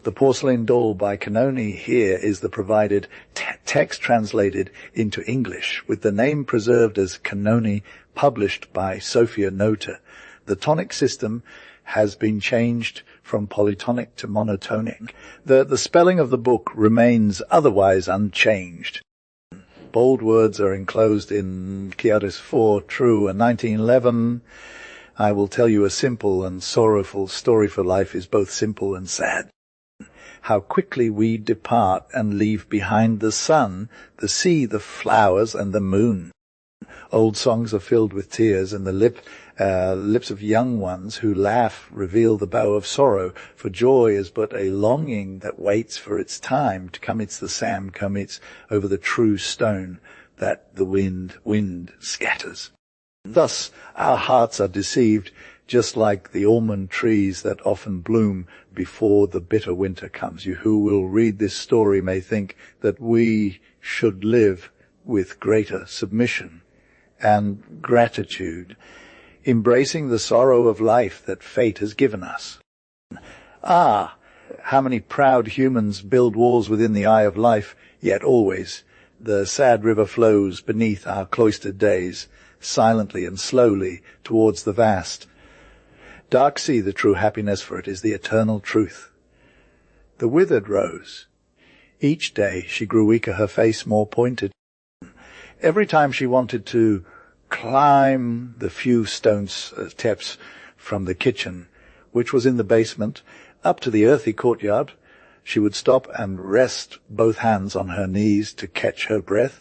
The Porcelain Doll by Canoni here is the provided text translated into English, with the name preserved as Canoni, published by Sophia Nota. The tonic system has been changed from polytonic to monotonic. The spelling of the book remains otherwise unchanged. Bold words are enclosed in Chiaris 4, True, and 1911. I will tell you a simple and sorrowful story, for life is both simple and sad. How quickly we depart and leave behind the sun, the sea, the flowers, and the moon. Old songs are filled with tears, and the lips of young ones who laugh reveal the bow of sorrow, for joy is but a longing that waits for its time to come. It's the Sam commits over the true stone that the wind scatters. Thus our hearts are deceived, just like the almond trees that often bloom before the bitter winter comes. You who will read this story may think that we should live with greater submission and gratitude, embracing the sorrow of life that fate has given us. Ah, how many proud humans build walls within the eye of life, yet always the sad river flows beneath our cloistered days, silently and slowly towards the vast. Dark sea the true happiness, for it is the eternal truth. The withered rose. Each day she grew weaker, her face more pointed. Every time she wanted to climb the few stone steps from the kitchen, which was in the basement, up to the earthy courtyard, she would stop and rest both hands on her knees to catch her breath.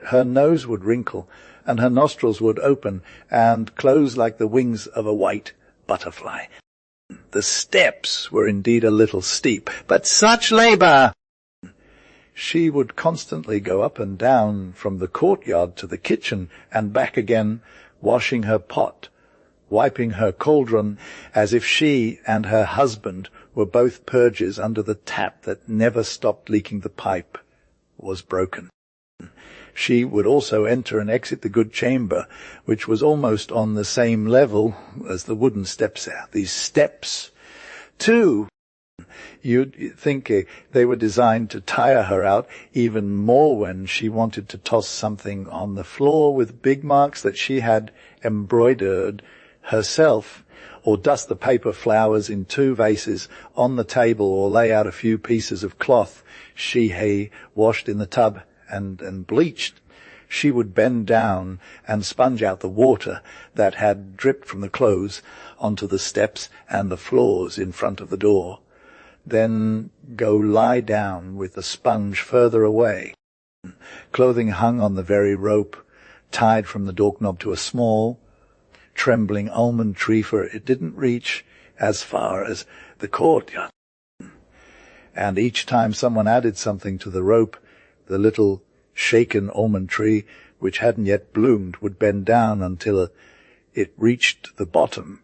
Her nose would wrinkle, and her nostrils would open and close like the wings of a white butterfly. The steps were indeed a little steep, but such labour! She would constantly go up and down from the courtyard to the kitchen and back again, washing her pot, wiping her cauldron, as if she and her husband were both purges under the tap that never stopped leaking. The pipe was broken. She would also enter and exit the good chamber, which was almost on the same level as the wooden steps are. These steps, too, you'd think they were designed to tire her out even more when she wanted to toss something on the floor with big marks that she had embroidered herself, or dust the paper flowers in 2 vases on the table, or lay out a few pieces of cloth she had washed in the tub and bleached. She would bend down and sponge out the water that had dripped from the clothes onto the steps and the floors in front of the door, then go lie down with the sponge further away. Clothing hung on the very rope, tied from the doorknob to a small, trembling almond tree, for it didn't reach as far as the courtyard. And each time someone added something to the rope, the little shaken almond tree, which hadn't yet bloomed, would bend down until it reached the bottom,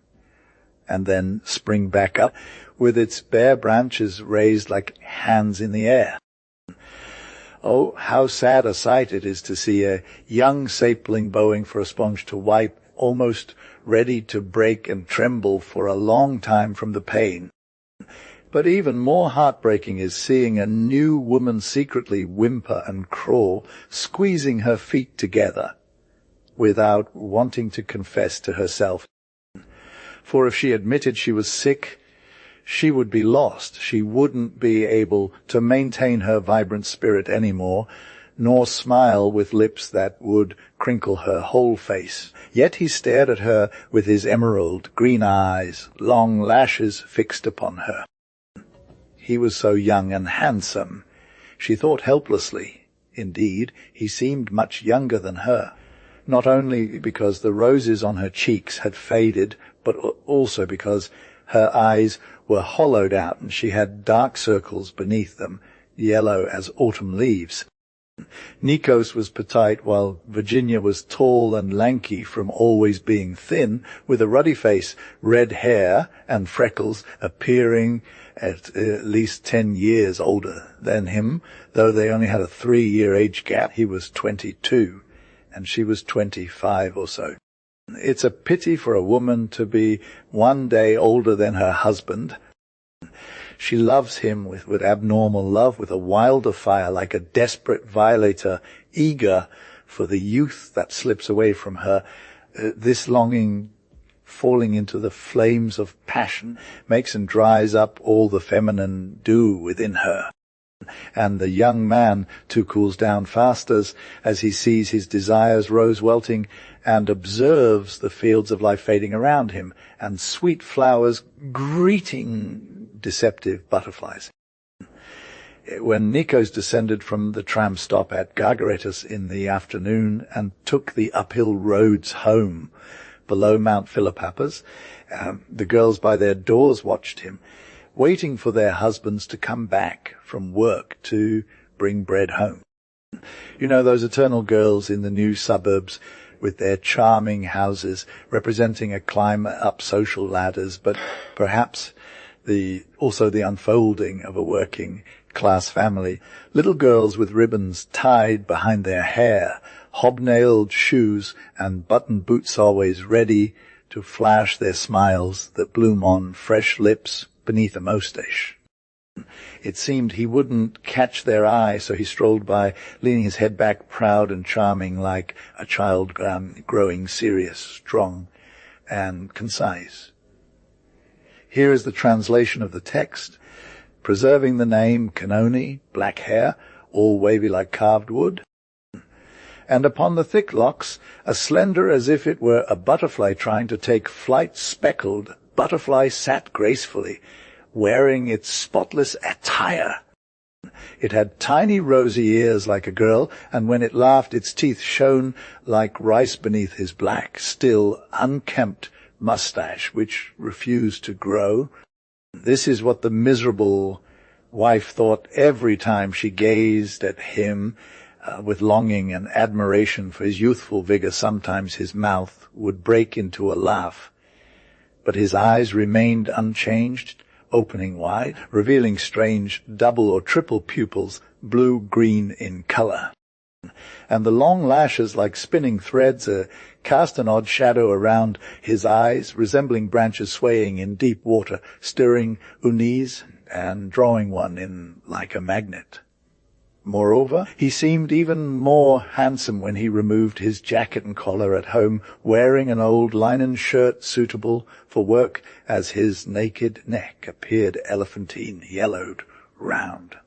and then spring back up with its bare branches raised like hands in the air. Oh, how sad a sight it is to see a young sapling bowing for a sponge to wipe, almost ready to break and tremble for a long time from the pain. But even more heartbreaking is seeing a new woman secretly whimper and crawl, squeezing her feet together, without wanting to confess to herself. For if she admitted she was sick, she would be lost. She wouldn't be able to maintain her vibrant spirit anymore, nor smile with lips that would crinkle her whole face. Yet he stared at her with his emerald green eyes, long lashes fixed upon her. He was so young and handsome. She thought helplessly. Indeed, he seemed much younger than her, not only because the roses on her cheeks had faded, but also because her eyes were hollowed out and she had dark circles beneath them, yellow as autumn leaves. Nikos was petite, while Virginia was tall and lanky from always being thin, with a ruddy face, red hair, and freckles, appearing at least 10 years older than him, though they only had a 3-year age gap. He was 22, and she was 25 or so. It's a pity for a woman to be one day older than her husband. She loves him with abnormal love, with a wilder fire, like a desperate violator, eager for the youth that slips away from her. This longing, falling into the flames of passion, makes and dries up all the feminine dew within her. And the young man too cools down fast as he sees his desires rose welting and observes the fields of life fading around him and sweet flowers greeting deceptive butterflies. When Nikos descended from the tram stop at Gargaretis in the afternoon and took the uphill roads home below Mount Philippapas, the girls by their doors watched him, waiting for their husbands to come back from work to bring bread home. You know, those eternal girls in the new suburbs with their charming houses representing a climb up social ladders, but perhaps also the unfolding of a working class family. Little girls with ribbons tied behind their hair, hobnailed shoes and buttoned boots always ready to flash their smiles that bloom on fresh lips beneath a moustache. It seemed he wouldn't catch their eye, so he strolled by, leaning his head back, proud and charming, like a child growing serious, strong, and concise. Here is the translation of the text, preserving the name Canoni, black hair, all wavy like carved wood. And upon the thick locks, as slender as if it were a butterfly trying to take flight, speckled butterfly sat gracefully, wearing its spotless attire. It had tiny rosy ears like a girl, and when it laughed its teeth shone like rice beneath his black, still unkempt moustache, which refused to grow. This is what the miserable wife thought every time she gazed at him with longing and admiration for his youthful vigor. Sometimes his mouth would break into a laugh, but his eyes remained unchanged, opening wide, revealing strange double or triple pupils, blue-green in color. And the long lashes, like spinning threads, cast an odd shadow around his eyes, resembling branches swaying in deep water, stirring unease and drawing one in like a magnet. Moreover, he seemed even more handsome when he removed his jacket and collar at home, wearing an old linen shirt suitable for work, as his naked neck appeared elephantine, yellowed, round,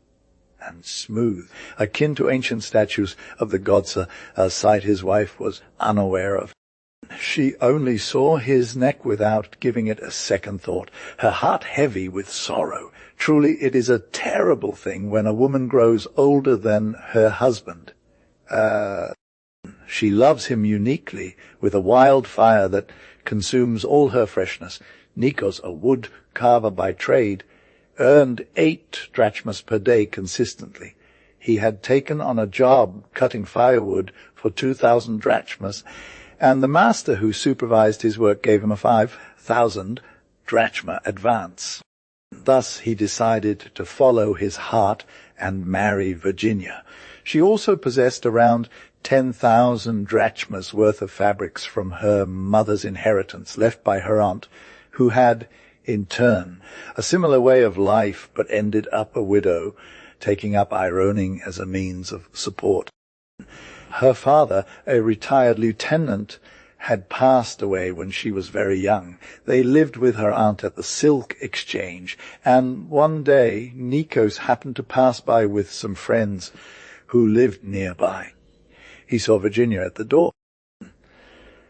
and smooth, akin to ancient statues of the gods, a sight his wife was unaware of. She only saw his neck without giving it a second thought, her heart heavy with sorrow. Truly, it is a terrible thing when a woman grows older than her husband. She loves him uniquely, with a wild fire that consumes all her freshness. Nikos, a wood carver by trade, earned 8 drachmas per day consistently. He had taken on a job cutting firewood for 2,000 drachmas, and the master who supervised his work gave him a 5,000 drachma advance. Thus he decided to follow his heart and marry Virginia. She also possessed around 10,000 drachmas worth of fabrics from her mother's inheritance left by her aunt, who had, in turn, a similar way of life but ended up a widow, taking up ironing as a means of support. Her father, a retired lieutenant, had passed away when she was very young. They lived with her aunt at the silk exchange, and one day Nikos happened to pass by with some friends who lived nearby. He saw Virginia at the door.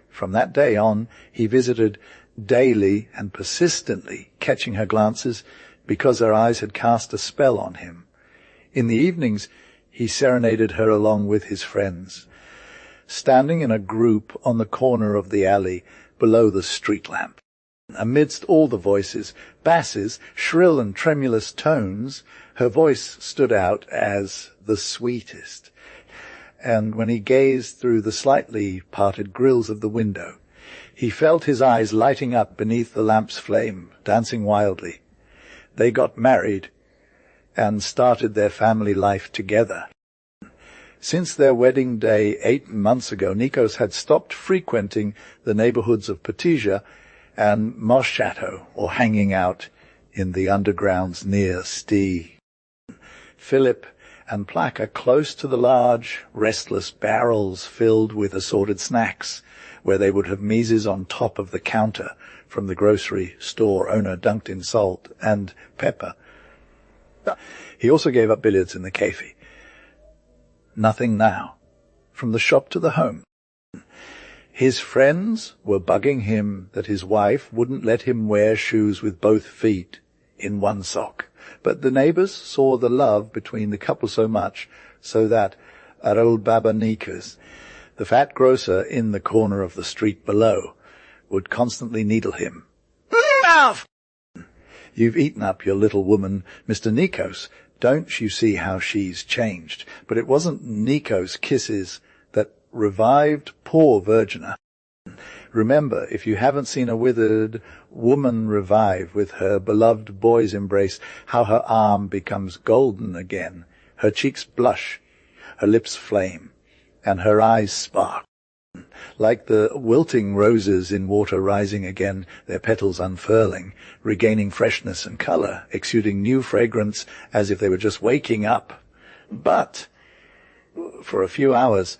From that day on, he visited daily and persistently, catching her glances because her eyes had cast a spell on him. In the evenings, he serenaded her along with his friends, standing in a group on the corner of the alley below the street lamp. Amidst all the voices, basses, shrill and tremulous tones, her voice stood out as the sweetest. And when he gazed through the slightly parted grills of the window, he felt his eyes lighting up beneath the lamp's flame, dancing wildly. They got married and started their family life together. Since their wedding day 8 months ago, Nikos had stopped frequenting the neighborhoods of Potija and Moschato, or hanging out in the undergrounds near Stee. Philip and Plack are close to the large, restless barrels filled with assorted snacks, where they would have Mises on top of the counter from the grocery store owner dunked in salt and pepper. He also gave up billiards in the cafe. Nothing now. From the shop to the home. His friends were bugging him that his wife wouldn't let him wear shoes with both feet in one sock. But the neighbors saw the love between the couple so much so that Arul Baba Nikas, the fat grocer in the corner of the street below, would constantly needle him. Mouth! You've eaten up your little woman, Mr. Nikos. Don't you see how she's changed? But it wasn't Nikos' kisses that revived poor Virginia. Remember, if you haven't seen a withered woman revive with her beloved boy's embrace, how her arm becomes golden again, her cheeks blush, her lips flame, and her eyes spark. Like the wilting roses in water rising again, their petals unfurling, regaining freshness and colour, exuding new fragrance as if they were just waking up. But for a few hours,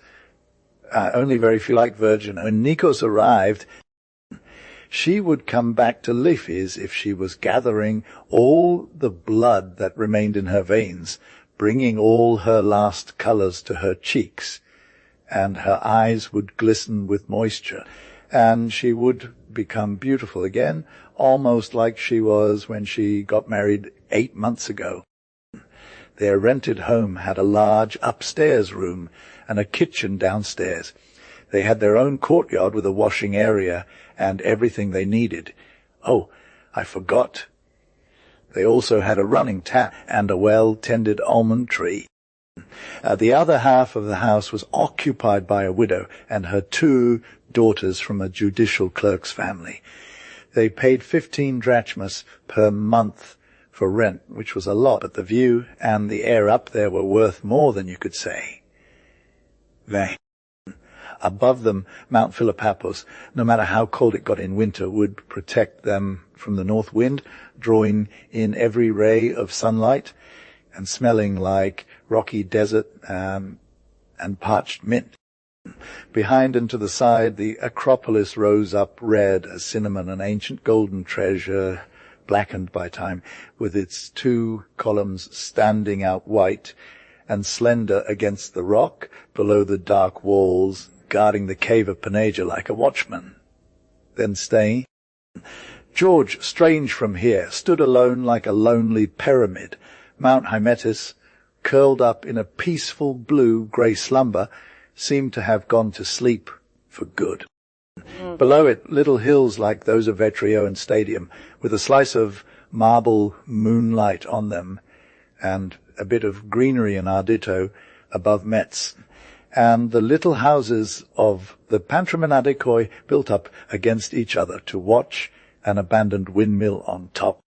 only very few like Virgin. When Nikos arrived, she would come back to life as if she was gathering all the blood that remained in her veins, bringing all her last colours to her cheeks, and her eyes would glisten with moisture, and she would become beautiful again, almost like she was when she got married 8 months ago. Their rented home had a large upstairs room and a kitchen downstairs. They had their own courtyard with a washing area and everything they needed. Oh, I forgot. They also had a running tap and a well-tended almond tree. The other half of the house was occupied by a widow and her 2 daughters from a judicial clerk's family. They paid 15 drachmas per month for rent, which was a lot, but the view and the air up there were worth more than you could say. Above them, Mount Philippapos, no matter how cold it got in winter, would protect them from the north wind, drawing in every ray of sunlight and smelling like rocky desert and parched mint. Behind and to the side, the Acropolis rose up red as cinnamon, an ancient golden treasure, blackened by time, with its 2 columns standing out white and slender against the rock below the dark walls, guarding the cave of Panagia like a watchman. Then staying. George, strange from here, stood alone like a lonely pyramid. Mount Hymettus, curled up in a peaceful blue-grey slumber, seemed to have gone to sleep for good. Below it, little hills like those of Betrayal and Stadium, with a slice of marble moonlight on them, and a bit of greenery and ardito above Metz, and the little houses of the Pantramanadikoi built up against each other to watch an abandoned windmill on top.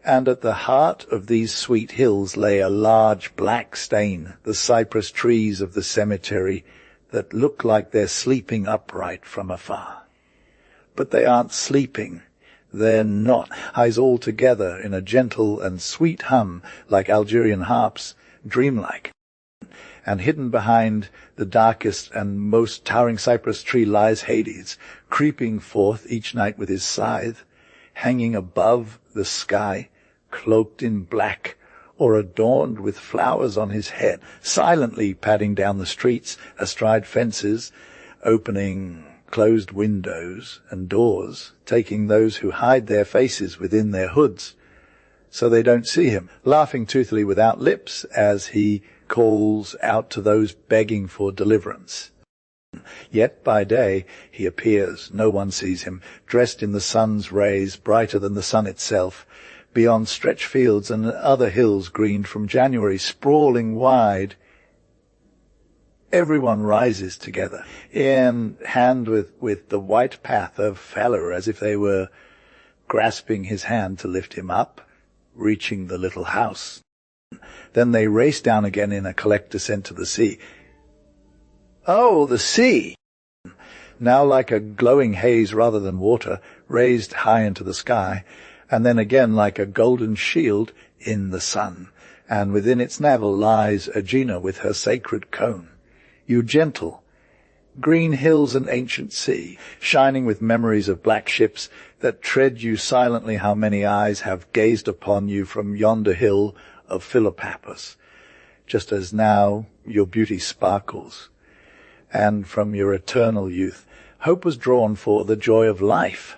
And at the heart of these sweet hills lay a large black stain, the cypress trees of the cemetery that look like they're sleeping upright from afar. But they aren't sleeping. They're not. Eyes all together in a gentle and sweet hum like Algerian harps, dreamlike. And hidden behind the darkest and most towering cypress tree lies Hades, creeping forth each night with his scythe, hanging above the sky, cloaked in black, or adorned with flowers on his head, silently padding down the streets, astride fences, opening closed windows and doors, taking those who hide their faces within their hoods, so they don't see him, laughing toothily without lips as he calls out to those begging for deliverance. Yet by day he appears, no one sees him, dressed in the sun's rays, brighter than the sun itself, beyond stretched fields and other hills greened from January, sprawling wide. Everyone rises together, in hand with the white path of Falor, as if they were grasping his hand to lift him up, reaching the little house. Then they race down again in a collect descent to the sea. Oh, the sea! Now like a glowing haze rather than water, raised high into the sky, and then again like a golden shield in the sun, and within its navel lies Aegina with her sacred cone. You gentle, green hills and ancient sea, shining with memories of black ships that tread you silently, how many eyes have gazed upon you from yonder hill of Philopappus, just as now your beauty sparkles, and from your eternal youth hope was drawn for the joy of life.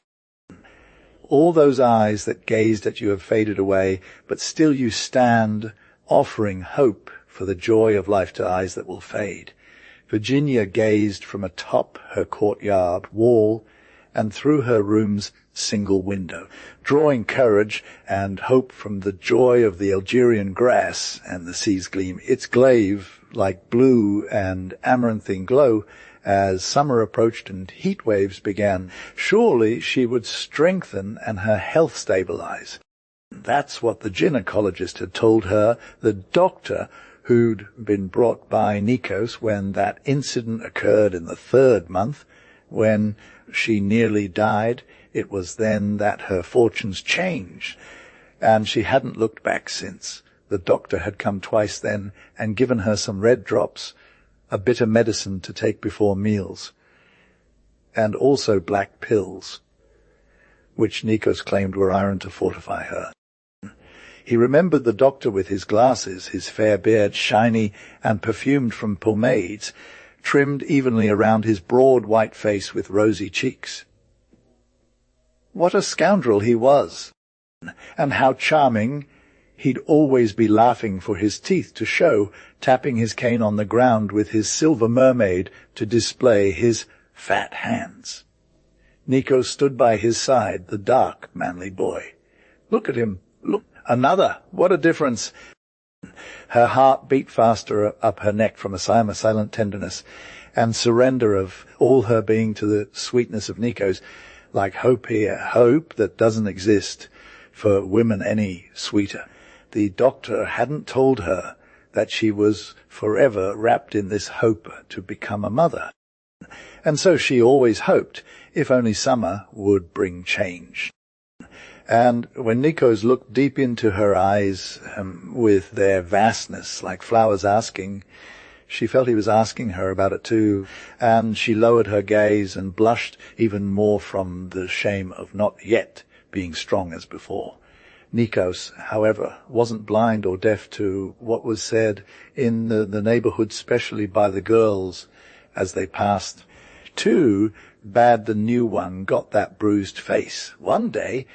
All those eyes that gazed at you have faded away, but still you stand, offering hope for the joy of life to eyes that will fade. Virginia gazed from atop her courtyard wall and through her room's single window, drawing courage and hope from the joy of the Algerian grass and the sea's gleam, its glaive like blue and amaranthine glow. As summer approached and heat waves began, surely she would strengthen and her health stabilize. That's what the gynecologist had told her, the doctor who'd been brought by Nikos when that incident occurred in the 3rd month, when she nearly died. It was then that her fortunes changed, and she hadn't looked back since. The doctor had come twice then and given her some red drops, a bitter medicine to take before meals, and also black pills, which Nikos claimed were iron to fortify her. He remembered the doctor with his glasses, his fair beard shiny and perfumed from pomades, trimmed evenly around his broad white face with rosy cheeks. What a scoundrel he was, and how charming. He'd always be laughing for his teeth to show, tapping his cane on the ground with his silver mermaid to display his fat hands. Nikos stood by his side, the dark, manly boy. Look at him. Look. Another. What a difference. Her heart beat faster up her neck from a silent tenderness and surrender of all her being to the sweetness of Nikos, like hope here, hope that doesn't exist for women any sweeter. The doctor hadn't told her that she was forever wrapped in this hope to become a mother. And so she always hoped, if only summer would bring change. And when Nikos looked deep into her eyes with their vastness, like flowers asking, she felt he was asking her about it too, and she lowered her gaze and blushed even more from the shame of not yet being strong as before. Nikos, however, wasn't blind or deaf to what was said in the neighborhood, especially by the girls as they passed. Too bad the new one got that bruised face. One day,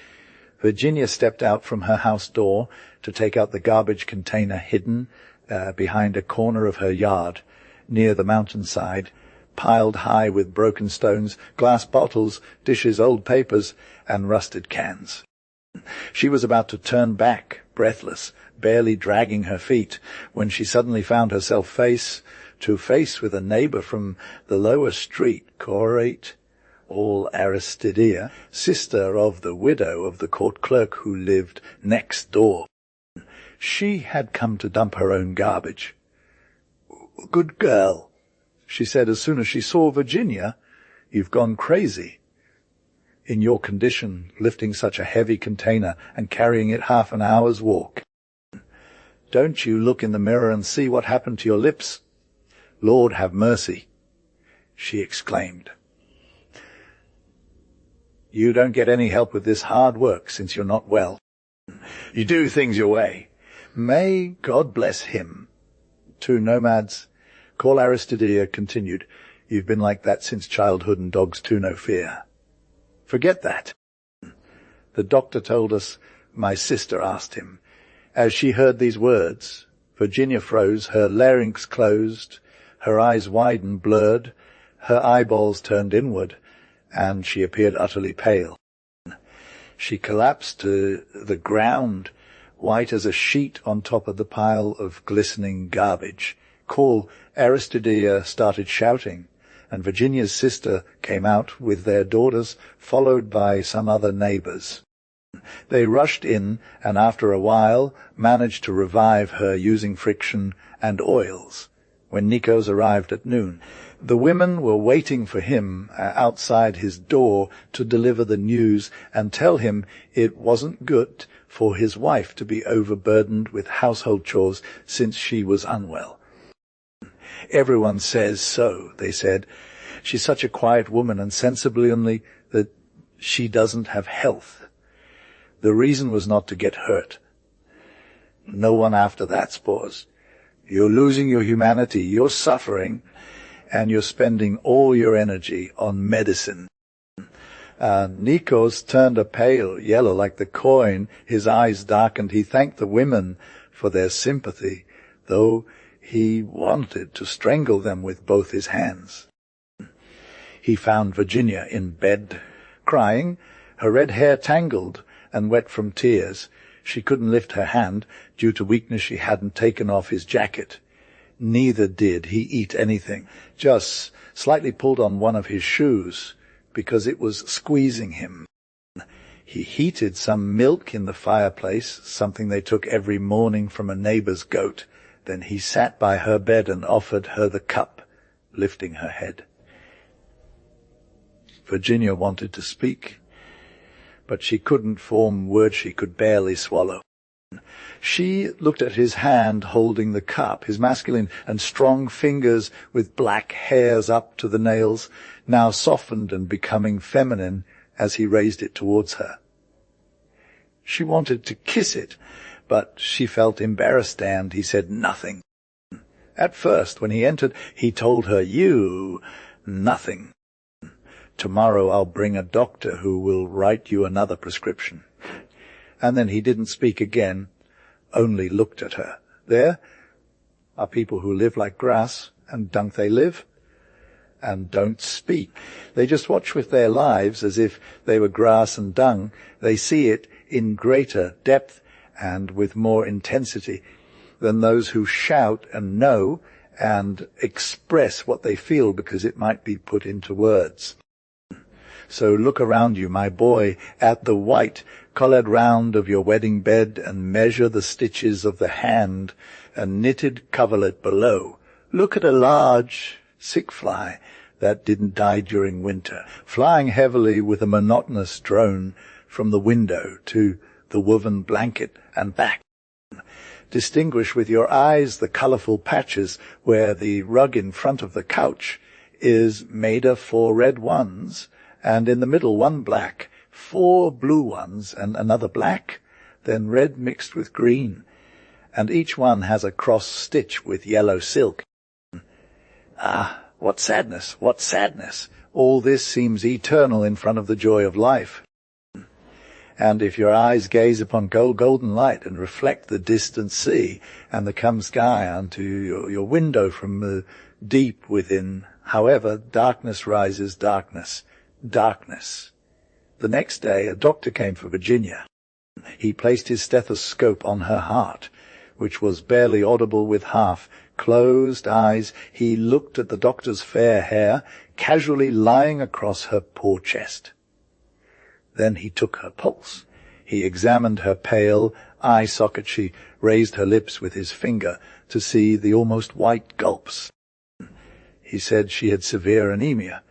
Virginia stepped out from her house door to take out the garbage container hidden behind a corner of her yard near the mountainside, piled high with broken stones, glass bottles, dishes, old papers, and rusted cans. She was about to turn back, breathless, barely dragging her feet, when she suddenly found herself face to face with a neighbor from the lower street, Corate, all Aristidea, sister of the widow of the court clerk who lived next door. She had come to dump her own garbage. "Good girl," she said as soon as she saw Virginia. "You've gone crazy. In your condition, lifting such a heavy container and carrying it half an hour's walk. Don't you look in the mirror and see what happened to your lips? Lord have mercy," she exclaimed. "You don't get any help with this hard work since you're not well. You do things your way. May God bless him." Two nomads, call Aristidea, continued, "You've been like that since childhood, and dogs too, no fear. Forget that. The doctor told us," my sister asked him. As she heard these words, Virginia froze, her larynx closed, her eyes wide and blurred, her eyeballs turned inward, and she appeared utterly pale. She collapsed to the ground, white as a sheet on top of the pile of glistening garbage. Call Aristidea started shouting, and Virginia's sister came out with their daughters, followed by some other neighbors. They rushed in, and after a while managed to revive her using friction and oils. When Nikos arrived at noon, The women were waiting for him outside his door to deliver the news and tell him it wasn't good for his wife to be overburdened with household chores since she was unwell. Everyone says so, they said. She's such a quiet woman, and sensibly only that she doesn't have health. The reason was not to get hurt. No one after that spores. You're losing your humanity, you're suffering, and you're spending all your energy on medicine. Nikos turned a pale yellow like the coin. His eyes darkened. He thanked the women for their sympathy, though he wanted to strangle them with both his hands. He found Virginia in bed, crying, her red hair tangled and wet from tears. She couldn't lift her hand. Due to weakness, she hadn't taken off his jacket. Neither did he eat anything, just slightly pulled on one of his shoes because it was squeezing him. He heated some milk in the fireplace, something they took every morning from a neighbor's goat. Then he sat by her bed and offered her the cup, lifting her head. Virginia wanted to speak, but she couldn't form words she could barely swallow. She looked at his hand holding the cup, his masculine and strong fingers with black hairs up to the nails, now softened and becoming feminine as he raised it towards her. She wanted to kiss it, but she felt embarrassed, and he said nothing. At first, when he entered, he told her, "You, nothing. Tomorrow I'll bring a doctor who will write you another prescription." And then he didn't speak again, only looked at her. There are people who live like grass, and don't they live? And don't speak. They just watch with their lives as if they were grass and dung. They see it in greater depth and with more intensity than those who shout and know and express what they feel because it might be put into words. So look around you, my boy, at the white collared round of your wedding bed, and measure the stitches of the hand and knitted coverlet below. Look at a large sick fly that didn't die during winter, flying heavily with a monotonous drone from the window to the woven blanket and back. Distinguish with your eyes the colorful patches where the rug in front of the couch is made of 4 red ones, and in the middle 1 black, 4 blue ones, and another black, then red mixed with green, and each one has a cross stitch with yellow silk. Ah, what sadness, what sadness! All this seems eternal in front of the joy of life. And if your eyes gaze upon golden light and reflect the distant sea and the calm sky onto your window from the deep within, however, darkness rises, darkness. Darkness. The next day a doctor came for Virginia. He placed his stethoscope on her heart, which was barely audible with half closed eyes. He looked at the doctor's fair hair casually lying across her poor chest. Then he took her pulse. He examined her pale eye socket. She raised her lips with his finger to see the almost white gulps. He said she had severe anemia.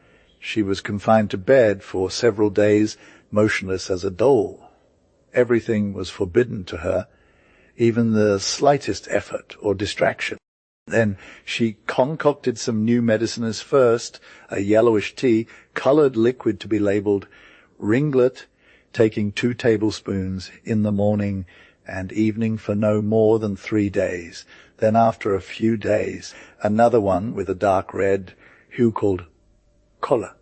She was confined to bed for several days, motionless as a doll. Everything was forbidden to her, even the slightest effort or distraction. Then she concocted some new medicines first, a yellowish tea, colored liquid to be labeled ringlet, taking 2 tablespoons in the morning and evening for no more than 3 days. Then after a few days, another one with a dark red hue called color.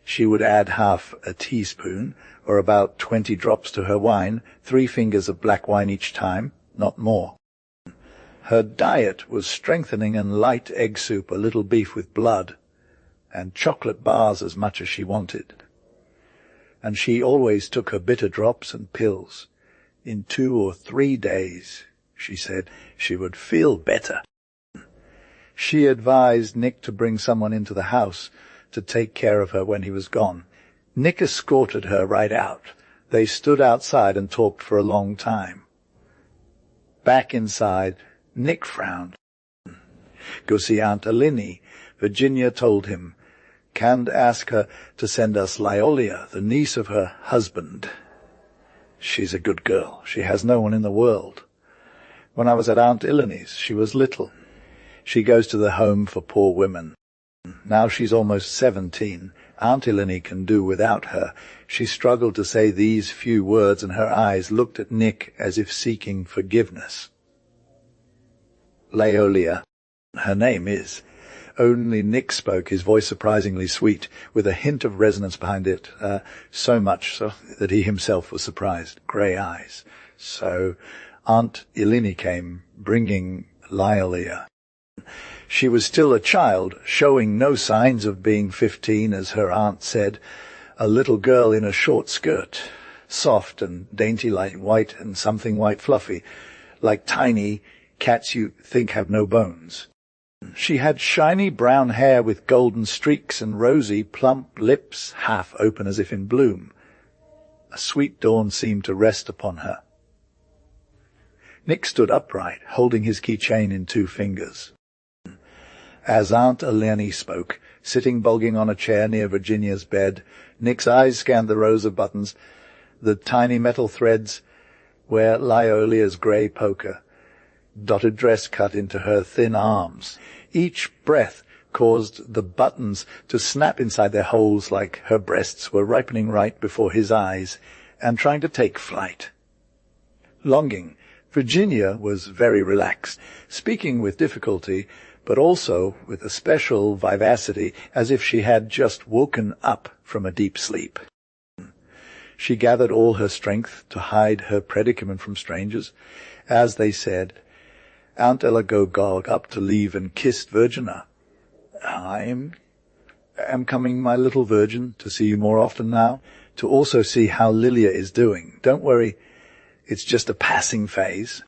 She would add half a teaspoon, or about 20 drops to her wine, 3 fingers of black wine each time, not more. Her diet was strengthening and light egg soup, a little beef with blood, and chocolate bars as much as she wanted. And she always took her bitter drops and pills. In 2 or 3 days, she said, she would feel better. She advised Nick to bring someone into the house to take care of her when he was gone. Nick escorted her right out. They stood outside and talked for a long time. Back inside, Nick frowned. "Go see Aunt Aline," Virginia told him, "Can't ask her to send us Lyolia, the niece of her husband. She's a good girl. She has no one in the world. When I was at Aunt Ilene's, she was little. She goes to the home for poor women. Now she's almost 17. Aunt Ilene can do without her." She struggled to say these few words, and her eyes looked at Nick as if seeking forgiveness. Lyolia, her name is. Only Nick spoke, his voice surprisingly sweet, with a hint of resonance behind it, so much so that he himself was surprised. Grey eyes. So Aunt Ilene came, bringing Lyolia. She was still a child, showing no signs of being 15, as her aunt said, a little girl in a short skirt, soft and dainty like white and something white fluffy, like tiny cats you think have no bones. She had shiny brown hair with golden streaks and rosy, plump lips, half open as if in bloom. A sweet dawn seemed to rest upon her. Nick stood upright, holding his keychain in 2 fingers. As Aunt Ilene spoke, sitting bulging on a chair near Virginia's bed, Nick's eyes scanned the rows of buttons, the tiny metal threads where Lyolia's grey poker, dotted dress cut into her thin arms. Each breath caused the buttons to snap inside their holes like her breasts were ripening right before his eyes and trying to take flight. Longing, Virginia was very relaxed, speaking with difficulty, but also with a special vivacity, as if she had just woken up from a deep sleep. She gathered all her strength to hide her predicament from strangers. As they said, Aunt Ella got up to leave and kissed Virginia. "I am coming, my little virgin, to see you more often now, to also see how Lilia is doing. Don't worry, it's just a passing phase.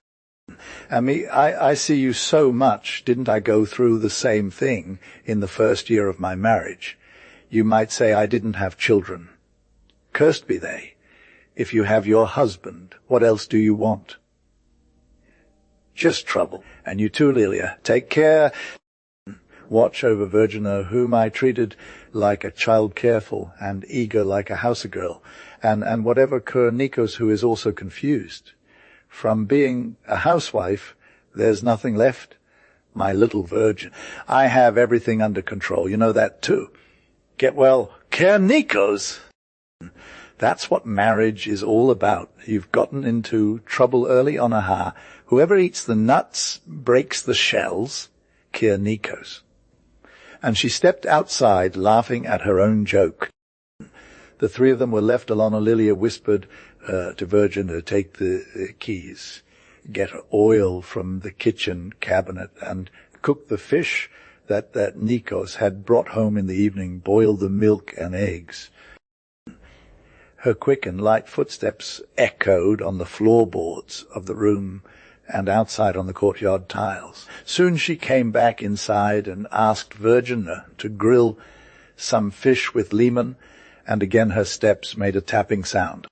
I see you so much. Didn't I go through the same thing in the first year of my marriage? You might say I didn't have children. Cursed be they. If you have your husband, what else do you want? Just trouble. And you too, Lilia. Take care. Watch over Virginia, whom I treated like a child, careful and eager like a houser girl, and whatever cur Nikos, who is also confused. From being a housewife, there's nothing left. My little virgin. I have everything under control. You know that too. Get well. Care Nikos. That's what marriage is all about. You've gotten into trouble early on, aha. Whoever eats the nuts breaks the shells. Care Nikos. And she stepped outside, laughing at her own joke. The 3 of them were left alone. Lilia whispered to Virgin to take the keys, get oil from the kitchen cabinet, and cook the fish that Nikos had brought home in the evening, boil the milk and eggs. Her quick and light footsteps echoed on the floorboards of the room and outside on the courtyard tiles. Soon she came back inside and asked Virginia to grill some fish with lemon, and again her steps made a tapping sound.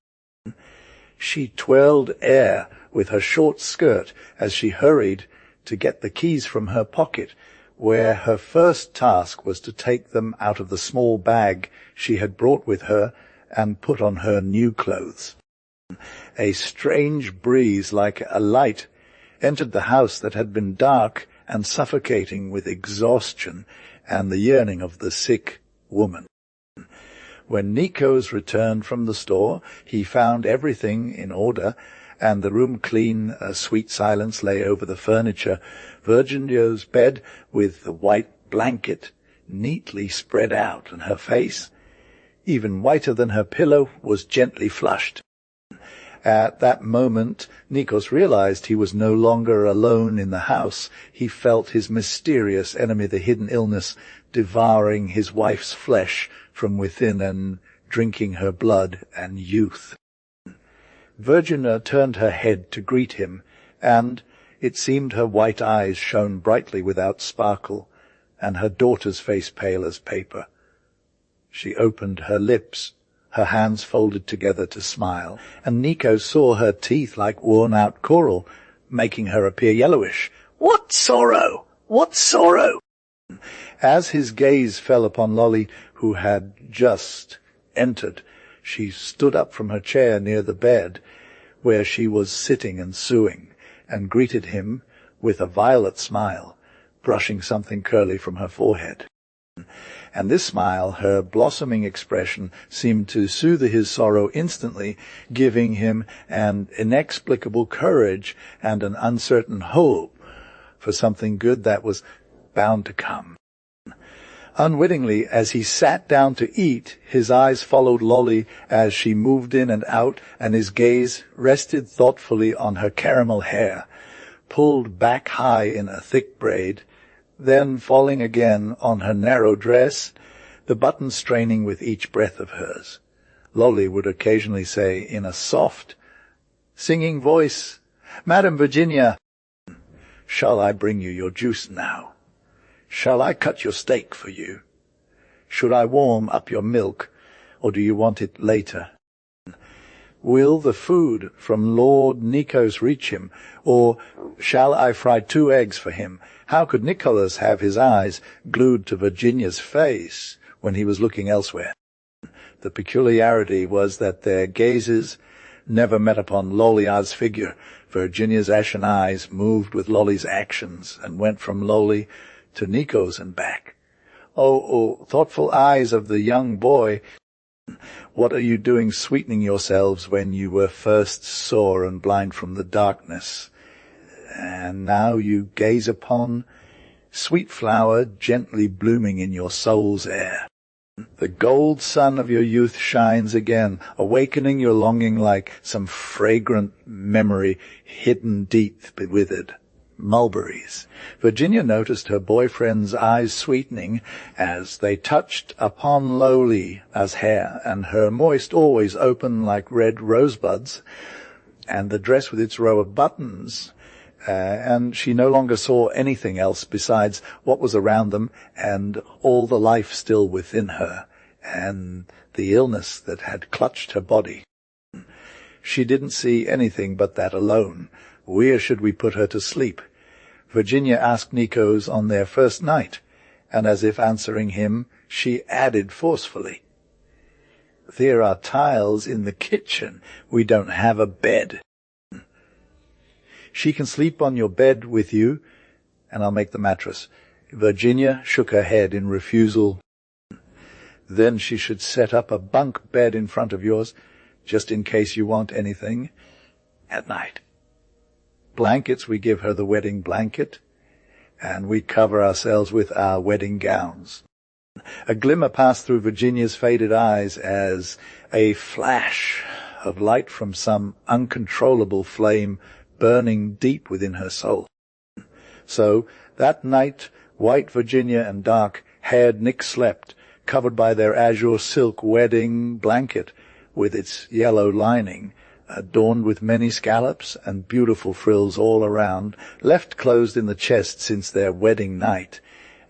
She twirled air with her short skirt as she hurried to get the keys from her pocket, where her first task was to take them out of the small bag she had brought with her and put on her new clothes. A strange breeze, like a light, entered the house that had been dark and suffocating with exhaustion and the yearning of the sick woman. When Nikos returned from the store, he found everything in order, and the room clean. A sweet silence lay over the furniture. Virginia's bed, with the white blanket neatly spread out, and her face, even whiter than her pillow, was gently flushed. At that moment, Nikos realized he was no longer alone in the house. He felt his mysterious enemy, the hidden illness, devouring his wife's flesh from within and drinking her blood and youth. Virginia turned her head to greet him, and it seemed her white eyes shone brightly without sparkle, and her daughter's face pale as paper. She opened her lips, her hands folded together to smile, and Nikos saw her teeth like worn-out coral, making her appear yellowish. "What sorrow? What sorrow?" As his gaze fell upon Lolly, who had just entered, she stood up from her chair near the bed, where she was sitting and sewing, and greeted him with a violet smile, brushing something curly from her forehead. And this smile, her blossoming expression, seemed to soothe his sorrow instantly, giving him an inexplicable courage and an uncertain hope for something good that was bound to come. Unwittingly, as he sat down to eat, his eyes followed Lolly as she moved in and out, and his gaze rested thoughtfully on her caramel hair, pulled back high in a thick braid, then falling again on her narrow dress, the buttons straining with each breath of hers. Lolly would occasionally say in a soft, singing voice, "Madam Virginia, shall I bring you your juice now? Shall I cut your steak for you? Should I warm up your milk, or do you want it later? Will the food from Lord Nikos reach him, or shall I fry 2 eggs for him?" How could Nicholas have his eyes glued to Virginia's face when he was looking elsewhere? The peculiarity was that their gazes never met upon Lolly's figure. Virginia's ashen eyes moved with Lolly's actions, and went from Lolly to Nikos and back. Oh, thoughtful eyes of the young boy, what are you doing sweetening yourselves when you were first sore and blind from the darkness? And now you gaze upon sweet flower gently blooming in your soul's air. The gold sun of your youth shines again, awakening your longing like some fragrant memory hidden deep withered mulberries. Virginia noticed her boyfriend's eyes sweetening as they touched upon Lolly's hair, and her moist always open like red rosebuds, and the dress with its row of buttons, and she no longer saw anything else besides what was around them, and all the life still within her, and the illness that had clutched her body. She didn't see anything but that alone. Where should we put her to sleep? Virginia asked Nikos on their first night, and as if answering him, she added forcefully, "There are tiles in the kitchen. We don't have a bed." "She can sleep on your bed with you, and I'll make the mattress." Virginia shook her head in refusal. "Then she should set up a bunk bed in front of yours, just in case you want anything at night. Blankets, we give her the wedding blanket, and we cover ourselves with our wedding gowns." A glimmer passed through Virginia's faded eyes as a flash of light from some uncontrollable flame burning deep within her soul. So, that night, white Virginia and dark-haired Nick slept, covered by their azure silk wedding blanket, with its yellow lining, adorned with many scallops and beautiful frills all around, left closed in the chest since their wedding night,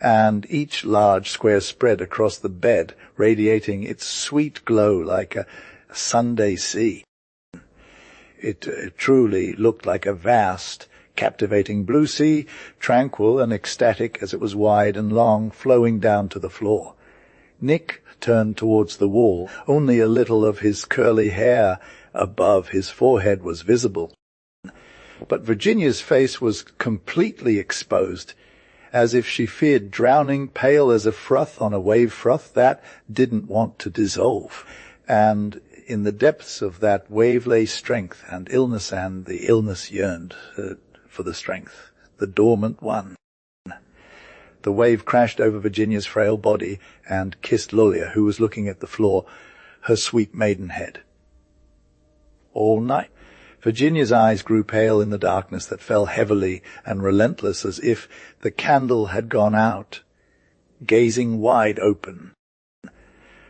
and each large square spread across the bed, radiating its sweet glow like a Sunday sea. It truly looked like a vast, captivating blue sea, tranquil and ecstatic as it was wide and long, flowing down to the floor. Nick turned towards the wall. Only a little of his curly hair above his forehead was visible. But Virginia's face was completely exposed, as if she feared drowning, pale as a froth on a wave froth that didn't want to dissolve. And in the depths of that wave lay strength and illness, and the illness yearned for the strength, the dormant one. The wave crashed over Virginia's frail body and kissed Lulia, who was looking at the floor, her sweet maidenhead. All night, Virginia's eyes grew pale in the darkness that fell heavily and relentless as if the candle had gone out, gazing wide open.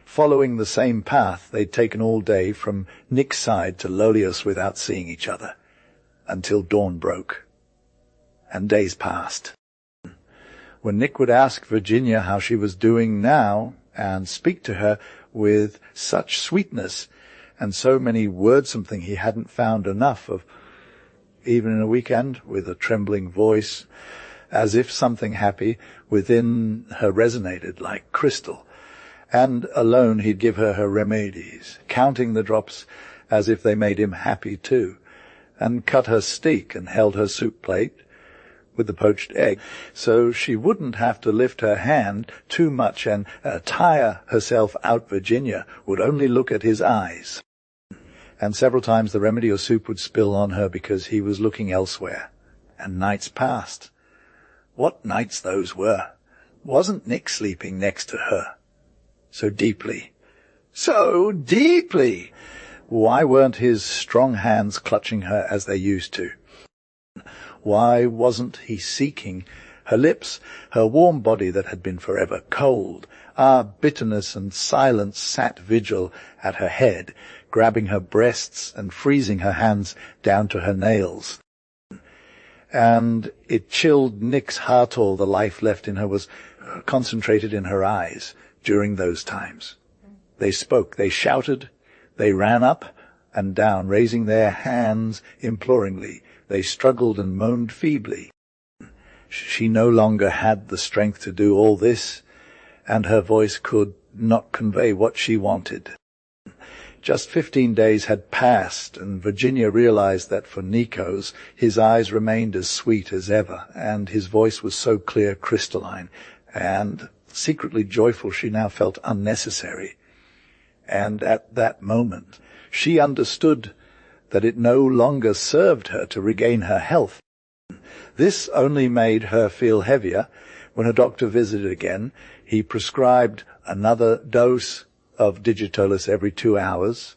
Following the same path they'd taken all day from Nick's side to Lolios without seeing each other, until dawn broke, and days passed. When Nick would ask Virginia how she was doing now, and speak to her with such sweetness and so many words, something he hadn't found enough of, even in a weekend, with a trembling voice, as if something happy within her resonated like crystal. And alone he'd give her her remedies, counting the drops as if they made him happy too, and cut her steak and held her soup plate with the poached egg, so she wouldn't have to lift her hand too much and tire herself out. Virginia would only look at his eyes. And several times the remedy or soup would spill on her because he was looking elsewhere. And nights passed. What nights those were! Wasn't Nick sleeping next to her? So deeply. So deeply! Why weren't his strong hands clutching her as they used to? Why wasn't he seeking her lips, her warm body that had been forever cold? Bitterness and silence sat vigil at her head, grabbing her breasts and freezing her hands down to her nails. And it chilled Nick's heart. All the life left in her was concentrated in her eyes during those times. They spoke, they shouted, they ran up and down, raising their hands imploringly. They struggled and moaned feebly. She no longer had the strength to do all this, and her voice could not convey what she wanted. Just 15 days had passed, and Virginia realized that for Nikos, his eyes remained as sweet as ever, and his voice was so clear, crystalline, and secretly joyful she now felt unnecessary. And at that moment, she understood that it no longer served her to regain her health. This only made her feel heavier. When her doctor visited again, he prescribed another dose of digitalis every 2 hours,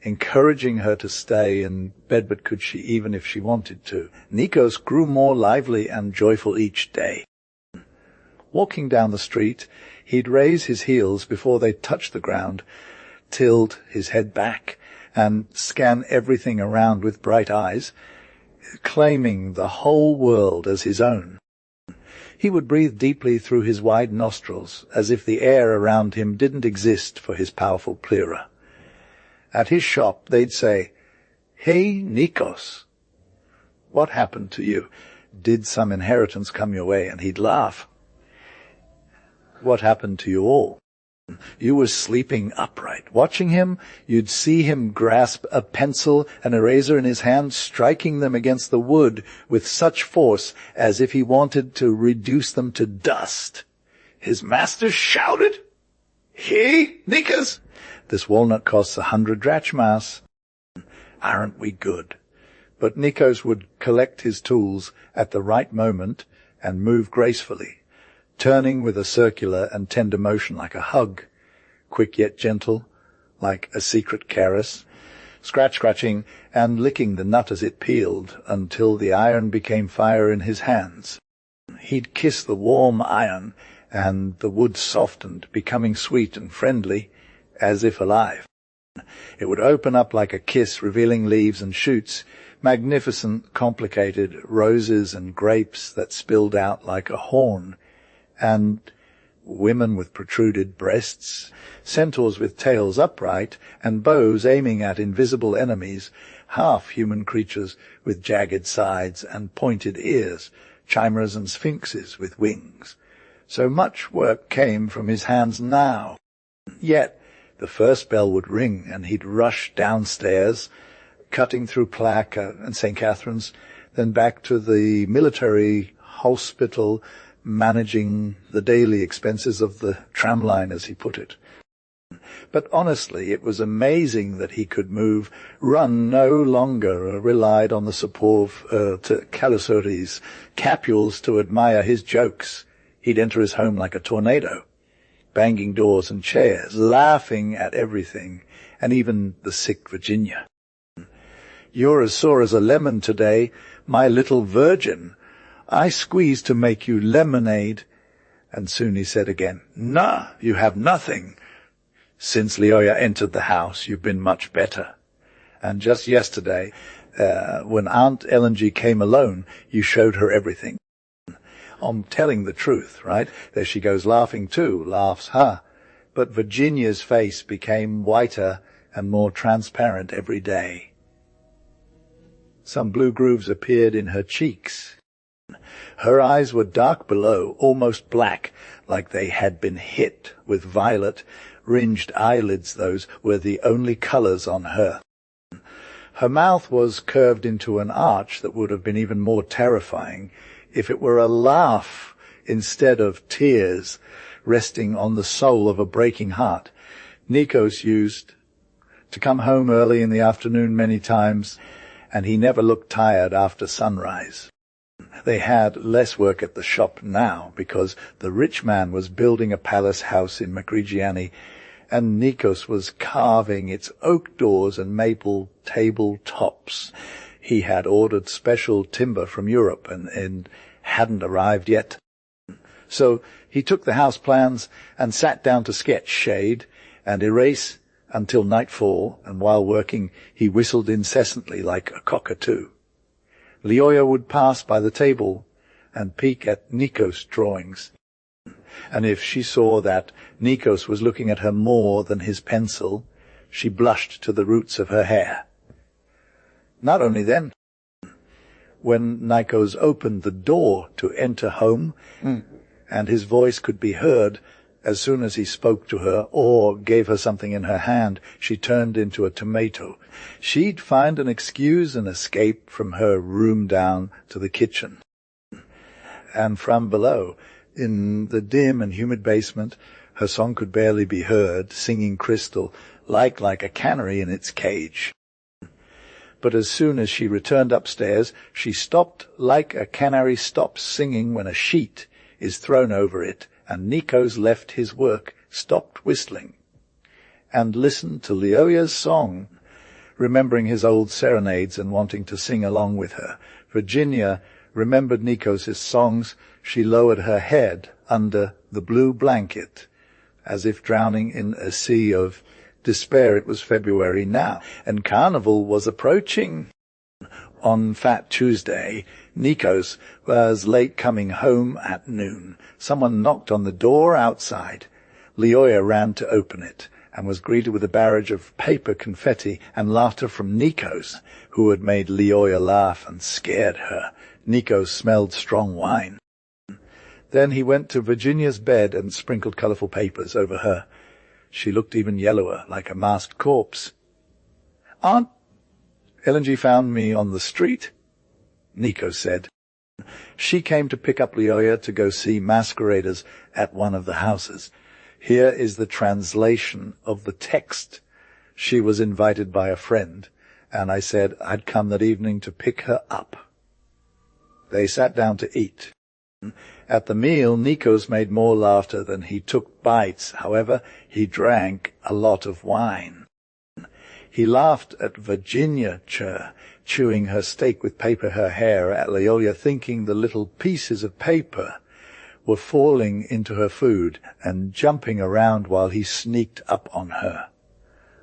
encouraging her to stay in bed, but could she even if she wanted to? Nikos grew more lively and joyful each day. Walking down the street, he'd raise his heels before they touched the ground, tilt his head back, and scan everything around with bright eyes, claiming the whole world as his own. He would breathe deeply through his wide nostrils, as if the air around him didn't exist for his powerful pleura. At his shop, they'd say, "Hey, Nikos, what happened to you? Did some inheritance come your way?" And he'd laugh. "What happened to you all? You were sleeping upright." Watching him, you'd see him grasp a pencil and eraser in his hand, striking them against the wood with such force as if he wanted to reduce them to dust. His master shouted, "Hey, Nikos, this walnut costs 100 drachmas. Aren't we good?" But Nikos would collect his tools at the right moment and move gracefully, turning with a circular and tender motion like a hug, quick yet gentle, like a secret caress, scratching and licking the nut as it peeled until the iron became fire in his hands. He'd kiss the warm iron, and the wood softened, becoming sweet and friendly, as if alive. It would open up like a kiss, revealing leaves and shoots, magnificent, complicated roses and grapes that spilled out like a horn, and women with protruded breasts, centaurs with tails upright, and bows aiming at invisible enemies, half-human creatures with jagged sides and pointed ears, chimeras and sphinxes with wings. So much work came from his hands now. Yet the first bell would ring, and he'd rush downstairs, cutting through Plaque and St. Catherine's, then back to the military hospital, managing the daily expenses of the tramline, as he put it. But honestly, it was amazing that he could move, run, no longer relied on the support of Calusori's capules to admire his jokes. He'd enter his home like a tornado, banging doors and chairs, laughing at everything, and even the sick Virginia. "You're as sore as a lemon today, my little virgin. I squeezed to make you lemonade." And soon he said again, "Nah, you have nothing. Since Leoya entered the house, you've been much better. And just yesterday, when Aunt Ellen came alone, you showed her everything." I'm telling the truth, right? There she goes laughing too, laughs, ha. But Virginia's face became whiter and more transparent every day. Some blue grooves appeared in her cheeks. Her eyes were dark below, almost black, like they had been hit with violet. Ringed eyelids, those were the only colours on her. Her mouth was curved into an arch that would have been even more terrifying if it were a laugh instead of tears resting on the soul of a breaking heart. Nikos used to come home early in the afternoon many times, and he never looked tired after sunrise. They had less work at the shop now because the rich man was building a palace house in Magrigiani, and Nikos was carving its oak doors and maple table tops. He had ordered special timber from Europe and hadn't arrived yet. So he took the house plans and sat down to sketch, shade, and erase until nightfall, and while working he whistled incessantly like a cockatoo. Lyoya would pass by the table and peek at Nikos' drawings, and if she saw that Nikos was looking at her more than his pencil, she blushed to the roots of her hair. Not only then, when Nikos opened the door to enter home, and his voice could be heard as soon as he spoke to her or gave her something in her hand, she turned into a tomato. She'd find an excuse and escape from her room down to the kitchen. And from below, in the dim and humid basement, her song could barely be heard, singing crystal, like a canary in its cage. But as soon as she returned upstairs, she stopped like a canary stops singing when a sheet is thrown over it, and Nikos left his work, stopped whistling, and listened to Lyoya's song, remembering his old serenades and wanting to sing along with her. Virginia remembered Nikos' songs. She lowered her head under the blue blanket, as if drowning in a sea of despair. It was February now, and Carnival was approaching. On Fat Tuesday, Nikos was late coming home at noon. Someone knocked on the door outside. Lyoya ran to open it, and was greeted with a barrage of paper confetti and laughter from Nikos, who had made Lyoya laugh and scared her. Nikos smelled strong wine. Then he went to Virginia's bed and sprinkled colourful papers over her. She looked even yellower, like a masked corpse. "Aunt, Ellen found me on the street," Nikos said. She came to pick up Lyoya to go see masqueraders at one of the houses. Here is the translation of the text. She was invited by a friend, and I said I'd come that evening to pick her up. They sat down to eat. At the meal, Nikos made more laughter than he took bites. However, he drank a lot of wine. He laughed at Virginia chewing her steak with paper her hair, at Lyoya thinking the little pieces of paper were falling into her food and jumping around while he sneaked up on her,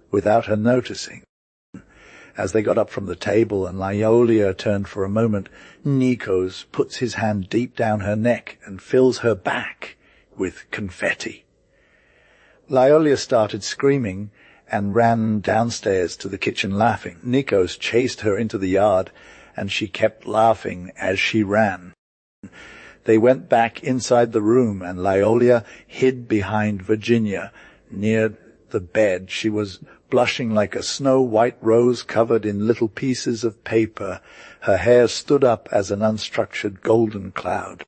without her noticing. As they got up from the table and Lyoya turned for a moment, Nikos puts his hand deep down her neck and fills her back with confetti. Lyoya started screaming and ran downstairs to the kitchen laughing. Nikos chased her into the yard, and she kept laughing as she ran. They went back inside the room, and Lyoya hid behind Virginia. Near the bed she was blushing like a snow-white rose covered in little pieces of paper. Her hair stood up as an unstructured golden cloud.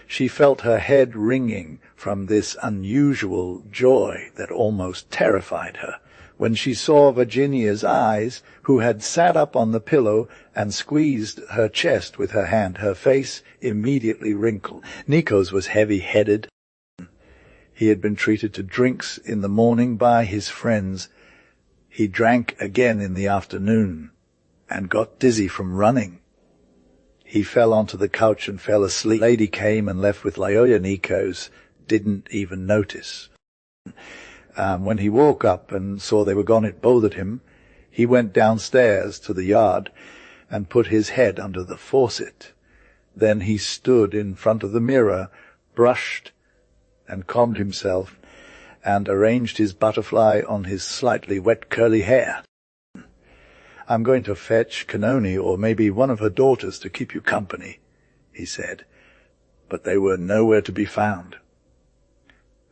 She felt her head ringing from this unusual joy that almost terrified her. When she saw Virginia's eyes, who had sat up on the pillow and squeezed her chest with her hand, her face immediately wrinkled. Nikos was heavy-headed. He had been treated to drinks in the morning by his friends. He drank again in the afternoon and got dizzy from running. He fell onto the couch and fell asleep. The lady came and left with Lyoya. Nikos didn't even notice. When he woke up and saw they were gone, it bothered him. He went downstairs to the yard and put his head under the faucet. Then he stood in front of the mirror, brushed and combed himself, and arranged his butterfly on his slightly wet curly hair. "I'm going to fetch Canoni, or maybe one of her daughters, to keep you company," he said, but they were nowhere to be found.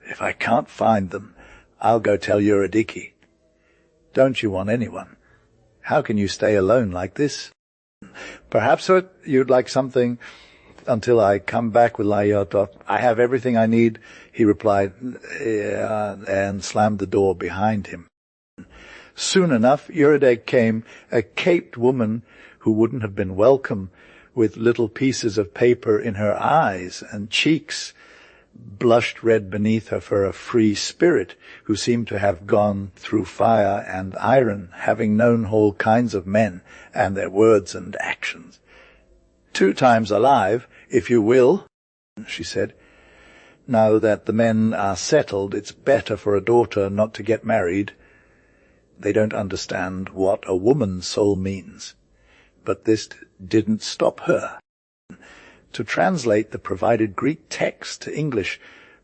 "If I can't find them, I'll go tell Eurydice." "Don't you want anyone? How can you stay alone like this?" "Perhaps you'd like something until I come back with Laiota." "I have everything I need," he replied, and slammed the door behind him. Soon enough, Eurydice came, a caped woman who wouldn't have been welcome, with little pieces of paper in her eyes and cheeks, blushed red beneath her for a free spirit who seemed to have gone through fire and iron, having known all kinds of men and their words and actions. "2 times alive, if you will," she said. "Now that the men are settled, it's better for a daughter not to get married. They don't understand what a woman's soul means." But this didn't stop her. To translate the provided Greek text to English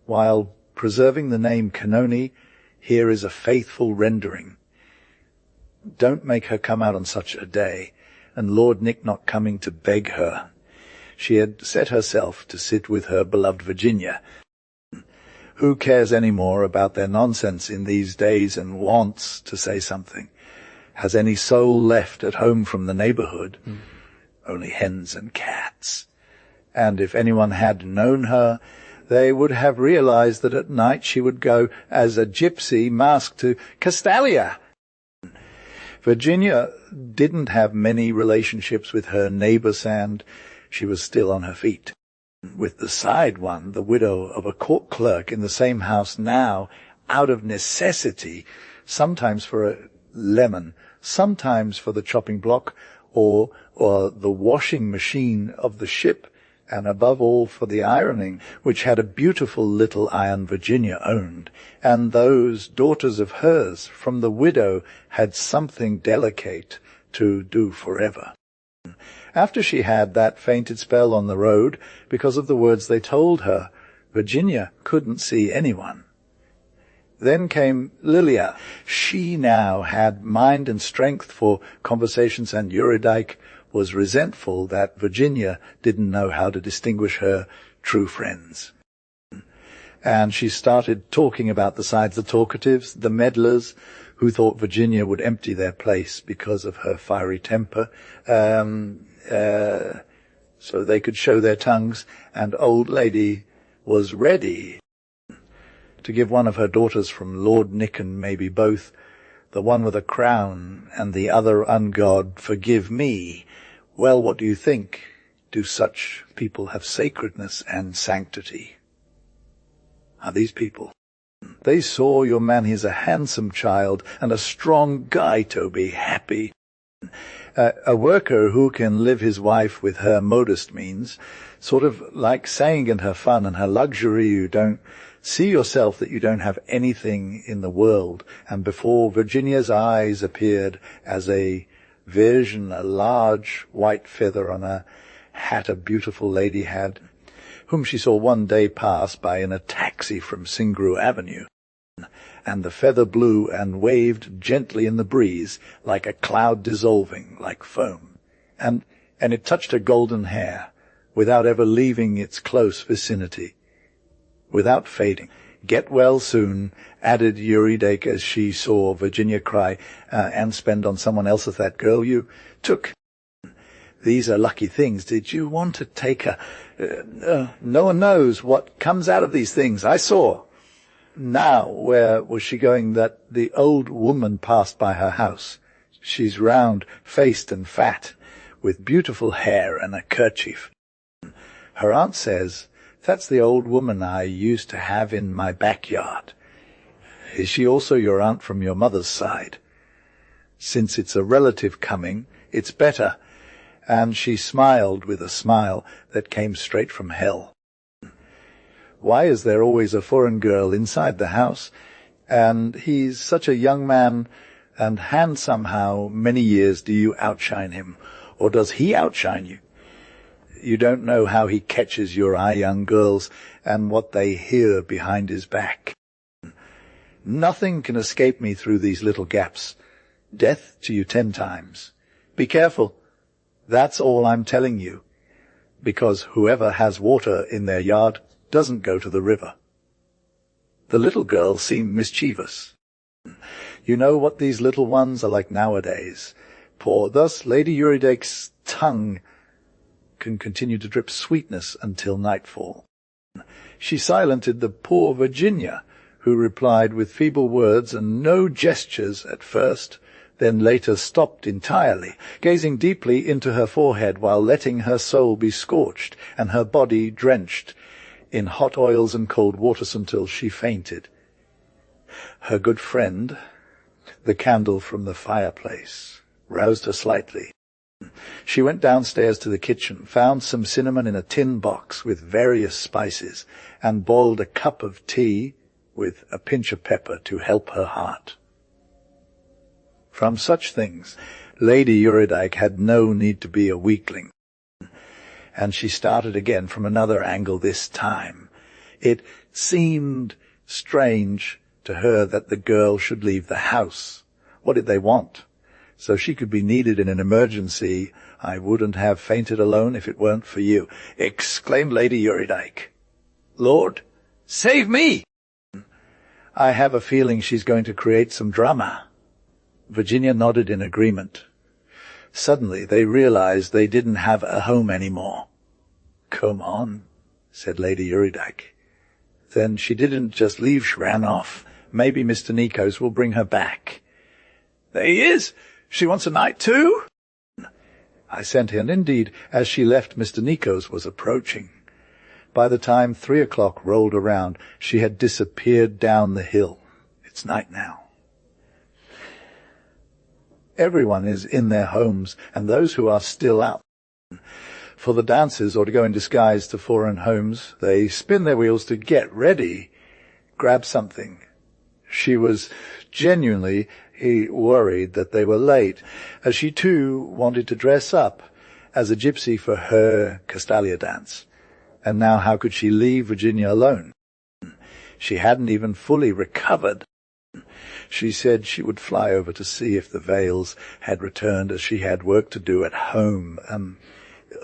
while preserving the name Canoni, here is a faithful rendering. Don't make her come out on such a day, and Lord Nick not coming to beg her. She had set herself to sit with her beloved Virginia. Who cares any more about their nonsense in these days and wants to say something? Has any soul left at home from the neighborhood? Only hens and cats. And if anyone had known her, they would have realized that at night she would go as a gypsy masked to Castalia. Virginia didn't have many relationships with her neighbors, and she was still on her feet. With the side one, the widow of a court clerk in the same house now, out of necessity, sometimes for a lemon, sometimes for the chopping block, or the washing machine of the ship, and above all for the ironing, which had a beautiful little iron Virginia owned, and those daughters of hers from the widow had something delicate to do forever. After she had that fainted spell on the road, because of the words they told her, Virginia couldn't see anyone. Then came Lilia. She now had mind and strength for conversations, and Eurydice was resentful that Virginia didn't know how to distinguish her true friends. And she started talking about the sides, the talkatives, the meddlers, who thought Virginia would empty their place because of her fiery temper, so they could show their tongues, and old lady was ready to give one of her daughters from Lord Nick, and maybe both, the one with a crown and the other ungod, forgive me. Well, what do you think? Do such people have sacredness and sanctity? Are these people? They saw your man, he's a handsome child and a strong guy, Toby, happy. A worker who can live his wife with her modest means, sort of like saying in her fun and her luxury, you don't see yourself that you don't have anything in the world. And before Virginia's eyes appeared as a vision, a large white feather on a hat a beautiful lady had, whom she saw one day pass by in a taxi from Singru Avenue. And the feather blew and waved gently in the breeze, like a cloud dissolving, like foam. And it touched her golden hair, without ever leaving its close vicinity, without fading. Get well soon, added Eurydice as she saw Virginia cry, and spend on someone else as that girl you took. These are lucky things. Did you want to take a... no one knows what comes out of these things. I saw. Now, where was she going that the old woman passed by her house? She's round-faced and fat, with beautiful hair and a kerchief. Her aunt says, that's the old woman I used to have in my backyard. Is she also your aunt from your mother's side? Since it's a relative coming, it's better. And she smiled with a smile that came straight from hell. Why is there always a foreign girl inside the house? And he's such a young man, and handsome. How many years do you outshine him? Or does he outshine you? You don't know how he catches your eye, young girls, and what they hear behind his back. Nothing can escape me through these little gaps. Death to you 10 times. Be careful. That's all I'm telling you. because whoever has water in their yard doesn't go to the river. The little girl seemed mischievous. You know what these little ones are like nowadays. For thus Lady Eurydice's tongue can continue to drip sweetness until nightfall. She silenced the poor Virginia, who replied with feeble words and no gestures at first, then later stopped entirely, gazing deeply into her forehead while letting her soul be scorched and her body drenched in hot oils and cold waters until she fainted. Her good friend, the candle from the fireplace, roused her slightly. She went downstairs to the kitchen, found some cinnamon in a tin box with various spices, and boiled a cup of tea with a pinch of pepper to help her heart. From such things, Lady Eurydice had no need to be a weakling, and she started again from another angle this time. It seemed strange to her that the girl should leave the house. What did they want? So she could be needed in an emergency. I wouldn't have fainted alone if it weren't for you, exclaimed Lady Eurydice. Lord, save me! I have a feeling she's going to create some drama. Virginia nodded in agreement. Suddenly they realized they didn't have a home anymore. Come on, said Lady Eurydice. Then she didn't just leave, she ran off. Maybe Mr. Nikos will bring her back. There he is! She wants a night too? I sent her, and indeed, as she left, Mr. Nikos was approaching. By the time 3 o'clock rolled around, she had disappeared down the hill. It's night now. Everyone is in their homes, and those who are still out. For the dancers, or to go in disguise to foreign homes, they spin their wheels to get ready, grab something. She was genuinely worried that they were late, as she too wanted to dress up as a gypsy for her Castalia dance. And now how could she leave Virginia alone? She hadn't even fully recovered. She said she would fly over to see if the veils had returned, as she had work to do at home.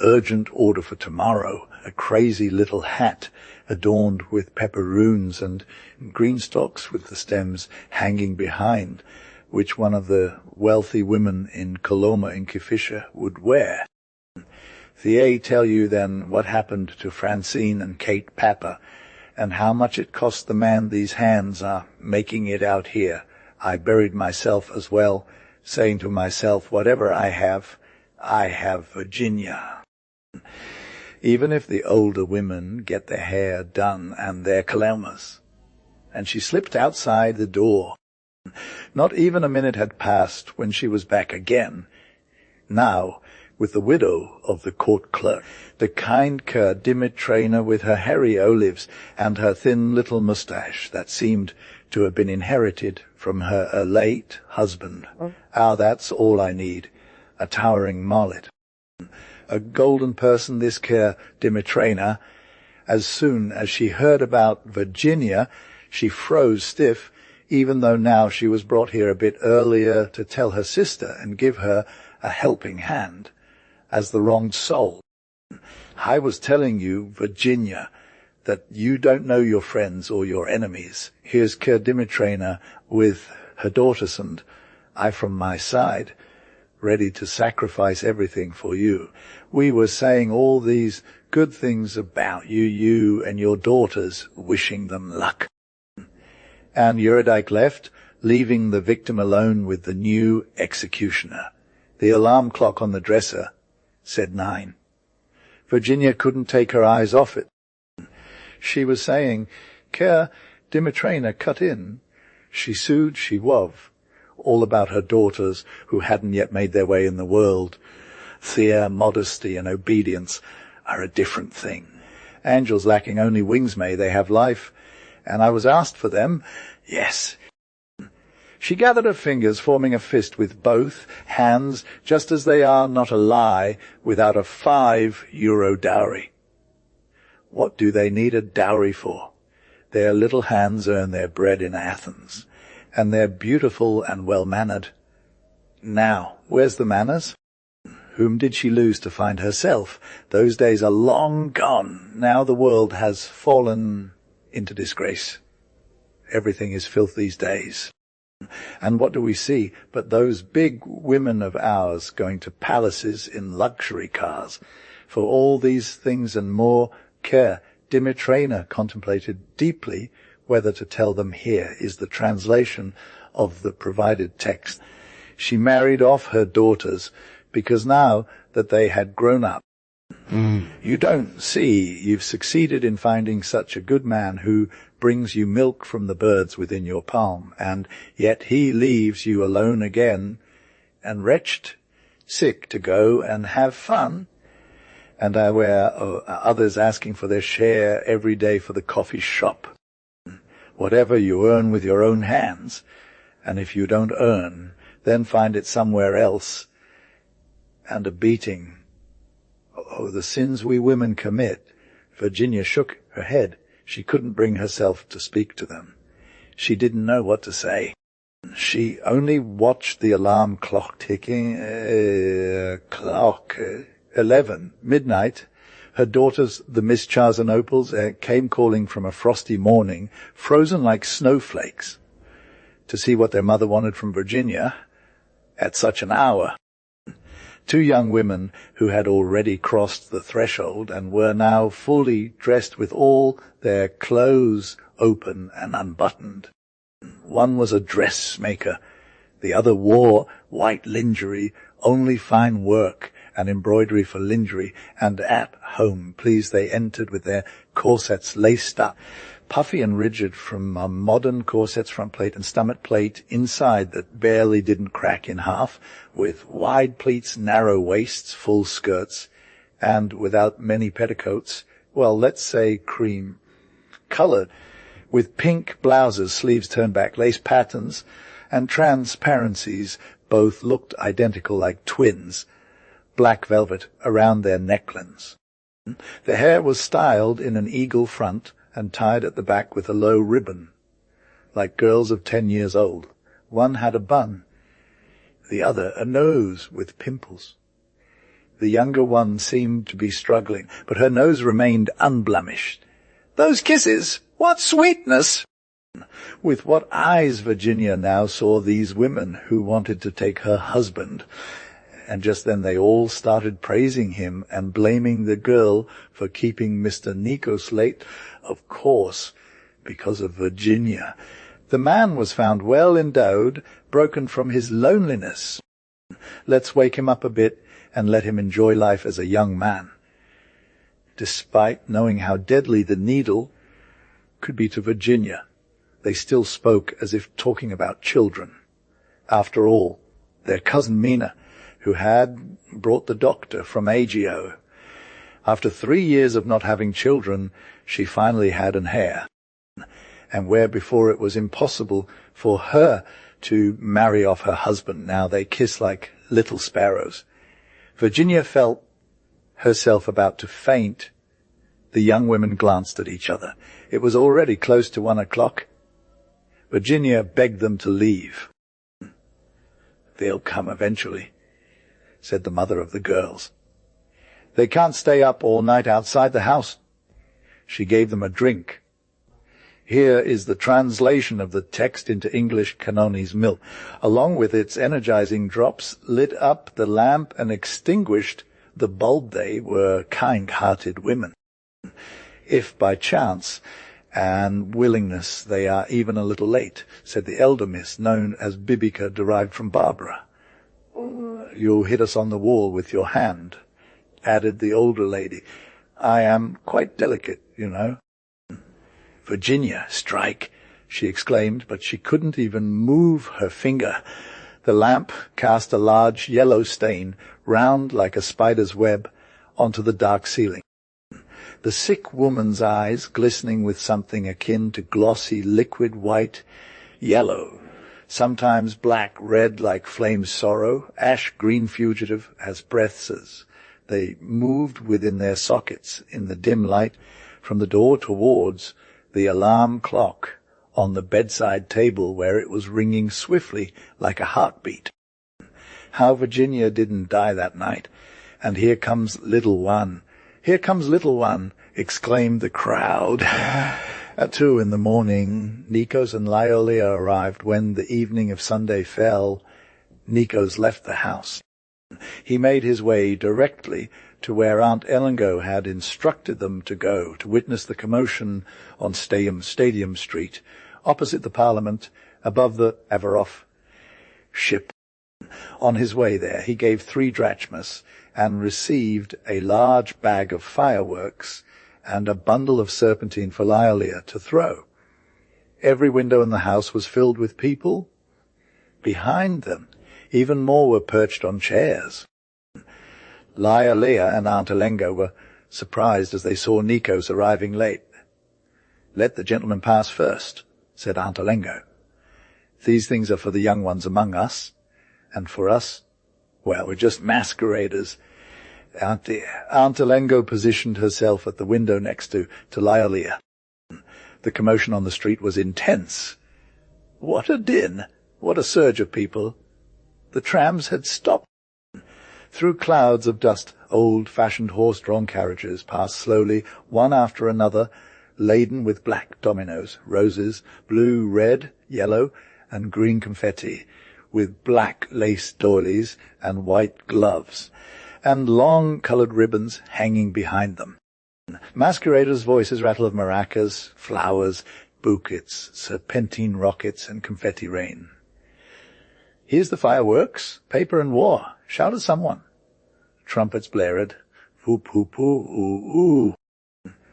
Urgent order for tomorrow, a crazy little hat adorned with pepperoons and green stalks with the stems hanging behind, which one of the wealthy women in Coloma in Kifisha would wear. The tell you then what happened to Francine and Kate Papa, and how much it cost the man these hands are making it out here. I buried myself as well, saying to myself, whatever I have Virginia. Even if the older women get their hair done and their calamas. And she slipped outside the door. Not even a minute had passed when she was back again. Now, with the widow of the court clerk, the kind cur Dimitrina with her hairy olives and her thin little moustache that seemed to have been inherited from her late husband. That's all I need, a towering mullet. A golden person, this cur Dimitrina. As soon as she heard about Virginia, she froze stiff, even though now she was brought here a bit earlier to tell her sister and give her a helping hand, as the wronged soul. I was telling you, Virginia, that you don't know your friends or your enemies. Here's Cur Dimitrina with her daughters, and I from my side, ready to sacrifice everything for you. We were saying all these good things about you and your daughters, wishing them luck. And Eurydice left, leaving the victim alone with the new executioner. The alarm clock on the dresser said 9. Virginia couldn't take her eyes off it. She was saying, Cur Dimitrina cut in. She sued, she wov. All about her daughters who hadn't yet made their way in the world. Fear, modesty, and obedience are a different thing. Angels lacking only wings may they have life, and I was asked for them. Yes. She gathered her fingers, forming a fist with both hands, just as they are not a lie without a €5 dowry. What do they need a dowry for? Their little hands earn their bread in Athens, and they're beautiful and well-mannered. Now, where's the manners? Whom did she lose to find herself? Those days are long gone. Now the world has fallen into disgrace. Everything is filth these days. And what do we see but those big women of ours going to palaces in luxury cars? For all these things and more care, Dimitrina contemplated deeply whether to tell them here is the translation of the provided text. She married off her daughters because now that they had grown up, you don't see you've succeeded in finding such a good man who brings you milk from the birds within your palm, and yet he leaves you alone again, and wretched, sick to go and have fun, and where others asking for their share every day for the coffee shop. Whatever you earn with your own hands, and if you don't earn, then find it somewhere else, and a beating. Oh, the sins we women commit. Virginia shook her head. She couldn't bring herself to speak to them. She didn't know what to say. She only watched the alarm clock ticking. 11, midnight. Her daughters, the Miss Charzanoples, came calling from a frosty morning, frozen like snowflakes, to see what their mother wanted from Virginia at such an hour. Two young women who had already crossed the threshold and were now fully dressed with all their clothes open and unbuttoned. One was a dressmaker, the other wore white lingerie, only fine work and embroidery for lingerie, and at home, please, they entered with their corsets laced up, puffy and rigid from a modern corset's front plate and stomach plate inside that barely didn't crack in half, with wide pleats, narrow waists, full skirts, and without many petticoats, well, let's say cream, colored, with pink blouses, sleeves turned back, lace patterns, and transparencies. Both looked identical like twins, black velvet around their necklines. The hair was styled in an eagle front and tied at the back with a low ribbon, like girls of 10 years old. One had a bun, the other a nose with pimples. The younger one seemed to be struggling, but her nose remained unblemished. Those kisses! What sweetness! With what eyes Virginia now saw these women who wanted to take her husband. And just then they all started praising him and blaming the girl for keeping Mr. Nikos late, of course, because of Virginia. The man was found well endowed, broken from his loneliness. Let's wake him up a bit and let him enjoy life as a young man. Despite knowing how deadly the needle could be to Virginia, they still spoke as if talking about children. After all, their cousin Mina, who had brought the doctor from Agio. After 3 years of not having children, she finally had an heir. And where before it was impossible for her to marry off her husband, now they kiss like little sparrows. Virginia felt herself about to faint. The young women glanced at each other. It was already close to 1 o'clock. Virginia begged them to leave. They'll come eventually, said the mother of the girls. They can't stay up all night outside the house. She gave them a drink. Here is the translation of the text into English Canoni's milk, along with its energizing drops, lit up the lamp and extinguished the bulb. They were kind-hearted women. If by chance and willingness they are even a little late, said the elder miss, known as Bibica, derived from Barbara. You'll hit us on the wall with your hand, added the older lady. I am quite delicate, you know. Virginia, strike, she exclaimed, but she couldn't even move her finger. The lamp cast a large yellow stain, round like a spider's web, onto the dark ceiling. The sick woman's eyes, glistening with something akin to glossy liquid white, yellow, sometimes black, red like flame sorrow, ash green fugitive as breaths, they moved within their sockets in the dim light from the door towards the alarm clock on the bedside table where it was ringing swiftly like a heartbeat. How Virginia didn't die that night. and here comes little one. Here comes little one, exclaimed the crowd. At 2 in the morning, Nikos and Lyolia arrived. When the evening of Sunday fell, Nikos left the house. He made his way directly to where Aunt Elengo had instructed them to go, to witness the commotion on Stadium Street, opposite the Parliament, above the Averof ship. On his way there, he gave 3 drachmas and received a large bag of fireworks and a bundle of serpentine for Lyolia to throw. Every window in the house was filled with people. Behind them, even more were perched on chairs. Lyolia and Aunt Elengo were surprised as they saw Nikos arriving late. "Let the gentleman pass first," said Aunt Elengo. "These things are for the young ones among us, and for us, well, we're just masqueraders." Aunt Elengo positioned herself at the window next to Lyolia. The commotion on the street was intense. What a din! What a surge of people! The trams had stopped. Through clouds of dust, old-fashioned horse-drawn carriages passed slowly, one after another, laden with black dominoes, roses, blue, red, yellow, and green confetti, with black lace doilies and white gloves, and long coloured ribbons hanging behind them. Masqueraders' voices rattle of maracas, flowers, bouquets, serpentine rockets, and confetti rain. "Here's the fireworks, paper and war," shouted someone. Trumpets blared. Whoop, whoop, whoop, ooh, ooh.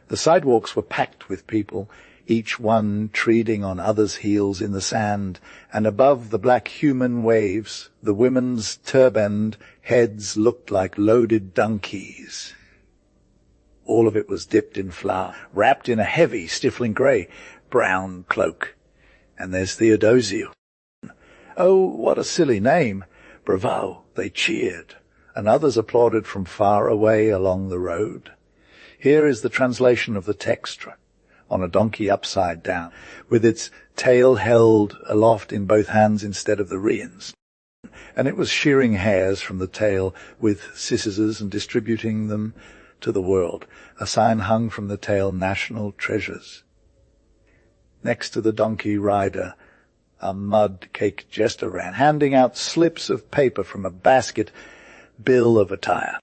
The sidewalks were packed with people, each one treading on others' heels in the sand, and above the black human waves, the women's turbaned heads looked like loaded donkeys. All of it was dipped in flour, wrapped in a heavy, stifling grey-brown cloak. And there's Theodosio. "Oh, what a silly name! Bravo!" They cheered, and others applauded from far away along the road. Here is the translation of the text, on a donkey upside down, with its tail held aloft in both hands instead of the reins. And it was shearing hairs from the tail with scissors and distributing them to the world. A sign hung from the tail, "National Treasures." Next to the donkey rider, a mud-caked jester ran, handing out slips of paper from a basket bill of attire.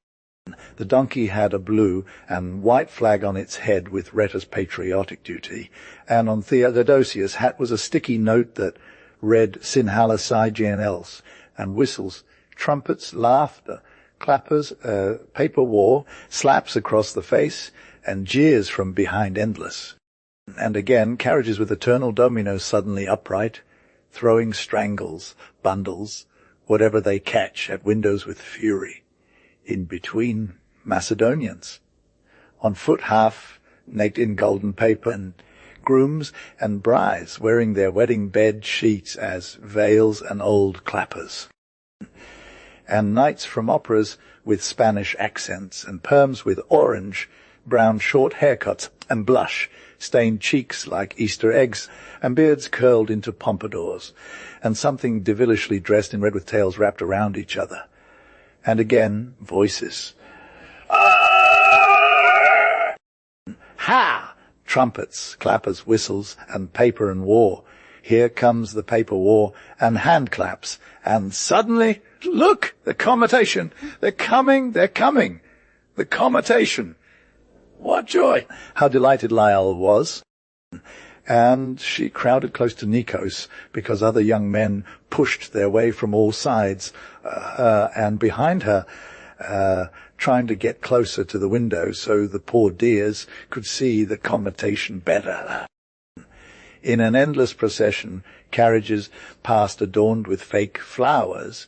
The donkey had a blue and white flag on its head with Retta's patriotic duty, and on Theodosius' hat was a sticky note that read "Sinhala Else," and whistles, trumpets, laughter, clappers, paper war, slaps across the face, and jeers from behind endless. And again, carriages with eternal dominoes suddenly upright, throwing strangles, bundles, whatever they catch, at windows with fury. In between, Macedonians, on foot half naked in golden paper, and grooms and brides wearing their wedding bed sheets as veils and old clappers. And knights from operas with Spanish accents, and perms with orange, brown short haircuts, and blush-stained cheeks like Easter eggs, and beards curled into pompadours, and something devilishly dressed in red with tails wrapped around each other. And again, voices. Ha! Trumpets, clappers, whistles, and paper and war. Here comes the paper war, and hand claps, and suddenly, look, the commutation! They're coming! The commutation! What joy! How delighted Lyle was. And she crowded close to Nikos, because other young men pushed their way from all sides, and behind her, trying to get closer to the window so the poor dears could see the commutation better. In an endless procession, carriages passed adorned with fake flowers,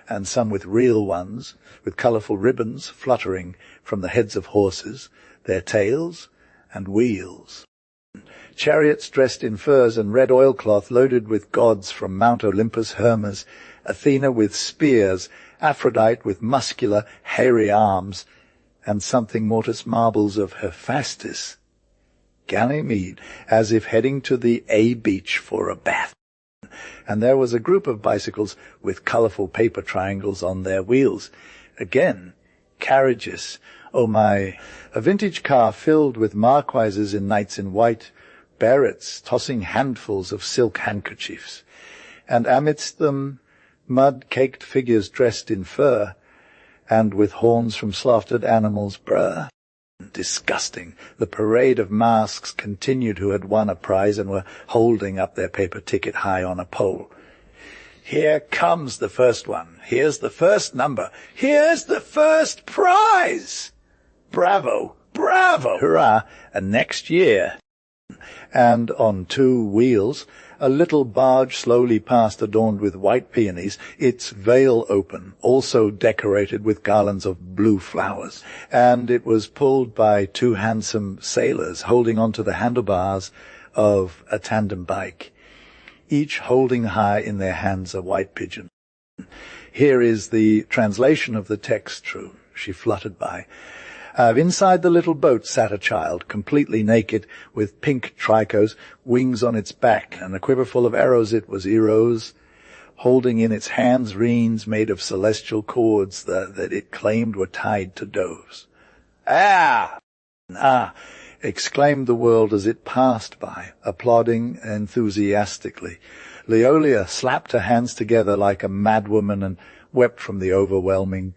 and some with real ones, with colourful ribbons fluttering from the heads of horses, their tails and wheels. Chariots dressed in furs and red oilcloth loaded with gods from Mount Olympus, Hermes, Athena with spears, Aphrodite with muscular, hairy arms, and something mortis marbles of Hephaestus, Ganymede, as if heading to the A beach for a bath. And there was a group of bicycles with colourful paper triangles on their wheels. Again, carriages, oh my, a vintage car filled with marquises in knights in white, barretts tossing handfuls of silk handkerchiefs, and amidst them mud-caked figures dressed in fur, and with horns from slaughtered animals, bruh. Disgusting. The parade of masks continued who had won a prize and were holding up their paper ticket high on a pole. Here comes the first one. Here's the first number. Here's the first prize. Bravo, bravo, hurrah, and next year. And on 2 wheels, a little barge slowly passed adorned with white peonies, its veil open, also decorated with garlands of blue flowers, and it was pulled by 2 handsome sailors holding onto the handlebars of a tandem bike, each holding high in their hands a white pigeon. Here is the translation of the text, true, she fluttered by. Inside the little boat sat a child, completely naked, with pink tricos, wings on its back, and a quiver full of arrows it was arrows, holding in its hands reins made of celestial cords that it claimed were tied to doves. Ah! Ah! Exclaimed the world as it passed by, applauding enthusiastically. Leolia slapped her hands together like a madwoman and wept from the overwhelming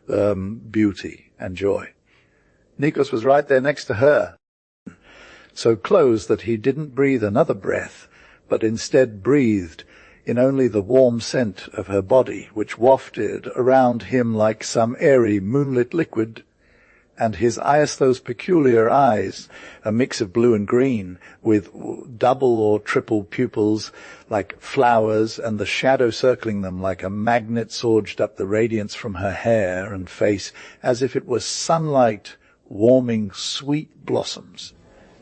beauty and joy. Nikos was right there next to her, so close that he didn't breathe another breath, but instead breathed in only the warm scent of her body, which wafted around him like some airy moonlit liquid, and his eyes, those peculiar eyes, a mix of blue and green, with double or triple pupils like flowers, and the shadow circling them like a magnet surged up the radiance from her hair and face, as if it was sunlight warming sweet blossoms.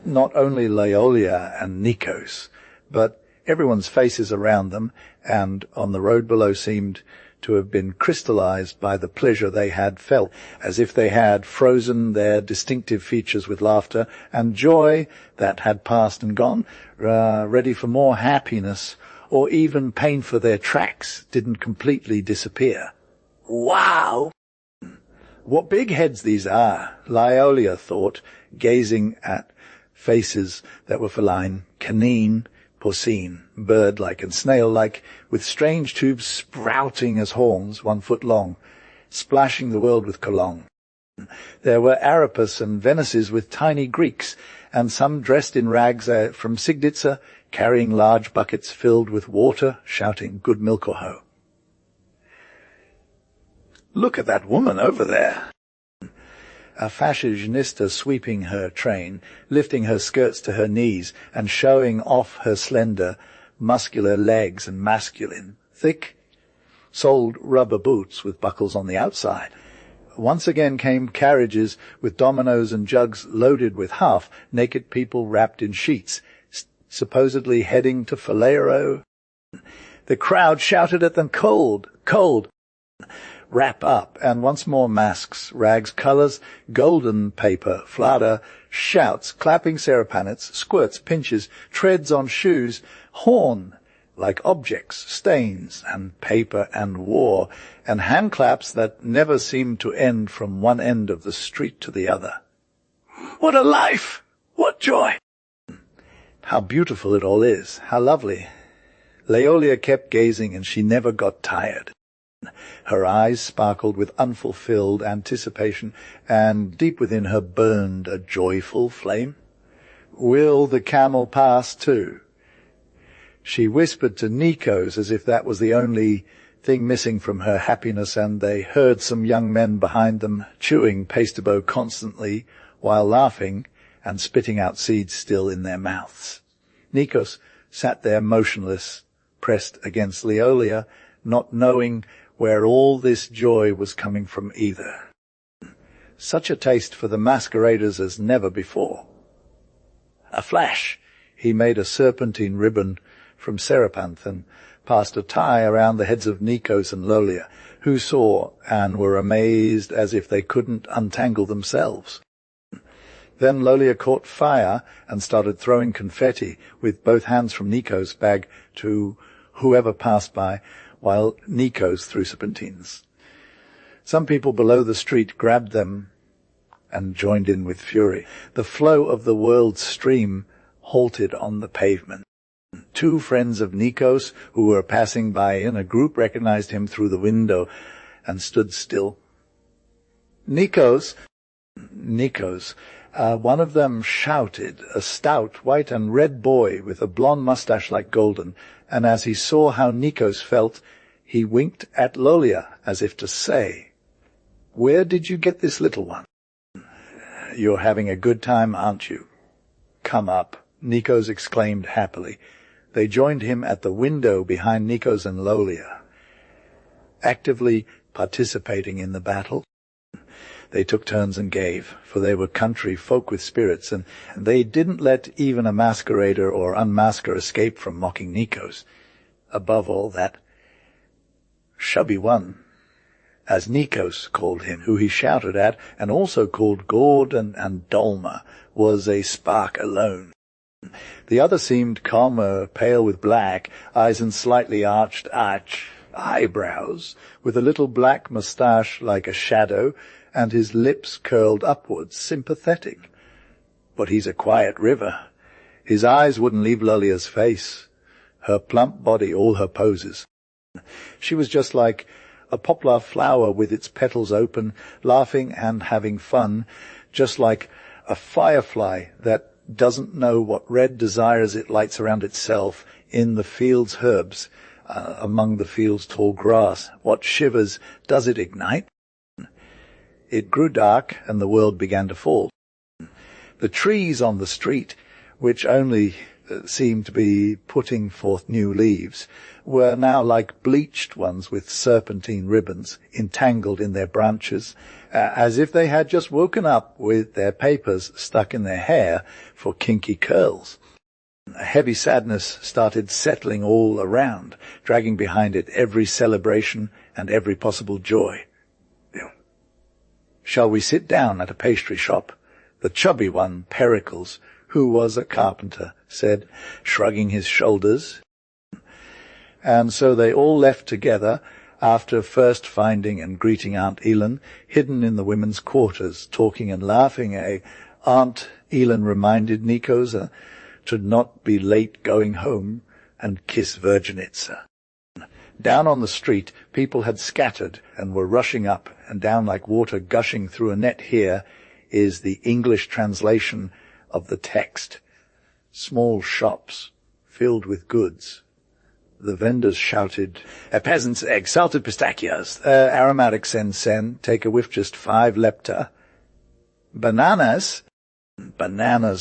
Not only Leolia and Nikos, but everyone's faces around them and on the road below seemed to have been crystallized by the pleasure they had felt, as if they had frozen their distinctive features with laughter and joy that had passed and gone, ready for more happiness, or even pain for their tracks didn't completely disappear. Wow! What big heads these are, Leolia thought, gazing at faces that were feline, canine, porcine, bird-like and snail-like, with strange tubes sprouting as horns 1 foot long, splashing the world with cologne. There were Arapus and Venices with tiny Greeks, and some dressed in rags from Sigditsa, carrying large buckets filled with water, shouting, "Good milk or hoe." Look at that woman over there. A fashionista sweeping her train, lifting her skirts to her knees and showing off her slender, muscular legs and masculine, thick-soled rubber boots with buckles on the outside. Once again came carriages with dominoes and jugs loaded with half-naked people wrapped in sheets, supposedly heading to Falero. The crowd shouted at them, "Cold! Cold! Wrap up," and once more masks, rags, colours, golden paper, flarda, shouts, clapping serapanets, squirts, pinches, treads on shoes, horn, like objects, stains, and paper and war, and hand claps that never seemed to end from one end of the street to the other. What a life! What joy! How beautiful it all is! How lovely! Leolia kept gazing, and she never got tired. Her eyes sparkled with unfulfilled anticipation, and deep within her burned a joyful flame. Will the camel pass too? She whispered to Nikos as if that was the only thing missing from her happiness, and they heard some young men behind them chewing pastebo constantly while laughing and spitting out seeds still in their mouths. Nikos sat there motionless, pressed against Leolia, not knowing where all this joy was coming from either. Such a taste for the masqueraders as never before. A flash! He made a serpentine ribbon from serapanth and passed a tie around the heads of Nikos and Lolia, who saw and were amazed as if they couldn't untangle themselves. Then Lolia caught fire and started throwing confetti with both hands from Nikos' bag to whoever passed by, while Nikos threw serpentines. Some people below the street grabbed them and joined in with fury. The flow of the world's stream halted on the pavement. Two friends of Nikos who were passing by in a group recognized him through the window and stood still. Nikos, one of them shouted, a stout white and red boy with a blonde mustache like golden, and as he saw how Nikos felt, he winked at Lolia as if to say, "Where did you get this little one? You're having a good time, aren't you? Come up," Nikos exclaimed happily. They joined him at the window behind Nikos and Lolia, actively participating in the battle. They took turns and gave, for they were country folk with spirits, and they didn't let even a masquerader or unmasker escape from mocking Nikos. Above all that, Chubby One, as Nikos called him, who he shouted at, and also called Gordon and Dolma, was a spark alone. The other seemed calmer, pale with black eyes and slightly arched eyebrows, with a little black moustache like a shadow, and his lips curled upwards, sympathetic. But he's a quiet river. His eyes wouldn't leave Lolia's face, her plump body, all her poses. She was just like a poplar flower with its petals open, laughing and having fun, just like a firefly that doesn't know what red desires it lights around itself in the field's herbs, among the field's tall grass. What shivers does it ignite? It grew dark, and the world began to fall. The trees on the street, which only seemed to be putting forth new leaves, were now like bleached ones with serpentine ribbons entangled in their branches, as if they had just woken up with their papers stuck in their hair for kinky curls. A heavy sadness started settling all around, dragging behind it every celebration and every possible joy. "Shall we sit down at a pastry shop?" The chubby one, Pericles, who was a carpenter, said, shrugging his shoulders. And so they all left together, after first finding and greeting Aunt Elin, hidden in the women's quarters, talking and laughing. Aunt Elin reminded Nikos to not be late going home and kiss Virginitsa. Down on the street, people had scattered and were rushing up and down like water gushing through a net. Here is the English translation of the text. Small shops filled with goods. The vendors shouted, "Peasants' eggs, salted pistachios, aromatic sen, take a whiff, just 5 lepta. Bananas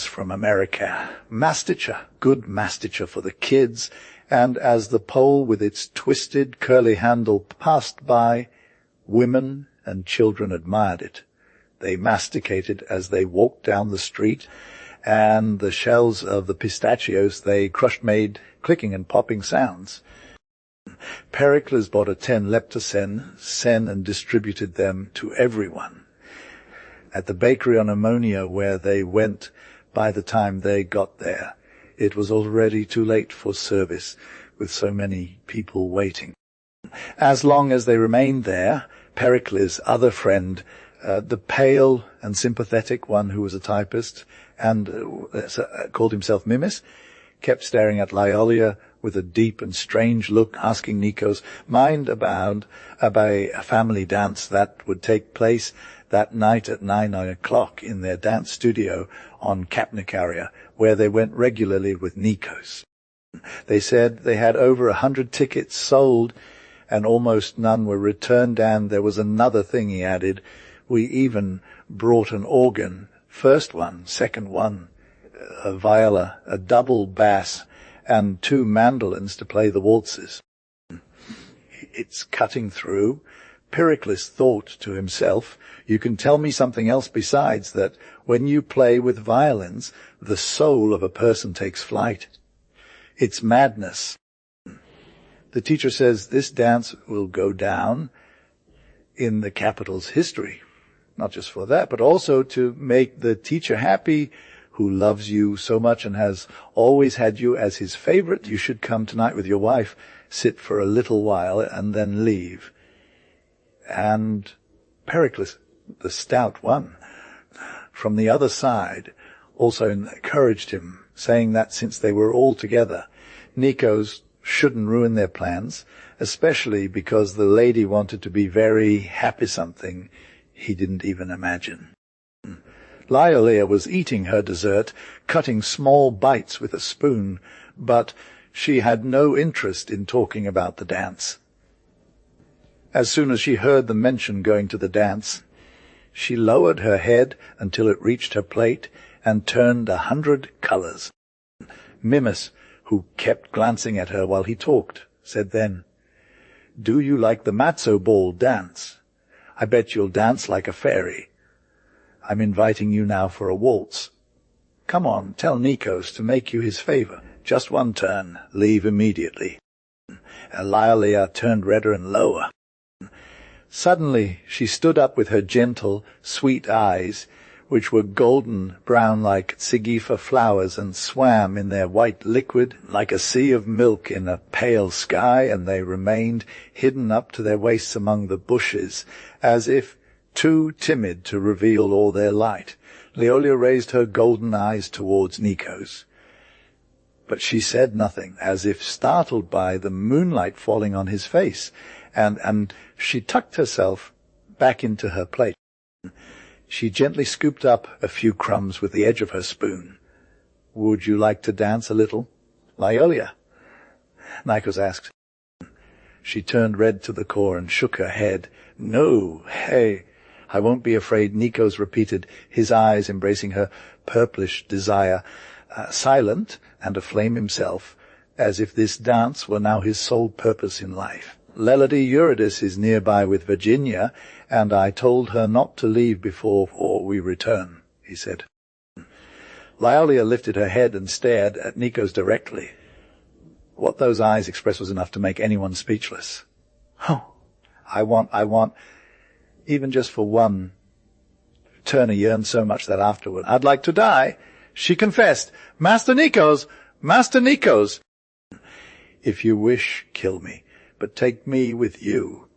from America. Masticha, good masticha for the kids." And as the pole with its twisted, curly handle passed by, women and children admired it. They masticated as they walked down the street, and the shells of the pistachios they crushed made clicking and popping sounds. Pericles bought a 10 lepta sen and distributed them to everyone. At the bakery on Ammonia where they went, by the time they got there, it was already too late for service, with so many people waiting. As long as they remained there, Pericles' other friend, the pale and sympathetic one who was a typist and called himself Mimis, kept staring at Lyolia with a deep and strange look, asking Nikos mind about a family dance that would take place that night at 9 o'clock in their dance studio on Kapnikaria, where they went regularly with Nikos. They said they had over 100 tickets sold, and almost none were returned, and there was another thing, he added. We even brought an organ, first one, second one, a viola, a double bass, and 2 mandolins to play the waltzes. It's cutting through. Pericles thought to himself, you can tell me something else besides that when you play with violins, the soul of a person takes flight. It's madness. The teacher says this dance will go down in the capital's history. Not just for that, but also to make the teacher happy, who loves you so much and has always had you as his favorite. You should come tonight with your wife, sit for a little while, and then leave. And Pericles, the stout one, from the other side, also encouraged him, saying that since they were all together, Nikos shouldn't ruin their plans, especially because the lady wanted to be very happy, something he didn't even imagine. Lyolia was eating her dessert, cutting small bites with a spoon, but she had no interest in talking about the dance. As soon as she heard the mention going to the dance, she lowered her head until it reached her plate and turned 100 colors. Mimas, who kept glancing at her while he talked, said then, "Do you like the matzo ball dance? I bet you'll dance like a fairy. I'm inviting you now for a waltz. Come on, tell Nikos to make you his favor. Just one turn, leave immediately." Lyolia turned redder and lower. Suddenly she stood up with her gentle, sweet eyes, which were golden brown like Sigifa flowers, and swam in their white liquid like a sea of milk in a pale sky, and they remained hidden up to their waists among the bushes, as if too timid to reveal all their light. Lyolia raised her golden eyes towards Nikos, but she said nothing, as if startled by the moonlight falling on his face, and she tucked herself back into her plate. She gently scooped up a few crumbs with the edge of her spoon. "Would you like to dance a little, Lyolia?" Nikos asked. She turned red to the core and shook her head. "No, hey, I won't be afraid," Nikos repeated, his eyes embracing her purplish desire, silent and aflame himself, as if this dance were now his sole purpose in life. "Lelady Eurydice is nearby with Virginia, and I told her not to leave before we return," he said. Lyolia lifted her head and stared at Nikos directly. What those eyes expressed was enough to make anyone speechless. "Oh, I want, even just for one." Turner yearned so much that afterward, "I'd like to die." She confessed, Master Nikos! "If you wish, kill me, but take me with you.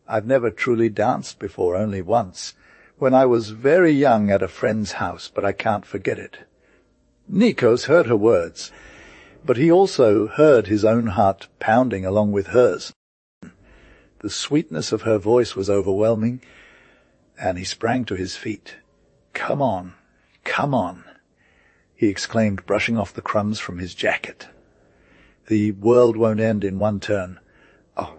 I've never truly danced before, only once, when I was very young at a friend's house, but I can't forget it." Nikos heard her words, but he also heard his own heart pounding along with hers. The sweetness of her voice was overwhelming, and he sprang to his feet. Come on, he exclaimed, brushing off the crumbs from his jacket. "The world won't end in one turn. Oh,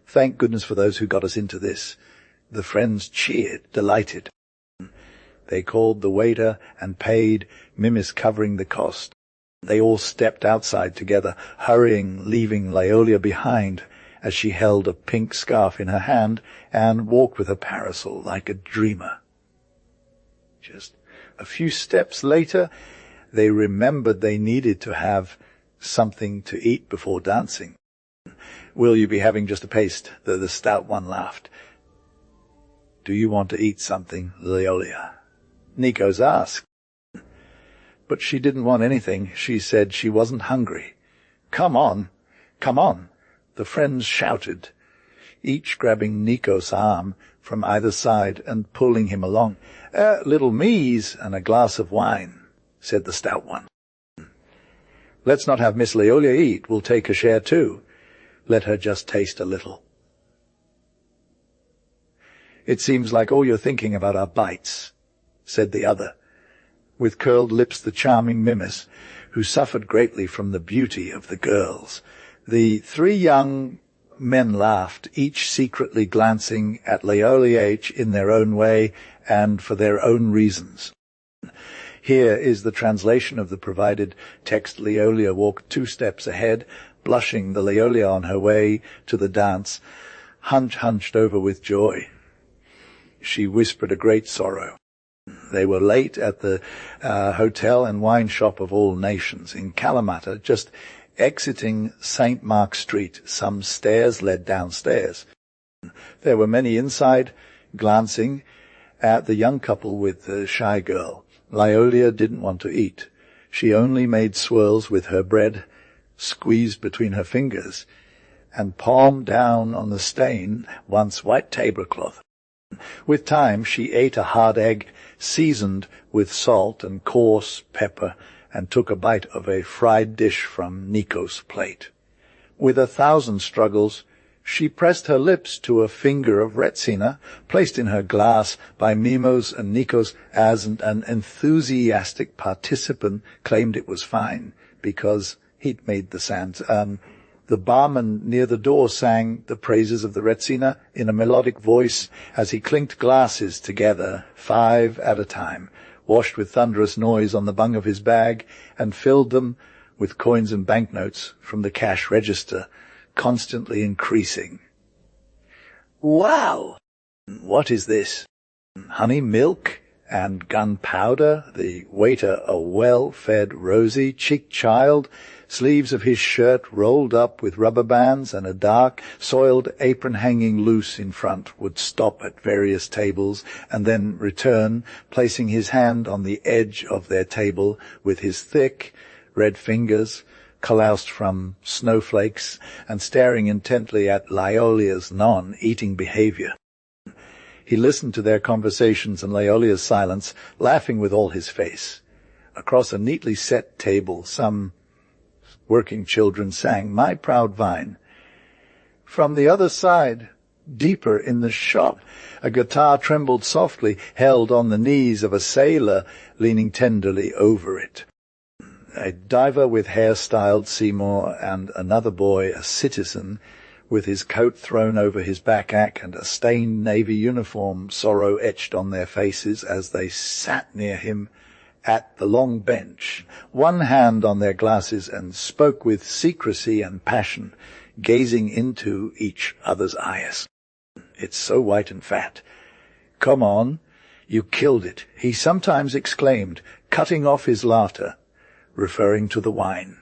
thank goodness for those who got us into this." The friends cheered, delighted. They called the waiter and paid, Mimis covering the cost. They all stepped outside together, hurrying, leaving Lyolia behind, as she held a pink scarf in her hand and walked with her parasol like a dreamer. Just a few steps later, they remembered they needed to have something to eat before dancing. "Will you be having just a paste?" The stout one laughed. "Do you want to eat something, Lyolia?" Nikos asked. But she didn't want anything. She said she wasn't hungry. Come on, the friends shouted, each grabbing Nikos' arm from either side and pulling him along. "Little me's and a glass of wine," said the stout one. "Let's not have Miss Lyolia eat. We'll take a share too. Let her just taste a little." "It seems like all you're thinking about are bites," said the other, with curled lips the charming Mimis, who suffered greatly from the beauty of the girls. The three young men laughed, each secretly glancing at Lyolia in their own way and for their own reasons. Here is the translation of the provided text. Lyolia walked 2 steps ahead, blushing, the Lyolia on her way to the dance, hunched over with joy. She whispered a great sorrow. They were late at the hotel and wine shop of all nations in Kalamata, just exiting St. Mark Street. Some stairs led downstairs. There were many inside, glancing at the young couple with the shy girl. Lyolia didn't want to eat. She only made swirls with her bread, squeezed between her fingers, and palmed down on the stain, once white tablecloth. With time she ate a hard egg seasoned with salt and coarse pepper and took a bite of a fried dish from Nico's plate. With 1,000 struggles, she pressed her lips to a finger of Retsina, placed in her glass by Mimos and Nikos, as an enthusiastic participant claimed it was fine, because he'd made the sounds. The barman near the door sang the praises of the Retsina in a melodic voice as he clinked glasses together, 5 at a time, washed with thunderous noise on the bung of his bag, and filled them with coins and banknotes from the cash register, constantly increasing. Wow! What is this? Honey milk and gunpowder, the waiter a well-fed, rosy-cheeked child, sleeves of his shirt rolled up with rubber bands and a dark, soiled apron hanging loose in front, would stop at various tables and then return, placing his hand on the edge of their table with his thick, red fingers, caroused from snowflakes, and staring intently at Laolia's non-eating behavior. He listened to their conversations and Laolia's silence, laughing with all his face. Across a neatly set table, some working children sang "My Proud Vine." From the other side, deeper in the shop, a guitar trembled softly, held on the knees of a sailor leaning tenderly over it. A diver with hair-styled Seymour and another boy, a citizen, with his coat thrown over his back and a stained navy uniform, sorrow etched on their faces as they sat near him at the long bench, one hand on their glasses, and spoke with secrecy and passion, gazing into each other's eyes. "It's so white and fat. Come on, you killed it," he sometimes exclaimed, cutting off his laughter, referring to the wine.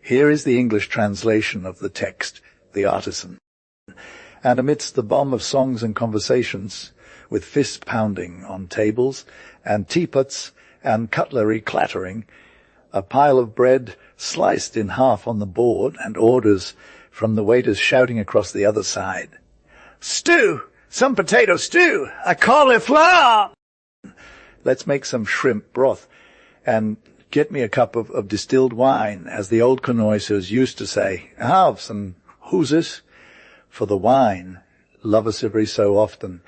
Here is the English translation of the text, The Artisan. And amidst the bomb of songs and conversations, with fists pounding on tables, and teapots and cutlery clattering, a pile of bread sliced in half on the board, and orders from the waiters shouting across the other side, "Stew! Some potato stew! A cauliflower! Let's make some shrimp broth, and get me a cup of distilled wine," as the old connoisseurs used to say. "Halves, and who's this?" For the wine, love us every so often.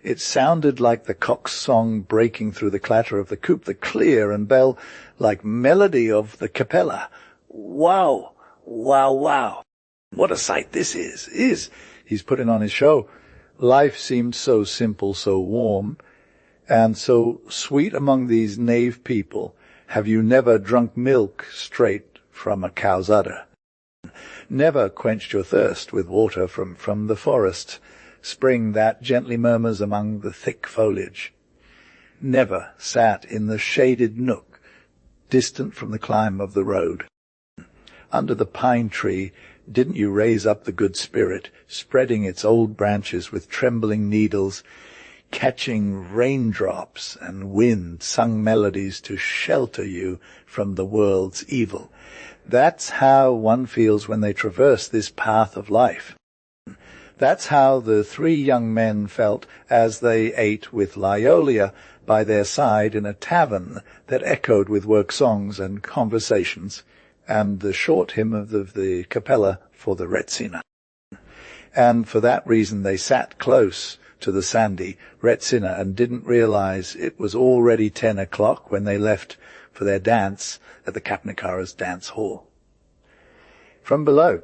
It sounded like the cock's song breaking through the clatter of the coop, the clear and bell-like melody of the capella. Wow, wow, wow. What a sight this is. He's putting on his show. Life seemed so simple, so warm, and so sweet among these knave people. Have you never drunk milk straight from a cow's udder? Never quenched your thirst with water from the forest, spring that gently murmurs among the thick foliage? Never sat in the shaded nook, distant from the climb of the road? Under the pine tree, didn't you raise up the good spirit, spreading its old branches with trembling needles, catching raindrops and wind sung melodies to shelter you from the world's evil? That's how one feels when they traverse this path of life. That's how the 3 young men felt as they ate with Laolia by their side in a tavern that echoed with work songs and conversations, and the short hymn of the capella for the Retsina. And for that reason they sat close to the sandy Retsina and didn't realize it was already 10 o'clock when they left for their dance at the Kapnikara's dance hall. From below,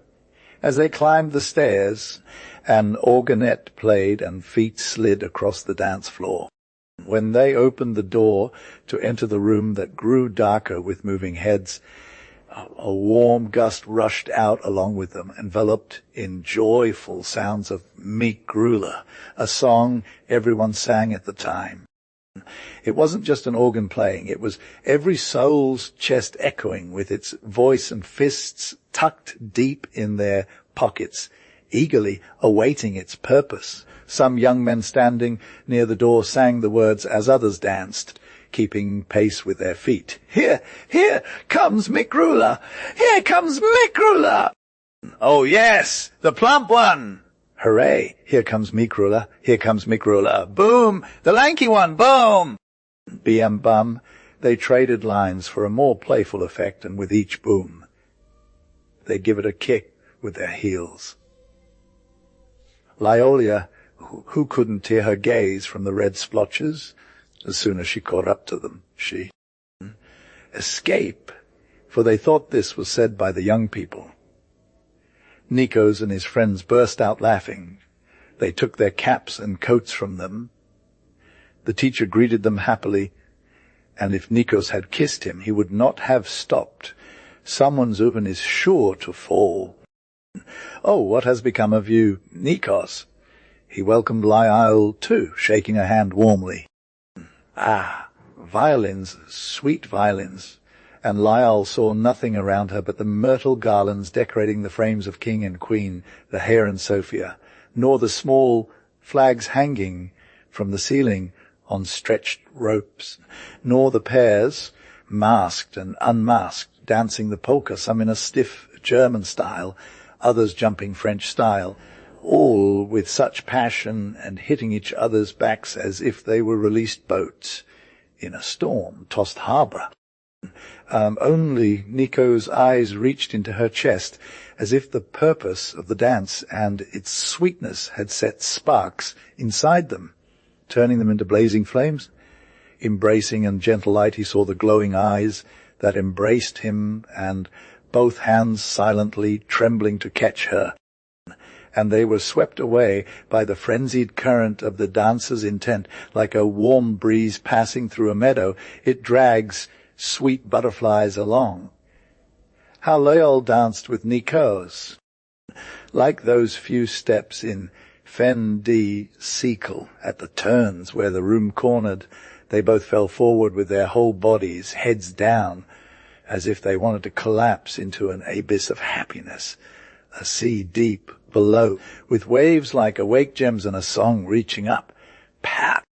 as they climbed the stairs, an organette played and feet slid across the dance floor. When they opened the door to enter the room that grew darker with moving heads, a warm gust rushed out along with them, enveloped in joyful sounds of Meek Grula, a song everyone sang at the time. It wasn't just an organ playing, it was every soul's chest echoing with its voice and fists tucked deep in their pockets, eagerly awaiting its purpose. Some young men standing near the door sang the words as others danced, keeping pace with their feet. Here comes Mikrula! Here comes Mikrula! Oh yes, the plump one! Hooray! Here comes Mikrula, here comes Mikrula. Boom! The lanky one, boom! Bm bum. They traded lines for a more playful effect, and with each boom, they give it a kick with their heels. Lyolia, who couldn't tear her gaze from the red splotches, as soon as she caught up to them, she escape, for they thought this was said by the young people. Nikos and his friends burst out laughing. They took their caps and coats from them. The teacher greeted them happily, and if Nikos had kissed him, he would not have stopped. Someone's Zuben is sure to fall. Oh, what has become of you, Nikos? He welcomed Lyle too, shaking her hand warmly. Ah, violins, sweet violins. And Lyle saw nothing around her but the myrtle garlands decorating the frames of King and Queen, the Hare and Sophia, nor the small flags hanging from the ceiling on stretched ropes, nor the pairs, masked and unmasked, dancing the polka, some in a stiff German style, others jumping French style, all with such passion and hitting each other's backs as if they were released boats in a storm-tossed harbour. Only Nico's eyes reached into her chest, as if the purpose of the dance and its sweetness had set sparks inside them, turning them into blazing flames. Embracing in gentle light, he saw the glowing eyes that embraced him, and both hands silently trembling to catch her. And they were swept away by the frenzied current of the dancer's intent, like a warm breeze passing through a meadow. It drags sweet butterflies along. How Leol danced with Nikos, like those few steps in Fen di Sequel at the turns where the room cornered. They both fell forward with their whole bodies, heads down, as if they wanted to collapse into an abyss of happiness, a sea deep below, with waves like awake gems and a song reaching up. Pat!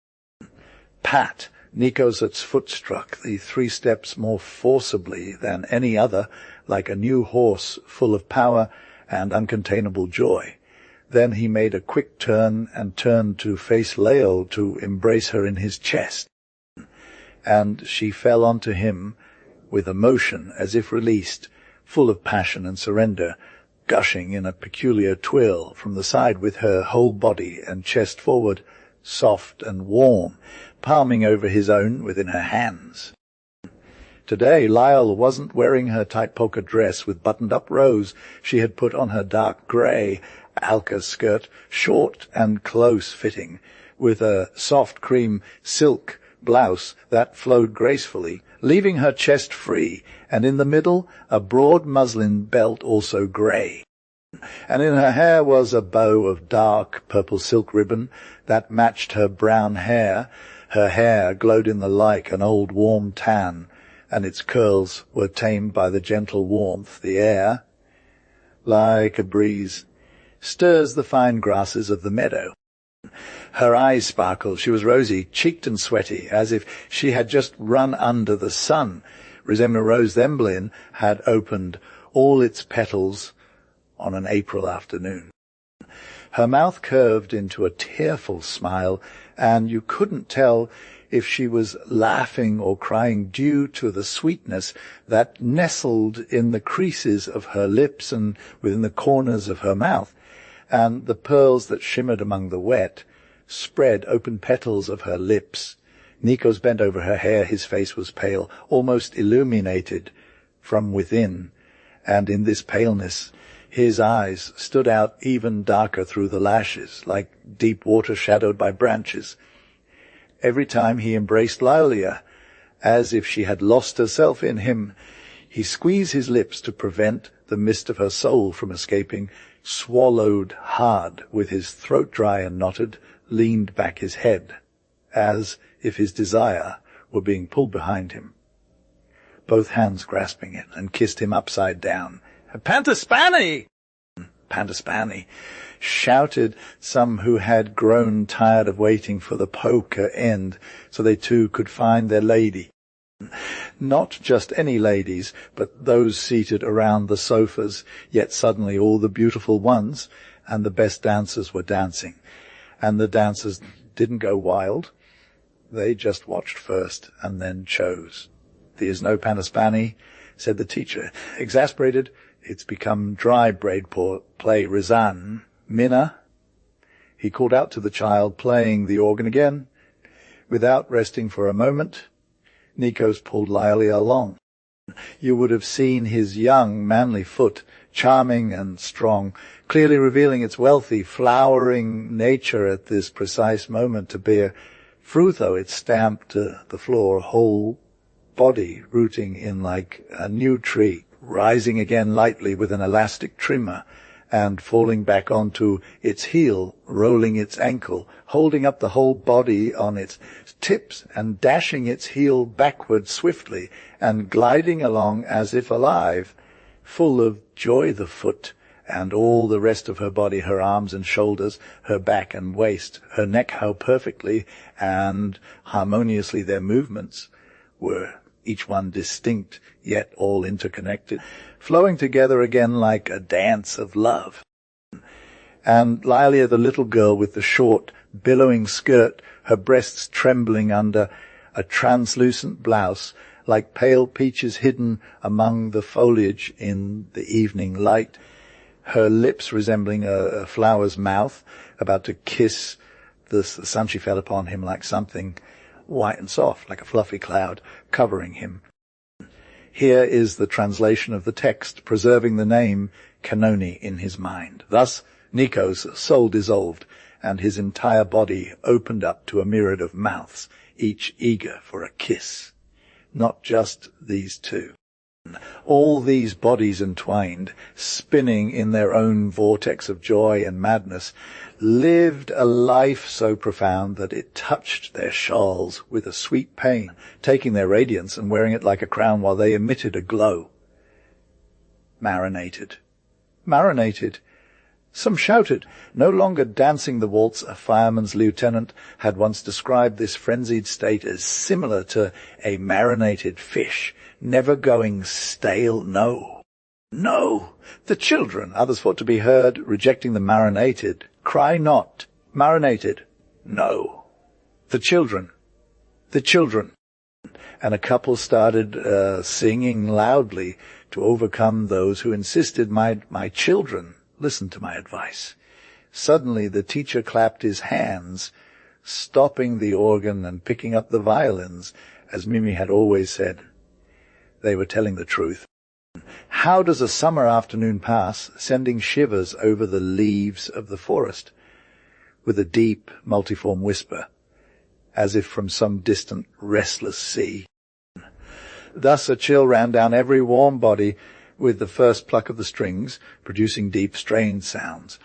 Pat! Nikos' foot struck the 3 steps more forcibly than any other, like a new horse full of power and uncontainable joy. Then he made a quick turn and turned to face Leol to embrace her in his chest. And she fell onto him with emotion as if released, full of passion and surrender, gushing in a peculiar twill from the side with her whole body and chest forward, soft and warm, palming over his own within her hands. Today Lyle wasn't wearing her tight polka dress with buttoned-up rose. She had put on her dark grey alka skirt, short and close-fitting, with a soft cream silk blouse that flowed gracefully, leaving her chest free, and in the middle a broad muslin belt also grey. And in her hair was a bow of dark purple silk ribbon that matched her brown hair. Her hair glowed in the light an old warm tan, and its curls were tamed by the gentle warmth. The air, like a breeze, stirs the fine grasses of the meadow. Her eyes sparkled. She was rosy-cheeked and sweaty, as if she had just run under the sun, resembling a rose Themblin had opened all its petals on an April afternoon. Her mouth curved into a tearful smile, and you couldn't tell if she was laughing or crying due to the sweetness that nestled in the creases of her lips and within the corners of her mouth, and the pearls that shimmered among the wet, spread open petals of her lips. Nikos bent over her hair. His face was pale, almost illuminated from within, and in this paleness his eyes stood out even darker through the lashes, like deep water shadowed by branches. Every time he embraced Lyolia, as if she had lost herself in him, he squeezed his lips to prevent the mist of her soul from escaping, swallowed hard, with his throat dry and knotted, leaned back his head, as if his desire were being pulled behind him, both hands grasping it, and kissed him upside down. "Pantaspani!" "Pantaspani!" shouted some who had grown tired of waiting for the polka end, so they too could find their lady. Not just any ladies, but those seated around the sofas, yet suddenly all the beautiful ones, and the best dancers were dancing. And the dancers didn't go wild. They just watched first and then chose. "There is no panaspani," said the teacher. Exasperated, "It's become dry braid play Rizan. Minna." He called out to the child, playing the organ again. Without resting for a moment, Nikos pulled Lailia along. You would have seen his young, manly foot, charming and strong, clearly revealing its wealthy, flowering nature at this precise moment to bear fruit, though it stamped the floor, whole body rooting in like a new tree, rising again lightly with an elastic trimmer, and falling back onto its heel, rolling its ankle, holding up the whole body on its tips and dashing its heel backward swiftly, and gliding along as if alive, full of joy the foot, and all the rest of her body, her arms and shoulders, her back and waist, her neck, how perfectly and harmoniously their movements were, each one distinct, yet all interconnected, flowing together again like a dance of love. And Lailia, the little girl with the short, billowing skirt, her breasts trembling under a translucent blouse, like pale peaches hidden among the foliage in the evening light, her lips resembling a flower's mouth, about to kiss the sun. She fell upon him like something white and soft, like a fluffy cloud covering him. Here is the translation of the text, preserving the name Canoni in his mind. Thus Nikos' soul dissolved, and his entire body opened up to a myriad of mouths, each eager for a kiss. Not just these two. All these bodies entwined, spinning in their own vortex of joy and madness, lived a life so profound that it touched their shawls with a sweet pain, taking their radiance and wearing it like a crown while they emitted a glow. Marinated. Some shouted. No longer dancing the waltz, a fireman's lieutenant had once described this frenzied state as similar to a marinated fish, never going stale. No. The children, others thought to be heard, rejecting the marinated. Cry not. Marinated. No. The children. And a couple started singing loudly to overcome those who insisted, my children, listen to my advice. Suddenly the teacher clapped his hands, stopping the organ and picking up the violins, as Mimi had always said. They were telling the truth. How does a summer afternoon pass, sending shivers over the leaves of the forest, with a deep, multiform whisper, as if from some distant, restless sea? Thus a chill ran down every warm body with the first pluck of the strings, producing deep, strained sounds.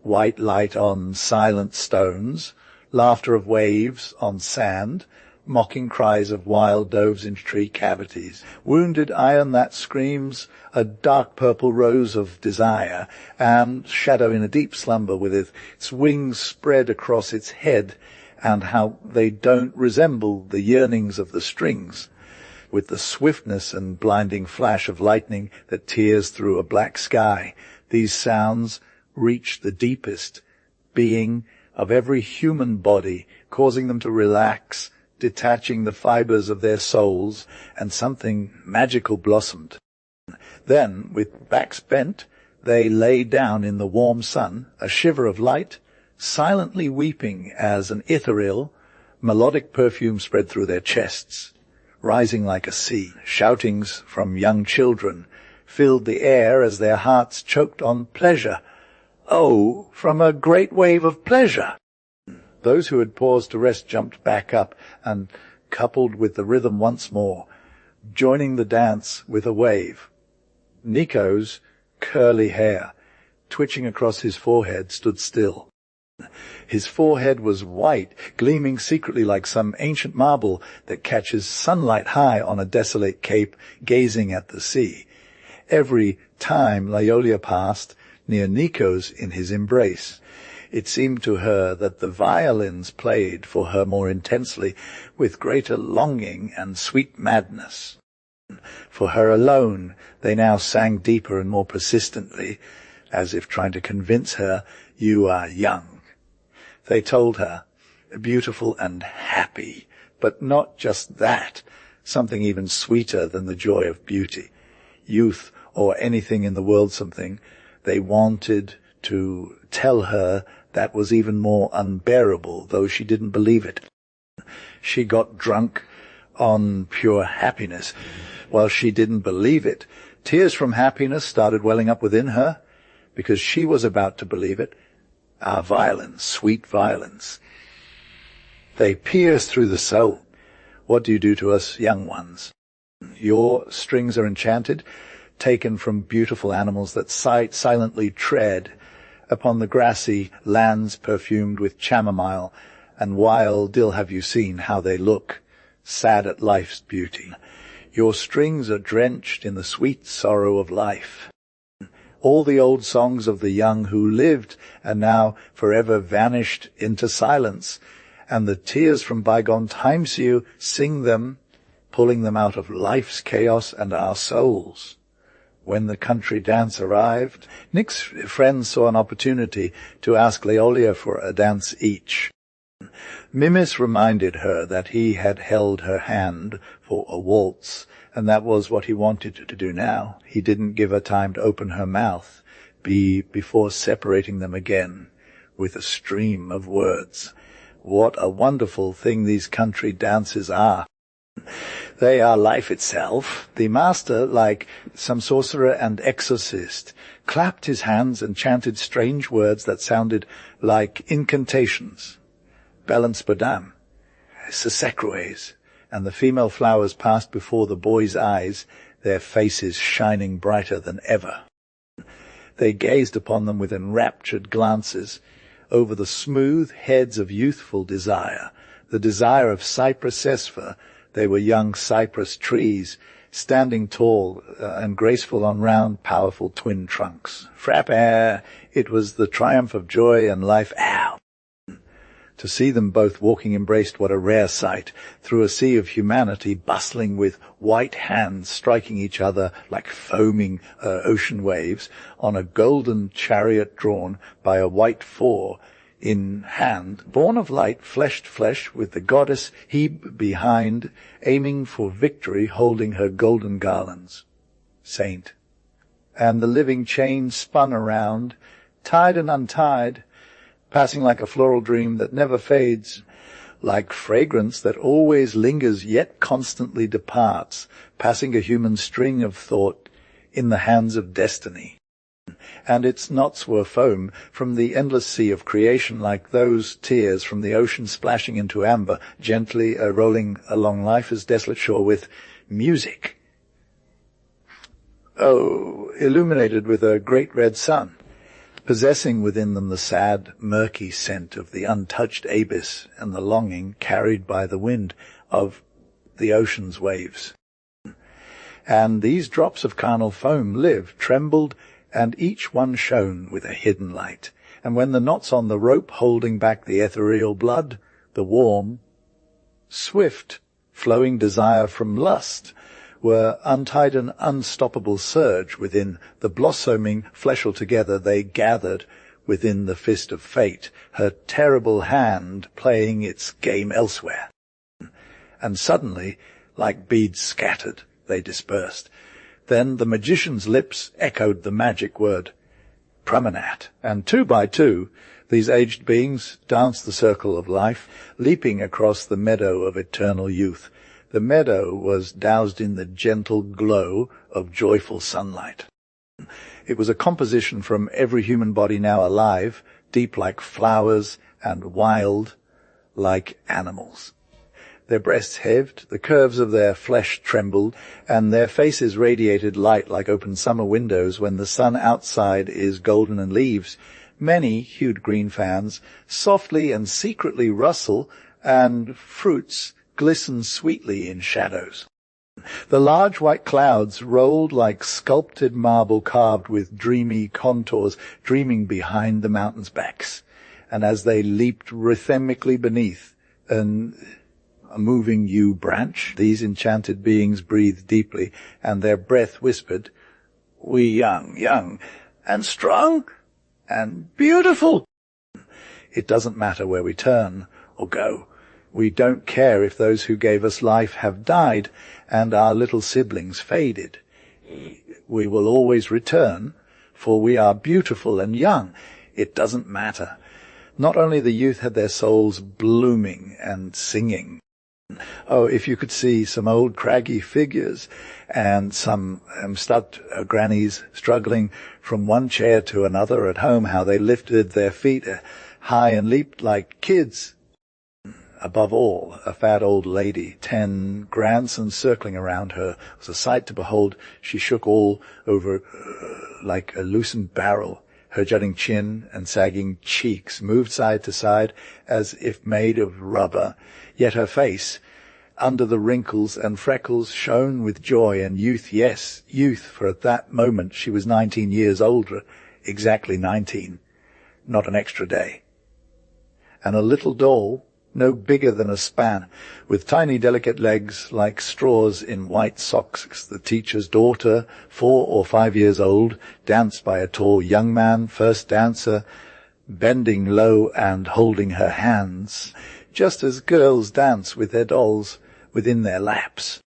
White light on silent stones, laughter of waves on sand, mocking cries of wild doves in tree cavities, wounded iron that screams a dark purple rose of desire, and shadow in a deep slumber with its wings spread across its head, and how they don't resemble the yearnings of the strings, with the swiftness and blinding flash of lightning that tears through a black sky. These sounds reach the deepest being of every human body, causing them to relax, detaching the fibers of their souls, and something magical blossomed. Then, with backs bent, they lay down in the warm sun, a shiver of light, silently weeping as an ethereal, melodic perfume spread through their chests. Rising like a sea, shoutings from young children filled the air as their hearts choked on pleasure. Oh, from a great wave of pleasure! Those who had paused to rest jumped back up and coupled with the rhythm once more, joining the dance with a wave. Nikos' curly hair, twitching across his forehead, stood still. His forehead was white, gleaming secretly like some ancient marble that catches sunlight high on a desolate cape, gazing at the sea. Every time Laiolia passed near Nikos in his embrace, it seemed to her that the violins played for her more intensely, with greater longing and sweet madness. For her alone they now sang deeper and more persistently, as if trying to convince her, "You are young." They told her, "Beautiful and happy," but not just that, something even sweeter than the joy of beauty, youth, or anything in the world something. They wanted to tell her that was even more unbearable, though she didn't believe it. She got drunk on pure happiness, while she didn't believe it. Tears from happiness started welling up within her, because she was about to believe it. Our violence, sweet violence. They pierce through the soul. What do you do to us young ones? Your strings are enchanted, taken from beautiful animals that silently tread upon the grassy lands perfumed with chamomile and wild dill. Have you seen how they look, sad at life's beauty? Your strings are drenched in the sweet sorrow of life. All the old songs of the young who lived and now forever vanished into silence, and the tears from bygone times you sing them, pulling them out of life's chaos and our souls. When the country dance arrived, Nick's friends saw an opportunity to ask Leolia for a dance each. Mimis reminded her that he had held her hand for a waltz, and that was what he wanted to do now. He didn't give her time to open her mouth before separating them again with a stream of words. What a wonderful thing these country dances are. They are life itself. The master, like some sorcerer and exorcist, clapped his hands and chanted strange words that sounded like incantations. Balance Badam, Sesecrues, and the female flowers passed before the boys' eyes, their faces shining brighter than ever. They gazed upon them with enraptured glances over the smooth heads of youthful desire, the desire of Cypress Sesfer. They were young cypress trees, standing tall and graceful on round, powerful twin trunks. Frappé! It was the triumph of joy and life. Ow! To see them both walking embraced, what a rare sight, through a sea of humanity bustling with white hands striking each other like foaming ocean waves on a golden chariot drawn by a white four in hand, born of light, fleshed flesh, with the goddess Hebe behind, aiming for victory, holding her golden garlands. Saint. And the living chain spun around, tied and untied, passing like a floral dream that never fades, like fragrance that always lingers yet constantly departs, passing a human string of thought in the hands of destiny. And its knots were foam from the endless sea of creation, like those tears from the ocean splashing into amber, gently rolling along life's desolate shore with music. Oh, illuminated with a great red sun, possessing within them the sad, murky scent of the untouched abyss and the longing carried by the wind of the ocean's waves. And these drops of carnal foam lived, trembled, and each one shone with a hidden light. And when the knots on the rope holding back the ethereal blood, the warm, swift, flowing desire from lust, were untied an unstoppable surge within the blossoming flesh. Altogether they gathered within the fist of fate, her terrible hand playing its game elsewhere. And suddenly, like beads scattered, they dispersed. Then the magician's lips echoed the magic word, promenade, and 2 by 2, these aged beings danced the circle of life, leaping across the meadow of eternal youth. The meadow was doused in the gentle glow of joyful sunlight. It was a composition from every human body now alive, deep like flowers and wild like animals. Their breasts heaved, the curves of their flesh trembled, and their faces radiated light like open summer windows when the sun outside is golden and leaves. Many hued green fans softly and secretly rustle, and fruits glisten sweetly in shadows. The large white clouds rolled like sculpted marble carved with dreamy contours, dreaming behind the mountains' backs. And as they leaped rhythmically beneath a moving yew branch, these enchanted beings breathed deeply, and their breath whispered, "We young, young." and strong and beautiful. It doesn't matter where we turn or go. We don't care if those who gave us life have died and our little siblings faded. We will always return, for we are beautiful and young. It doesn't matter. Not only the youth had their souls blooming and singing. Oh, if you could see some old craggy figures and some stuffed grannies struggling from one chair to another at home, how they lifted their feet high and leaped like kids. Above all, a fat old lady, 10 grandsons circling around her, was a sight to behold. She shook all over like a loosened barrel. Her jutting chin and sagging cheeks moved side to side as if made of rubber, yet her face, under the wrinkles and freckles, shone with joy and youth. Yes, youth, for at that moment she was 19 years older, exactly 19, not an extra day. And a little doll, no bigger than a span, with tiny delicate legs like straws in white socks, the teacher's daughter, 4 or 5 years old, danced by a tall young man, first dancer, bending low and holding her hands, just as girls dance with their dolls within their laps.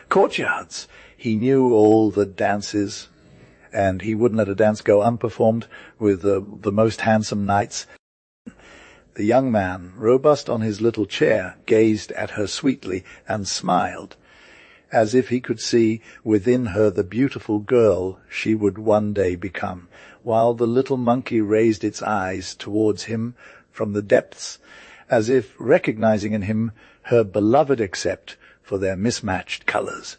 Courtyards. He knew all the dances, and he wouldn't let a dance go unperformed with the most handsome knights. The young man, robust on his little chair, gazed at her sweetly and smiled, as if he could see within her the beautiful girl she would one day become, while the little monkey raised its eyes towards him from the depths, as if recognizing in him her beloved except for their mismatched colors.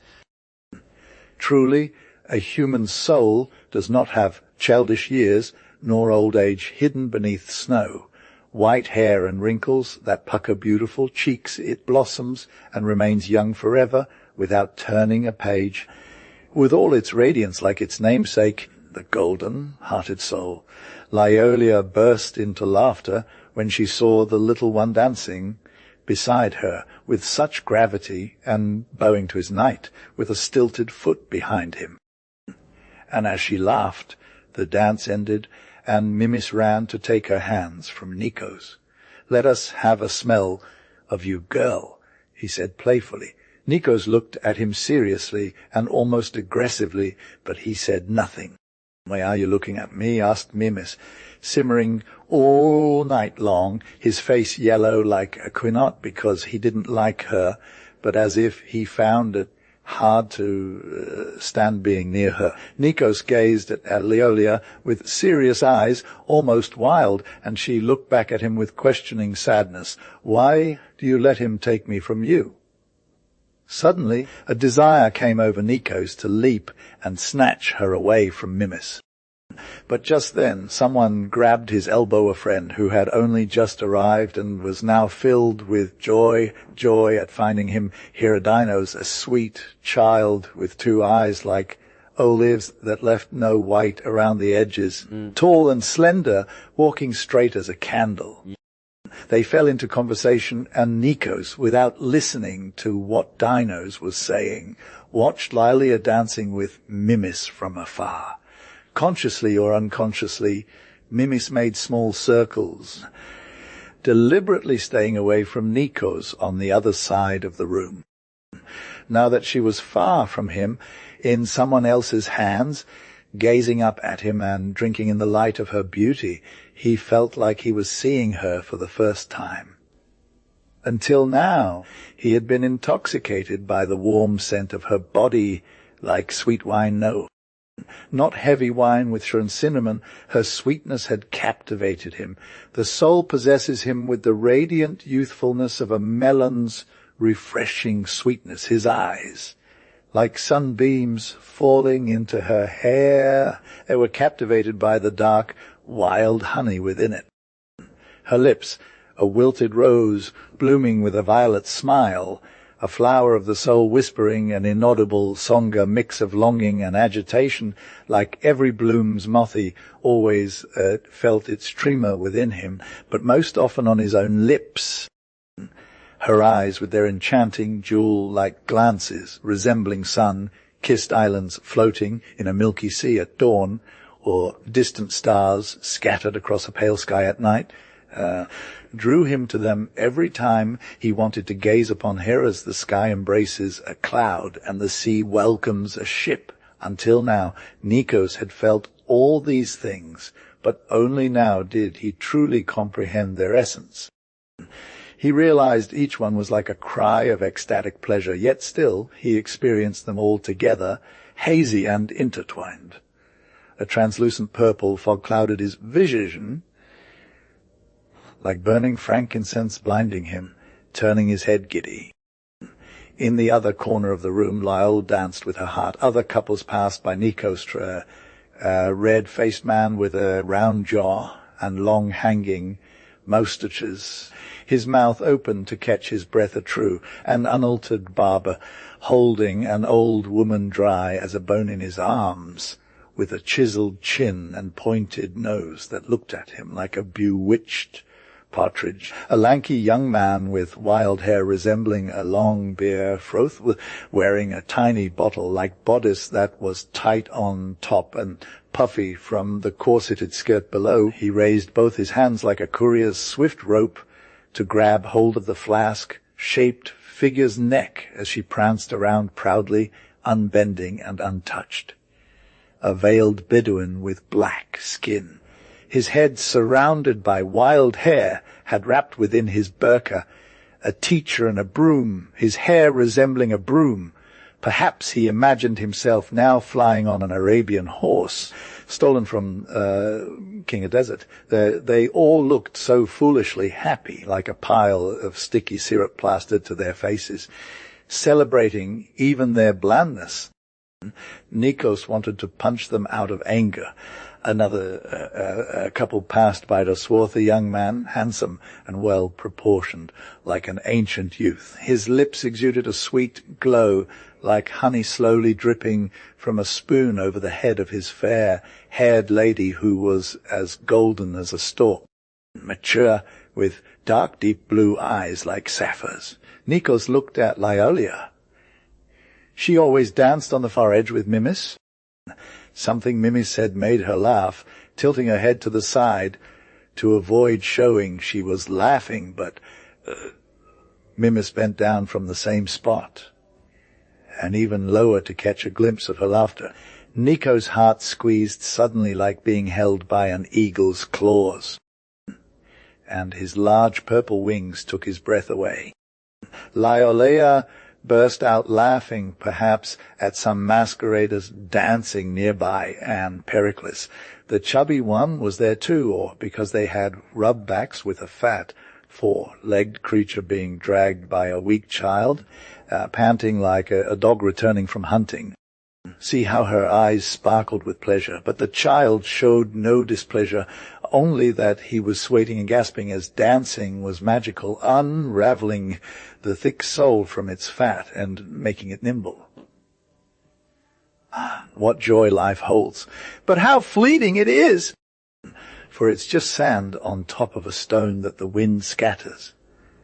Truly, a human soul does not have childish years, nor old age hidden beneath snow. White hair and wrinkles that pucker beautiful cheeks, it blossoms and remains young forever without turning a page. With all its radiance like its namesake, the golden-hearted soul, Lyolia burst into laughter when she saw the little one dancing beside her with such gravity and bowing to his knight with a stilted foot behind him. And as she laughed, the dance ended, and Mimis ran to take her hands from Nikos. "Let us have a smell of you, girl," he said playfully. Nikos looked at him seriously and almost aggressively, but he said nothing. "Why are you looking at me?" asked Mimis, simmering all night long, his face yellow like a quinot because he didn't like her, but as if he found it hard to stand being near her. Nikos gazed at Lyolia with serious eyes, almost wild, and she looked back at him with questioning sadness. "Why do you let him take me from you?" Suddenly, a desire came over Nikos to leap and snatch her away from Mimis. But just then someone grabbed his elbow, a friend who had only just arrived and was now filled with joy at finding him Hierodinos, a sweet child with 2 eyes like olives that left no white around the edges, tall and slender, walking straight as a candle. They fell into conversation, and Nikos, without listening to what Dinos was saying, watched Lyolia dancing with Mimis from afar. Consciously or unconsciously, Mimis made small circles, deliberately staying away from Nikos on the other side of the room. Now that she was far from him, in someone else's hands, gazing up at him and drinking in the light of her beauty, he felt like he was seeing her for the first time. Until now, he had been intoxicated by the warm scent of her body, like sweet wine. No, not heavy wine with cinnamon. Her sweetness had captivated him. The soul possesses him with the radiant youthfulness of a melon's refreshing sweetness. His eyes, like sunbeams falling into her hair, they were captivated by the dark, wild honey within it. Her lips, a wilted rose blooming with a violet smile, a flower of the soul whispering an inaudible song, a mix of longing and agitation, like every bloom's mothy always felt its tremor within him, but most often on his own lips. Her eyes, with their enchanting jewel-like glances, resembling sun-kissed islands floating in a milky sea at dawn, or distant stars scattered across a pale sky at night, drew him to them every time he wanted to gaze upon her as the sky embraces a cloud and the sea welcomes a ship. Until now, Nikos had felt all these things, but only now did he truly comprehend their essence. He realized each one was like a cry of ecstatic pleasure, yet still he experienced them all together, hazy and intertwined. A translucent purple fog-clouded his vision, like burning frankincense blinding him, turning his head giddy. In the other corner of the room, Lyle danced with her heart. Other couples passed by. Nikos, a red-faced man with a round jaw and long hanging moustaches, his mouth open to catch his breath atrue, an unaltered barber holding an old woman dry as a bone in his arms, with a chiseled chin and pointed nose that looked at him like a bewitched partridge, a lanky young man with wild hair resembling a long beer froth, wearing a tiny bottle-like bodice that was tight on top and puffy from the corseted skirt below. He raised both his hands like a courier's swift rope to grab hold of the flask-shaped figure's neck as she pranced around proudly, unbending and untouched. A veiled Bedouin with black skin, his head surrounded by wild hair, had wrapped within his burqa a teacher and a broom, his hair resembling a broom. Perhaps he imagined himself now flying on an Arabian horse, stolen from King of Desert. They all looked so foolishly happy, like a pile of sticky syrup plastered to their faces, celebrating even their blandness. Nikos wanted to punch them out of anger. Another couple passed by the swarthy young man, handsome and well-proportioned, like an ancient youth. His lips exuded a sweet glow, like honey slowly dripping from a spoon over the head of his fair-haired lady, who was as golden as a stork, mature, with dark, deep blue eyes like sapphires. Nikos looked at Lyolia. She always danced on the far edge with Mimis. Something Mimis said made her laugh, tilting her head to the side to avoid showing she was laughing, but Mimis bent down from the same spot, and even lower to catch a glimpse of her laughter. Nikos' heart squeezed suddenly like being held by an eagle's claws, and his large purple wings took his breath away. Lyolia burst out laughing, perhaps at some masqueraders dancing nearby, and Pericles, the chubby one, was there too, or because they had rubbed backs with a fat, four-legged creature being dragged by a weak child, panting like a dog returning from hunting. See how her eyes sparkled with pleasure, but the child showed no displeasure, only that he was sweating and gasping as dancing was magical, unraveling the thick sole from its fat and making it nimble. What joy life holds, but how fleeting it is! For it's just sand on top of a stone that the wind scatters.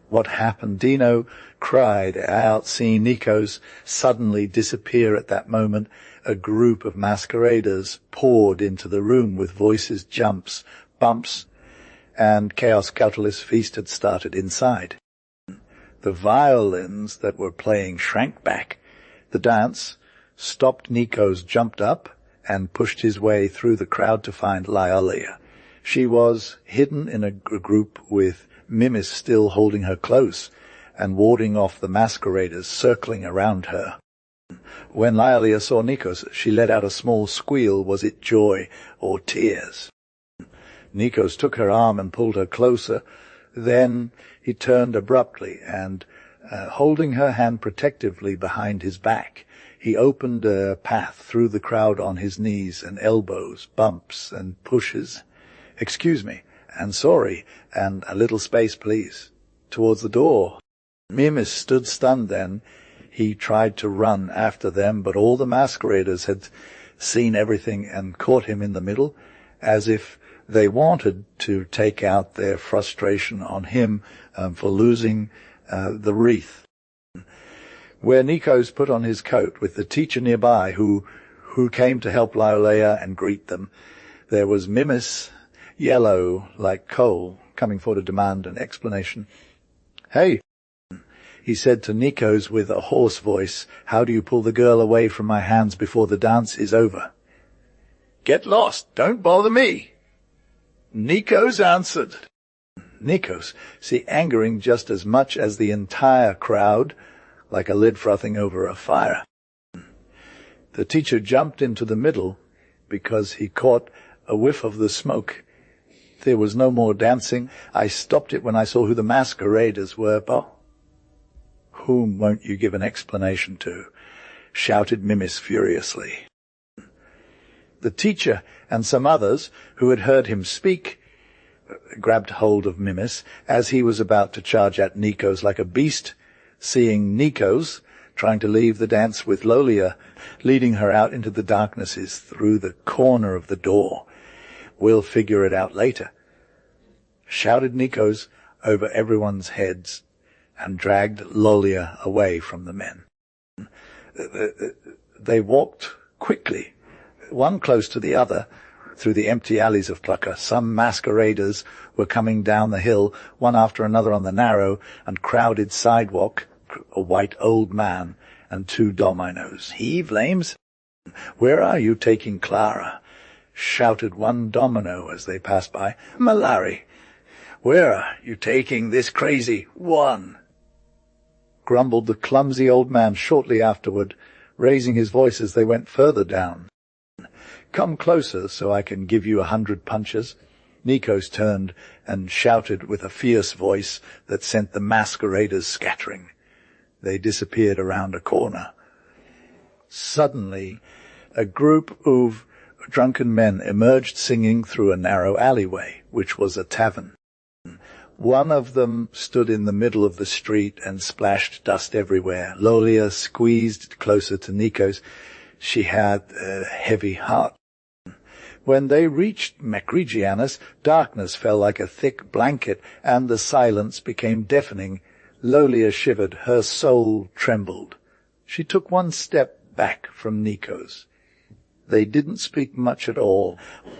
What happened? Dino cried out, seeing Nikos suddenly disappear at that moment. A group of masqueraders poured into the room with voices, jumps, bumps, and Chaos Cautelis feast had started inside. The violins that were playing shrank back. The dance stopped. Nikos jumped up and pushed his way through the crowd to find Lyolia. She was hidden in a group with Mimis still holding her close and warding off the masqueraders circling around her. When Lyolia saw Nikos, she let out a small squeal. Was it joy or tears? Nikos took her arm and pulled her closer. Then he turned abruptly and, holding her hand protectively behind his back, he opened a path through the crowd on his knees and elbows, bumps and pushes. "Excuse me, and sorry, and a little space, please," towards the door. Mimis stood stunned then. He tried to run after them, but all the masqueraders had seen everything and caught him in the middle, as if they wanted to take out their frustration on him for losing the wreath. Where Nikos put on his coat, with the teacher nearby who came to help Lyolia and greet them, There was Mimis, yellow like coal, coming forward to demand an explanation. "Hey," he said to Nikos with a hoarse voice, "how do you pull the girl away from my hands before the dance is over?" "Get lost, don't bother me," Nikos answered. Nikos, angering just as much as the entire crowd, like a lid frothing over a fire. The teacher jumped into the middle because he caught a whiff of the smoke. There was no more dancing. I stopped it when I saw who the masqueraders were. "But whom won't you give an explanation to?" shouted Mimis furiously. The teacher and some others who had heard him speak grabbed hold of Mimis as he was about to charge at Nikos like a beast. Seeing Nikos trying to leave the dance with Lolia, leading her out into the darknesses through the corner of the door. "We'll figure it out later," shouted Nikos over everyone's heads, and dragged Lolia away from the men. They walked quickly, one close to the other, through the empty alleys of Plucker. Some masqueraders were coming down the hill, one after another on the narrow and crowded sidewalk, a white old man and 2 dominoes. "Heave, Lames! Where are you taking Clara?" shouted one domino as they passed by. "Malari! Where are you taking this crazy one?" grumbled the clumsy old man shortly afterward, raising his voice as they went further down. "Come closer so I can give you 100 punches." Nikos turned and shouted with a fierce voice that sent the masqueraders scattering. They disappeared around a corner. Suddenly, a group of drunken men emerged singing through a narrow alleyway, which was a tavern. One of them stood in the middle of the street and splashed dust everywhere. Lolia squeezed closer to Nikos. She had a heavy heart. When they reached Mekrigianus, darkness fell like a thick blanket, and the silence became deafening. Lolia shivered. Her soul trembled. She took one step back from Nikos. They didn't speak much at all.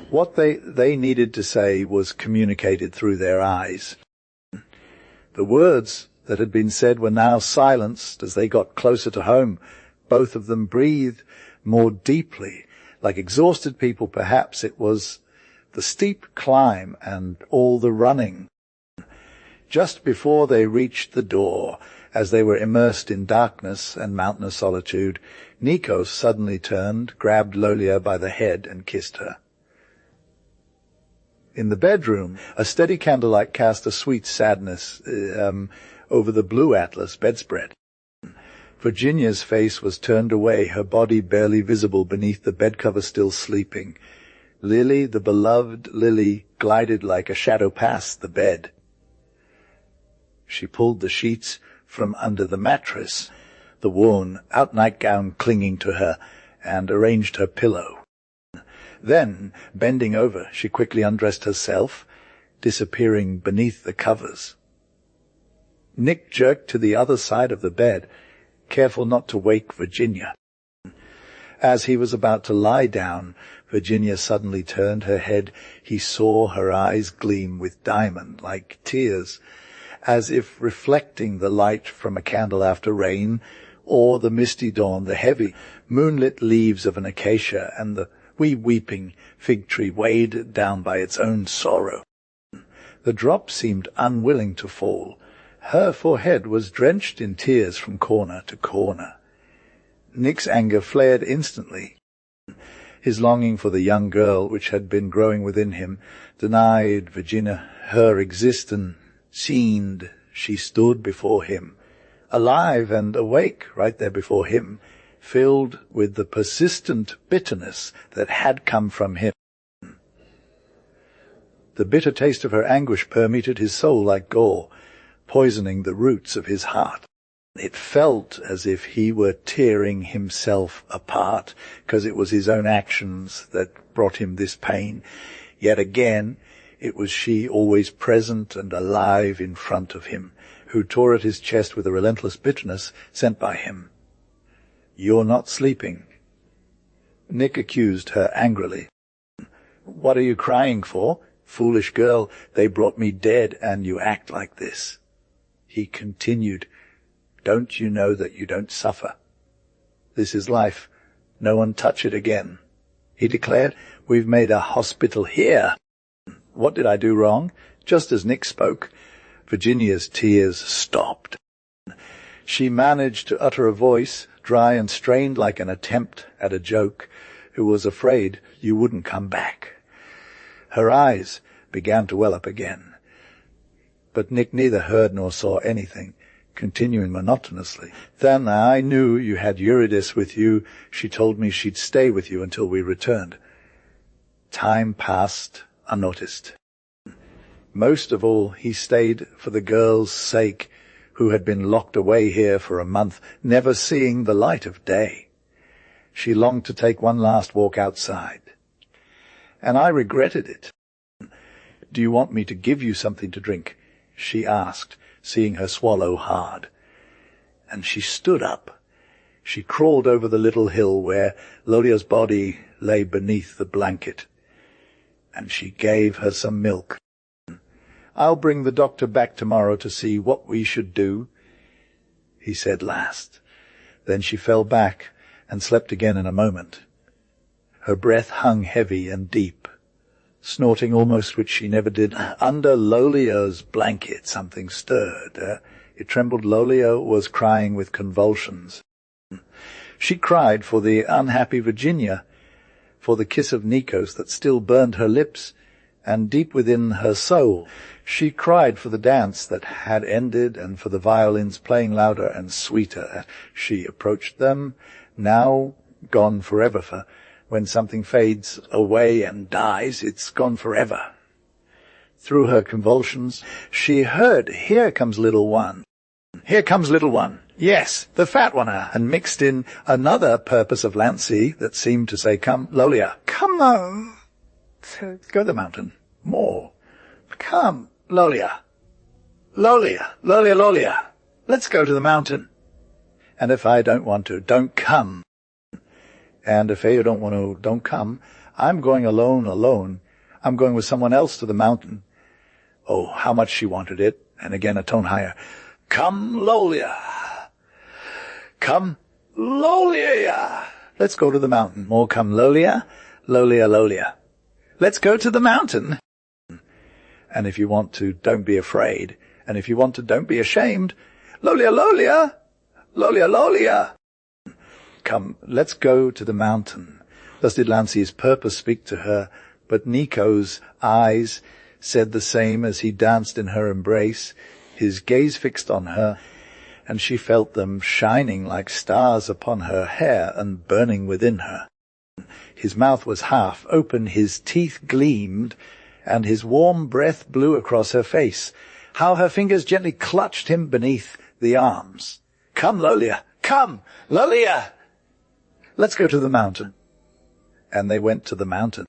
What they needed to say was communicated through their eyes. The words that had been said were now silenced as they got closer to home. Both of them breathed more deeply. Like exhausted people, perhaps. It was the steep climb and all the running. Just before they reached the door, as they were immersed in darkness and mountainous solitude, Nikos suddenly turned, grabbed Lolia by the head, and kissed her. In the bedroom, a steady candlelight cast a sweet sadness over the blue atlas bedspread. Virginia's face was turned away, her body barely visible beneath the bedcover, still sleeping. Lily, the beloved Lily, glided like a shadow past the bed. She pulled the sheets from under the mattress, the worn-out nightgown clinging to her, and arranged her pillow. Then, bending over, she quickly undressed herself, disappearing beneath the covers. Nick jerked to the other side of the bed, careful not to wake Virginia. As he was about to lie down, Virginia suddenly turned her head. He saw her eyes gleam with diamond-like tears, as if reflecting the light from a candle after rain, or the misty dawn, the heavy, moonlit leaves of an acacia, and the wee weeping fig tree weighed down by its own sorrow. The drop seemed unwilling to fall. Her forehead was drenched in tears from corner to corner. Nick's anger flared instantly. His longing for the young girl, which had been growing within him, denied Virginia her existence. Seemed she stood before him, alive and awake right there before him, filled with the persistent bitterness that had come from him. The bitter taste of her anguish permeated his soul like gall, poisoning the roots of his heart. It felt as if he were tearing himself apart, because it was his own actions that brought him this pain. Yet again, it was she, always present and alive in front of him, who tore at his chest with a relentless bitterness sent by him. "You're not sleeping," Nick accused her angrily. What are you crying for? Foolish girl, they brought me dead, and you act like this. He continued, don't you know that you don't suffer? This is life. No one touch it again. He declared, we've made a hospital here. What did I do wrong? Just as Nick spoke, Virginia's tears stopped. She managed to utter a voice, dry and strained like an attempt at a joke, who was afraid you wouldn't come back. Her eyes began to well up again. But Nick neither heard nor saw anything, continuing monotonously. Then I knew you had Eurydice with you. She told me she'd stay with you until we returned. Time passed unnoticed. Most of all, he stayed for the girl's sake, who had been locked away here for a month, never seeing the light of day. She longed to take one last walk outside. And I regretted it. Do you want me to give you something to drink? She asked, seeing her swallow hard. And she stood up. She crawled over the little hill where Lolia's body lay beneath the blanket. And she gave her some milk. I'll bring the doctor back tomorrow to see what we should do, he said last. Then she fell back and slept again in a moment. Her breath hung heavy and deep, snorting almost, which she never did. Under Lolia's blanket something stirred. It trembled. Lolia was crying with convulsions. She cried for the unhappy Virginia, for the kiss of Nikos that still burned her lips, and deep within her soul she cried for the dance that had ended and for the violins playing louder and sweeter. She approached them, now gone forever, for when something fades away and dies, it's gone forever. Through her convulsions she heard, here comes little one. Here comes little one. Yes, the fat one, and mixed in another purpose of Lancy that seemed to say, come, Lolia, come on. Go to the mountain. More. Come, Lolia. Lolia, Lolia, Lolia. Let's go to the mountain. And if I don't want to, don't come. And if you don't want to, don't come. I'm going alone. I'm going with someone else to the mountain. Oh, how much she wanted it. And again a tone higher. Come, Lolia. Come, Lolia. Let's go to the mountain. More, come, Lolia. Lolia, Lolia. Let's go to the mountain. And if you want to, don't be afraid. And if you want to, don't be ashamed. Lolia, Lolia. Lolia, Lolia. Come, let's go to the mountain. Thus did Lancy's purpose speak to her, but Nico's eyes said the same as he danced in her embrace, his gaze fixed on her, and she felt them shining like stars upon her hair and burning within her. His mouth was half open, his teeth gleamed, and his warm breath blew across her face. How her fingers gently clutched him beneath the arms. Come, Lolia! Come, Lolia! Let's go to the mountain. And they went to the mountain.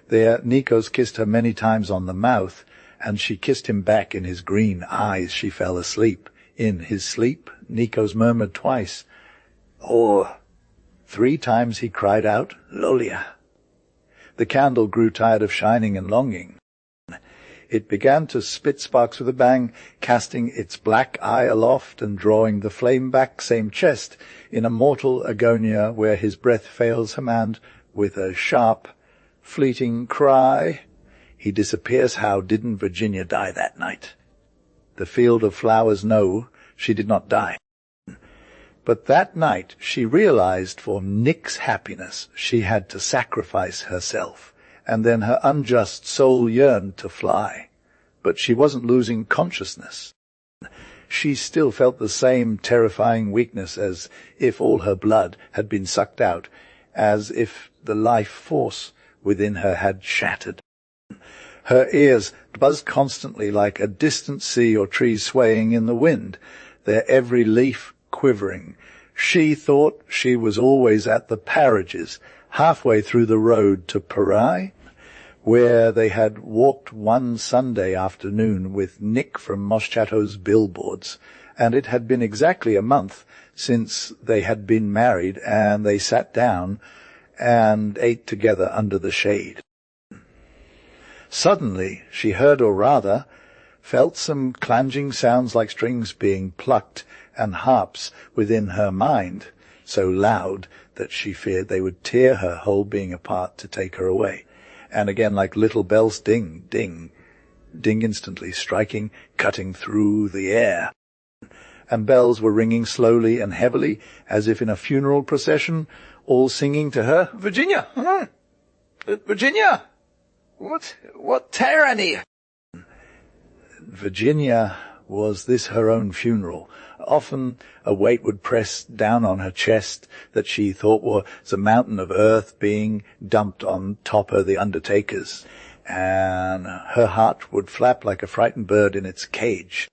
There Nikos kissed her many times on the mouth, and she kissed him back in his green eyes. She fell asleep. In his sleep, Nikos murmured twice. Or 3 times he cried out, Lolia. The candle grew tired of shining and longing. It began to spit sparks with a bang, casting its black eye aloft and drawing the flame back, same chest, in a mortal agonia where his breath fails him, and, with a sharp, fleeting cry, he disappears. How didn't Virginia die that night? The field of flowers know she did not die. But that night she realized for Nick's happiness she had to sacrifice herself, and then her unjust soul yearned to fly. But she wasn't losing consciousness. She still felt the same terrifying weakness, as if all her blood had been sucked out, as if the life force within her had shattered. Her ears buzzed constantly like a distant sea or tree swaying in the wind, their every leaf quivering. She thought she was always at the Parages, halfway through the road to Parai, where they had walked one Sunday afternoon with Nick from Moschato's billboards, and it had been exactly a month since they had been married, and they sat down and ate together under the shade. Suddenly she heard, or rather felt, some clanging sounds like strings being plucked and harps within her mind, so loud that she feared they would tear her whole being apart to take her away. And again, like little bells, ding, ding, ding instantly, striking, cutting through the air. And bells were ringing slowly and heavily, as if in a funeral procession, all singing to her, "Virginia! Virginia! What tyranny!" Virginia was this her own funeral. Often a weight would press down on her chest that she thought was a mountain of earth being dumped on top of the undertaker's, and her heart would flap like a frightened bird in its cage.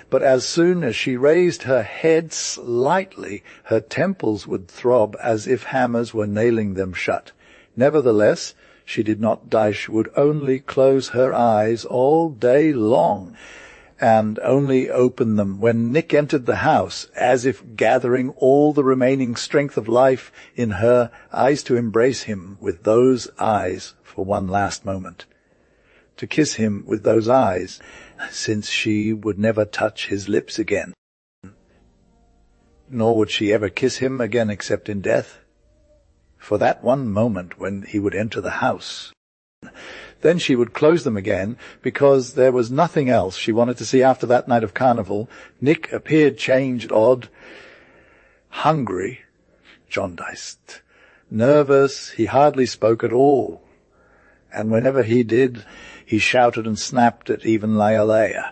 But as soon as she raised her head slightly, her temples would throb as if hammers were nailing them shut. Nevertheless, she did not die. She would only close her eyes all day long, and only open them when Nick entered the house, as if gathering all the remaining strength of life in her eyes to embrace him with those eyes for one last moment, to kiss him with those eyes, since she would never touch his lips again. Nor would she ever kiss him again except in death, for that one moment when he would enter the house. Then she would close them again, because there was nothing else she wanted to see after that night of carnival. Nick appeared changed, odd, hungry, jaundiced, nervous. He hardly spoke at all, and whenever he did, he shouted and snapped at even Laia.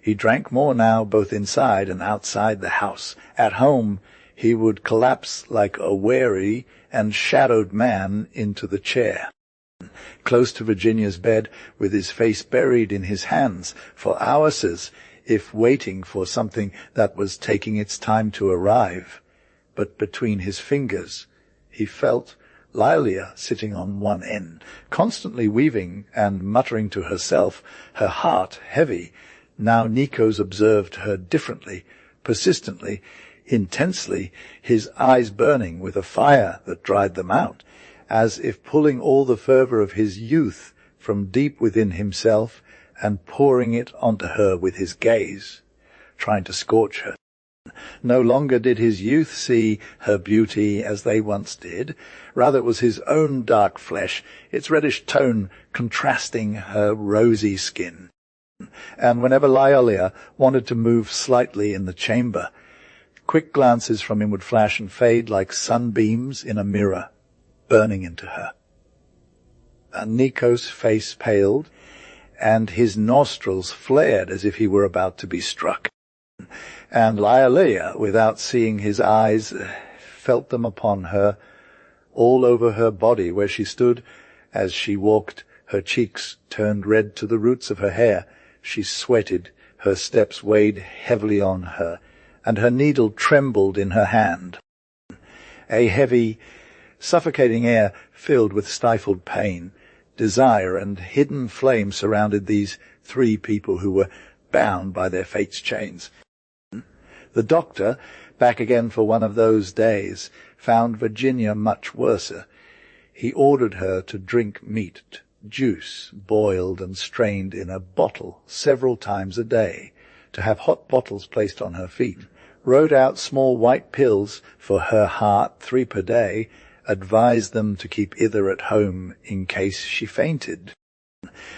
He drank more now, both inside and outside the house. At home, he would collapse like a weary and shadowed man into the chair, close to Virginia's bed, with his face buried in his hands, for hours, as if waiting for something that was taking its time to arrive. But between his fingers he felt Lilia sitting on one end, constantly weaving and muttering to herself, her heart heavy. Now Nikos observed her differently, persistently, intensely, his eyes burning with a fire that dried them out, as if pulling all the fervour of his youth from deep within himself and pouring it onto her with his gaze, trying to scorch her. No longer did his youth see her beauty as they once did. Rather it was his own dark flesh, its reddish tone contrasting her rosy skin. And whenever Lilia wanted to move slightly in the chamber, quick glances from him would flash and fade like sunbeams in a mirror, burning into her. And Nico's face paled, and his nostrils flared as if he were about to be struck. And Lilia, without seeing his eyes, felt them upon her, all over her body where she stood. As she walked, her cheeks turned red to the roots of her hair. She sweated, her steps weighed heavily on her, and her needle trembled in her hand. A heavy, suffocating air filled with stifled pain, desire, and hidden flame surrounded these three people who were bound by their fate's chains. The doctor, back again for one of those days, found Virginia much worser. He ordered her to drink meat, juice, boiled and strained in a bottle several times a day, to have hot bottles placed on her feet, wrote out small white pills for her heart, 3 per day, advised them to keep either at home in case she fainted.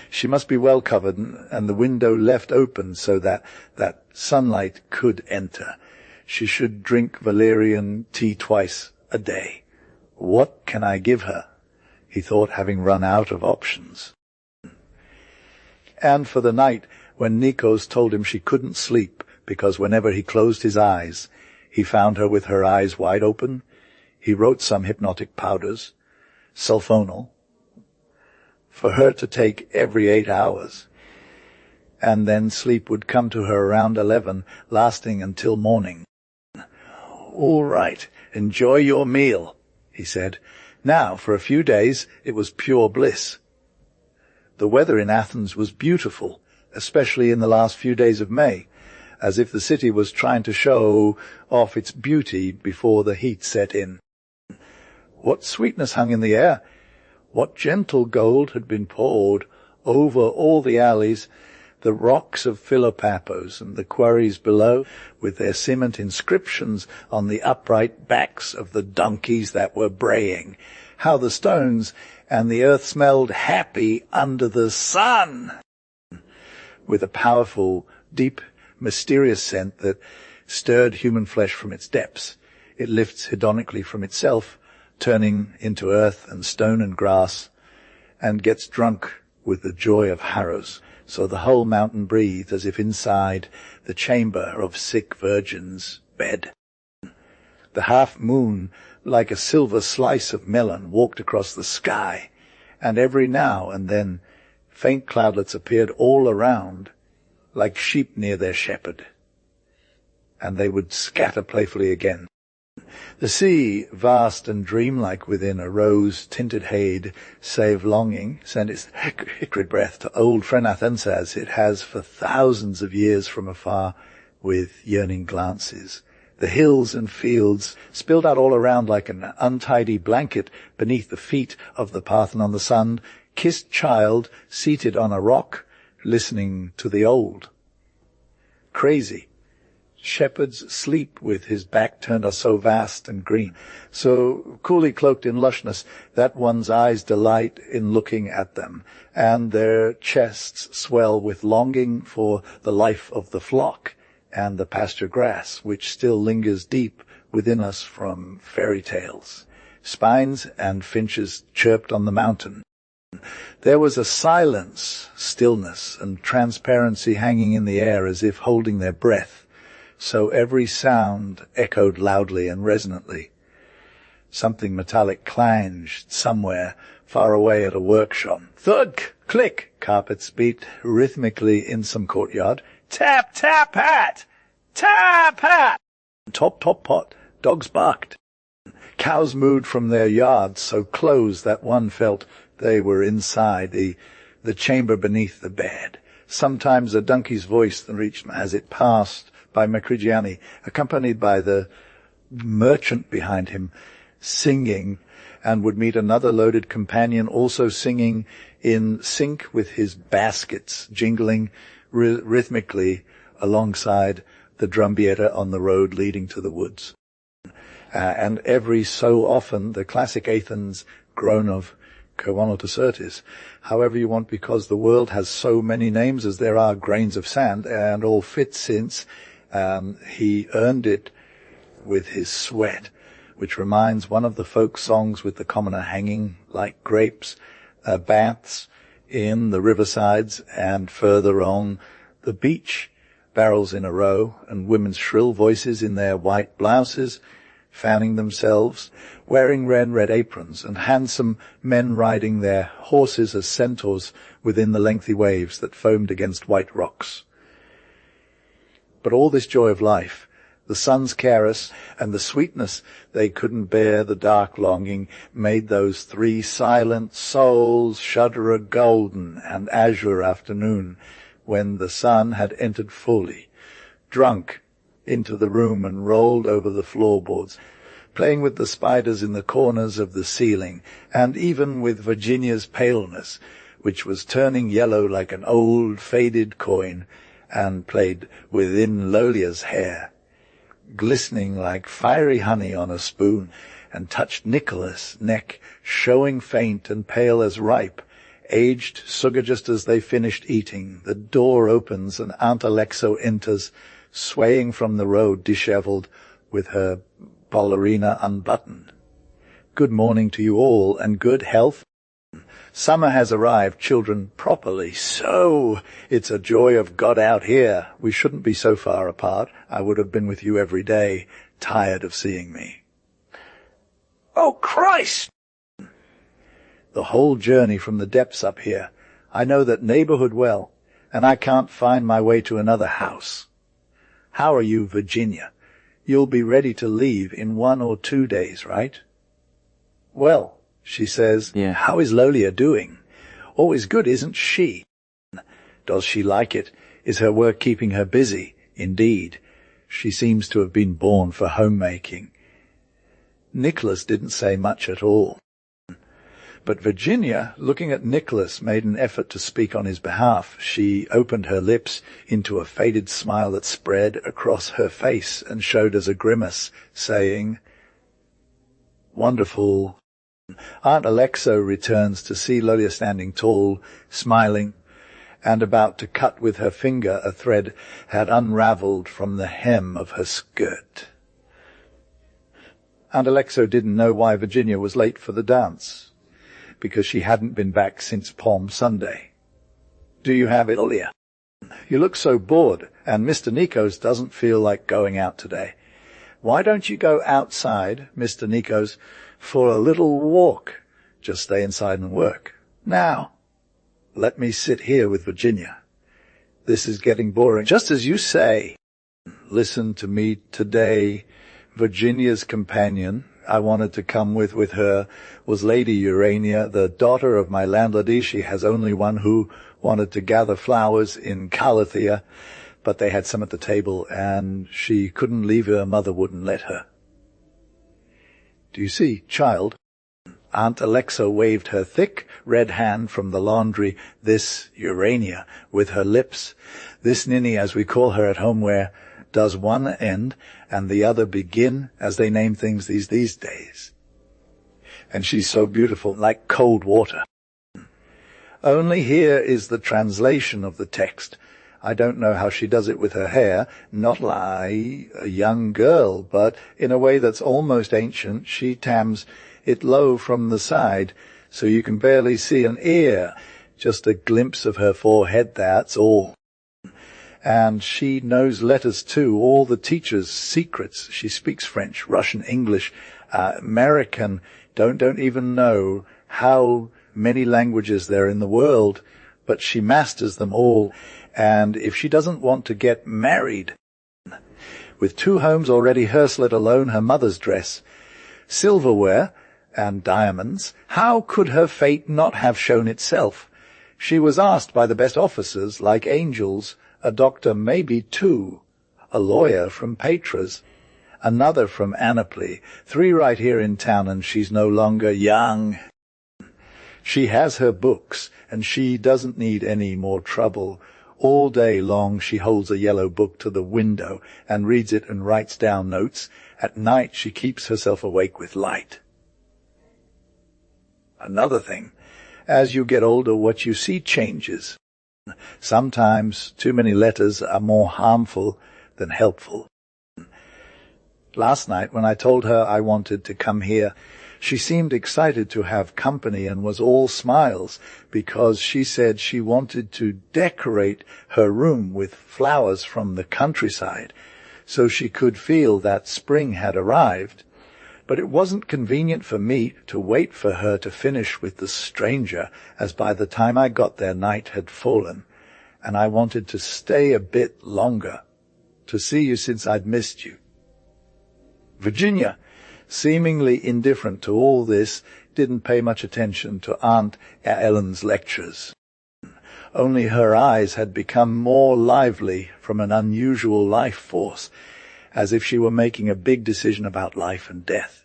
She must be well covered and the window left open so that sunlight could enter. She should drink valerian tea twice a day. What can I give her? He thought, having run out of options. And for the night, when Nikos told him she couldn't sleep because whenever he closed his eyes, he found her with her eyes wide open, he wrote some hypnotic powders, sulfonal, for her to take every 8 hours, and then sleep would come to her around 11, lasting until morning. "All right, enjoy your meal," he said. Now, for a few days, it was pure bliss. The weather in Athens was beautiful, especially in the last few days of May, as if the city was trying to show off its beauty before the heat set in. What sweetness hung in the air! What gentle gold had been poured over all the alleys, the rocks of Philopapos and the quarries below, with their cement inscriptions on the upright backs of the donkeys that were braying. How the stones and the earth smelled happy under the sun, with a powerful, deep, mysterious scent that stirred human flesh from its depths. It lifts hedonically from itself, turning into earth and stone and grass, and gets drunk with the joy of harrows. So the whole mountain breathed as if inside the chamber of sick virgin's bed. The half-moon, like a silver slice of melon, walked across the sky, and every now and then faint cloudlets appeared all around, like sheep near their shepherd, and they would scatter playfully again. The sea, vast and dreamlike within a rose-tinted hade, save longing, sent its hickory breath to old friend Athens as it has for thousands of years from afar, with yearning glances. The hills and fields spilled out all around like an untidy blanket beneath the feet of the Parthenon. The sun kissed child seated on a rock, listening to the old. Crazy. Shepherds sleep with his back turned are so vast and green, so coolly cloaked in lushness that one's eyes delight in looking at them, and their chests swell with longing for the life of the flock and the pasture grass, which still lingers deep within us from fairy tales. Spines and finches chirped on the mountain. There was a silence, stillness, and transparency hanging in the air as if holding their breath, so every sound echoed loudly and resonantly. Something metallic clanged somewhere far away at a workshop. Thud, click, carpets beat rhythmically in some courtyard. Tap, tap, hat! Tap, hat! Top, top, pot. Dogs barked. Cows mooed from their yards so close that one felt they were inside the chamber beneath the bed. Sometimes a donkey's voice reached me as it passed by Macrigiani, accompanied by the merchant behind him, singing, and would meet another loaded companion also singing in sync with his baskets, jingling rhythmically alongside the drumbietta on the road leading to the woods. And every so often the classic Athens groan of Koanotocertis, however you want, because the world has so many names as there are grains of sand, and all fit since he earned it with his sweat, which reminds one of the folk songs with the commoner hanging like grapes, baths in the riversides, and further on the beach, barrels in a row, and women's shrill voices in their white blouses, fanning themselves, wearing red aprons, and handsome men riding their horses as centaurs within the lengthy waves that foamed against white rocks. But all this joy of life, the sun's caress, and the sweetness they couldn't bear, the dark longing, made those three silent souls shudder a golden and azure afternoon, when the sun had entered fully, drunk, into the room and rolled over the floorboards, playing with the spiders in the corners of the ceiling, and even with Virginia's paleness, which was turning yellow like an old faded coin, and played within Lolia's hair, glistening like fiery honey on a spoon, and touched Nicholas' neck, showing faint and pale as ripe, aged sugar just as they finished eating. The door opens and Aunt Alexo enters, swaying from the road, dishevelled, with her ballerina unbuttoned. Good morning to you all, and good health. Summer has arrived, children, properly. So it's a joy of God out here. We shouldn't be so far apart. I would have been with you every day, tired of seeing me. Oh, Christ! The whole journey from the depths up here. I know that neighborhood well, and I can't find my way to another house. How are you, Virginia? You'll be ready to leave in 1 or 2 days, right? Well, she says, yeah. How is Lolia doing? Always good, isn't she? Does she like it? Is her work keeping her busy? Indeed. She seems to have been born for homemaking. Nicholas didn't say much at all. But Virginia, looking at Nicholas, made an effort to speak on his behalf. She opened her lips into a faded smile that spread across her face and showed as a grimace, saying, "Wonderful." Aunt Alexo returns to see Lolia standing tall, smiling, and about to cut with her finger a thread had unraveled from the hem of her skirt. Aunt Alexo didn't know why Virginia was late for the dance, because she hadn't been back since Palm Sunday. "Do you have it, Lolia? You look so bored, and Mr. Nikos doesn't feel like going out today. Why don't you go outside, Mr. Nikos, for a little walk? Just stay inside and work. Now, let me sit here with Virginia. This is getting boring. Just as you say. Listen to me today. Virginia's companion I wanted to come with her was Lady Urania, the daughter of my landlady. She has only one who wanted to gather flowers in Calathea, but they had some at the table, and she couldn't leave her mother wouldn't let her. Do you see, child?" Aunt Alexa waved her thick red hand from the laundry, this Urania, with her lips. This ninny, as we call her at home, where does one end and the other begin, as they name things these days. And she's so beautiful, like cold water. Only here is the translation of the text. I don't know how she does it with her hair, not like a young girl, but in a way that's almost ancient. She tams it low from the side, so you can barely see an ear, just a glimpse of her forehead, that's all. And she knows letters too, all the teachers' secrets. She speaks French, Russian, English, American, don't even know how many languages there are in the world, but she masters them all. And if she doesn't want to get married, with 2 homes already, hers, let alone her mother's dress, silverware and diamonds, how could her fate not have shown itself? She was asked by the best officers, like angels, a doctor, maybe 2, a lawyer from Patras, another from Annapley, 3 right here in town, and she's no longer young. She has her books, and she doesn't need any more trouble. All day long she holds a yellow book to the window and reads it and writes down notes. At night she keeps herself awake with light. Another thing, as you get older, what you see changes. Sometimes too many letters are more harmful than helpful. Last night, when I told her I wanted to come here, she seemed excited to have company and was all smiles, because she said she wanted to decorate her room with flowers from the countryside so she could feel that spring had arrived. But it wasn't convenient for me to wait for her to finish with the stranger, as by the time I got there night had fallen, and I wanted to stay a bit longer, to see you since I'd missed you. Virginia, seemingly indifferent to all this, didn't pay much attention to Aunt Ellen's lectures. Only her eyes had become more lively from an unusual life force, as if she were making a big decision about life and death.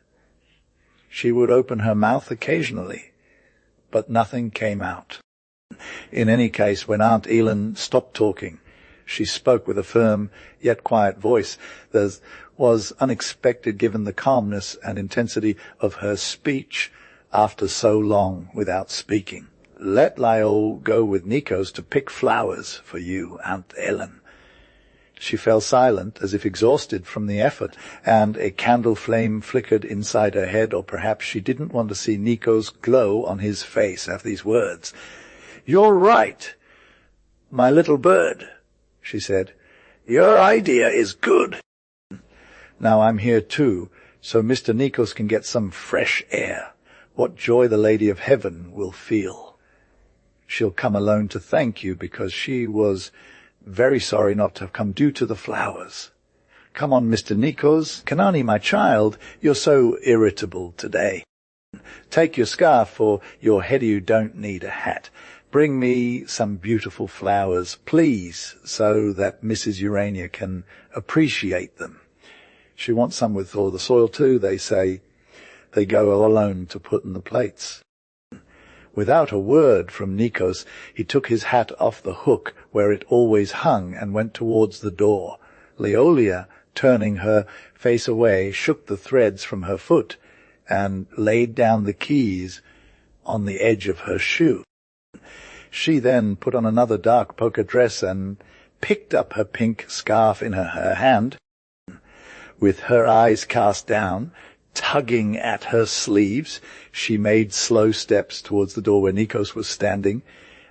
She would open her mouth occasionally, but nothing came out. In any case, when Aunt Elin stopped talking, she spoke with a firm yet quiet voice that was unexpected given the calmness and intensity of her speech after so long without speaking. "Let Lyle go with Nikos to pick flowers for you, Aunt Ellen." She fell silent, as if exhausted from the effort, and a candle flame flickered inside her head, or perhaps she didn't want to see Nikos glow on his face after these words. "You're right, my little bird," she said. "Your idea is good. Now I'm here too, so Mr. Nikos can get some fresh air. What joy the Lady of Heaven will feel. She'll come alone to thank you, because she was very sorry not to have come due to the flowers. Come on, Mr. Nikos. Canoni, my child, you're so irritable today. Take your scarf for your head. You don't need a hat. Bring me some beautiful flowers, please, so that Mrs. Urania can appreciate them. She wants some with all the soil too, they say. They go alone to put in the plates." Without a word from Nikos, he took his hat off the hook where it always hung and went towards the door. Leolia, turning her face away, shook the threads from her foot and laid down the keys on the edge of her shoe. She then put on another dark polka dress and picked up her pink scarf in her hand. With her eyes cast down, tugging at her sleeves, she made slow steps towards the door where Nikos was standing,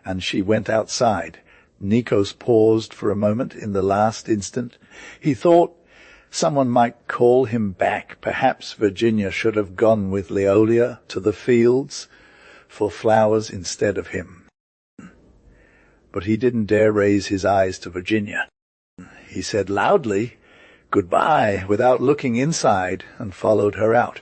and she went outside. Nikos paused for a moment in the last instant. He thought someone might call him back. Perhaps Virginia should have gone with Leolia to the fields for flowers instead of him. But he didn't dare raise his eyes to Virginia. He said loudly, "Goodbye," without looking inside, and followed her out.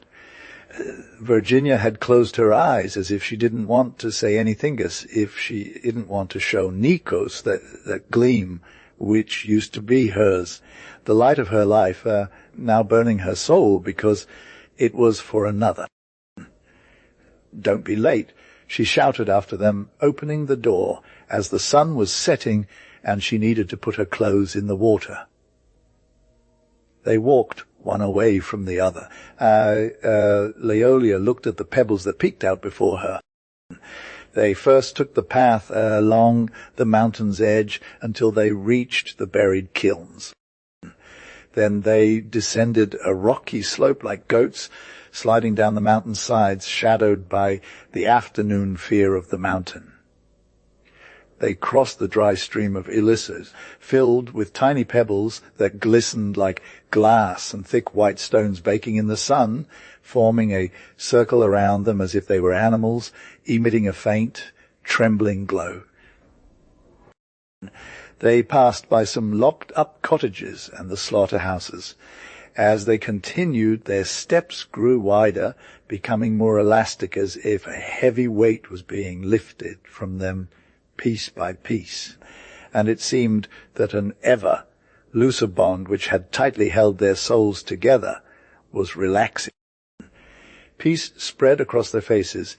Virginia had closed her eyes as if she didn't want to say anything, as if she didn't want to show Nikos that gleam which used to be hers, the light of her life, now burning her soul because it was for another. "Don't be late," she shouted after them, opening the door as the sun was setting and she needed to put her clothes in the water. They walked one away from the other. Leolia looked at the pebbles that peeked out before her. They first took the path along the mountain's edge until they reached the buried kilns. Then they descended a rocky slope like goats, sliding down the mountain sides, shadowed by the afternoon fear of the mountain. They crossed the dry stream of Ilyssus, filled with tiny pebbles that glistened like glass and thick white stones baking in the sun, forming a circle around them as if they were animals, emitting a faint, trembling glow. They passed by some locked-up cottages and the slaughterhouses. As they continued, their steps grew wider, becoming more elastic as if a heavy weight was being lifted from them piece by piece, and it seemed that an ever looser bond which had tightly held their souls together was relaxing. Peace spread across their faces,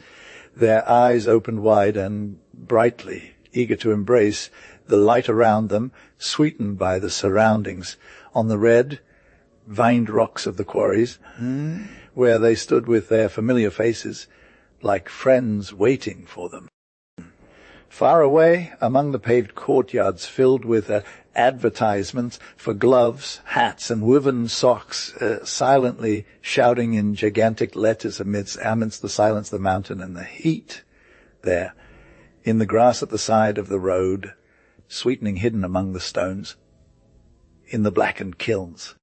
their eyes opened wide and brightly, eager to embrace the light around them, sweetened by the surroundings. On the red, vined rocks of the quarries, where they stood with their familiar faces, like friends waiting for them. Far away, among the paved courtyards filled with advertisements for gloves, hats, and woven socks, silently shouting in gigantic letters amidst the silence of the mountain and the heat, there, in the grass at the side of the road, sweetening hidden among the stones, in the blackened kilns.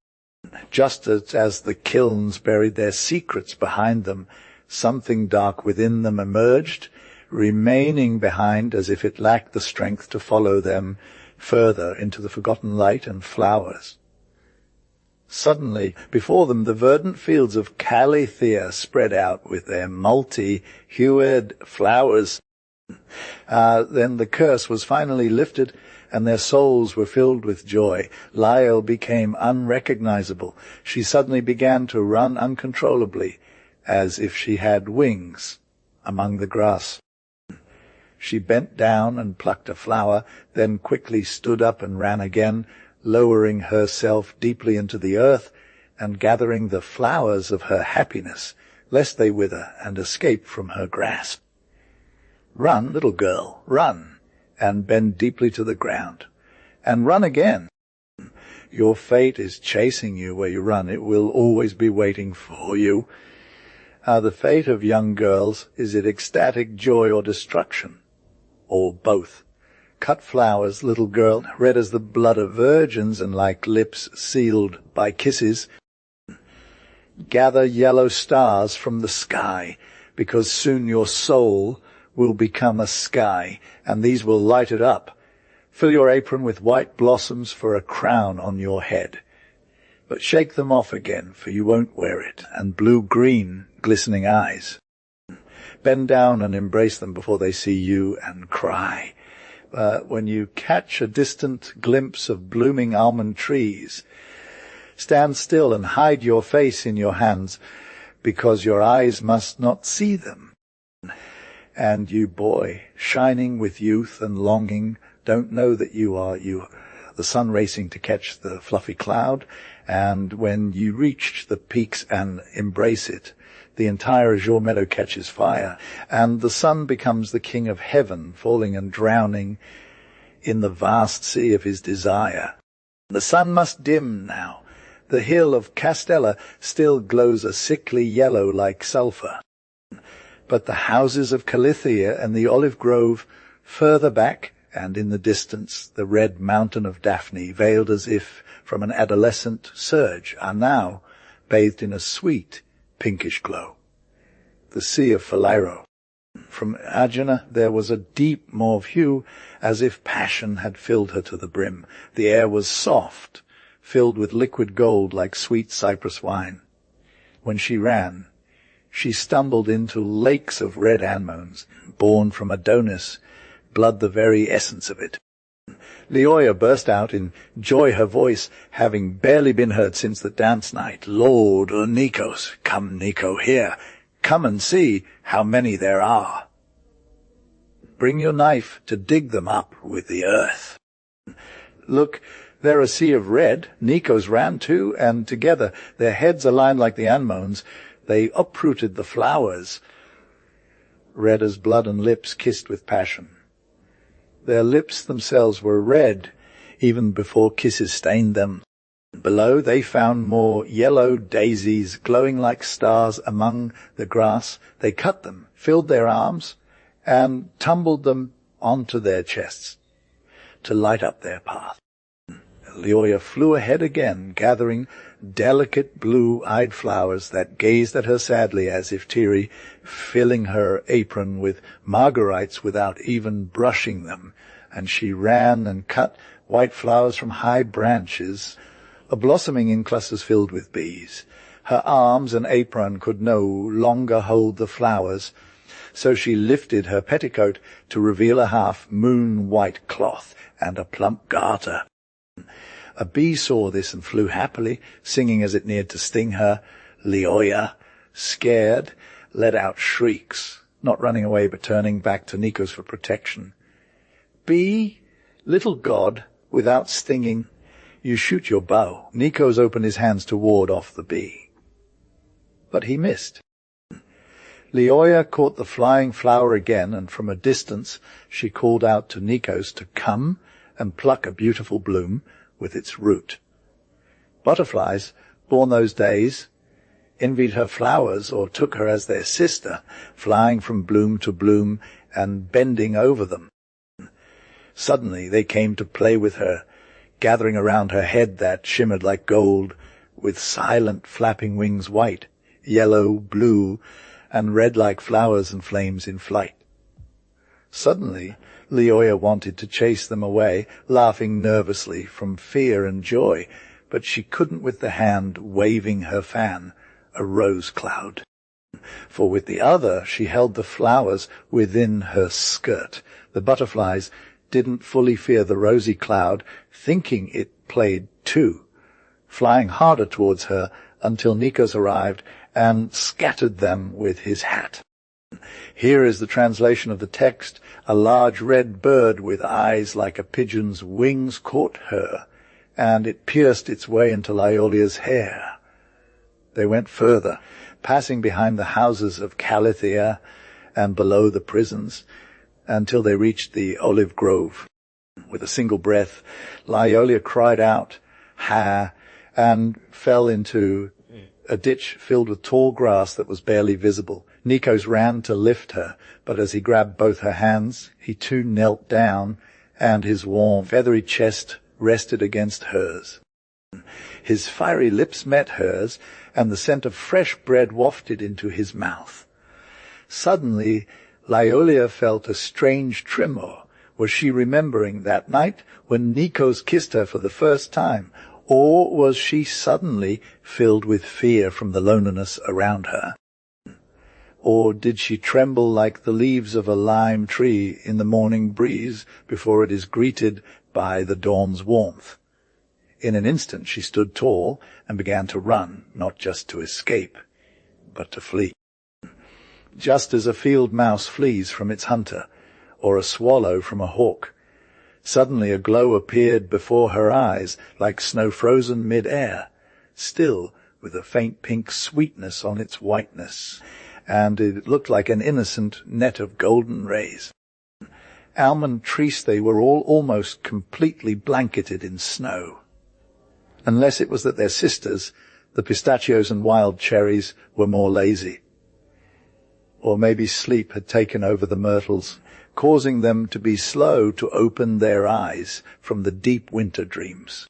Just as the kilns buried their secrets behind them, something dark within them emerged, remaining behind as if it lacked the strength to follow them further into the forgotten light and flowers. Suddenly, before them, the verdant fields of Calathea spread out with their multi-hued flowers. Then the curse was finally lifted, and their souls were filled with joy. Lyle became unrecognizable. She suddenly began to run uncontrollably, as if she had wings, among the grass. She bent down and plucked a flower, then quickly stood up and ran again, lowering herself deeply into the earth and gathering the flowers of her happiness, lest they wither and escape from her grasp. "Run, little girl, run, and bend deeply to the ground, and run again. Your fate is chasing you where you run. It will always be waiting for you. The fate of young girls, is it ecstatic joy or destruction? Or both? Cut flowers, little girl, red as the blood of virgins and like lips sealed by kisses. Gather yellow stars from the sky, because soon your soul will become a sky, and these will light it up. Fill your apron with white blossoms for a crown on your head. But shake them off again, for you won't wear it, and blue-green glistening eyes. Bend down and embrace them before they see you and cry. When you catch a distant glimpse of blooming almond trees, stand still and hide your face in your hands, because your eyes must not see them. And you, boy, shining with youth and longing, don't know that you are you, the sun racing to catch the fluffy cloud, and when you reach the peaks and embrace it, the entire azure meadow catches fire, and the sun becomes the king of heaven, falling and drowning in the vast sea of his desire. The sun must dim now. The hill of Castella still glows a sickly yellow like sulphur. But the houses of Calithia and the olive grove further back, and in the distance the red mountain of Daphne, veiled as if from an adolescent surge, are now bathed in a sweet pinkish glow. The sea of Phalairo. From Aegina there was a deep mauve hue, as if passion had filled her to the brim. The air was soft, filled with liquid gold like sweet cypress wine. When she ran, she stumbled into lakes of red anemones, born from Adonis, blood the very essence of it. Leoia burst out in joy, her voice having barely been heard since the dance night. "Lord Nikos, come, Nico, here. Come and see how many there are. Bring your knife to dig them up with the earth. Look, they're a sea of red." Nikos ran too, and together, their heads aligned like the anemones, they uprooted the flowers, red as blood and lips kissed with passion. Their lips themselves were red, even before kisses stained them. Below they found more yellow daisies glowing like stars among the grass. They cut them, filled their arms, and tumbled them onto their chests to light up their path. Leoia flew ahead again, gathering delicate blue-eyed flowers that gazed at her sadly as if teary, filling her apron with marguerites without even brushing them, and she ran and cut white flowers from high branches, blossoming in clusters filled with bees. Her arms and apron could no longer hold the flowers, so she lifted her petticoat to reveal a half moon-white cloth and a plump garter. A bee saw this and flew happily, singing as it neared to sting her. Leoia, scared, let out shrieks, not running away but turning back to Nikos for protection. "Bee, little god, without stinging, you shoot your bow." Nikos opened his hands to ward off the bee, but he missed. Leoia caught the flying flower again, and from a distance she called out to Nikos to come and pluck a beautiful bloom with its root. Butterflies, born those days, envied her flowers or took her as their sister, flying from bloom to bloom and bending over them. Suddenly they came to play with her, gathering around her head that shimmered like gold, with silent flapping wings, white, yellow, blue, and red like flowers and flames in flight. Suddenly Leoia wanted to chase them away, laughing nervously from fear and joy, but she couldn't with the hand waving her fan, a rose cloud. For with the other she held the flowers within her skirt. The butterflies didn't fully fear the rosy cloud, thinking it played too, flying harder towards her until Nikos arrived and scattered them with his hat. Here is the translation of the text. A large red bird with eyes like a pigeon's wings caught her, and it pierced its way into Iolia's hair. They went further, passing behind the houses of Calithia and below the prisons, until they reached the olive grove. With a single breath, Iolia cried out, "Ha!" and fell into a ditch filled with tall grass that was barely visible. Nikos ran to lift her, but as he grabbed both her hands, he too knelt down, and his warm, feathery chest rested against hers. His fiery lips met hers, and the scent of fresh bread wafted into his mouth. Suddenly, Iolia felt a strange tremor. Was she remembering that night when Nikos kissed her for the first time, or was she suddenly filled with fear from the loneliness around her? Or did she tremble like the leaves of a lime tree in the morning breeze before it is greeted by the dawn's warmth? In an instant she stood tall and began to run, not just to escape, but to flee. just as a field mouse flees from its hunter, or a swallow from a hawk. Suddenly a glow appeared before her eyes, like snow frozen mid-air, still with a faint pink sweetness on its whiteness, and it looked like an innocent net of golden rays. Almond trees they were all almost completely blanketed in snow, unless it was that their sisters, the pistachios and wild cherries, were more lazy. Or maybe sleep had taken over the myrtles, causing them to be slow to open their eyes from the deep winter dreams.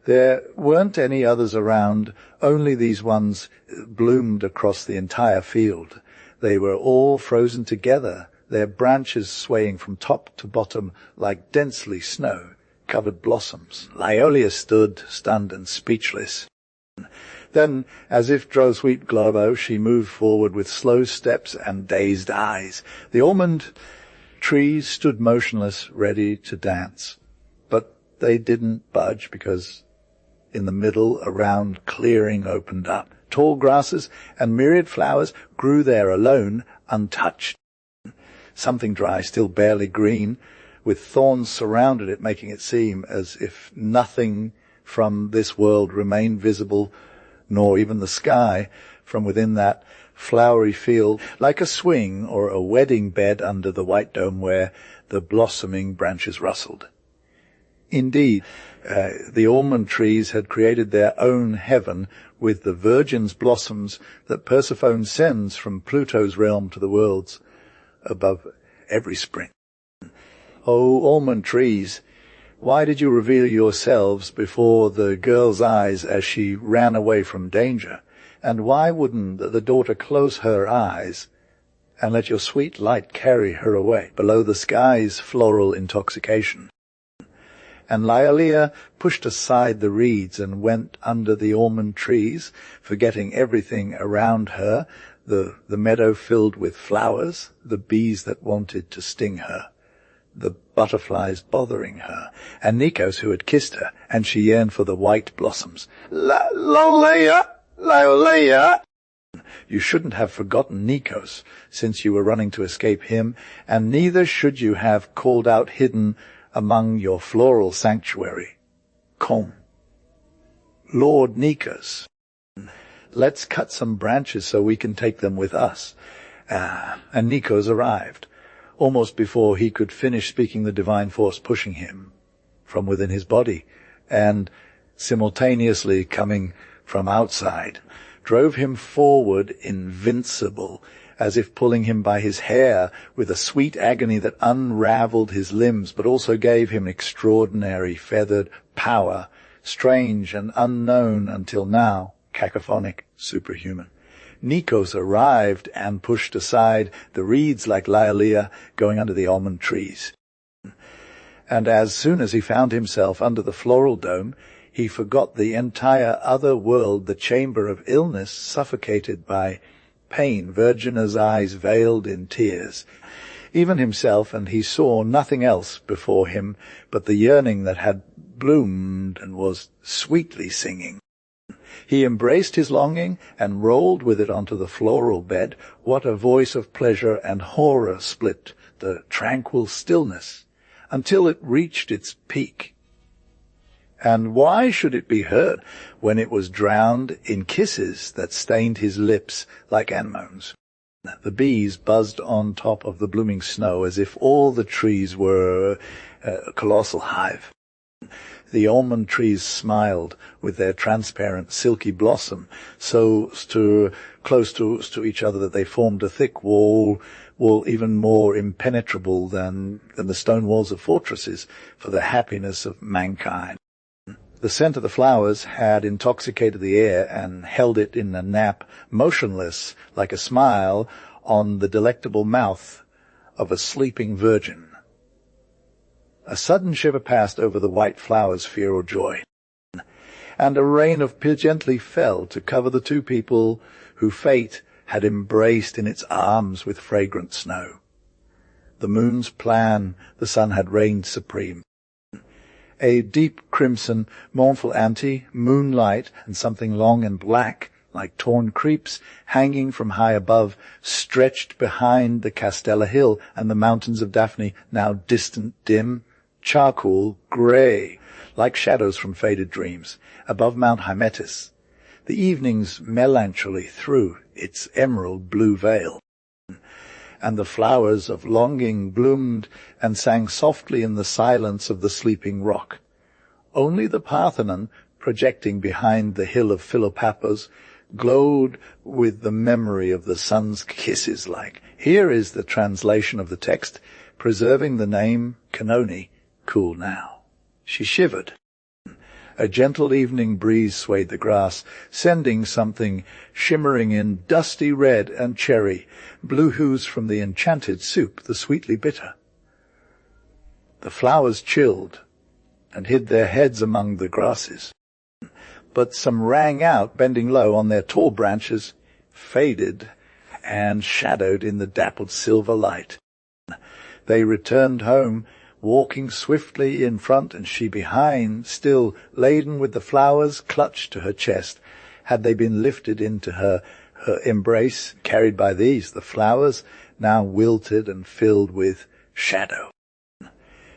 There weren't any others around, only these ones bloomed across the entire field. They were all frozen together, their branches swaying from top to bottom like densely snow-covered blossoms. Lyolia stood, stunned and speechless. Then, as if drove sweet Globo, she moved forward with slow steps and dazed eyes. The almond trees stood motionless, ready to dance. But they didn't budge because in the middle a round clearing opened up. Tall grasses and myriad flowers grew there alone, untouched. Something dry, still barely green, with thorns surrounded it, making it seem as if nothing from this world remained visible, nor even the sky from within that flowery field, like a swing or a wedding bed under the white dome where the blossoming branches rustled. Indeed, the almond trees had created their own heaven with the virgin's blossoms that Persephone sends from Pluto's realm to the worlds above every spring. O almond trees, why did you reveal yourselves before the girl's eyes as she ran away from danger? And why wouldn't the daughter close her eyes and let your sweet light carry her away below the sky's floral intoxication? And Lyolia pushed aside the reeds and went under the almond trees, forgetting everything around her, the meadow filled with flowers, the bees that wanted to sting her, the butterflies bothering her, and Nikos who had kissed her, and she yearned for the white blossoms. Lyolia! Lyolia! You shouldn't have forgotten Nikos, since you were running to escape him, and neither should you have called out hidden among your floral sanctuary. Come, Lord Nikos, let's cut some branches so we can take them with us. And Nikos arrived, almost before he could finish speaking, the divine force pushing him from within his body, and simultaneously coming from outside, drove him forward invincible, as if pulling him by his hair with a sweet agony that unraveled his limbs, but also gave him extraordinary feathered power, strange and unknown until now, cacophonic, superhuman. Nikos arrived and pushed aside the reeds like Lyolia going under the almond trees. And as soon as he found himself under the floral dome, he forgot the entire other world, the chamber of illness, suffocated by pain, Virginia's eyes veiled in tears. Even himself, and he saw nothing else before him but the yearning that had bloomed and was sweetly singing. He embraced his longing and rolled with it onto the floral bed. What a voice of pleasure and horror split the tranquil stillness until it reached its peak. And why should it be heard when it was drowned in kisses that stained his lips like anemones? The bees buzzed on top of the blooming snow as if all the trees were a colossal hive. The almond trees smiled with their transparent, silky blossom, so close to each other that they formed a thick wall even more impenetrable than the stone walls of fortresses for the happiness of mankind. The scent of the flowers had intoxicated the air and held it in a nap, motionless like a smile on the delectable mouth of a sleeping virgin. A sudden shiver passed over the white flowers' fear or joy, and a rain of tears gently fell to cover the two people who fate had embraced in its arms with fragrant snow. The moon's plan, the sun had reigned supreme. A deep crimson, mournful anti-moonlight, and something long and black, like torn creeps hanging from high above, stretched behind the Castella Hill and the mountains of Daphne, now distant, dim, charcoal, grey, like shadows from faded dreams, above Mount Hymettus. The evening's melancholy threw its emerald blue veil, and the flowers of longing bloomed and sang softly in the silence of the sleeping rock. Only the Parthenon, projecting behind the hill of Philopappos, glowed with the memory of the sun's kisses like. Here is the translation of the text, preserving the name Canoni, cool now. She shivered. A gentle evening breeze swayed the grass, sending something shimmering in dusty red and cherry, blue hues from the enchanted soup, the sweetly bitter. The flowers chilled and hid their heads among the grasses, but some rang out, bending low on their tall branches, faded and shadowed in the dappled silver light. They returned home, walking swiftly in front and she behind, still laden with the flowers, clutched to her chest. Had they been lifted into her embrace, carried by these, the flowers, now wilted and filled with shadow.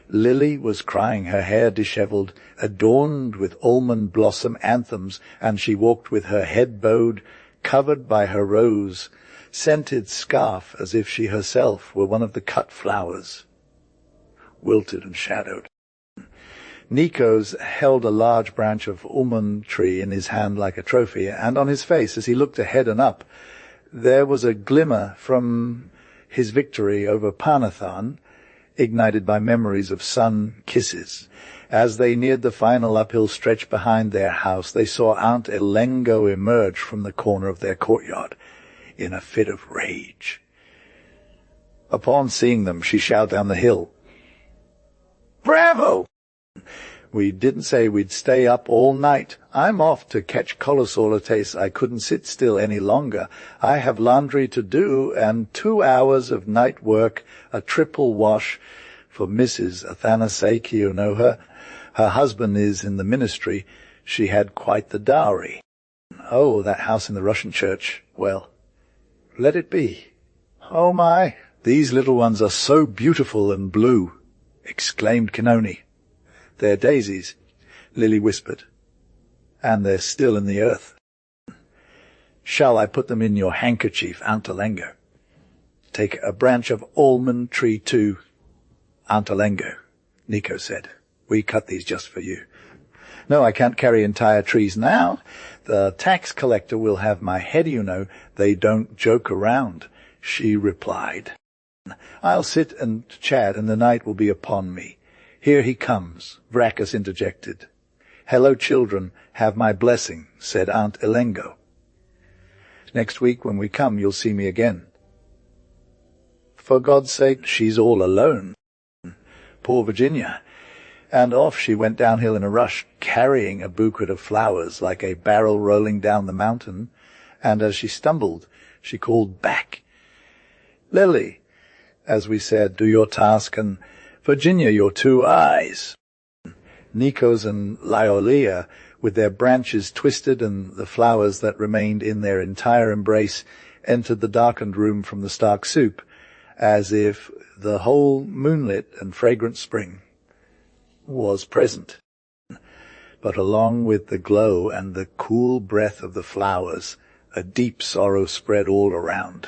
Lily was crying, her hair dishevelled, adorned with almond blossom anthems, and she walked with her head bowed, covered by her rose-scented scarf, as if she herself were one of the cut flowers, wilted and shadowed. Nikos held a large branch of almond tree in his hand like a trophy, and on his face, as he looked ahead and up, there was a glimmer from his victory over Parnathan, ignited by memories of sun kisses. As they neared the final uphill stretch behind their house, they saw Aunt Elengo emerge from the corner of their courtyard in a fit of rage. Upon seeing them, she shouted down the hill, "Bravo! We didn't say we'd stay up all night. I'm off to catch colossolates. I couldn't sit still any longer. I have laundry to do and 2 hours of night work, a triple wash for Mrs. Athanasaki, you know her. Her husband is in the ministry. She had quite the dowry. Oh, that house in the Russian church. Well, let it be. Oh my, these little ones are so beautiful and blue," exclaimed Canoni. "They're daisies," Lily whispered, "and they're still in the earth." "Shall I put them in your handkerchief, Aunt Elengo?" "Take a branch of almond tree too, Aunt Elengo," Nico said. "We cut these just for you." "No, I can't carry entire trees now. The tax collector will have my head, you know. They don't joke around," she replied. "I'll sit and chat, and the night will be upon me." "Here he comes," Vracus interjected. "Hello, children, have my blessing," said Aunt Elengo. "Next week when we come, you'll see me again." "For God's sake, she's all alone. Poor Virginia." And off she went downhill in a rush, carrying a bouquet of flowers like a barrel rolling down the mountain, and as she stumbled, she called back, "Lily, as we said, do your task, and Virginia, your 2 eyes." Nikos and Lyolia, with their branches twisted and the flowers that remained in their entire embrace, entered the darkened room from the stark soup, as if the whole moonlit and fragrant spring was present. But along with the glow and the cool breath of the flowers, a deep sorrow spread all around.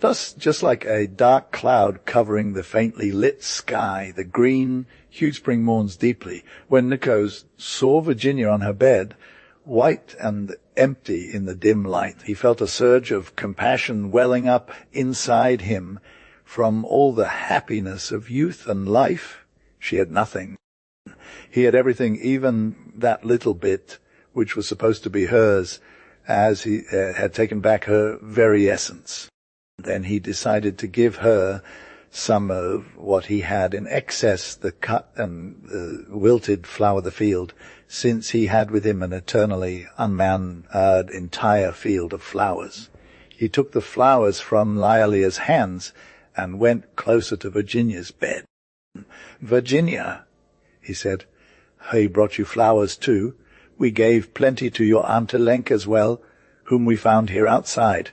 Thus, just like a dark cloud covering the faintly lit sky, the green huge spring mourns deeply. When Nikos saw Virginia on her bed, white and empty in the dim light, he felt a surge of compassion welling up inside him from all the happiness of youth and life. She had nothing. He had everything, even that little bit which was supposed to be hers, as he had taken back her very essence. Then he decided to give her some of what he had in excess, the cut and the wilted flower of the field, since he had with him an eternally unmanned entire field of flowers. He took the flowers from Lyalia's hands and went closer to Virginia's bed. "Virginia," he said, "he brought you flowers too. We gave plenty to your Aunt Elenka as well. whom we found here outside.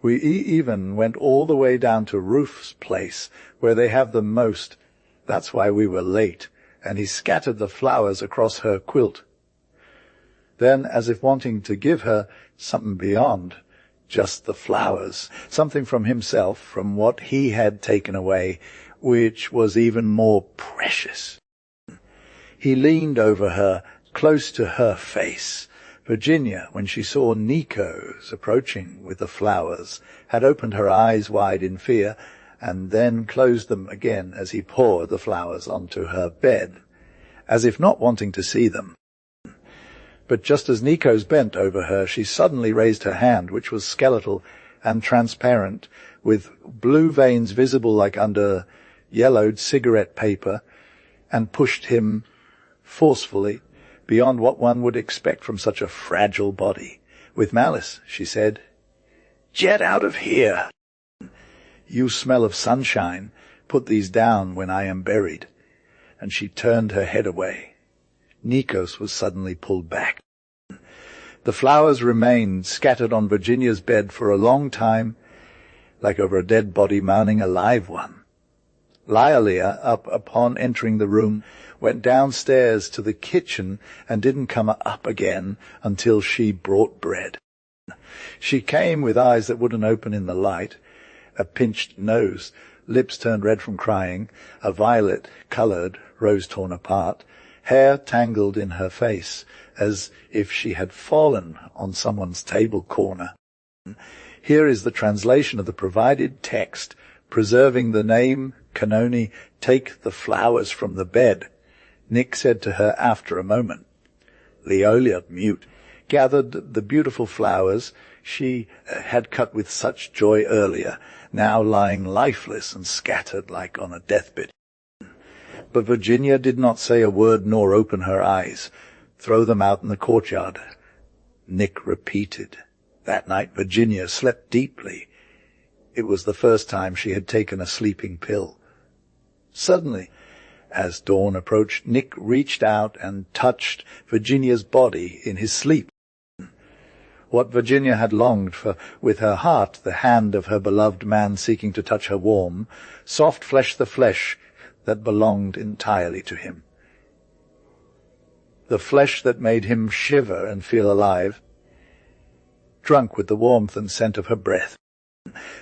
We even went all the way down to Rufe's place, where they have the most. That's why we were late, and he scattered the flowers across her quilt. Then, as if wanting to give her something beyond just the flowers, something from himself, from what he had taken away, which was even more precious, he leaned over her, close to her face. Virginia, when she saw Nico's approaching with the flowers, had opened her eyes wide in fear, and then closed them again as he poured the flowers onto her bed, as if not wanting to see them. But just as Nico's bent over her, she suddenly raised her hand, which was skeletal and transparent, with blue veins visible like under yellowed cigarette paper, and pushed him forcefully beyond what one would expect from such a fragile body. With malice, she said, "Get out of here! You smell of sunshine. Put these down when I am buried." And she turned her head away. Nikos was suddenly pulled back. The flowers remained scattered on Virginia's bed for a long time, like over a dead body mourning a live one. Lialia, upon entering the room, went downstairs to the kitchen and didn't come up again until she brought bread. She came with eyes that wouldn't open in the light, a pinched nose, lips turned red from crying, a violet-coloured rose torn apart, hair tangled in her face, as if she had fallen on someone's table corner. Here is the translation of the provided text, preserving the name Canoni, "Take the flowers from the bed." Nick said to her after a moment. Leolia, mute, gathered the beautiful flowers she had cut with such joy earlier, now lying lifeless and scattered like on a deathbed. But Virginia did not say a word nor open her eyes. "Throw them out in the courtyard," Nick repeated. That night Virginia slept deeply. It was the first time she had taken a sleeping pill. Suddenly, as dawn approached, Nick reached out and touched Virginia's body in his sleep. What Virginia had longed for with her heart, the hand of her beloved man seeking to touch her warm, soft flesh, the flesh that belonged entirely to him. The flesh that made him shiver and feel alive, drunk with the warmth and scent of her breath.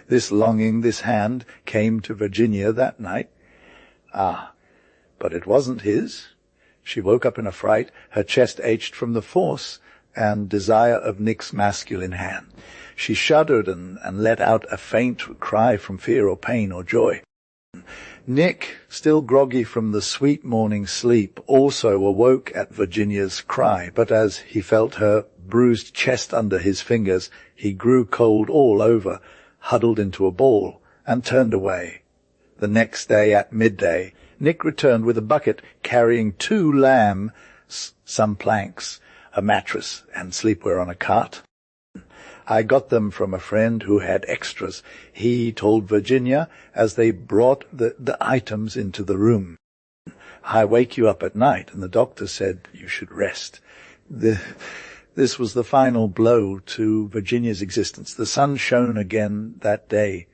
This longing, this hand, came to Virginia that night. But it wasn't his. She woke up in a fright, her chest ached from the force and desire of Nick's masculine hand. She shuddered and let out a faint cry from fear or pain or joy. Nick, still groggy from the sweet morning sleep, also awoke at Virginia's cry, but as he felt her bruised chest under his fingers, he grew cold all over, huddled into a ball, and turned away. The next day at midday, Nick returned with a bucket carrying 2 lambs, some planks, a mattress, and sleepwear on a cart. "I got them from a friend who had extras," he told Virginia as they brought the items into the room. "I wake you up at night, and the doctor said you should rest." This was the final blow to Virginia's existence. The sun shone again that day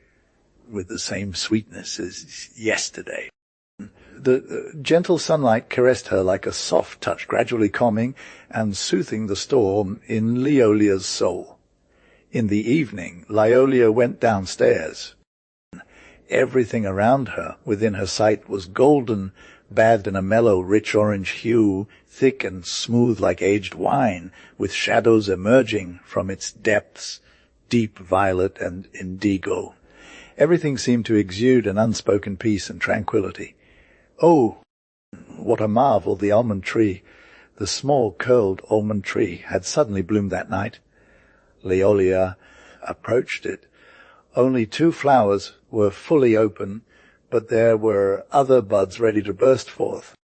with the same sweetness as yesterday. The gentle sunlight caressed her like a soft touch, gradually calming and soothing the storm in Leolia's soul. In the evening, Leolia went downstairs. Everything around her, within her sight, was golden, bathed in a mellow, rich orange hue, thick and smooth like aged wine, with shadows emerging from its depths, deep violet and indigo. Everything seemed to exude an unspoken peace and tranquillity. Oh, what a marvel the almond tree, the small curled almond tree, had suddenly bloomed that night. Leolia approached it. Only 2 flowers were fully open, but there were other buds ready to burst forth.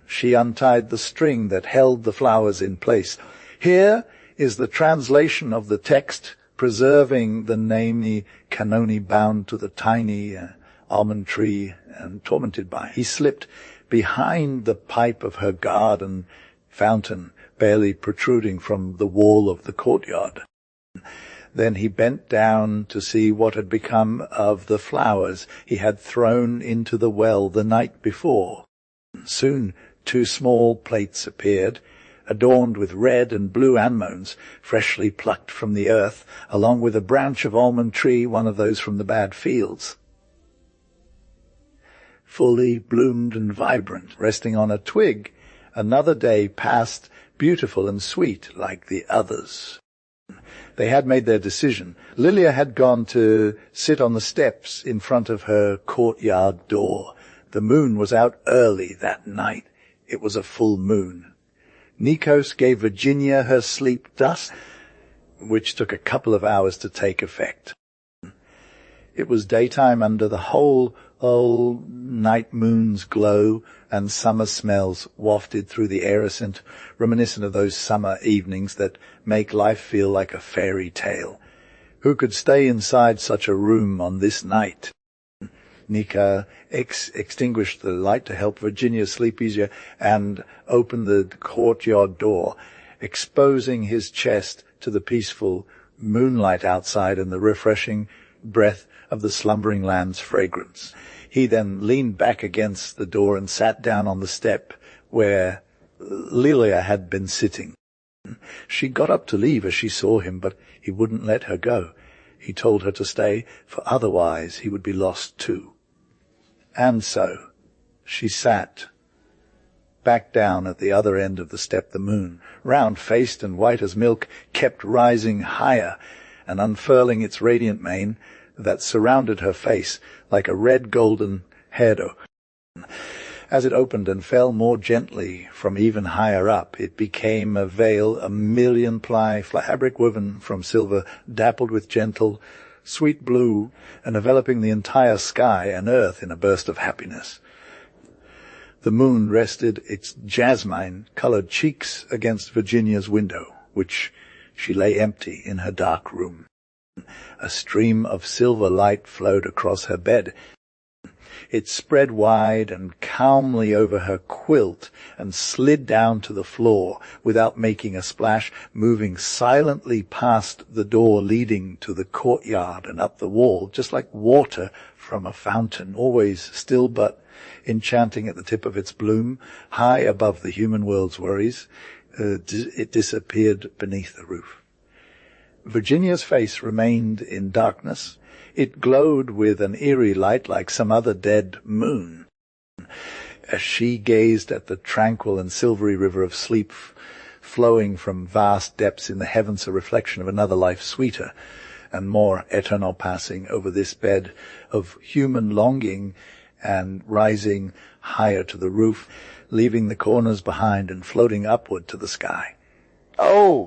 She untied the string that held the flowers in place. Here is the translation of the text, preserving the name Canoni bound to the tiny almond tree and tormented by. He slipped behind the pipe of her garden fountain barely protruding from the wall of the courtyard. Then he bent down to see what had become of the flowers he had thrown into the well the night before. Soon 2 small plates appeared, adorned with red and blue anemones, freshly plucked from the earth, along with a branch of almond tree, one of those from the bad fields. Fully bloomed and vibrant, resting on a twig, another day passed, beautiful and sweet like the others. They had made their decision. Lilia had gone to sit on the steps in front of her courtyard door. The moon was out early that night. It was a full moon. Nikos gave Virginia her sleep dust, which took a couple of hours to take effect. It was daytime under the whole night moon's glow, and summer smells wafted through the air, reminiscent of those summer evenings that make life feel like a fairy tale. Who could stay inside such a room on this night? Nika extinguished the light to help Virginia sleep easier and opened the courtyard door, exposing his chest to the peaceful moonlight outside and the refreshing breath of the slumbering land's fragrance. He then leaned back against the door and sat down on the step where Lilia had been sitting. She got up to leave as she saw him, but he wouldn't let her go. He told her to stay, for otherwise he would be lost too. And so she sat back down at the other end of the step. The moon, round-faced and white as milk, kept rising higher and unfurling its radiant mane that surrounded her face like a red golden halo. As it opened and fell more gently from even higher up, it became a veil, a million-ply fabric woven from silver, dappled with gentle, sweet blue, and enveloping the entire sky and earth in a burst of happiness. The moon rested its jasmine-colored cheeks against Virginia's window, which she lay empty in her dark room. A stream of silver light flowed across her bed. It spread wide and calmly over her quilt and slid down to the floor without making a splash, moving silently past the door leading to the courtyard and up the wall, just like water from a fountain, always still but enchanting at the tip of its bloom, high above the human world's worries. It disappeared beneath the roof. Virginia's face remained in darkness. It glowed with an eerie light like some other dead moon. As she gazed at the tranquil and silvery river of sleep flowing from vast depths in the heavens, a reflection of another life sweeter and more eternal passing over this bed of human longing and rising higher to the roof, leaving the corners behind and floating upward to the sky. Oh!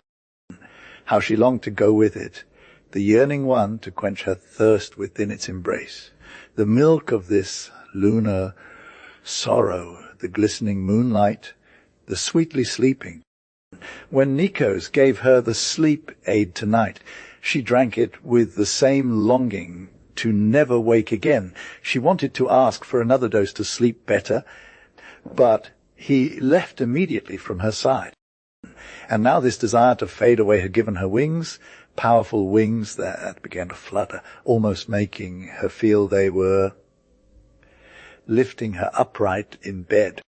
How she longed to go with it, the yearning one to quench her thirst within its embrace. The milk of this lunar sorrow, the glistening moonlight, the sweetly sleeping. When Nikos gave her the sleep aid tonight, she drank it with the same longing to never wake again. She wanted to ask for another dose to sleep better, but he left immediately from her side. And now this desire to fade away had given her wings, powerful wings that began to flutter, almost making her feel they were lifting her upright in bed,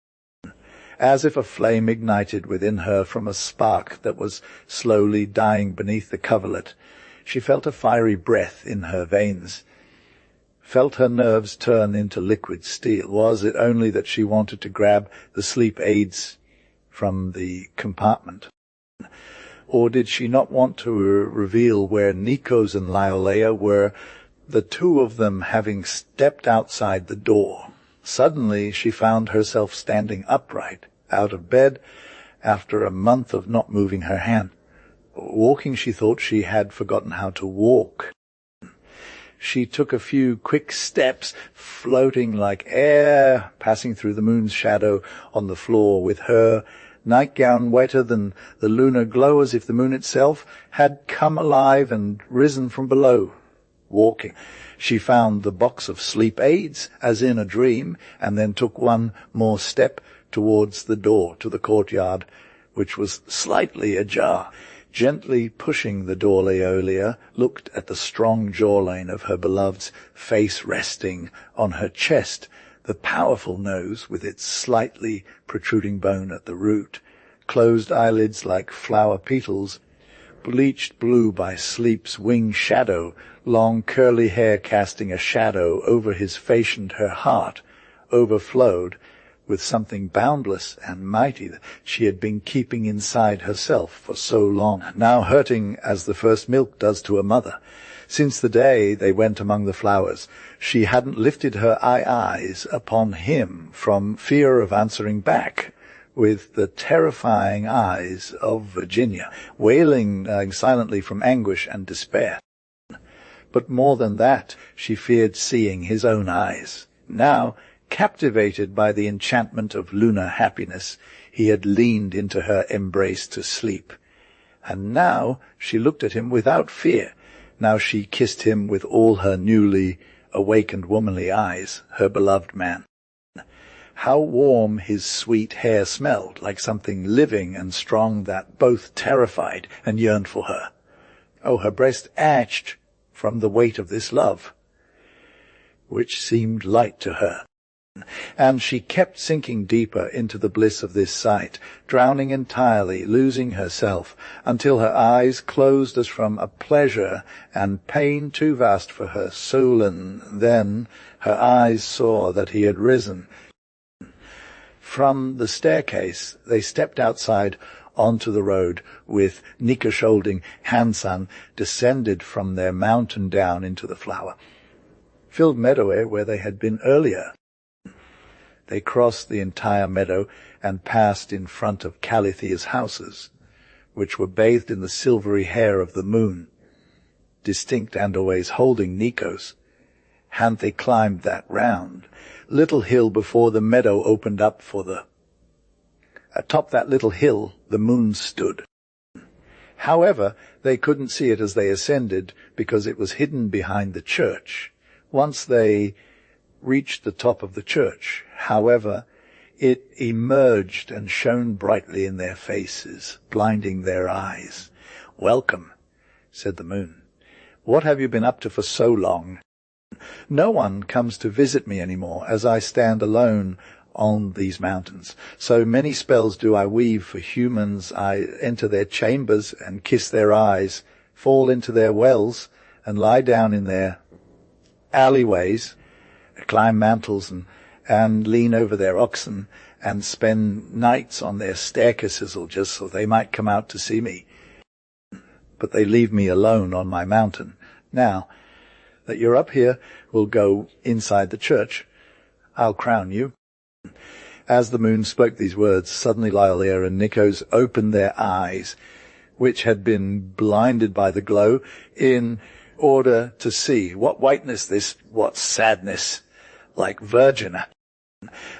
as if a flame ignited within her from a spark that was slowly dying beneath the coverlet. She felt a fiery breath in her veins, felt her nerves turn into liquid steel. Was it only that she wanted to grab the sleep aids from the compartment? Or did she not want to reveal where Nikos and Liolea were, the two of them having stepped outside the door? Suddenly she found herself standing upright, out of bed, after a month of not moving her hand. Walking, she thought she had forgotten how to walk. She took a few quick steps, floating like air, passing through the moon's shadow on the floor, with her nightgown wetter than the lunar glow, as if the moon itself had come alive and risen from below. Walking, she found the box of sleep aids, as in a dream, and then took one more step towards the door to the courtyard, which was slightly ajar. Gently pushing the door, Leolia looked at the strong jawline of her beloved's face resting on her chest, the powerful nose with its slightly protruding bone at the root, closed eyelids like flower petals, bleached blue by sleep's wing shadow, long curly hair casting a shadow over his face, and her heart overflowed with something boundless and mighty that she had been keeping inside herself for so long, now hurting as the first milk does to a mother. Since the day they went among the flowers, she hadn't lifted her eyes upon him from fear of answering back with the terrifying eyes of Virginia, wailing silently from anguish and despair. But more than that, she feared seeing his own eyes. Now, captivated by the enchantment of lunar happiness, he had leaned into her embrace to sleep. And now she looked at him without fear. Now she kissed him with all her newly awakened womanly eyes, her beloved man. How warm his sweet hair smelled, like something living and strong that both terrified and yearned for her. Oh, her breast ached from the weight of this love, which seemed light to her. And she kept sinking deeper into the bliss of this sight, drowning entirely, losing herself, until her eyes closed as from a pleasure and pain too vast for her soul, and then her eyes saw that he had risen. From the staircase they stepped outside onto the road, with Nikos holding Hansan, descended from their mountain down into the flower-filled meadow where they had been earlier. They crossed the entire meadow and passed in front of Calithea's houses, which were bathed in the silvery hair of the moon, distinct and always holding Nikos. Hanthe climbed that round little hill before the meadow opened up for the... Atop that little hill the moon stood. However, they couldn't see it as they ascended, because it was hidden behind the church. Once they reached the top of the church, however, it emerged and shone brightly in their faces, blinding their eyes. "Welcome," said the moon. "What have you been up to for so long?" "No one comes to visit me any more, as I stand alone on these mountains. So many spells do I weave for humans. I enter their chambers and kiss their eyes, fall into their wells and lie down in their alleyways, climb mantles and lean over their oxen, and spend nights on their staircases just so they might come out to see me. But they leave me alone on my mountain. Now that you're up here, we'll go inside the church. I'll crown you." As the moon spoke these words, suddenly Leolia and Nikos opened their eyes, which had been blinded by the glow, in order to see. What whiteness this, what sadness, like Virgina.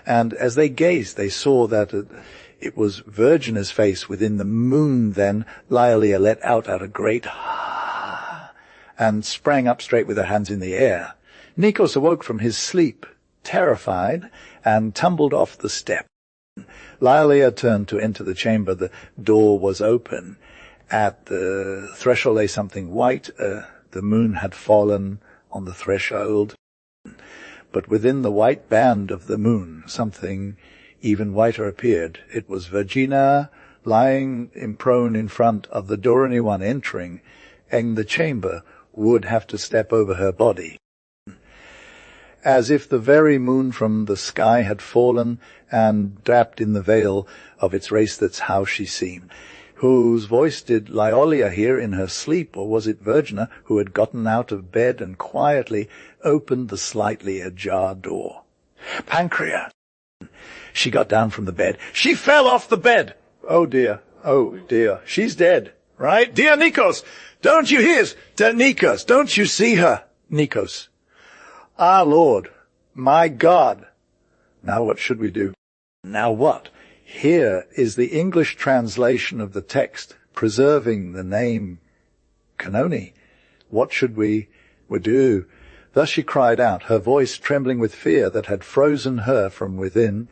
And as they gazed, they saw that it was Virgina's face within the moon. Then Leolia let out a great and sprang up straight with her hands in the air. Nikos awoke from his sleep, terrified, and tumbled off the step. Leolia turned to enter the chamber. The door was open. At the threshold lay something white. The moon had fallen on the threshold. But within the white band of the moon, something even whiter appeared. It was Virginia, lying prone in front of the door. Anyone entering in the chamber would have to step over her body, as if the very moon from the sky had fallen and wrapped in the veil of its race. That's how she seemed. Whose voice did Leolia hear in her sleep, or was it Virginia, who had gotten out of bed and quietly opened the slightly ajar door? "Pancreas!" She got down from the bed. "She fell off the bed!" Oh dear, she's dead, right? "Dear Nikos, don't you hear? Nikos, don't you see her?" Nikos: "Ah, Lord, my God." Now what should we do? Now what? Here is the English translation of the text, preserving the name Canoni. What should we do? Thus she cried out, her voice trembling with fear that had frozen her from within,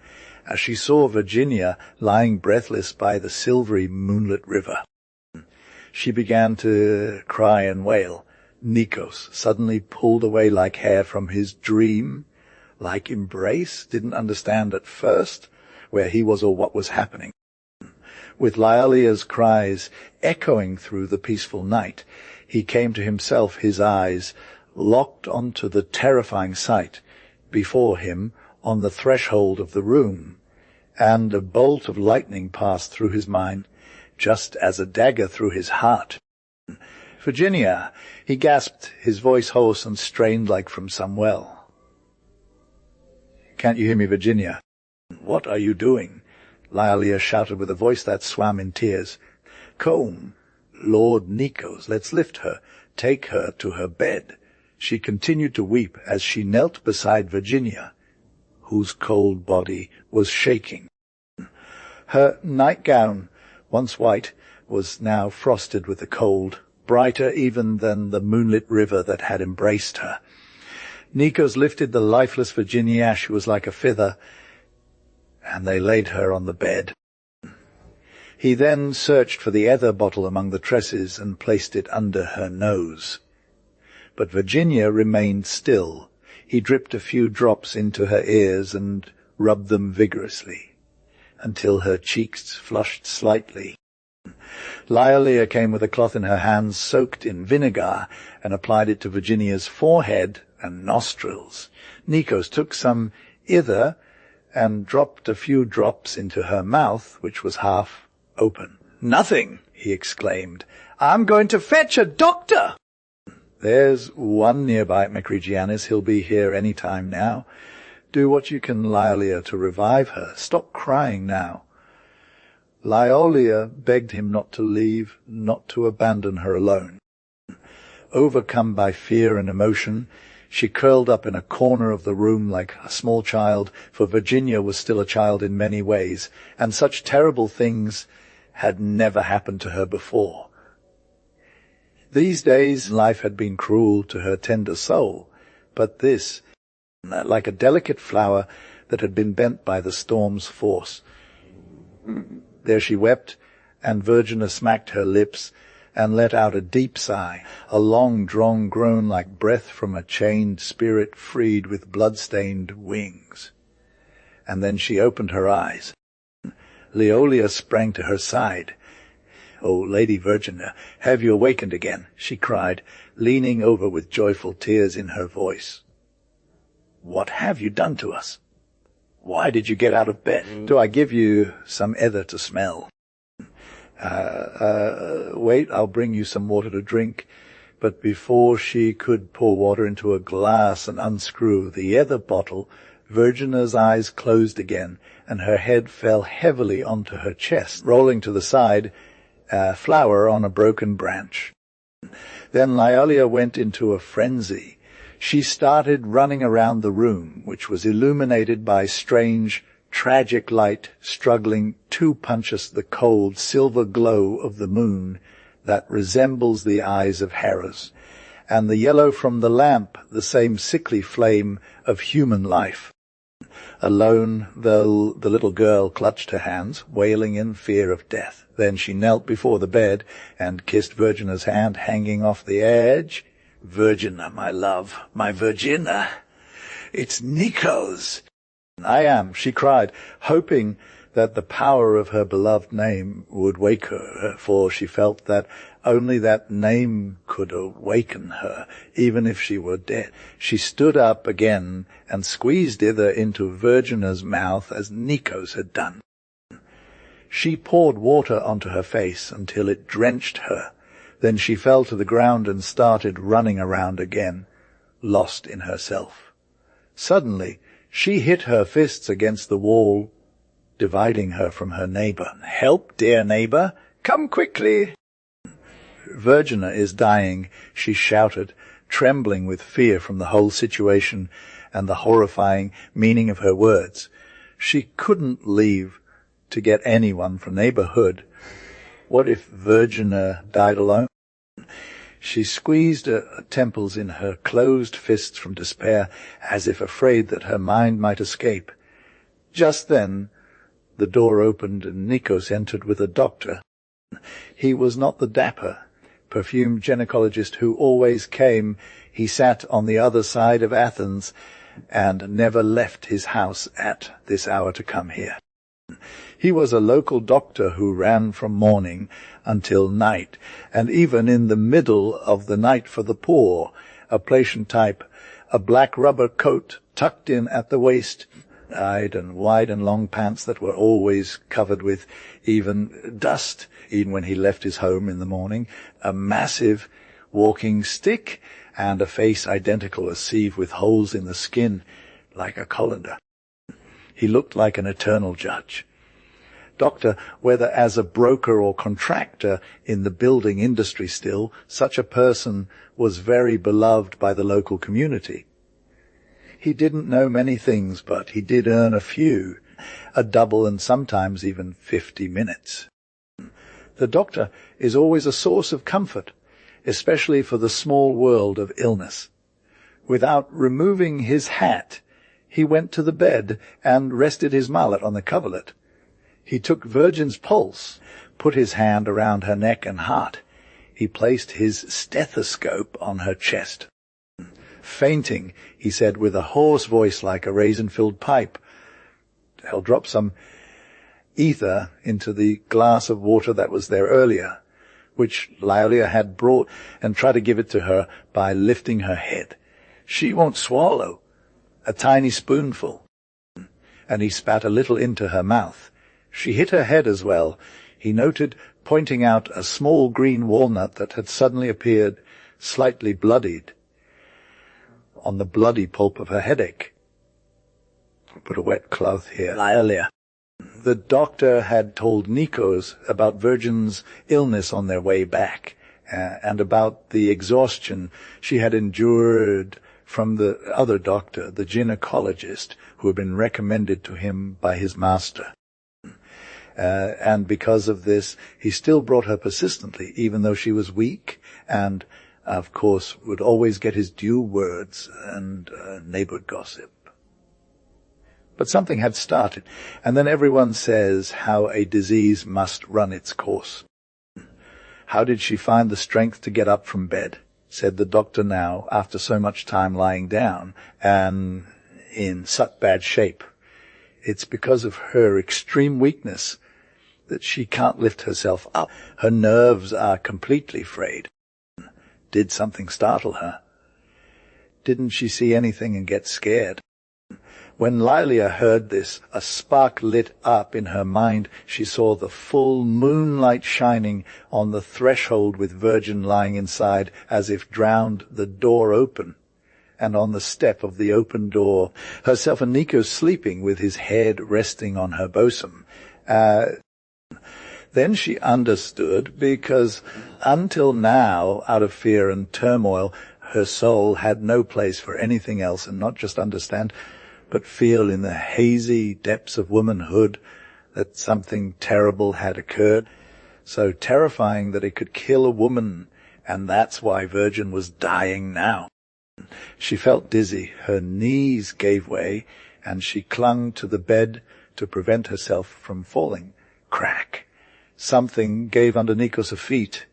as she saw Virginia lying breathless by the silvery moonlit river. She began to cry and wail. Nikos suddenly pulled away like hair from his dream, like embrace, didn't understand at first where he was or what was happening. With Laiolia's cries echoing through the peaceful night, he came to himself, his eyes locked onto the terrifying sight before him on the threshold of the room, and a bolt of lightning passed through his mind, just as a dagger through his heart. "Virginia!" he gasped, his voice hoarse and strained like from some well. "Can't you hear me, Virginia?" "What are you doing?" Laiolia shouted with a voice that swam in tears. "Comb, Lord Nikos, let's lift her, take her to her bed." She continued to weep as she knelt beside Virginia, whose cold body was shaking. Her nightgown, once white, was now frosted with the cold, brighter even than the moonlit river that had embraced her. Nikos lifted the lifeless Virginia, she was like a feather, and they laid her on the bed. He then searched for the ether bottle among the tresses and placed it under her nose. But Virginia remained still. He dripped a few drops into her ears and rubbed them vigorously, until her cheeks flushed slightly. Laiolia came with a cloth in her hands soaked in vinegar and applied it to Virginia's forehead and nostrils. Nikos took some ether and dropped a few drops into her mouth, which was half open. "Nothing!" he exclaimed. "I'm going to fetch a doctor!" "There's one nearby, Macrigianis. He'll be here any time now. Do what you can, Laiolia, to revive her. Stop crying now." Laiolia begged him not to leave, not to abandon her alone. Overcome by fear and emotion, she curled up in a corner of the room like a small child, for Virginia was still a child in many ways, and such terrible things had never happened to her before. These days life had been cruel to her tender soul, but this, like a delicate flower that had been bent by the storm's force. There she wept, and Virginia smacked her lips and let out a deep sigh, a long-drawn groan like breath from a chained spirit freed with blood-stained wings. And then she opened her eyes. Laiolia sprang to her side. "Oh, Lady Virginia, have you awakened again?" she cried, leaning over with joyful tears in her voice. "What have you done to us? Why did you get out of bed? Do I give you some ether to smell?" Wait, I'll bring you some water to drink." But before she could pour water into a glass and unscrew the ether bottle, Virginia's eyes closed again, and her head fell heavily onto her chest, rolling to the side, a flower on a broken branch. Then Laiolia went into a frenzy. She started running around the room, which was illuminated by strange, tragic light struggling to punch us the cold silver glow of the moon that resembles the eyes of Hera's, and the yellow from the lamp the same sickly flame of human life. Alone, though, the little girl clutched her hands, wailing in fear of death. Then she knelt before the bed and kissed Virginia's hand hanging off the edge. "Virginia, my love, my Virginia, it's Nikos." "I am," she cried, hoping that the power of her beloved name would wake her, for she felt that only that name could awaken her, even if she were dead. She stood up again and squeezed ether into Virginia's mouth as Nikos had done. She poured water onto her face until it drenched her. Then she fell to the ground and started running around again, lost in herself. Suddenly, she hit her fists against the wall, dividing her from her neighbor. "Help, dear neighbor! Come quickly!" "Virginia is dying," she shouted, trembling with fear from the whole situation and the horrifying meaning of her words. She couldn't leave to get anyone from neighborhood. What if Virginia died alone? She squeezed her temples in her closed fists from despair, as if afraid that her mind might escape. Just then The door opened and Nikos entered with a doctor. He was not the dapper, perfumed gynecologist who always came. He sat on the other side of Athens and never left his house at this hour to come here. He was a local doctor who ran from morning until night, and even in the middle of the night for the poor, a patient type, a black rubber coat tucked in at the waist, wide and long pants that were always covered with even dust, even when he left his home in the morning, a massive walking stick, and a face identical, a sieve with holes in the skin, like a colander. He looked like an eternal judge. Doctor, whether as a broker or contractor in the building industry still, such a person was very beloved by the local community. He didn't know many things, but he did earn a few, a double and sometimes even 50 minutes. The doctor is always a source of comfort, especially for the small world of illness. Without removing his hat, he went to the bed and rested his mallet on the coverlet. He took Virgin's pulse, put his hand around her neck and heart. He placed his stethoscope on her chest. Fainting, he said with a hoarse voice like a raisin-filled pipe, "I'll drop some ether into the glass of water that was there earlier," which Lyolia had brought, and try to give it to her by lifting her head. "She won't swallow. A tiny spoonful." And he spat a little into her mouth. She hit her head as well, he noted, pointing out a small green walnut that had suddenly appeared, slightly bloodied, on the bloody pulp of her headache. Put a wet cloth here. Lyolia. The doctor had told Nikos about Virgin's illness on their way back, and about the exhaustion she had endured from the other doctor, the gynecologist, who had been recommended to him by his master. And because of this, he still brought her persistently, even though she was weak, and, of course, would always get his due words and neighbor gossip. But something had started, and then everyone says how a disease must run its course. How did she find the strength to get up from bed? Said the doctor now, after so much time lying down, and in such bad shape. It's because of her extreme weakness that she can't lift herself up. Her nerves are completely frayed. Did something startle her? Didn't she see anything and get scared? When Lyolia heard this, a spark lit up in her mind. She saw the full moonlight shining on the threshold with Virgin lying inside, as if drowned, the door open. And on the step of the open door, herself and Nikos sleeping with his head resting on her bosom. Then she understood, because until now, out of fear and turmoil, her soul had no place for anything else, and not just understand, but feel in the hazy depths of womanhood that something terrible had occurred, so terrifying that it could kill a woman, and that's why Virgin was dying now. She felt dizzy, her knees gave way, and she clung to the bed to prevent herself from falling. Crack! Something gave under Nikos' feet,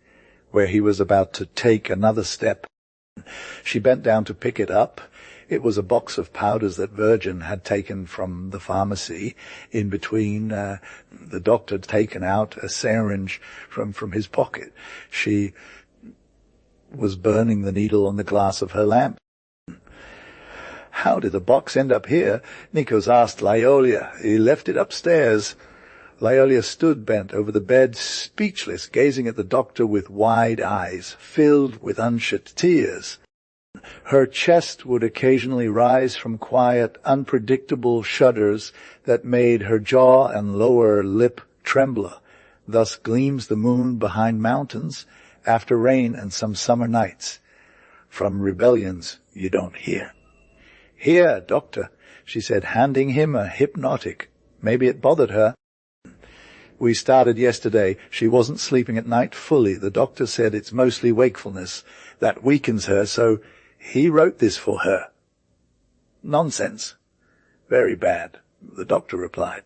where he was about to take another step. She bent down to pick it up. It was a box of powders that Virgin had taken from the pharmacy. In between, the doctor had taken out a syringe from his pocket. She was burning the needle on the glass of her lamp. "How did the box end up here?" Nikos asked Lyolia. "He left it upstairs." Lyolia stood bent over the bed, speechless, gazing at the doctor with wide eyes, filled with unshed tears. Her chest would occasionally rise from quiet, unpredictable shudders that made her jaw and lower lip tremble. Thus gleams the moon behind mountains after rain and some summer nights. From rebellions you don't hear. "Here, doctor," she said, handing him a hypnotic. Maybe it bothered her. "We started yesterday. She wasn't sleeping at night fully. The doctor said it's mostly wakefulness that weakens her, so he wrote this for her." "Nonsense." "Very bad," the doctor replied.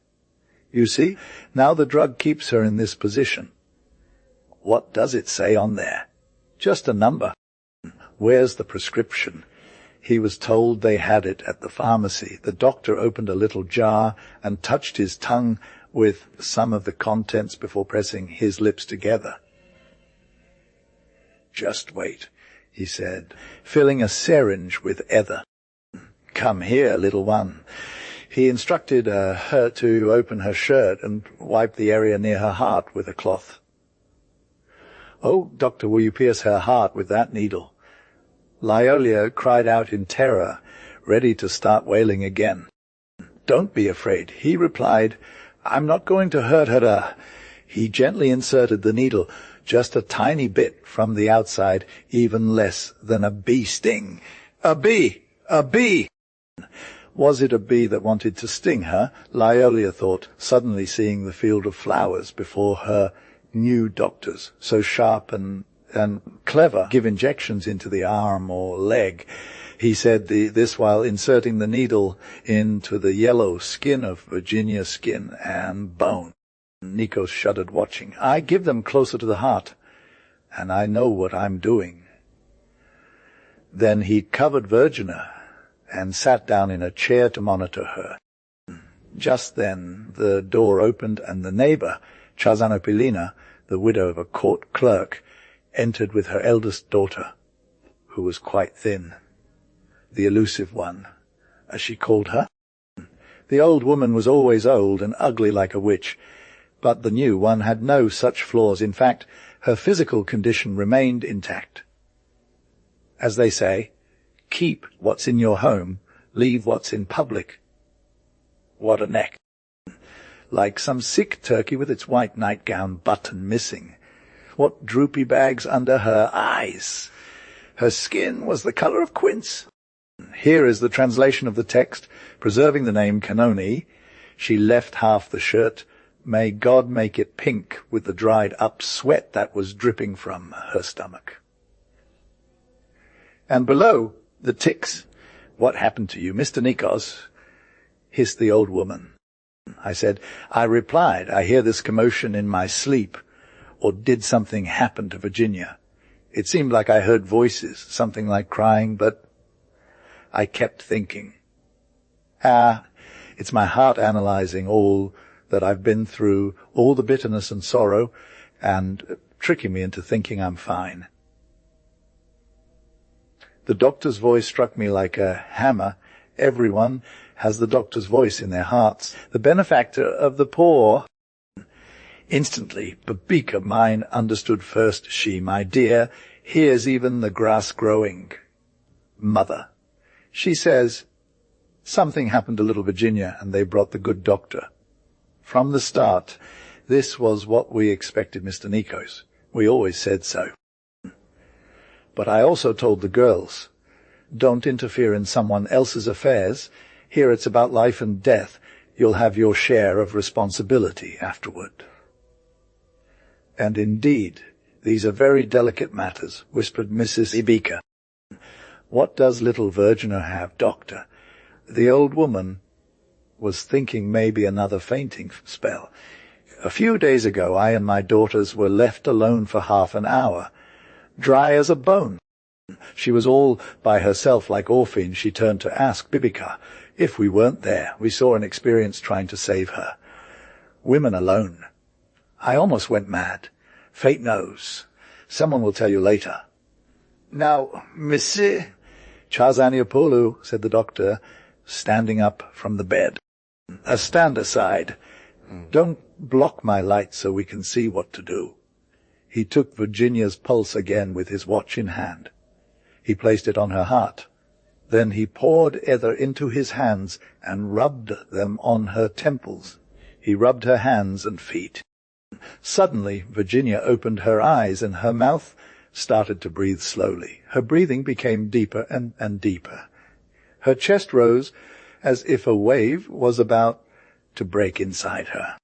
You see, now the drug keeps her in this position. What does it say on there? Just a number. Where's the prescription? He was told they had it at the pharmacy. The doctor opened a little jar and touched his tongue with some of the contents before pressing his lips together. Just wait, he said, filling a syringe with ether. Come here, little one. He instructed her to open her shirt and wipe the area near her heart with a cloth. Oh, doctor, will you pierce her heart with that needle? Lyolia cried out in terror, ready to start wailing again. Don't be afraid, he replied. I'm not going to hurt her. He gently inserted the needle, just a tiny bit from the outside, even less than a bee sting. A bee! A bee! Was it a bee that wanted to sting her? Lyolia thought, suddenly seeing the field of flowers before her new doctors, so sharp and clever, give injections into the arm or leg. He said this while inserting the needle into the yellow skin of Virginia's skin and bone. Nikos shuddered, watching. I give them closer to the heart, and I know what I'm doing. Then he covered Virginia and sat down in a chair to monitor her. Just then the door opened, and the neighbor, Chazanopilina, the widow of a court clerk, entered with her eldest daughter, who was quite thin. The elusive one, as she called her. The old woman was always old and ugly like a witch, but the new one had no such flaws. In fact, her physical condition remained intact. As they say, keep what's in your home, leave what's in public. What a neck! Like some sick turkey with its white nightgown button missing. What droopy bags under her eyes! Her skin was the color of quince. Here is the translation of the text, preserving the name Canoni. She left half the shirt. May God make it pink with the dried-up sweat that was dripping from her stomach. And below, the ticks. What happened to you, Mr. Nikos? Hissed the old woman. I said, I replied, I hear this commotion in my sleep. Or did something happen to Virginia? It seemed like I heard voices, something like crying, but I kept thinking. It's my heart analyzing all that I've been through, all the bitterness and sorrow, and tricking me into thinking I'm fine. The doctor's voice struck me like a hammer. Everyone has the doctor's voice in their hearts. The benefactor of the poor. Instantly, Babika mine understood first. She, my dear, hears even the grass growing. Mother. She says, something happened to little Virginia, and they brought the good doctor. From the start, this was what we expected, Mr. Nikos. We always said so. But I also told the girls, don't interfere in someone else's affairs. Here it's about life and death. You'll have your share of responsibility afterward. And indeed, these are very delicate matters, whispered Mrs. Ibika. What does little Virginia have, doctor? The old woman was thinking maybe another fainting spell. A few days ago, I and my daughters were left alone for half an hour, dry as a bone. She was all by herself like Orphine. She turned to ask Bibika if we weren't there. We saw an experience trying to save her. Women alone. I almost went mad. Fate knows. Someone will tell you later. Now, Monsieur Chazaniopoulou, said the doctor, standing up from the bed. Stand aside. Don't block my light so we can see what to do. He took Virginia's pulse again with his watch in hand. He placed it on her heart. Then he poured ether into his hands and rubbed them on her temples. He rubbed her hands and feet. Suddenly, Virginia opened her eyes and her mouth started to breathe slowly. Her breathing became deeper and deeper. Her chest rose as if a wave was about to break inside her.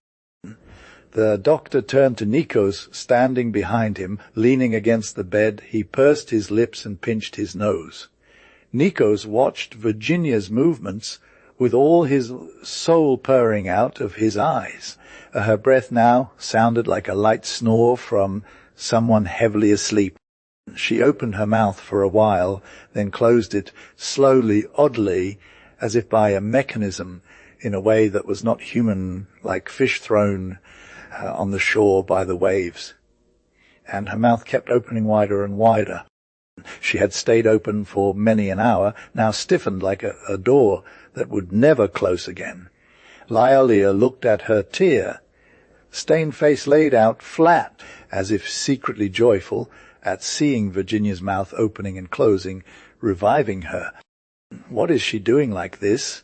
The doctor turned to Nikos, standing behind him, leaning against the bed. He pursed his lips and pinched his nose. Nikos watched Virginia's movements with all his soul purring out of his eyes. Her breath now sounded like a light snore from someone heavily asleep. She opened her mouth for a while, then closed it slowly, oddly, as if by a mechanism, in a way that was not human, like fish thrown on the shore by the waves. And her mouth kept opening wider and wider. She had stayed open for many an hour, now stiffened like a door that would never close again. Lyolia looked at her tear, stained face laid out flat, as if secretly joyful at seeing Virginia's mouth opening and closing, reviving her. "What is she doing like this?"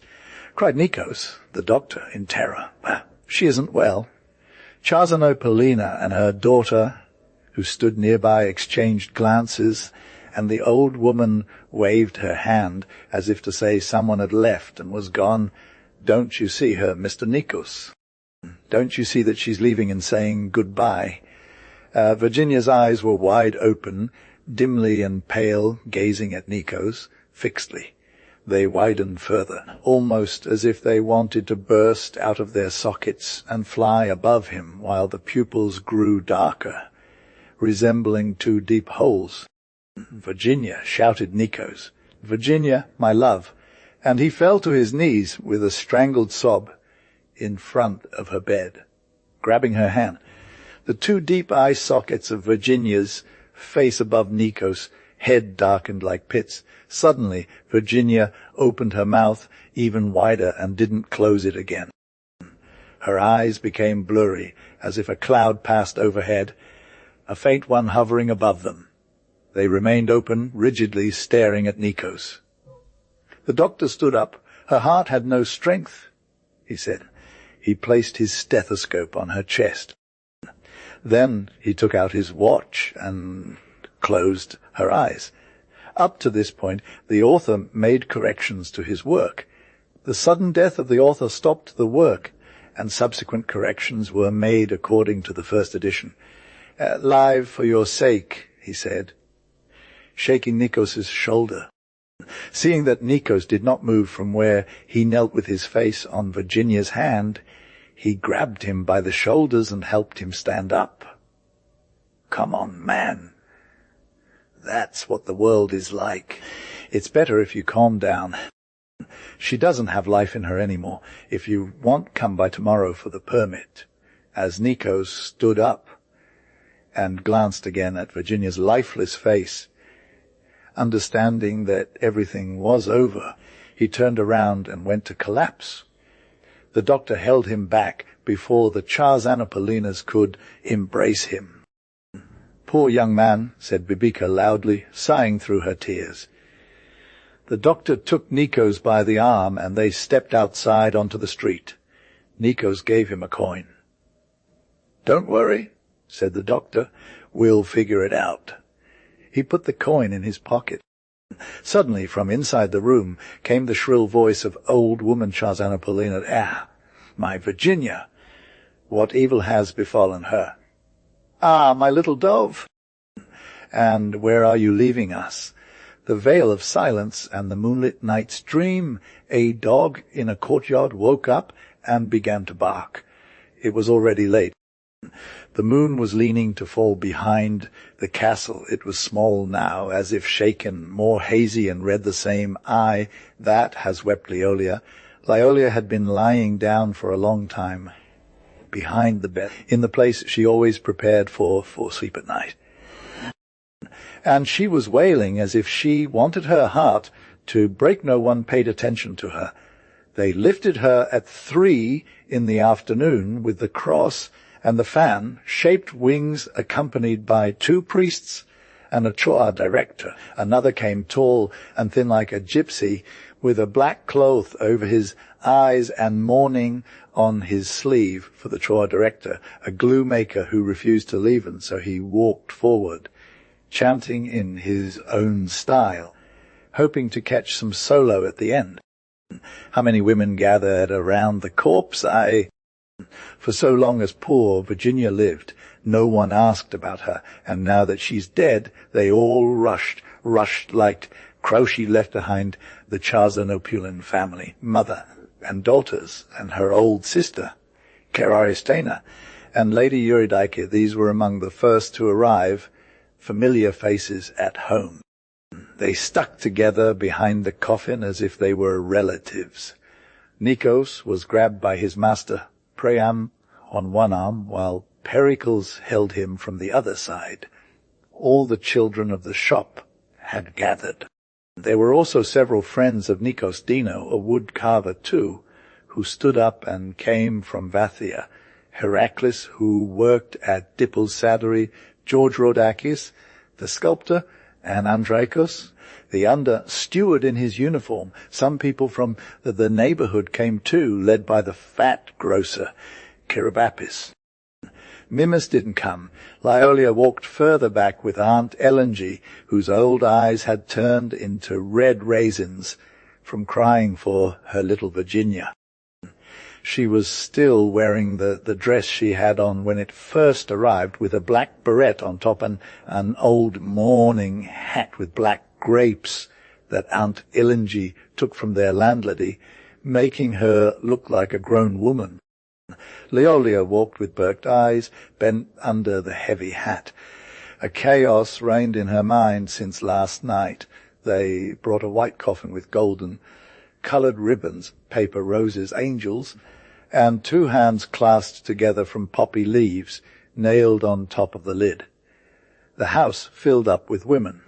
cried Nikos, the doctor, in terror. "She isn't well." Chazanopolina and her daughter, who stood nearby, exchanged glances, and the old woman waved her hand as if to say someone had left and was gone. "Don't you see her, Mr. Nikos? Don't you see that she's leaving and saying goodbye?" Virginia's eyes were wide open, dimly and pale, gazing at Nikos, fixedly. They widened further, almost as if they wanted to burst out of their sockets and fly above him, while the pupils grew darker, resembling two deep holes. "Virginia," shouted Nikos. "Virginia, my love," and he fell to his knees with a strangled sob in front of her bed, grabbing her hand. The two deep eye sockets of Virginia's face above Nikos' head darkened like pits. Suddenly, Virginia opened her mouth even wider and didn't close it again. Her eyes became blurry, as if a cloud passed overhead, a faint one hovering above them. They remained open, rigidly staring at Nikos. The doctor stood up. "Her heart had no strength," he said. He placed his stethoscope on her chest. Then he took out his watch and closed her eyes. Up to this point, the author made corrections to his work. The sudden death of the author stopped the work, and subsequent corrections were made according to the first edition. "Live for your sake," he said, shaking Nikos' shoulder. Seeing that Nikos did not move from where he knelt with his face on Virginia's hand, he grabbed him by the shoulders and helped him stand up. "Come on, man. That's what the world is like. It's better if you calm down. She doesn't have life in her anymore. If you want, come by tomorrow for the permit." As Nikos stood up and glanced again at Virginia's lifeless face, understanding that everything was over, he turned around and went to collapse. The doctor held him back before the Chazanopolinas could embrace him. "Poor young man," said Bibika loudly, sighing through her tears. The doctor took Nikos by the arm, and they stepped outside onto the street. Nikos gave him a coin. "Don't worry," said the doctor. "We'll figure it out." He put the coin in his pocket. Suddenly, from inside the room, came the shrill voice of old woman Chazanopolina. "Ah, my Virginia! What evil has befallen her?" "Ah, my little dove! And where are you leaving us?" The veil of silence and the moonlit night's dream. A dog in a courtyard woke up and began to bark. It was already late. The moon was leaning to fall behind the castle. It was small now, as if shaken, more hazy, and read the same eye that has wept Lyolia. Lyolia had been lying down for a long time, behind the bed, in the place she always prepared for sleep at night. And she was wailing as if she wanted her heart to break. No one paid attention to her. They lifted her at 3 in the afternoon with the cross and the fan-shaped wings, accompanied by 2 priests and a choir director. Another came tall and thin like a gypsy, with a black cloth over his eyes and mourning on his sleeve for the choir director, a glue maker who refused to leave, and so he walked forward, chanting in his own style, hoping to catch some solo at the end. How many women gathered around the corpse? For so long as poor Virginia lived, no one asked about her, and now that she's dead, they all rushed like Grouchy left behind the Chazanopolin family. Mother, and daughters, and her old sister, Aristena, and Lady Eurydice. These were among the first to arrive, familiar faces at home. They stuck together behind the coffin as if they were relatives. Nikos was grabbed by his master, Priam, on one arm, while Pericles held him from the other side. All the children of the shop had gathered. There were also several friends of Nikos Dino, a wood carver too, who stood up and came from Vathia. Heracles, who worked at Dippel's saddlery, George Rodakis, the sculptor, and Andrakos, the under-steward in his uniform. Some people from the neighborhood came too, led by the fat grocer, Kiribapis. Mimas didn't come. Lyolia walked further back with Aunt Elengy, whose old eyes had turned into red raisins from crying for her little Virginia. She was still wearing the dress she had on when it first arrived, with a black beret on top and an old mourning hat with black grapes that Aunt Elengy took from their landlady, making her look like a grown woman. Leolia walked with perked eyes, bent under the heavy hat. A chaos reigned in her mind since last night. They brought a white coffin with golden coloured ribbons, paper roses, angels, and 2 hands clasped together from poppy leaves, nailed on top of the lid. The house filled up with women.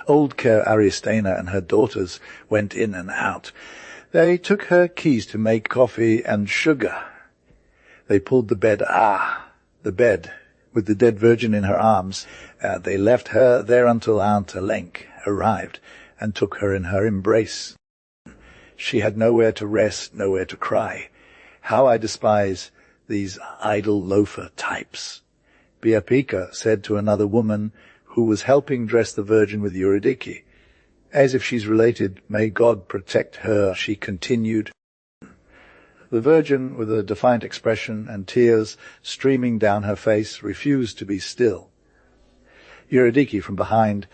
Old Aristena and her daughters went in and out. They took her keys to make coffee and sugar. They pulled the bed, with the dead virgin in her arms. They left her there until Aunt Elenk arrived and took her in her embrace. She had nowhere to rest, nowhere to cry. How I despise these idle loafer types. Biapica said to another woman who was helping dress the Virgin with Eurydice. As if she's related, may God protect her, she continued. The Virgin, with a defiant expression and tears streaming down her face, refused to be still. Eurydice, from behind,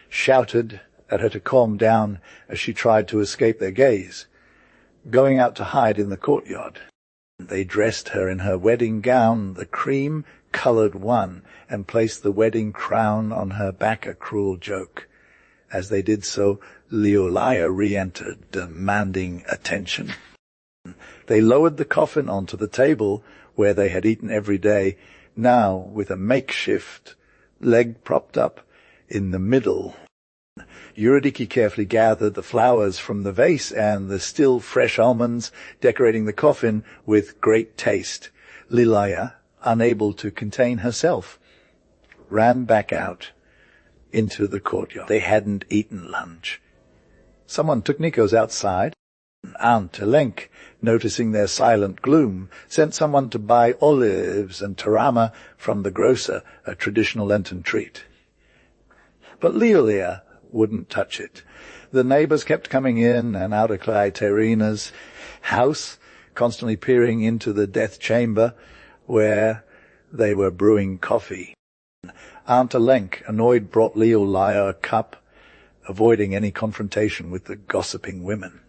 shouted at her to calm down as she tried to escape their gaze, going out to hide in the courtyard. They dressed her in her wedding gown, the cream-coloured one, and placed the wedding crown on her back, a cruel joke. As they did so, Leolia re-entered, demanding attention. They lowered the coffin onto the table where they had eaten every day, now with a makeshift leg propped up in the middle. Eurydice carefully gathered the flowers from the vase and the still fresh almonds, decorating the coffin with great taste. Lilia, unable to contain herself, ran back out into the courtyard. They hadn't eaten lunch. Someone took Nikos outside. Aunt Elenk, noticing their silent gloom, sent someone to buy olives and tarama from the grocer, a traditional Lenten treat. But Leolia wouldn't touch it. The neighbours kept coming in and out of Clyterina's house, constantly peering into the death chamber where they were brewing coffee. Aunt Elenk, annoyed, brought Leolia a cup, avoiding any confrontation with the gossiping women.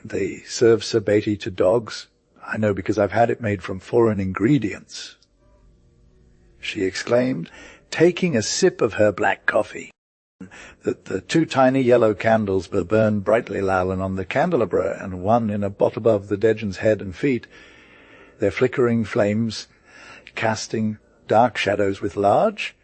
They serve sabeti to dogs. I know because I've had it made from foreign ingredients, she exclaimed, taking a sip of her black coffee. The 2 tiny yellow candles were burned brightly on the candelabra, and one in a bot above the Dejan's head and feet, their flickering flames casting dark shadows with large,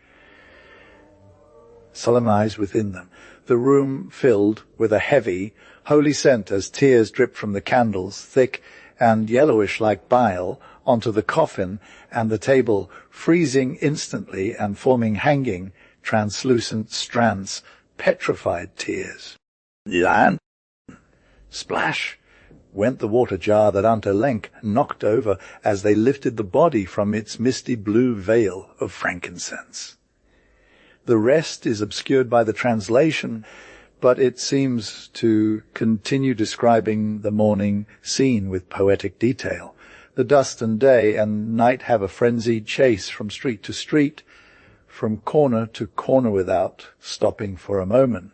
solemn eyes within them. The room filled with a heavy, holy scent as tears dripped from the candles, thick and yellowish like bile, onto the coffin and the table, freezing instantly and forming hanging, translucent strands, petrified tears. Then, splash, went the water jar that Aunt Elenk knocked over as they lifted the body from its misty blue veil of frankincense. The rest is obscured by the translation, but it seems to continue describing the morning scene with poetic detail. The dust and day and night have a frenzied chase from street to street, from corner to corner without stopping for a moment.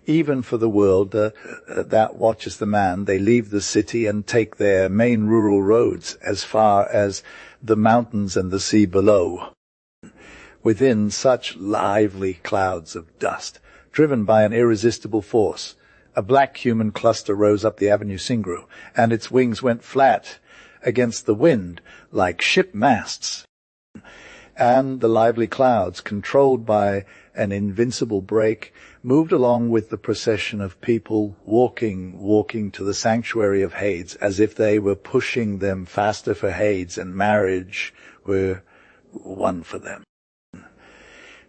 Even for the world that watches the man, they leave the city and take their main rural roads as far as the mountains and the sea below. Within such lively clouds of dust, driven by an irresistible force, a black human cluster rose up the Avenue Singru, and its wings went flat against the wind like ship masts. And the lively clouds, controlled by an invincible brake, moved along with the procession of people walking to the sanctuary of Hades, as if they were pushing them faster for Hades, and marriage were one for them.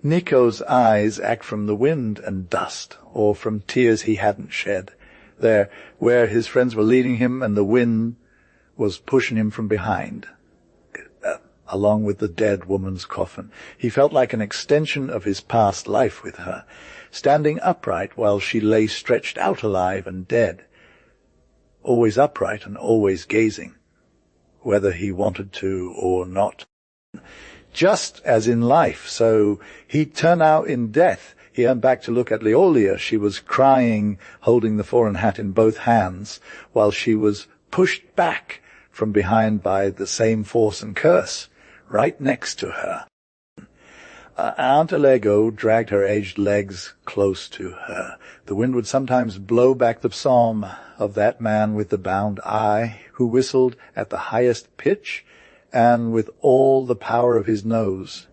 Nico's eyes act from the wind and dust, or from tears he hadn't shed, there where his friends were leading him and the wind was pushing him from behind, along with the dead woman's coffin. He felt like an extension of his past life with her, standing upright while she lay stretched out alive and dead, always upright and always gazing, whether he wanted to or not. Just as in life, so he'd turn out in death. He turned back to look at Leolia. She was crying, holding the foreign hat in both hands, while she was pushed back from behind by the same force and curse, right next to her. Aunt Alego dragged her aged legs close to her. The wind would sometimes blow back the psalm of that man with the bound eye, who whistled at the highest pitch and with all the power of his nose,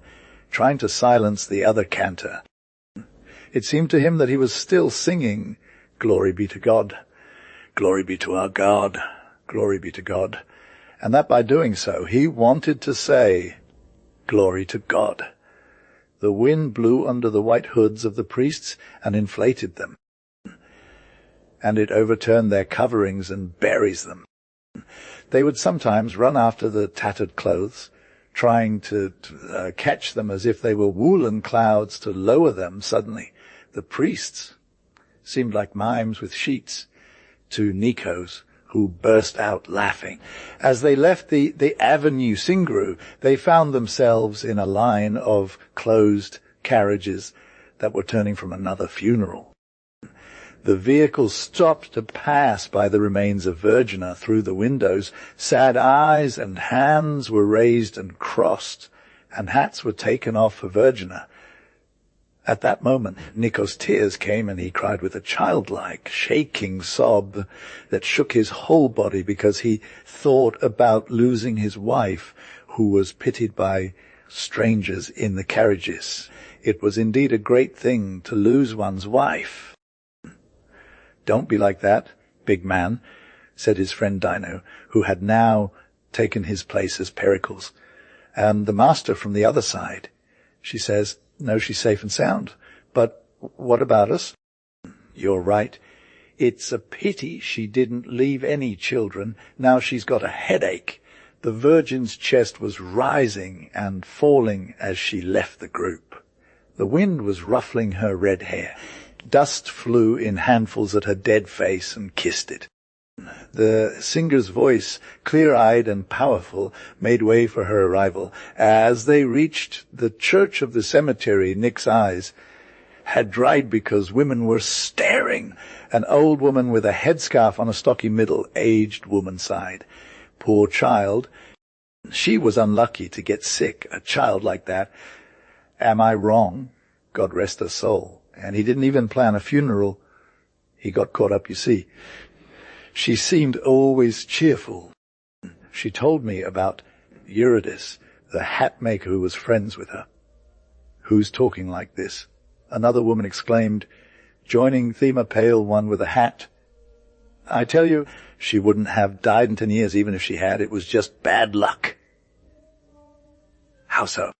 trying to silence the other cantor. It seemed to him that he was still singing, "Glory be to God, glory be to our God, glory be to God," and that by doing so he wanted to say, "Glory to God." The wind blew under the white hoods of the priests and inflated them, and it overturned their coverings and buries them. They would sometimes run after the tattered clothes, trying to catch them as if they were woolen clouds to lower them suddenly. The priests seemed like mimes with sheets to Nikos, who burst out laughing. As they left the Avenue Singru, they found themselves in a line of closed carriages that were turning from another funeral. The vehicles stopped to pass by the remains of Virginia through the windows. Sad eyes and hands were raised and crossed, and hats were taken off for Virginia. At that moment, Nico's tears came, and he cried with a childlike, shaking sob that shook his whole body, because he thought about losing his wife, who was pitied by strangers in the carriages. It was indeed a great thing to lose one's wife. "Don't be like that, big man," said his friend Dino, who had now taken his place as Pericles. "And the master from the other side." She says, "No, she's safe and sound. But what about us?" "You're right. It's a pity she didn't leave any children. Now she's got a headache." The Virgin's chest was rising and falling as she left the group. The wind was ruffling her red hair. Dust flew in handfuls at her dead face and kissed it. The singer's voice, clear-eyed and powerful, made way for her arrival. As they reached the church of the cemetery, Nick's eyes had dried because women were staring. An old woman with a headscarf on a stocky middle-aged woman sighed. Poor child. She was unlucky to get sick, a child like that. Am I wrong? God rest her soul. And he didn't even plan a funeral. He got caught up, you see. She seemed always cheerful. She told me about Eurydice, the hat maker who was friends with her. "Who's talking like this?" Another woman exclaimed, joining Thema Pale One with a hat. "I tell you, she wouldn't have died in 10 years, even if she had. It was just bad luck." "How so?"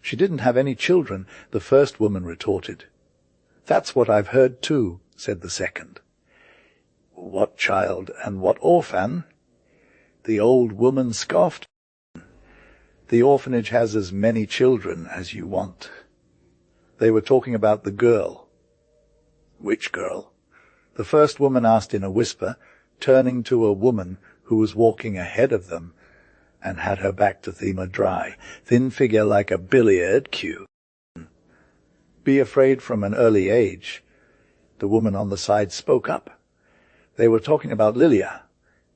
"She didn't have any children," the first woman retorted. "That's what I've heard too," said the second. "What child and what orphan?" The old woman scoffed. "The orphanage has as many children as you want." They were talking about the girl. "Which girl?" the first woman asked in a whisper, turning to a woman who was walking ahead of them and had her back to Thema dry, thin figure like a billiard cue. "Be afraid from an early age. The woman on the side spoke up. They were talking about Lilia.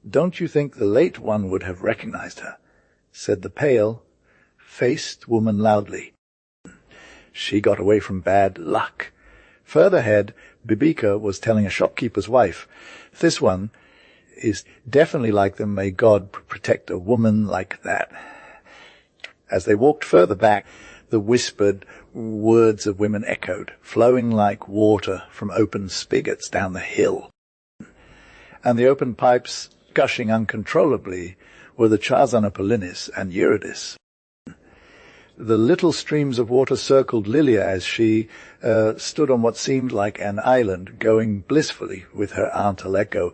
Don't you think the late one would have recognized her? Said the pale-faced woman loudly. She got away from bad luck. Further ahead, Bibika was telling a shopkeeper's wife, "This one is definitely like them. May God protect a woman like that." As they walked further back, the whispered words of women echoed, flowing like water from open spigots down the hill. And the open pipes, gushing uncontrollably, were the Charzanopolinis and Eurydice. The little streams of water circled Lilia as she stood on what seemed like an island, going blissfully with her aunt Aleko,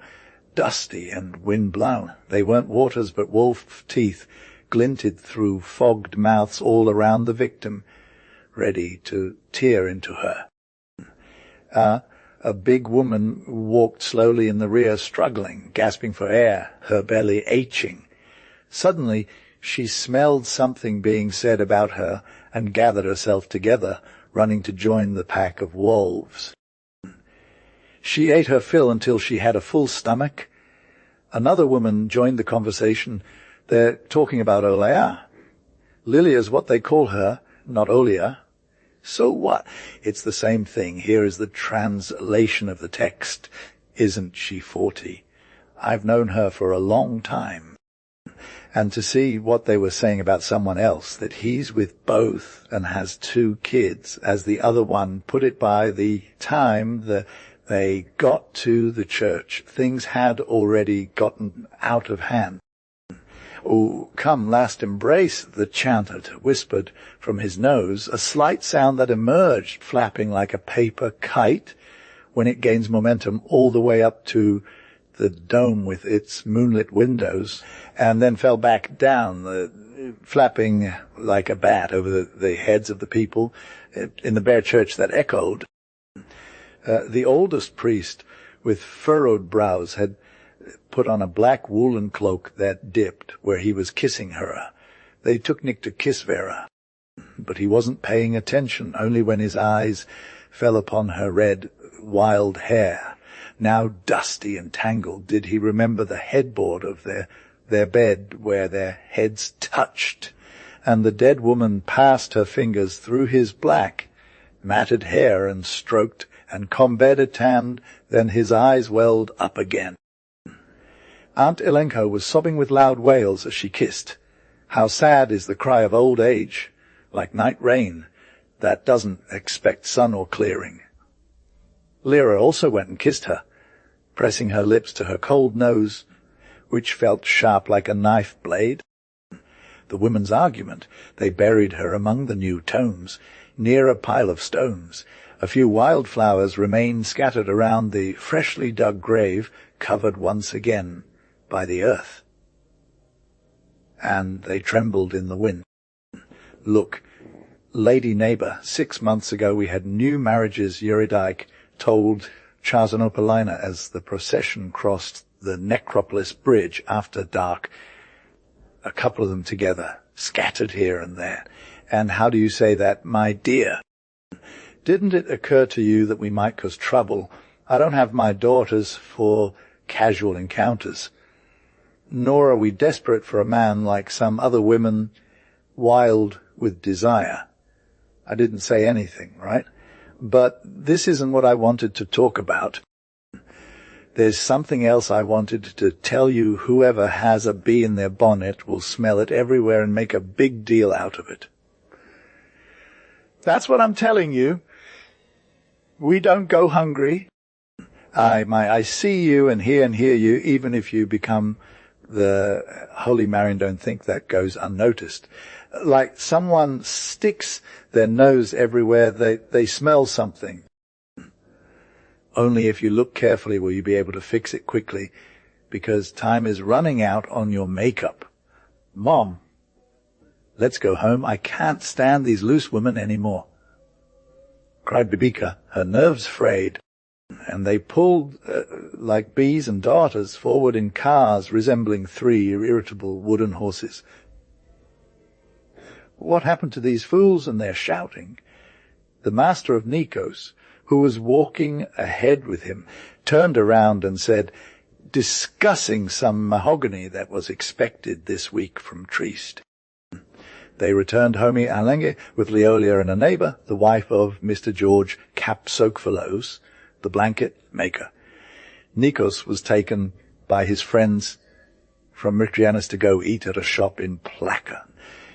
dusty and wind-blown. They weren't waters, but wolf teeth glinted through fogged mouths all around the victim, ready to tear into her. A big woman walked slowly in the rear, struggling, gasping for air, her belly aching. Suddenly, she smelled something being said about her and gathered herself together, running to join the pack of wolves. She ate her fill until she had a full stomach. Another woman joined the conversation. They're talking about Olea. Lilia's what they call her, not Olia. So what? It's the same thing. Here is the translation of the text. Isn't she 40? I've known her for a long time. And to see what they were saying about someone else, that he's with both and has 2 kids, as the other one put it, by the time they got to the church, things had already gotten out of hand. "Oh, come, last embrace," the chanter whispered from his nose, a slight sound that emerged, flapping like a paper kite when it gains momentum all the way up to the dome with its moonlit windows, and then fell back down, flapping like a bat over the heads of the people in the bare church that echoed. The oldest priest, with furrowed brows, had put on a black woolen cloak that dipped where he was kissing her. They took Nick to kiss Vera, but he wasn't paying attention. Only when his eyes fell upon her red, wild hair, now dusty and tangled, did he remember the headboard of their bed where their heads touched, and the dead woman passed her fingers through his black, matted hair and stroked and combed a hand. Then his eyes welled up again. Aunt Elenko was sobbing with loud wails as she kissed. How sad is the cry of old age, like night rain, that doesn't expect sun or clearing. Lyra also went and kissed her, pressing her lips to her cold nose, which felt sharp like a knife blade. The women's argument. They buried her among the new tomes, near a pile of stones. A few wildflowers remained scattered around the freshly dug grave, covered once again by the earth. And they trembled in the wind. "Look, lady neighbor, 6 months ago we had new marriages," Eurydice told Charzanopolina as the procession crossed the Necropolis Bridge after dark. A couple of them together, scattered here and there. "And how do you say that, my dear? Didn't it occur to you that we might cause trouble? I don't have my daughters for casual encounters. Nor are we desperate for a man like some other women, wild with desire." I didn't say anything, right? But this isn't what I wanted to talk about. There's something else I wanted to tell you. Whoever has a bee in their bonnet will smell it everywhere and make a big deal out of it. That's what I'm telling you. We don't go hungry. I see you and hear you, even if you become the Holy Mary and don't think that goes unnoticed. Like someone sticks their nose everywhere, they smell something. Only if you look carefully will you be able to fix it quickly, because time is running out on your makeup. Mom, let's go home. I can't stand these loose women anymore," cried Bibika, her nerves frayed. And they pulled like bees and darters forward in cars resembling 3 irritable wooden horses. "What happened to these fools and their shouting?" The master of Nikos who was walking ahead with him, turned around and said, discussing some mahogany that was expected this week from Trieste. They returned home Alenge with Leolia and a neighbour, the wife of Mr. George Capsokphalos, the blanket maker. Nikos was taken by his friends from Mitrianis to go eat at a shop in Plaka.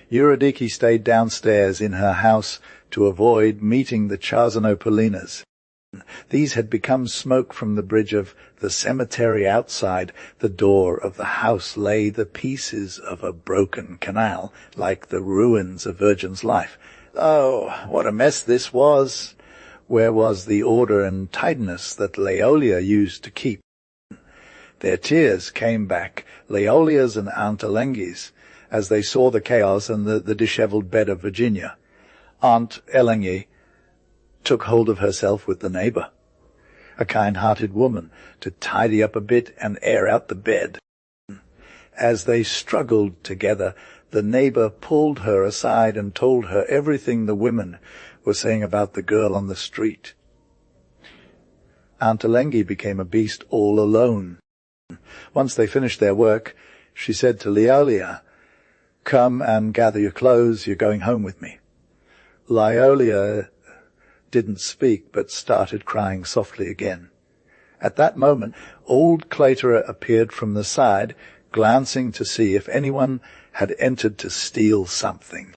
Eurydice stayed downstairs in her house to avoid meeting the Charzanopolinas. These had become smoke from the bridge of the cemetery outside the door of the house lay the pieces of a broken canal, like the ruins of Virgin's life. Oh, what a mess this was! Where was the order and tidiness that Leolia used to keep? Their tears came back, Leolia's and Aunt Elengi's, as they saw the chaos and the dishevelled bed of Virginia. Aunt Elengi took hold of herself with the neighbour, a kind-hearted woman, to tidy up a bit and air out the bed. As they struggled together, the neighbour pulled her aside and told her everything the women were saying about the girl on the street. Aunt Elengi became a beast all alone. Once they finished their work, she said to Leolia, "Come and gather your clothes, you're going home with me." Leolia didn't speak, but started crying softly again. At that moment, old Claytora appeared from the side, glancing to see if anyone had entered to steal something.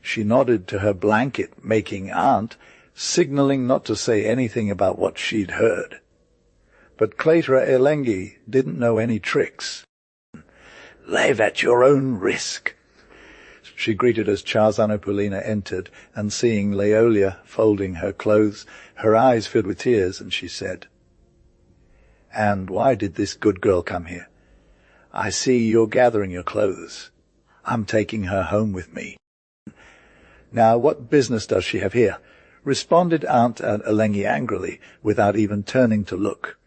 She nodded to her blanket-making aunt, signalling not to say anything about what she'd heard. But Claytora Elengi didn't know any tricks. "Leave at your own risk," she greeted as Charzanopolina entered, and seeing Leolia folding her clothes, her eyes filled with tears, and she said, "And why did this good girl come here? I see you're gathering your clothes. I'm taking her home with me." "Now, what business does she have here?" responded Aunt Elengi angrily, without even turning to look.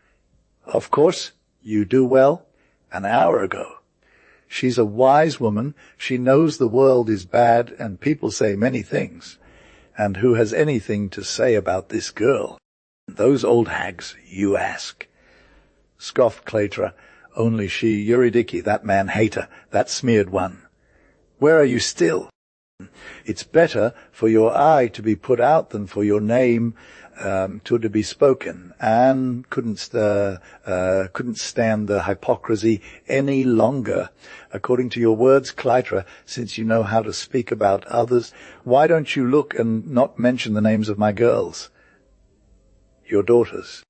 "Of course, you do well. An hour ago. She's a wise woman. She knows the world is bad and people say many things. And who has anything to say about this girl? Those old hags, you ask." Scoffed Claytora. "Only she, Eurydice, that man-hater, that smeared one. Where are you still? It's better for your eye to be put out than for your name to be spoken. Anne couldn't stand the hypocrisy any longer. According to your words, Clytora, since you know how to speak about others, why don't you look and not mention the names of my girls? Your daughters.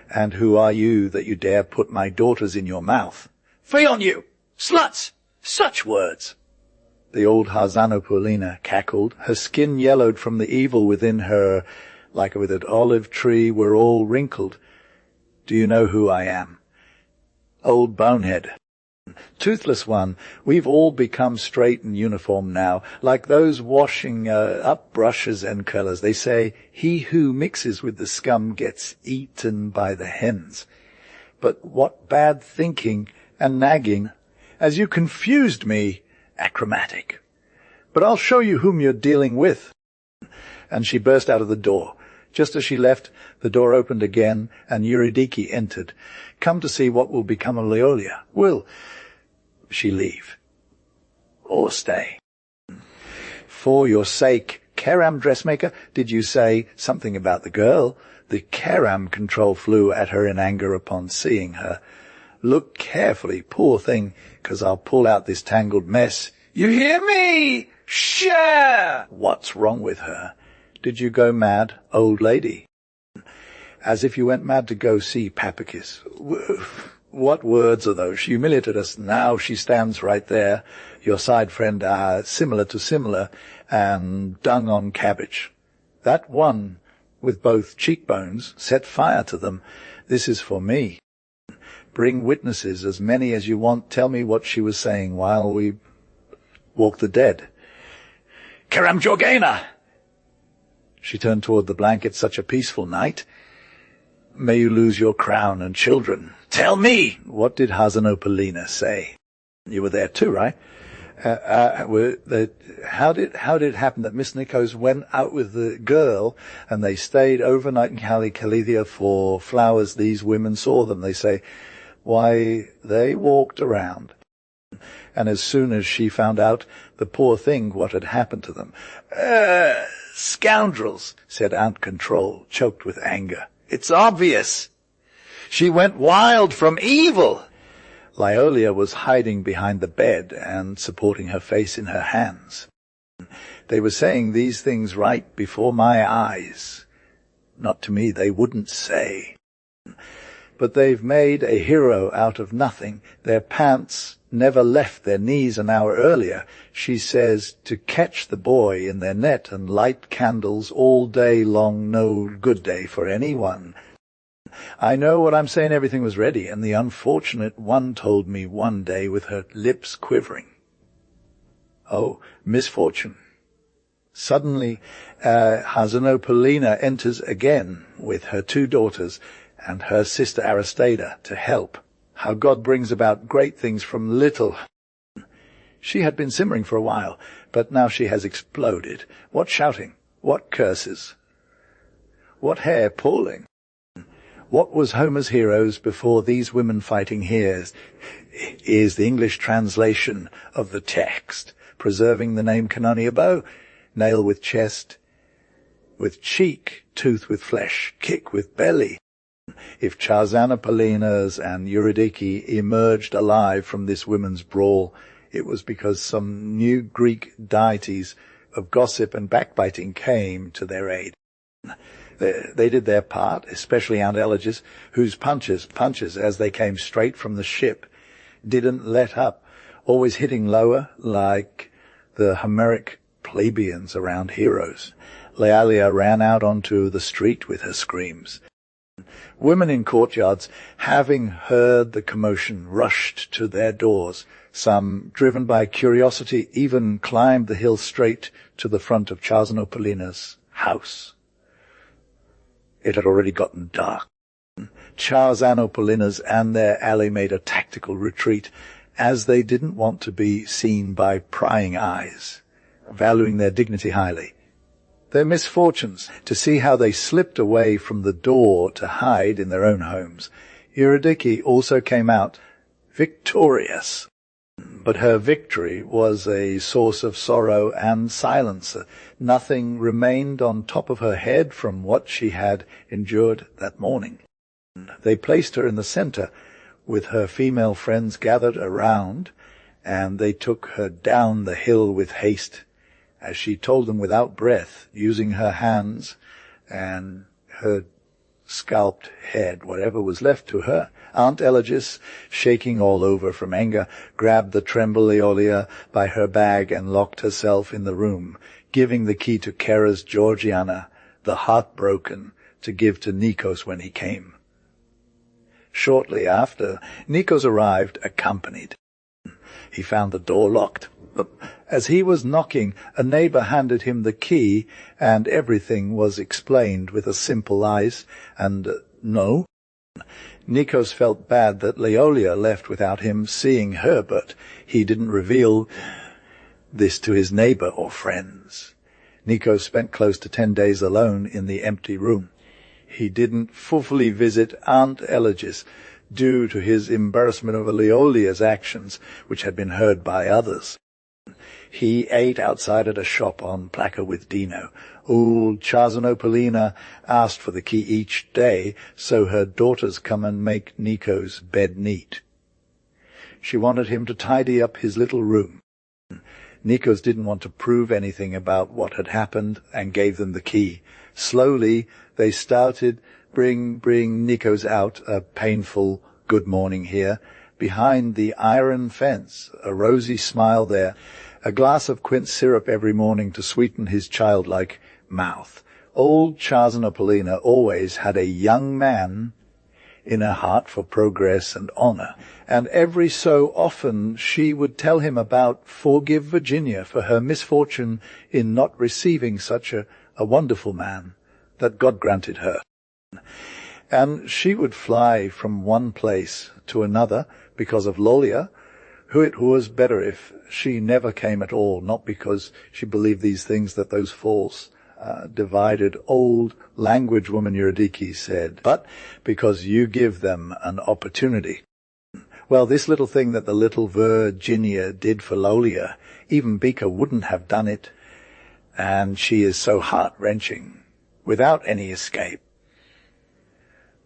And who are you that you dare put my daughters in your mouth? Fie on you! Sluts! Such words!" The old Charzanopolina cackled. Her skin yellowed from the evil within her, like with an olive tree, were all wrinkled. "Do you know who I am? Old bonehead. Toothless one, we've all become straight and uniform now, like those washing up brushes and curlers. They say, he who mixes with the scum gets eaten by the hens. But what bad thinking and nagging, as you confused me, achromatic. But I'll show you whom you're dealing with." And she burst out of the door. Just as she left, the door opened again, and Eurydice entered, come to see what will become of Leolia. Will she leave? Or stay? "For your sake, Keram dressmaker, did you say something about the girl?" The Keram control flew at her in anger upon seeing her. "Look carefully, poor thing, 'cause I'll pull out this tangled mess. You hear me? Share!" What's wrong with her? Did you go mad, old lady? As if you went mad to go see Papakis. What words are those? She humiliated us. Now she stands right there, your side friend, similar to similar, and dung on cabbage. That one, with both cheekbones, set fire to them. This is for me. Bring witnesses, as many as you want. Tell me what she was saying while we walk the dead. Karam Jorgana! She turned toward the blanket. Such a peaceful night. May you lose your crown and children. Tell me! What did Charzanopolina say? You were there too, right? How did it happen that Miss Nikos went out with the girl and they stayed overnight in Kalithia for flowers? These women saw them. They say, why, they walked around. And as soon as she found out, the poor thing, what had happened to them. Scoundrels, said Aunt Control, choked with anger. It's obvious. She went wild from evil. Leolia was hiding behind the bed and supporting her face in her hands. They were saying these things right before my eyes. Not to me, they wouldn't say. But they've made a hero out of nothing. Their pants never left their knees an hour earlier. She says to catch the boy in their net and light candles all day long, no good day for anyone. I know what I'm saying, everything was ready, and the unfortunate one told me one day with her lips quivering. Oh, misfortune. Suddenly, Hasanopolina enters again with her 2 daughters and her sister Aristada to help. How God brings about great things from little. She had been simmering for a while, but now she has exploded. What shouting? What curses? What hair pulling? What was Homer's heroes before these women fighting here is the English translation of the text, preserving the name Canoni above, nail with chest, with cheek, tooth with flesh, kick with belly. If Charzanopolinas and Eurydice emerged alive from this women's brawl, it was because some new Greek deities of gossip and backbiting came to their aid. They did their part, especially Aunt Eligius, whose punches, as they came straight from the ship, didn't let up, always hitting lower like the Homeric plebeians around heroes. Lealia ran out onto the street with her screams. Women in courtyards, having heard the commotion, rushed to their doors. Some, driven by curiosity, even climbed the hill straight to the front of Charzanopolina's house. It had already gotten dark. Charzanopolinas and their ally made a tactical retreat, as they didn't want to be seen by prying eyes, valuing their dignity highly. Their misfortunes, to see how they slipped away from the door to hide in their own homes. Eurydice also came out victorious, but her victory was a source of sorrow and silence. Nothing remained on top of her head from what she had endured that morning. They placed her in the center, with her female friends gathered around, and they took her down the hill with haste, as she told them without breath, using her hands and her scalped head, whatever was left to her. Aunt Eligius, shaking all over from anger, grabbed the trembling Leolia by her bag and locked herself in the room, giving the key to Kera's Georgiana, the heartbroken, to give to Nikos when he came. Shortly after, Nikos arrived, accompanied. He found the door locked. As he was knocking, a neighbor handed him the key, and everything was explained with a simple eyes and no. Nikos felt bad that Leolia left without him seeing her, but he didn't reveal this to his neighbor or friends. Nikos spent close to 10 days alone in the empty room. He didn't fully visit Aunt Eligius, due to his embarrassment over Leolia's actions, which had been heard by others. He ate outside at a shop on Plaka with Dino. Old Charzanopolina asked for the key each day, so her daughters come and make Nikos' bed neat. She wanted him to tidy up his little room. Nikos didn't want to prove anything about what had happened and gave them the key. Slowly, they started bring Nikos out, a painful good morning here, behind the iron fence, a rosy smile there, a glass of quince syrup every morning to sweeten his childlike mouth. Old Charzanopolina always had a young man in her heart for progress and honor, and every so often she would tell him about forgive Virginia for her misfortune in not receiving such a wonderful man that God granted her. And she would fly from one place to another because of Lolia, who it was better if she never came at all, not because she believed these things that those false, divided old language woman Eurydice said, but because you give them an opportunity. Well, this little thing that the little Virginia did for Lolia, even Beaker wouldn't have done it, and she is so heart-wrenching, without any escape.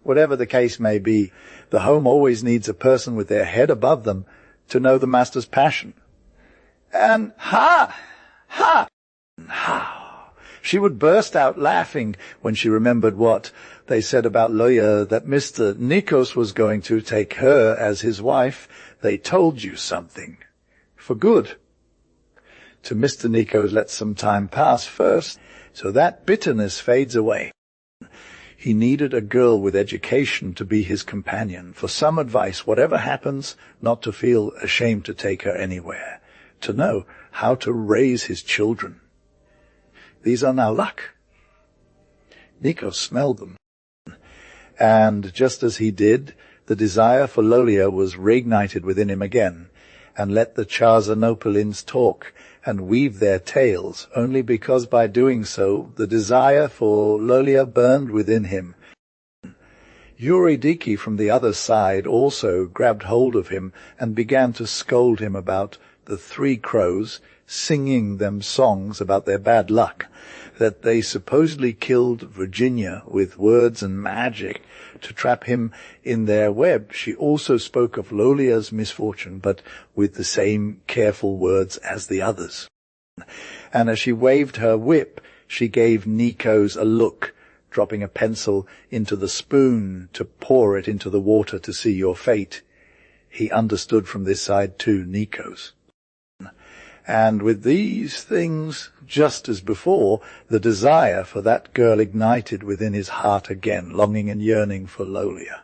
Whatever the case may be, the home always needs a person with their head above them to know the master's passion. And ha! She would burst out laughing when she remembered what they said about Lolia, that Mr. Nikos was going to take her as his wife. They told you something. For good. To Mr. Nikos, let some time pass first, so that bitterness fades away. He needed a girl with education to be his companion, for some advice, whatever happens, not to feel ashamed to take her anywhere, to know how to raise his children. These are now luck. Nikos smelled them. And just as he did, the desire for Lolia was reignited within him again, and let the Charzanopolins talk and weave their tales, only because by doing so the desire for Lolia burned within him. Eurydice from the other side also grabbed hold of him and began to scold him about the 3 crows, singing them songs about their bad luck, that they supposedly killed Virginia with words and magic to trap him in their web. She also spoke of Lolia's misfortune, but with the same careful words as the others. And as she waved her whip, she gave Nikos a look, dropping a pencil into the spoon to pour it into the water to see your fate. He understood from this side too, Nikos. And with these things, just as before, the desire for that girl ignited within his heart again, longing and yearning for Lolia.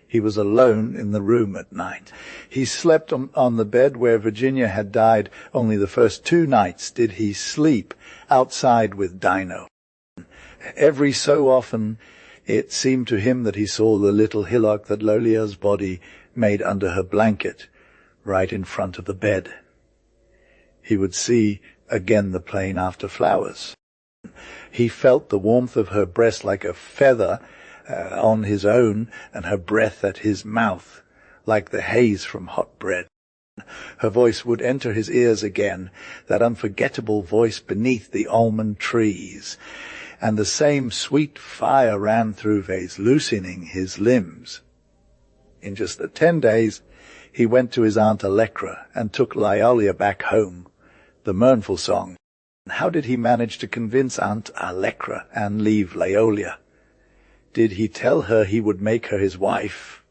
He was alone in the room at night. He slept on the bed where Virginia had died. Only the first 2 nights did he sleep outside with Dino. Every so often it seemed to him that he saw the little hillock that Lolia's body made under her blanket, right in front of the bed. He would see again the plain after flowers. He felt the warmth of her breast like a feather on his own, and her breath at his mouth like the haze from hot bread. Her voice would enter his ears again, that unforgettable voice beneath the almond trees, and the same sweet fire ran through veins, loosening his limbs. In just 10 days he went to his Aunt Allegra and took Lolia back home. The mournful song. How did he manage to convince Aunt Allegra and leave Lolia? Did he tell her he would make her his wife?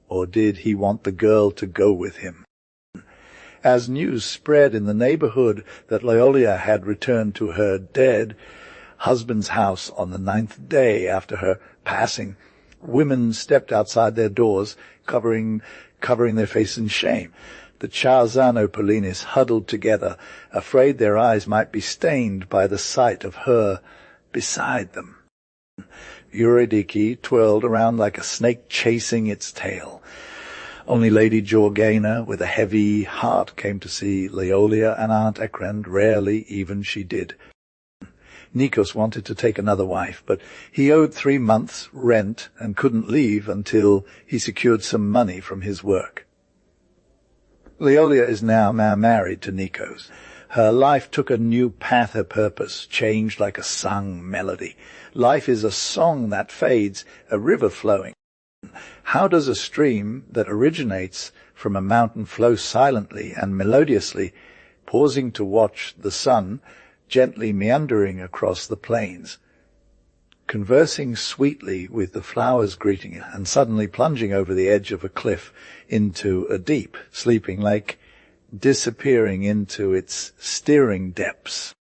Or did he want the girl to go with him? As news spread in the neighborhood that Lolia had returned to her dead husband's house on the 9th day after her passing, women stepped outside their doors, covering their face in shame. The Charzanopolinis huddled together, afraid their eyes might be stained by the sight of her beside them. Eurydice twirled around like a snake chasing its tail. Only Lady Georgina, with a heavy heart, came to see Lolia and Aunt Ekrend. Rarely even she did. Nikos wanted to take another wife, but he owed 3 months' rent and couldn't leave until he secured some money from his work. Lolia is now married to Nikos. Her life took a new path, her purpose changed like a sung melody. Life is a song that fades, a river flowing. How does a stream that originates from a mountain flow silently and melodiously, pausing to watch the sun gently meandering across the plains, conversing sweetly with the flowers greeting it, and suddenly plunging over the edge of a cliff into a deep, sleeping lake, disappearing into its steering depths?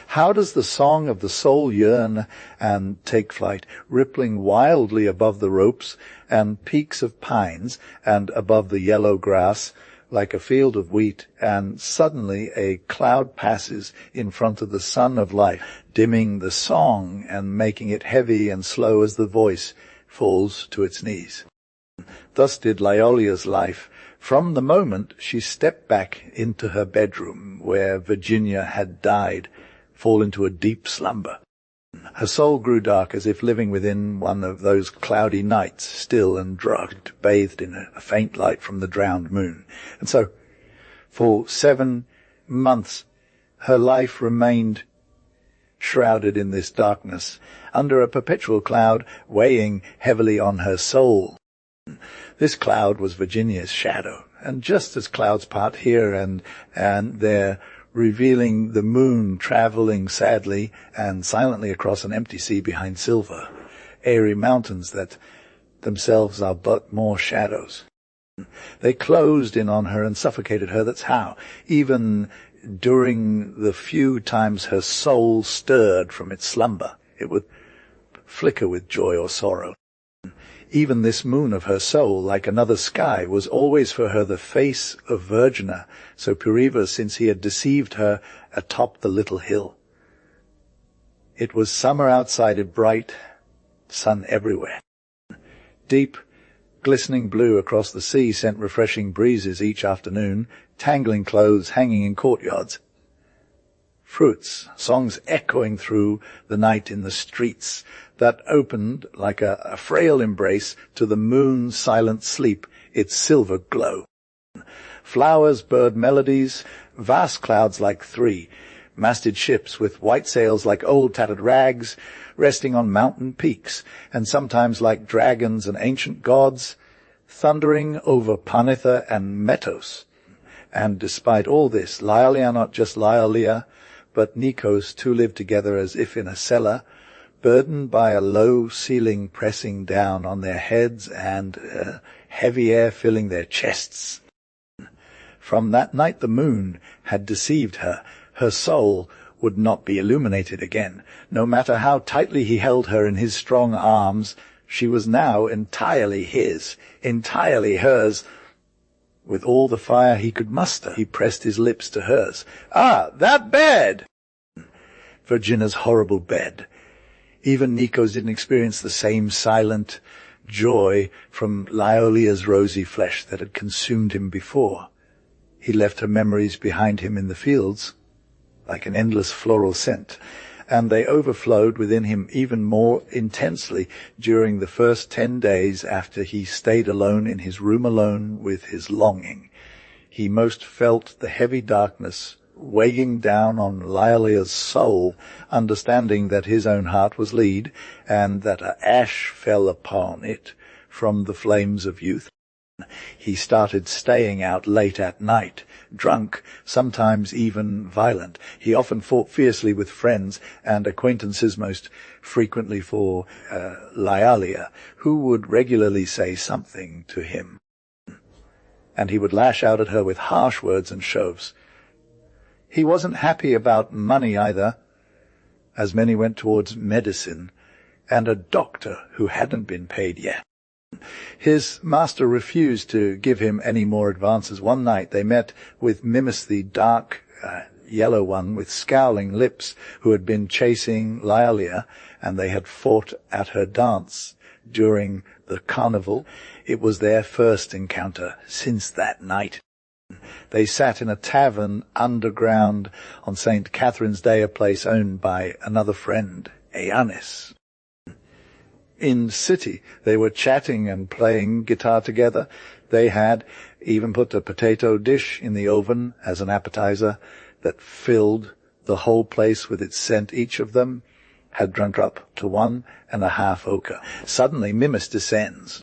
How does the song of the soul yearn and take flight, rippling wildly above the ropes and peaks of pines and above the yellow grass, like a field of wheat, and suddenly a cloud passes in front of the sun of life, dimming the song and making it heavy and slow as the voice falls to its knees. Thus did Lolia's life From the moment she stepped back into her bedroom where Virginia had died, fall into a deep slumber. Her soul grew dark as if living within one of those cloudy nights, still and drugged, bathed in a faint light from the drowned moon. And so, for 7 months, her life remained shrouded in this darkness, under a perpetual cloud weighing heavily on her soul. This cloud was Virginia's shadow, and just as clouds part here and there, revealing the moon traveling sadly and silently across an empty sea behind silver, airy mountains that themselves are but more shadows. They closed in on her and suffocated her, that's how. Even during the few times her soul stirred from its slumber, it would flicker with joy or sorrow. Even this moon of her soul, like another sky, was always for her the face of Virginia, so pure since he had deceived her atop the little hill. It was summer outside, it bright, sun everywhere. Deep, glistening blue across the sea sent refreshing breezes each afternoon, tangling clothes hanging in courtyards. Fruits, songs echoing through the night in the streets that opened like a frail embrace to the moon's silent sleep, its silver glow. Flowers, bird melodies, vast clouds like 3, masted ships with white sails like old tattered rags, resting on mountain peaks, and sometimes like dragons and ancient gods, thundering over Panitha and Metos. And despite all this, Lyalia, not just Lyalia, but Nikos, two lived together as if in a cellar, burdened by a low ceiling pressing down on their heads and heavy air filling their chests. From that night the moon had deceived her. Her soul would not be illuminated again. No matter how tightly he held her in his strong arms, she was now entirely his, entirely hers. With all the fire he could muster, he pressed his lips to hers. Ah, that bed! Virginia's horrible bed. Even Nikos didn't experience the same silent joy from Lyolia's rosy flesh that had consumed him before. He left her memories behind him in the fields, like an endless floral scent, and they overflowed within him even more intensely during the first 10 days after he stayed alone in his room alone with his longing. He most felt the heavy darkness weighing down on Lyolia's soul, understanding that his own heart was lead, and that an ash fell upon it from the flames of youth. He started staying out late at night, drunk, sometimes even violent. He often fought fiercely with friends and acquaintances, most frequently for Lyalia, who would regularly say something to him. And he would lash out at her with harsh words and shoves. He wasn't happy about money either, as many went towards medicine, and a doctor who hadn't been paid yet. His master refused to give him any more advances. One night they met with Mimis, the dark yellow one with scowling lips, who had been chasing Lyalia, and they had fought at her dance during the carnival. It was their first encounter since that night. They sat in a tavern underground on St. Catherine's Day, a place owned by another friend, Eanis. In city, they were chatting and playing guitar together. They had even put a potato dish in the oven as an appetizer that filled the whole place with its scent. Each of them had drunk up to 1.5 ochre. Suddenly, Mimis descends.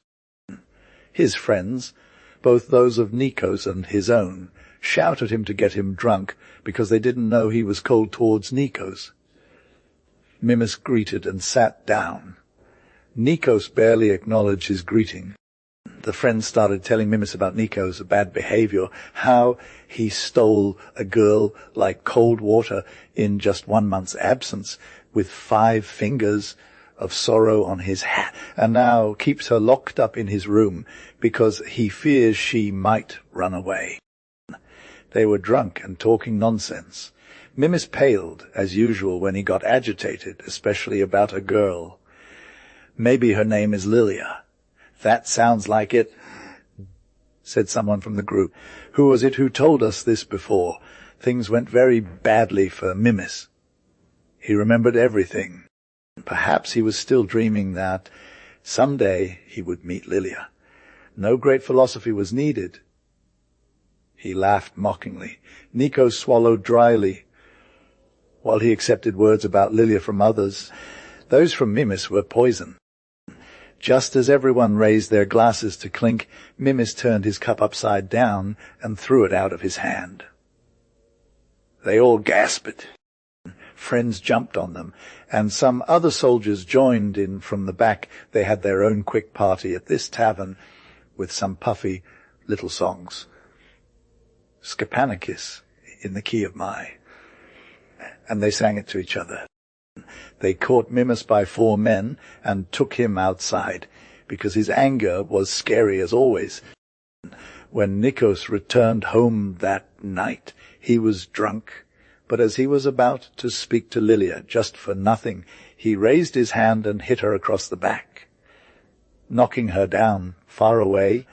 His friends, both those of Nikos and his own, shout at him to get him drunk because they didn't know he was cold towards Nikos. Mimis greeted and sat down. Nikos barely acknowledged his greeting. The friends started telling Mimis about Nikos' bad behavior, how he stole a girl like cold water in just 1 month's absence, with 5 fingers of sorrow on his hat, and now keeps her locked up in his room because he fears she might run away. They were drunk and talking nonsense. Mimis paled, as usual, when he got agitated, especially about a girl. Maybe her name is Lilia. That sounds like it. said someone from the group. Who was it who told us this before? Things went very badly for Mimis. He remembered everything. Perhaps he was still dreaming that someday he would meet Lilia. No great philosophy was needed. He laughed mockingly. Nikos swallowed dryly, while he accepted words about Lilia from others. Those from Mimis were poison. Just as everyone raised their glasses to clink, Mimis turned his cup upside down and threw it out of his hand. They all gasped. Friends jumped on them, and some other soldiers joined in from the back. They had their own quick party at this tavern with some puffy little songs. Scapanicus in the key of my. And they sang it to each other. They caught Mimis by 4 men and took him outside, because his anger was scary as always. When Nikos returned home that night, he was drunk, but as he was about to speak to Lilia, just for nothing, he raised his hand and hit her across the back, knocking her down far away,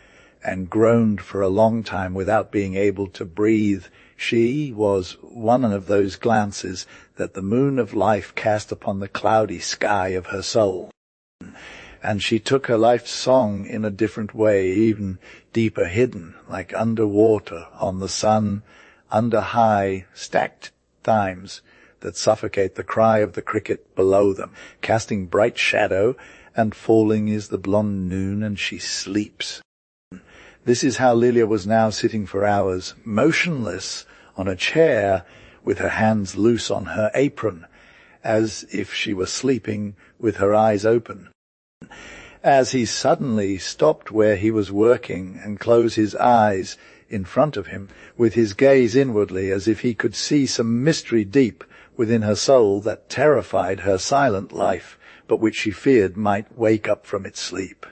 and groaned for a long time without being able to breathe. She was one of those glances that the moon of life cast upon the cloudy sky of her soul. And she took her life's song in a different way, even deeper hidden, like underwater on the sun, under high, stacked times that suffocate the cry of the cricket below them, casting bright shadow, and falling is the blonde noon, and she sleeps. This is how Lilia was now sitting for hours, motionless on a chair, with her hands loose on her apron, as if she were sleeping with her eyes open. As he suddenly stopped where he was working and closed his eyes in front of him, with his gaze inwardly, as if he could see some mystery deep within her soul that terrified her silent life, but which she feared might wake up from its sleep.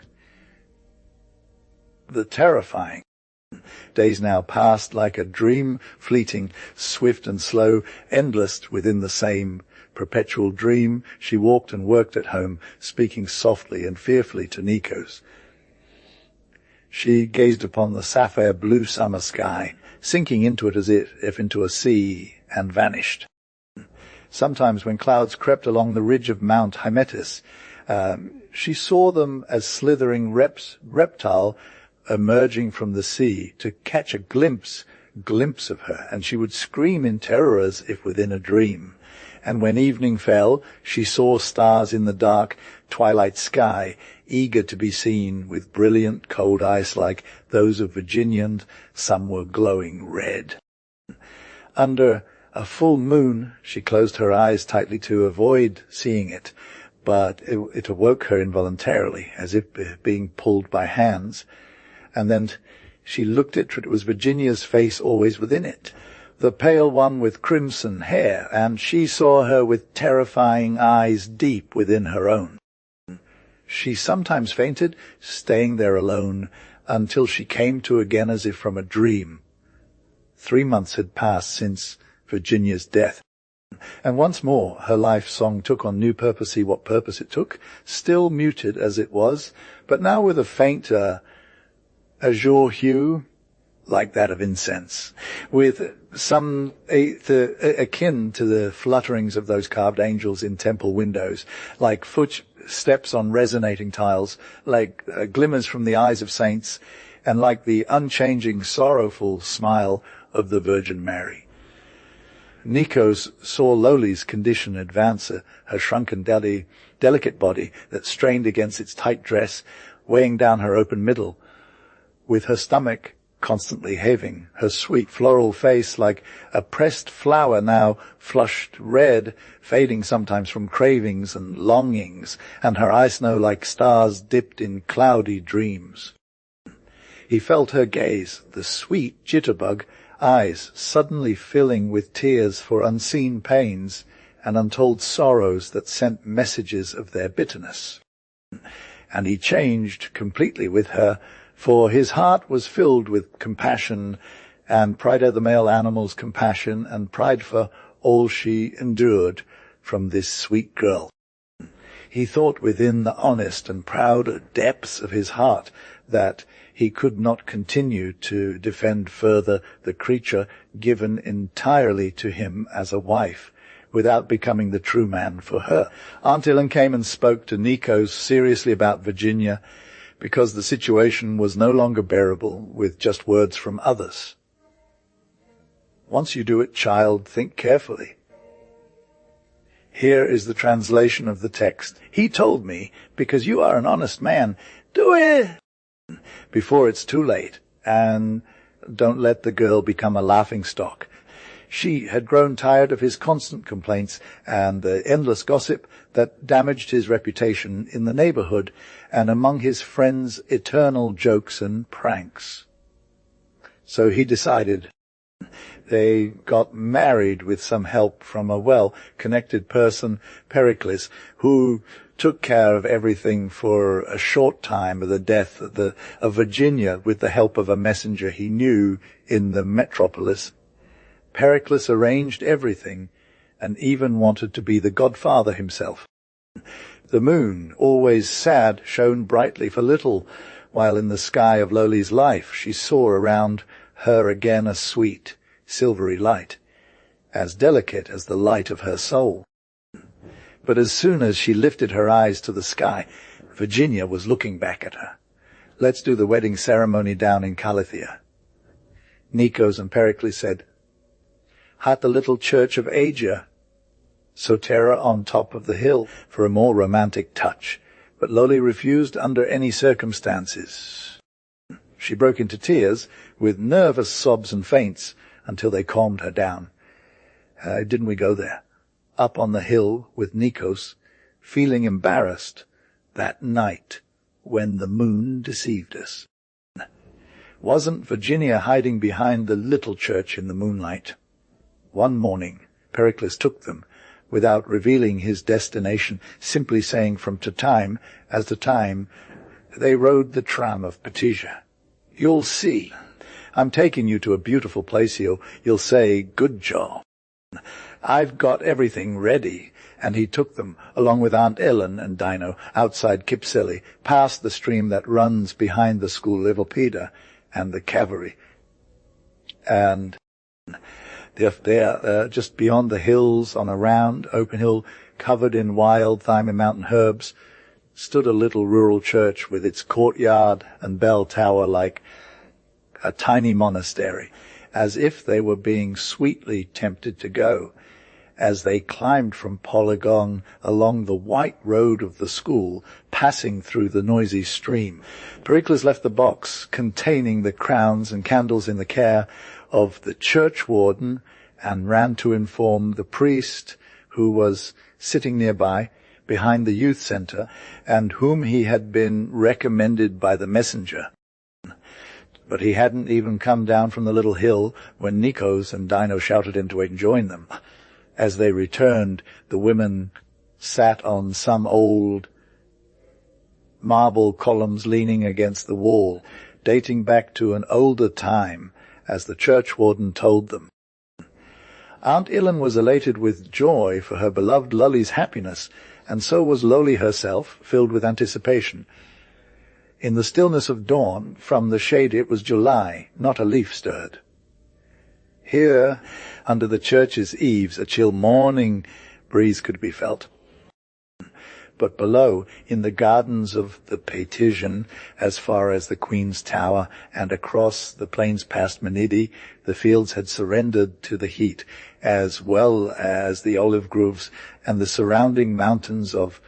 The terrifying days now passed like a dream, fleeting, swift and slow, endless within the same perpetual dream. She walked and worked at home, speaking softly and fearfully to Nikos. She gazed upon the sapphire blue summer sky, sinking into it as if into a sea, and vanished. Sometimes when clouds crept along the ridge of Mount Hymettus, she saw them as slithering reptile emerging from the sea to catch a glimpse of her, and she would scream in terror as if within a dream. And when evening fell, she saw stars in the dark twilight sky, eager to be seen, with brilliant cold eyes like those of Virginia, and some were glowing red. Under a full moon, she closed her eyes tightly to avoid seeing it, but it awoke her involuntarily, as if being pulled by hands. And then she looked at it. It was Virginia's face always within it, the pale one with crimson hair, and she saw her with terrifying eyes deep within her own. She sometimes fainted, staying there alone, until she came to again as if from a dream. 3 months had passed since Virginia's death, and once more her life song took on new purpose, what purpose it took, still muted as it was, but now with a faint azure hue, like that of incense, with some akin to the flutterings of those carved angels in temple windows, like footsteps on resonating tiles, like glimmers from the eyes of saints, and like the unchanging, sorrowful smile of the Virgin Mary. Nikos saw Loli's condition advance, her shrunken, delicate body that strained against its tight dress, weighing down her open middle, with her stomach constantly heaving, her sweet floral face like a pressed flower now flushed red, fading sometimes from cravings and longings, and her eyes snow like stars dipped in cloudy dreams. He felt her gaze, the sweet jitterbug eyes suddenly filling with tears for unseen pains and untold sorrows that sent messages of their bitterness. And he changed completely with her, for his heart was filled with compassion, and pride of the male animal's compassion, and pride for all she endured from this sweet girl. He thought within the honest and proud depths of his heart that he could not continue to defend further the creature given entirely to him as a wife, without becoming the true man for her. Aunt Ellen came and spoke to Nikos seriously about Virginia, because the situation was no longer bearable with just words from others. Once you do it, child, think carefully. Here is the translation of the text. He told me, because you are an honest man, do it before it's too late, and don't let the girl become a laughingstock. She had grown tired of his constant complaints and the endless gossip that damaged his reputation in the neighborhood and among his friends' eternal jokes and pranks. So he decided. They got married with some help from a well-connected person, Pericles, who took care of everything for a short time of the death of Virginia with the help of a messenger he knew in the metropolis. Pericles arranged everything and even wanted to be the godfather himself. The moon, always sad, shone brightly for little, while in the sky of Loli's life she saw around her again a sweet, silvery light, as delicate as the light of her soul. But as soon as she lifted her eyes to the sky, Virginia was looking back at her. Let's do the wedding ceremony down in Calathea. Nikos and Pericles said, at the little church of Agia, Sotera on top of the hill, for a more romantic touch, but Loli refused under any circumstances. She broke into tears, with nervous sobs and faints, until they calmed her down. Didn't we go there? Up on the hill with Nikos, feeling embarrassed that night when the moon deceived us. Wasn't Virginia hiding behind the little church in the moonlight? One morning, Pericles took them, without revealing his destination, simply saying from time to time, they rode the tram of Ptisia. You'll see. I'm taking you to a beautiful place. You'll say, good job. I've got everything ready. And he took them, along with Aunt Ellen and Dino, outside Kypseli, past the stream that runs behind the school Livelpida and the cavalry. And there, just beyond the hills, on a round, open hill, covered in wild thyme and mountain herbs, stood a little rural church with its courtyard and bell tower like a tiny monastery, as if they were being sweetly tempted to go. As they climbed from Polygon along the white road of the school, passing through the noisy stream, Pericles left the box containing the crowns and candles in the care of the churchwarden and ran to inform the priest, who was sitting nearby behind the youth center and whom he had been recommended by the messenger. But he hadn't even come down from the little hill when Nikos and Dino shouted in to join them. As they returned, the women sat on some old marble columns leaning against the wall, dating back to an older time, as the churchwarden told them. Aunt Ellen was elated with joy for her beloved Loli's happiness, and so was Loli herself, filled with anticipation. In the stillness of dawn, from the shade it was July, not a leaf stirred. Here, under the church's eaves, a chill morning breeze could be felt. But below, in the gardens of the Paetitian, as far as the Queen's Tower, and across the plains past Menide, the fields had surrendered to the heat, as well as the olive groves and the surrounding mountains of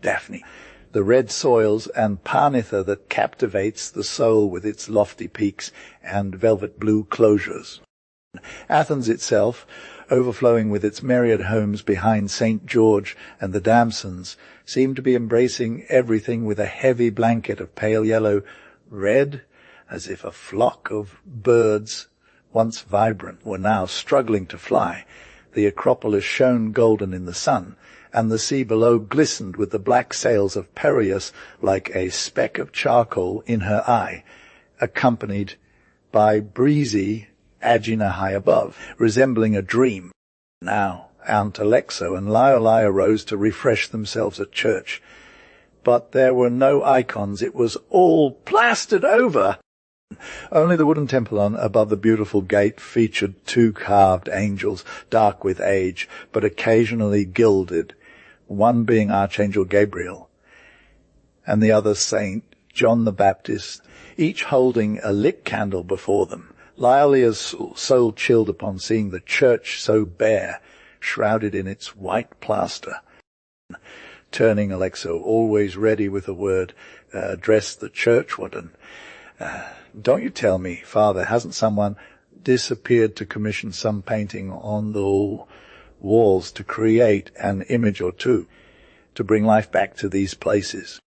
Daphne, the red soils and Parnitha that captivates the soul with its lofty peaks and velvet blue closures. Athens itself, overflowing with its myriad homes behind St. George and the Damsons, seemed to be embracing everything with a heavy blanket of pale yellow red, as if a flock of birds, once vibrant, were now struggling to fly. The Acropolis shone golden in the sun, and the sea below glistened with the black sails of Piraeus like a speck of charcoal in her eye, accompanied by breezy Aegina high above, resembling a dream. Now Aunt Alexo and Liolia rose to refresh themselves at church, but there were no icons. It was all plastered over. Only the wooden temple above the beautiful gate featured 2 carved angels, dark with age, but occasionally gilded, one being Archangel Gabriel, and the other Saint John the Baptist, each holding a lit candle before them. Lyalia's soul chilled upon seeing the church so bare, shrouded in its white plaster. Turning Alexo, always ready with a word, addressed the churchwarden. Don't you tell me, Father, hasn't someone disappeared to commission some painting on the walls to create an image or two, to bring life back to these places?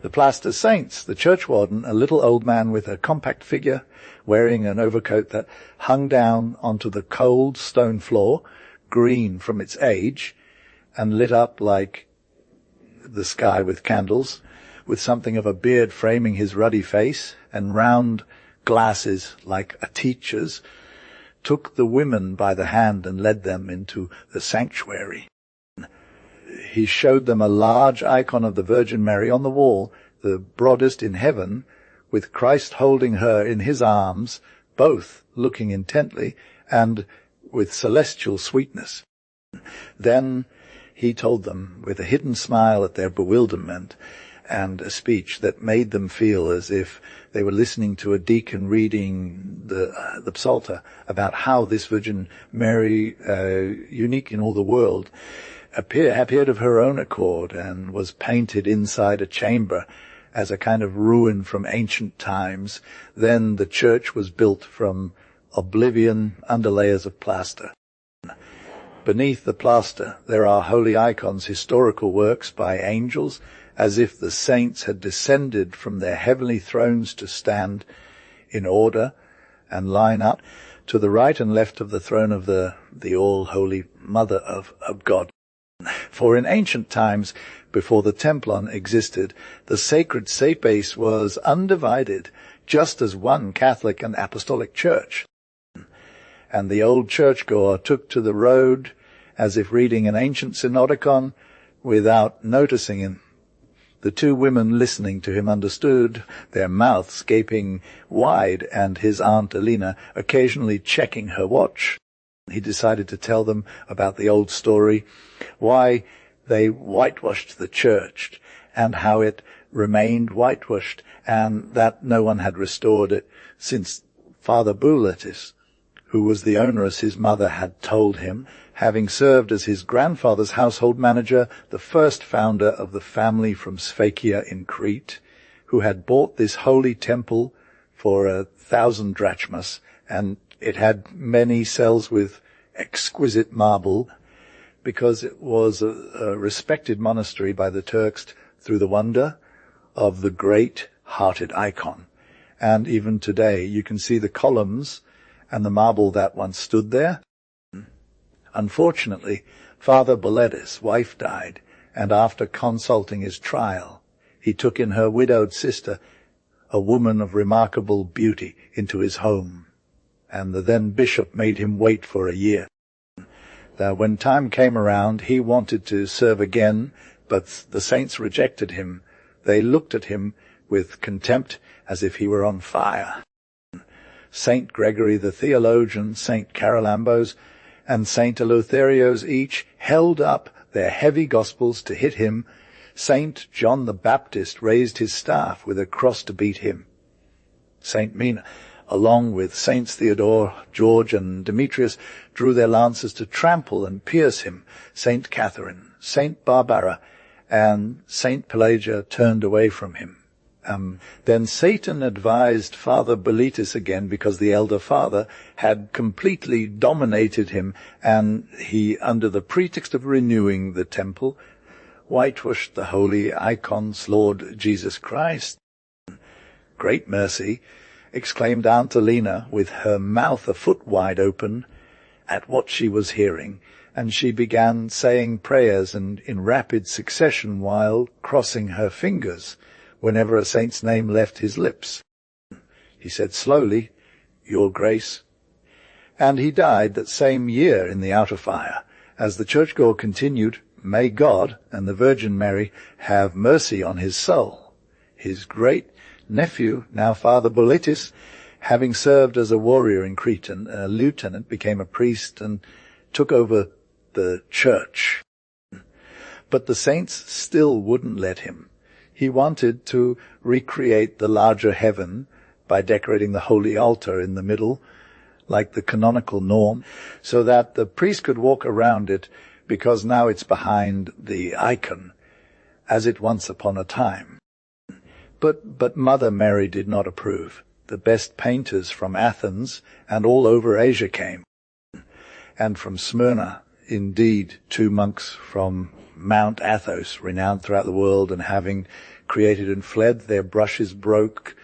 The plaster saints, the churchwarden, a little old man with a compact figure, wearing an overcoat that hung down onto the cold stone floor, green from its age, and lit up like the sky with candles, with something of a beard framing his ruddy face, and round glasses like a teacher's, took the women by the hand and led them into the sanctuary. He showed them a large icon of the Virgin Mary on the wall, the broadest in heaven, with Christ holding her in his arms, both looking intently and with celestial sweetness. Then he told them, with a hidden smile at their bewilderment, and a speech that made them feel as if they were listening to a deacon reading the Psalter, about how this Virgin Mary, unique in all the world, appeared of her own accord and was painted inside a chamber as a kind of ruin from ancient times. Then the church was built from oblivion under layers of plaster. Beneath the plaster there are holy icons, historical works by angels, as if the saints had descended from their heavenly thrones to stand in order and line up to the right and left of the throne of the all-holy Mother of God. For in ancient times, before the Templon existed, the sacred space was undivided, just as one Catholic and Apostolic Church. And the old churchgoer took to the road as if reading an ancient synodicon without noticing him. The 2 women listening to him understood, their mouths gaping wide, and his Aunt Alina occasionally checking her watch. He decided to tell them about the old story, why they whitewashed the church, and how it remained whitewashed, and that no one had restored it since Father Bouletis, who was the owner as his mother had told him, having served as his grandfather's household manager, the first founder of the family from Sphakia in Crete, who had bought this holy temple for 1,000 drachmas, and it had many cells with exquisite marble, because it was a respected monastery by the Turks through the wonder of the great-hearted icon. And even today you can see the columns and the marble that once stood there. Unfortunately, Father Boletis' wife died, and after consulting his trial, he took in her widowed sister, a woman of remarkable beauty, into his home, and the then bishop made him wait for a year. When time came around, he wanted to serve again, but the saints rejected him. They looked at him with contempt as if he were on fire. Saint Gregory the theologian, Saint Carolambos, and Saint Eleutherios each held up their heavy gospels to hit him. Saint John the Baptist raised his staff with a cross to beat him. Saint Mina, along with Saints Theodore, George, and Demetrius, drew their lances to trample and pierce him. Saint Catherine, Saint Barbara, and Saint Pelagia turned away from him. Then Satan advised Father Boletis again, because the elder father had completely dominated him, and he, under the pretext of renewing the temple, whitewashed the holy icons, Lord Jesus Christ. Great mercy, exclaimed Aunt Alina, with her mouth a foot wide open at what she was hearing, and she began saying prayers and in rapid succession while crossing her fingers whenever a saint's name left his lips. He said slowly, "Your Grace," and he died that same year in the outer fire. As the churchgoer continued, "May God and the Virgin Mary have mercy on his soul." His great-nephew, now Father Boletis, having served as a warrior in Crete and a lieutenant, became a priest and took over the church. But the saints still wouldn't let him. He wanted to recreate the larger heaven by decorating the holy altar in the middle, like the canonical norm, so that the priest could walk around it, because now it's behind the icon, as it once upon a time. But Mother Mary did not approve. The best painters from Athens and all over Asia came, and from Smyrna, indeed, 2 monks from Mount Athos, renowned throughout the world, and having created and fled, their brushes broke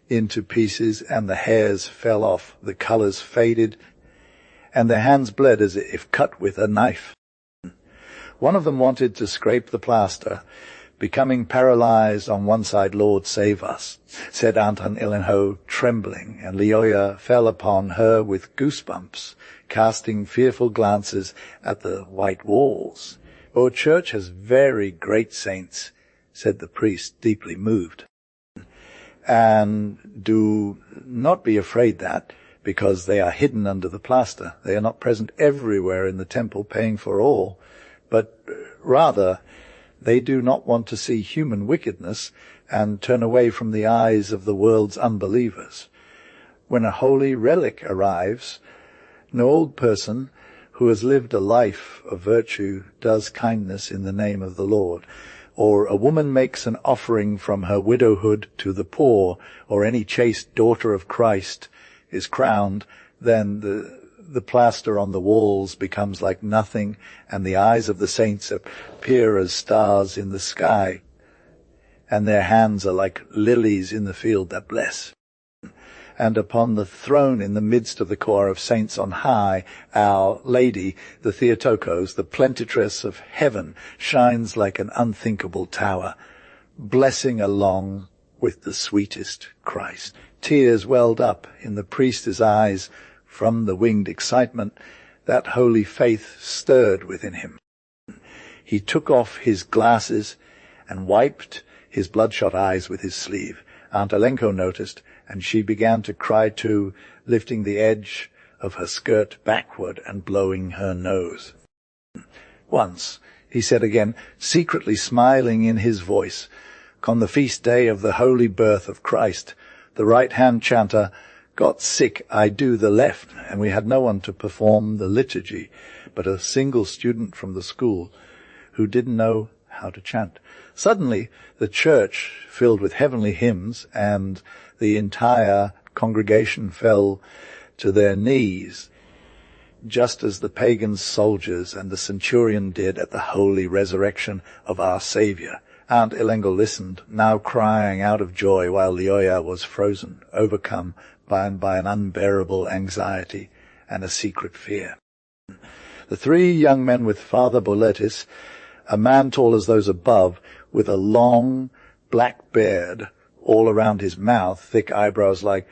into pieces, and the hairs fell off, the colours faded, and their hands bled as if cut with a knife. One of them wanted to scrape the plaster, becoming paralyzed on one side. "Lord, save us," said Aunt Elenho, trembling, and Lyoya fell upon her with goosebumps, casting fearful glances at the white walls. "Our church has very great saints," said the priest, deeply moved. "And do not be afraid that, because they are hidden under the plaster, they are not present everywhere in the temple paying for all, but rather they do not want to see human wickedness and turn away from the eyes of the world's unbelievers. When a holy relic arrives, no old person who has lived a life of virtue does kindness in the name of the Lord, or a woman makes an offering from her widowhood to the poor, or any chaste daughter of Christ is crowned, then the plaster on the walls becomes like nothing, and the eyes of the saints appear as stars in the sky, and their hands are like lilies in the field that bless. And upon the throne in the midst of the choir of saints on high, Our Lady, the Theotokos, the plenitress of heaven, shines like an unthinkable tower, blessing along with the sweetest Christ." Tears welled up in the priest's eyes from the winged excitement that holy faith stirred within him. He took off his glasses and wiped his bloodshot eyes with his sleeve. Aunt Elenko noticed, and she began to cry too, lifting the edge of her skirt backward and blowing her nose. "Once," he said again, secretly smiling in his voice, "on the feast day of the holy birth of Christ, the right-hand chanter got sick, I do the left, and we had no one to perform the liturgy but a single student from the school who didn't know how to chant. Suddenly the church filled with heavenly hymns, and the entire congregation fell to their knees, just as the pagan soldiers and the centurion did at the holy resurrection of our Saviour." Aunt Elenko listened, now crying out of joy, while Lyoya was frozen, overcome by an unbearable anxiety and a secret fear. The 3 young men with Father Boletis, a man tall as those above, with a long black beard all around his mouth, thick eyebrows like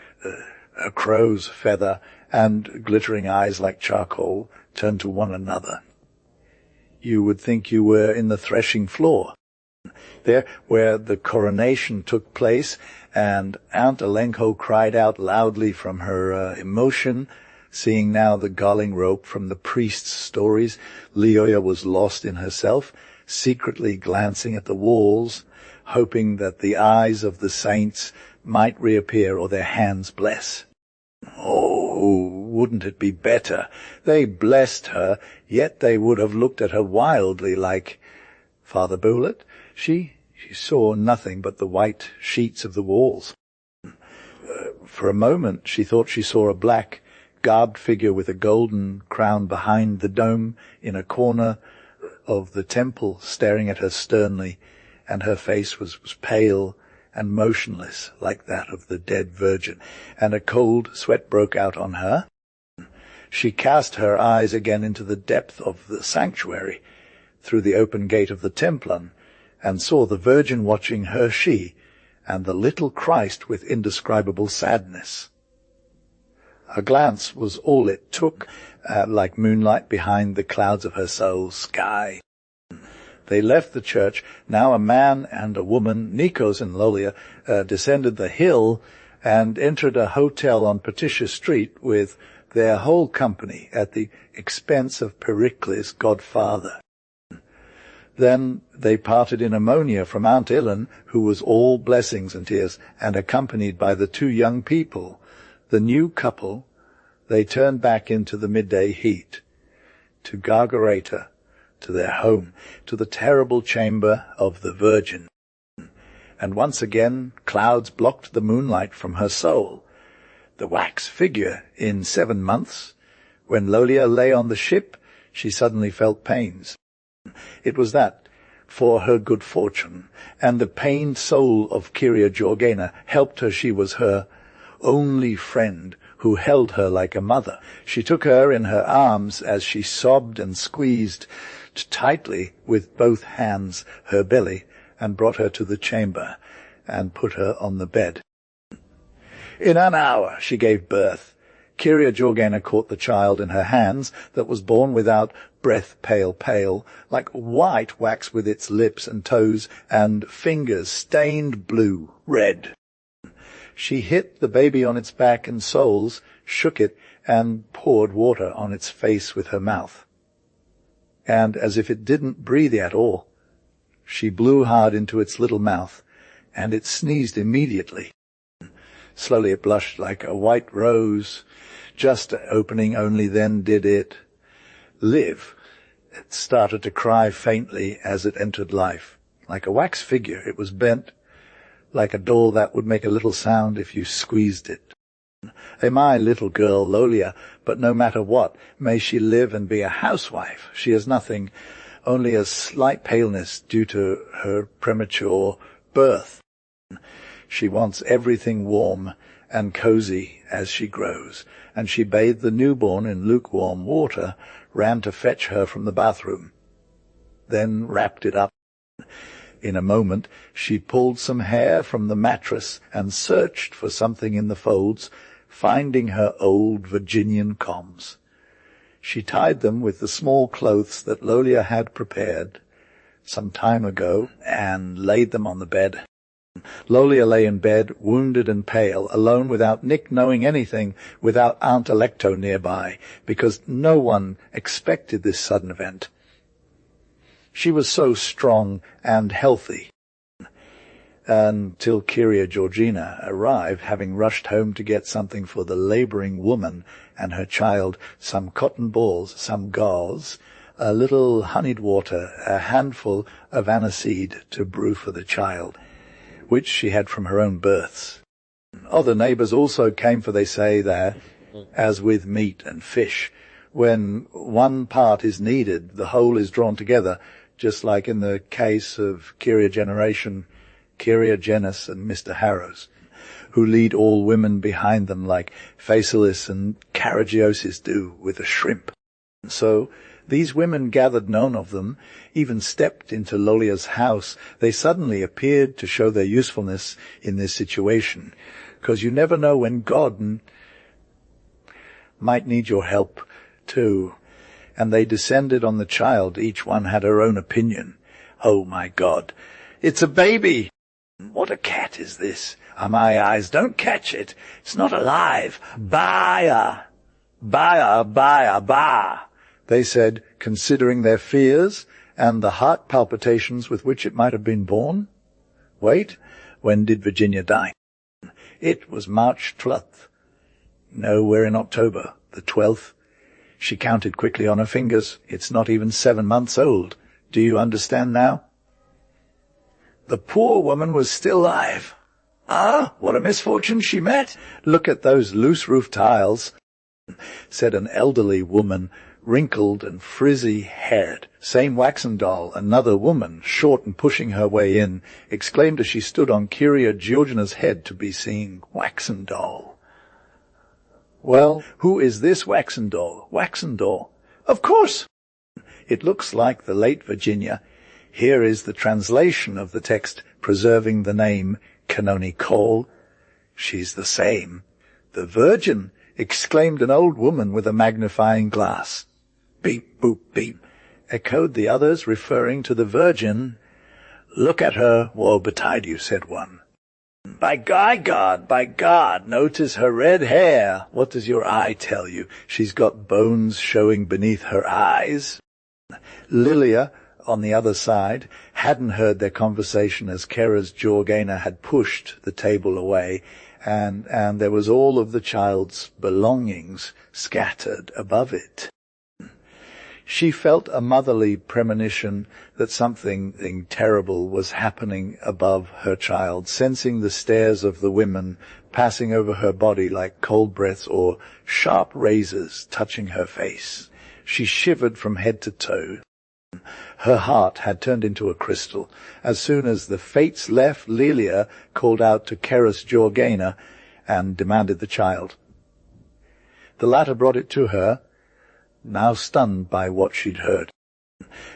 a crow's feather, and glittering eyes like charcoal, turned to one another. You would think you were in the threshing floor, there where the coronation took place, and Aunt Elenko cried out loudly from her emotion, seeing now the galling rope from the priest's stories. Lyoya was lost in herself, secretly glancing at the walls, hoping that the eyes of the saints might reappear or their hands bless. Oh, wouldn't it be better? They blessed her, yet they would have looked at her wildly like Father Bullet. She saw nothing but the white sheets of the walls. For a moment she thought she saw a black, garbed figure with a golden crown behind the dome in a corner of the temple, staring at her sternly, and her face was pale and motionless like that of the dead Virgin, and a cold sweat broke out on her. She cast her eyes again into the depth of the sanctuary, through the open gate of the templon, and saw the Virgin watching her, and the little Christ with indescribable sadness. A glance was all it took, like moonlight behind the clouds of her soul's sky. They left the church. Now a man and a woman, Nikos and Lolia, descended the hill and entered a hotel on Patricia Street with their whole company at the expense of Pericles' godfather. Then they parted in ammonia from Aunt Illen, who was all blessings and tears, and accompanied by the two young people, the new couple. They turned back into the midday heat, to Gargarata, to their home, to the terrible chamber of the Virgin. And once again clouds blocked the moonlight from her soul. The wax figure in 7 months. When Lolia lay on the ship, she suddenly felt pains. It was that, for her good fortune, and the pained soul of Kyria Georgiana helped her. She was her only friend, who held her like a mother. She took her in her arms as she sobbed and squeezed tightly with both hands her belly, and brought her to the chamber, and put her on the bed. In an hour she gave birth. Kyria Georgiana caught the child in her hands, that was born without breath, pale, like white wax, with its lips and toes and fingers stained blue, red. She hit the baby on its back and soles, shook it, and poured water on its face with her mouth. And as if it didn't breathe at all, she blew hard into its little mouth, and it sneezed immediately. Slowly it blushed like a white rose, just opening, only then did it live. It started to cry faintly as it entered life. Like a wax figure, it was bent, like a doll that would make a little sound if you squeezed it. My little girl, Lolia, but no matter what, may she live and be a housewife. She has nothing, only a slight paleness due to her premature birth. She wants everything warm and cozy as she grows, and she bathed the newborn in lukewarm water, ran to fetch her from the bathroom, then wrapped it up. In a moment she pulled some hair from the mattress and searched for something in the folds, finding her old Virginian combs. She tied them with the small clothes that Lolia had prepared some time ago, and laid them on the bed. Lolia lay in bed, wounded and pale, alone, without Nick knowing anything, without Aunt Alecto nearby, because no one expected this sudden event. She was so strong and healthy, until Kyria Georgiana arrived, having rushed home to get something for the labouring woman and her child, some cotton balls, some gauze, a little honeyed water, a handful of aniseed to brew for the child, which she had from her own births. Other neighbours also came, for they say that, as with meat and fish, when one part is needed, the whole is drawn together, just like in the case of Kyria Genis and Mr. Harrows, who lead all women behind them like Phasaelis and Caragiosis do with a shrimp. So these women gathered, none of them even stepped into Lolia's house. They suddenly appeared to show their usefulness in this situation, because you never know when God might need your help too. And they descended on the child. Each one had her own opinion. Oh, my God, it's a baby! What a cat is this? My eyes don't catch it. It's not alive. Baya, baya, baya, ba, they said, considering their fears and the heart palpitations with which it might have been born. Wait, when did Virginia die? It was March 12th. No, we're in October, the 12th. She counted quickly on her fingers. It's not even 7 months old. Do you understand now? The poor woman was still alive. Ah, what a misfortune she met. Look at those loose roof tiles, said an elderly woman, wrinkled and frizzy-haired. Same waxen doll. Another woman, short and pushing her way in, exclaimed as she stood on Kyria Georgiana's head to be seen, waxen doll. Well, who is this waxen doll? Waxen doll. Of course! It looks like the late Virginia. Here is the translation of the text, preserving the name Canoni Cole. She's the same. The Virgin, exclaimed an old woman with a magnifying glass. Beep, boop, beep. echoed the others, referring to the Virgin. "Look at her, woe betide you," said one. By God, notice her red hair. What does your eye tell you? She's got bones showing beneath her eyes." Lilia, on the other side, hadn't heard their conversation as Kera's Georgina had pushed the table away, and there was all of the child's belongings scattered above it. She felt a motherly premonition that something terrible was happening above her child, sensing the stares of the women passing over her body like cold breaths or sharp razors touching her face. She shivered from head to toe. Her heart had turned into a crystal. As soon as the fates left, Lilia called out to Keras Georgina and demanded the child. The latter brought it to her, now stunned by what she'd heard.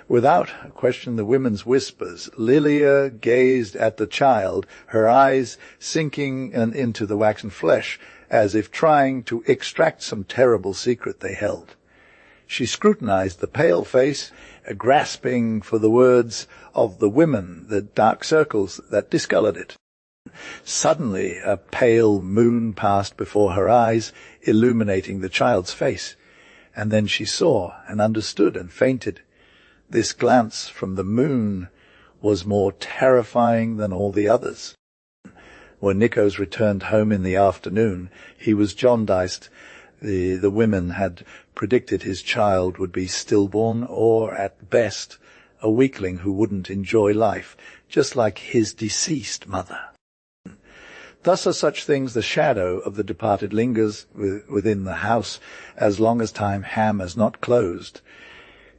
Without question the women's whispers, Lilia gazed at the child, her eyes sinking into the waxen flesh, as if trying to extract some terrible secret they held. She scrutinized the pale face, grasping for the words of the women, the dark circles that discolored it. Suddenly a pale moon passed before her eyes, illuminating the child's face. And then she saw and understood and fainted. This glance from the moon was more terrifying than all the others. When Nikos returned home in the afternoon, he was jaundiced. The women had predicted his child would be stillborn or, at best, a weakling who wouldn't enjoy life, just like his deceased mother. Thus are such things the shadow of the departed lingers within the house as long as time Ham has not closed.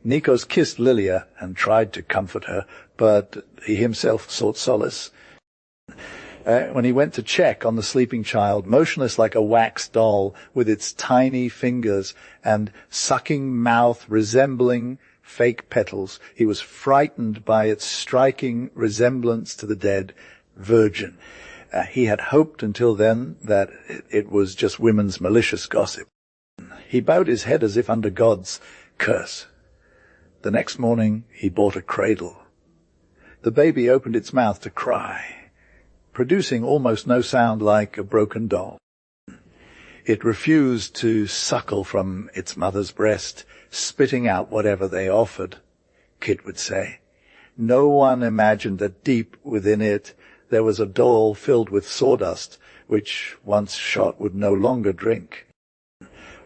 Nikos kissed Lilia and tried to comfort her, but he himself sought solace. When he went to check on the sleeping child, motionless like a wax doll with its tiny fingers and sucking mouth resembling fake petals, he was frightened by its striking resemblance to the dead Virgin. He had hoped until then that it was just women's malicious gossip. He bowed his head as if under God's curse. The next morning he bought a cradle. The baby opened its mouth to cry, producing almost no sound like a broken doll. It refused to suckle from its mother's breast, spitting out whatever they offered, Kit would say. No one imagined that deep within it there was a doll filled with sawdust, which, once shot, would no longer drink.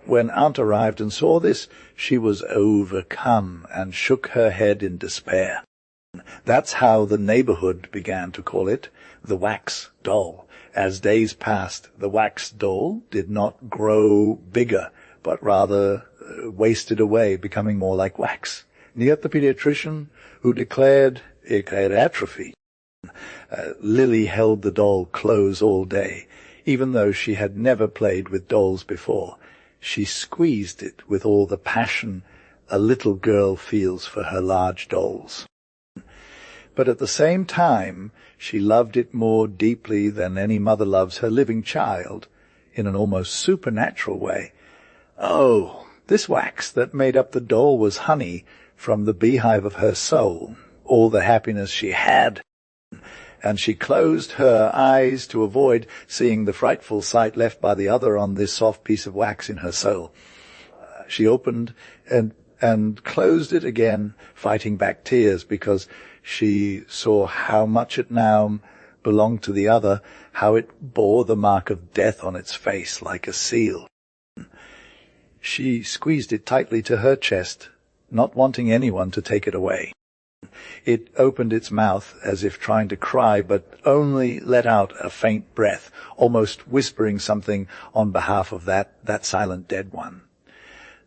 When Aunt arrived and saw this, she was overcome and shook her head in despair. That's how the neighborhood began to call it, the wax doll. As days passed, the wax doll did not grow bigger, but rather wasted away, becoming more like wax. Near the pediatrician, who declared it had atrophy. Lily held the doll close all day, even though she had never played with dolls before. She squeezed it with all the passion a little girl feels for her large dolls. But at the same time, she loved it more deeply than any mother loves her living child, in an almost supernatural way. Oh, this wax that made up the doll was honey from the beehive of her soul, all the happiness she had. And she closed her eyes to avoid seeing the frightful sight left by the other on this soft piece of wax in her soul. She opened and closed it again, fighting back tears, because she saw how much it now belonged to the other, how it bore the mark of death on its face like a seal. She squeezed it tightly to her chest, not wanting anyone to take it away. It opened its mouth as if trying to cry, but only let out a faint breath, almost whispering something on behalf of that silent dead one.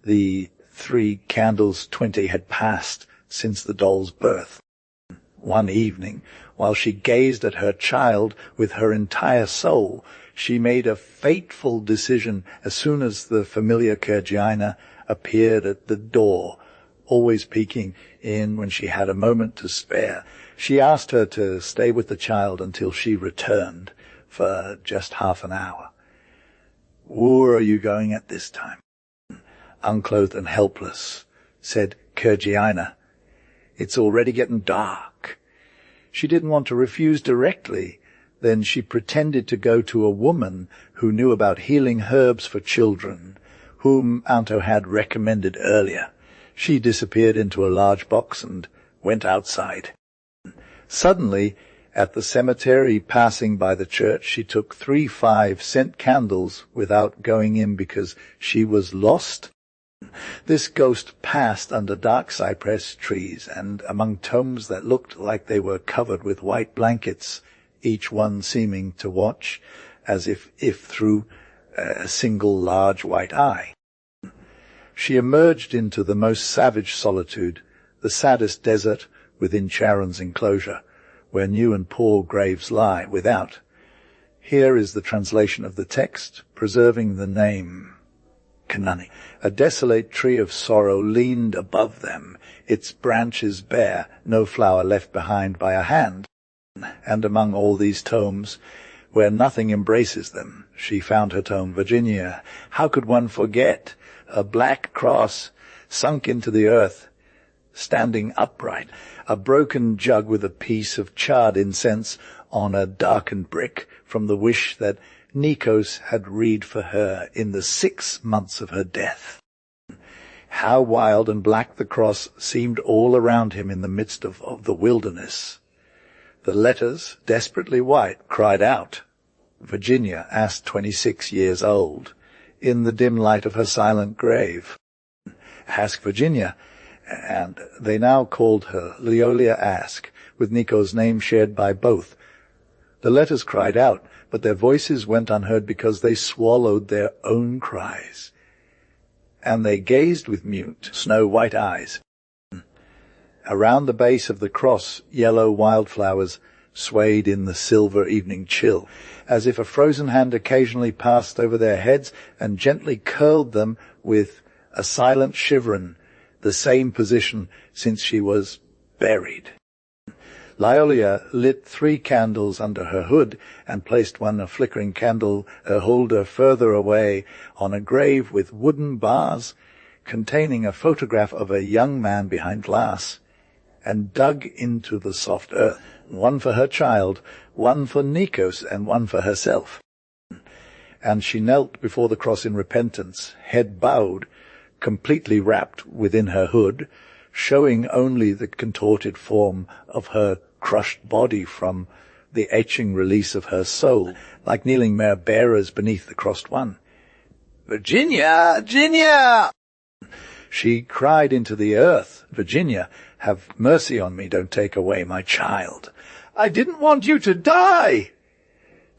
The 3 candles 20 had passed since the doll's birth. One evening, while she gazed at her child with her entire soul, she made a fateful decision as soon as the familiar Georgina appeared at the door, always peeking in when she had a moment to spare. She asked her to stay with the child until she returned for just half an hour. "Where are you going at this time?" Unclothed and helpless, said Georgina, It's already getting dark. She didn't want to refuse directly. Then she pretended to go to a woman who knew about healing herbs for children, whom Anto had recommended earlier. She disappeared into a large box and went outside. Suddenly, at the cemetery passing by the church, she took 3 5-cent candles without going in because she was lost. This ghost passed under dark cypress trees and among tombs that looked like they were covered with white blankets, each one seeming to watch as if through a single large white eye. She emerged into the most savage solitude, the saddest desert within Charon's enclosure, where new and poor graves lie without. Here is the translation of the text, preserving the name. Canoni. A desolate tree of sorrow leaned above them, its branches bare, no flower left behind by a hand. And among all these tomes, where nothing embraces them, she found her tome, Virginia. How could one forget? A black cross sunk into the earth, standing upright, a broken jug with a piece of charred incense on a darkened brick from the wish that Nikos had read for her in the 6 months of her death. How wild and black the cross seemed all around him in the midst of the wilderness. The letters, desperately white, cried out. Virginia, asked 26 years old, in the dim light of her silent grave. Ask Virginia, and they now called her Leolia Ask, with Nikos' name shared by both. The letters cried out, but their voices went unheard because they swallowed their own cries. And they gazed with mute, snow-white eyes. Around the base of the cross, yellow wildflowers swayed in the silver evening chill, as if a frozen hand occasionally passed over their heads and gently curled them with a silent shiverin, the same position since she was buried. Leolia lit 3 candles under her hood and placed one, a flickering candle holder, further away on a grave with wooden bars containing a photograph of a young man behind glass, and dug into the soft earth, one for her child, one for Nikos, and one for herself. And she knelt before the cross in repentance, head bowed, completely wrapped within her hood, showing only the contorted form of her crushed body from the etching release of her soul, like kneeling bearers beneath the crossed one. Virginia! Virginia! She cried into the earth, Virginia, have mercy on me, don't take away my child. I didn't want you to die.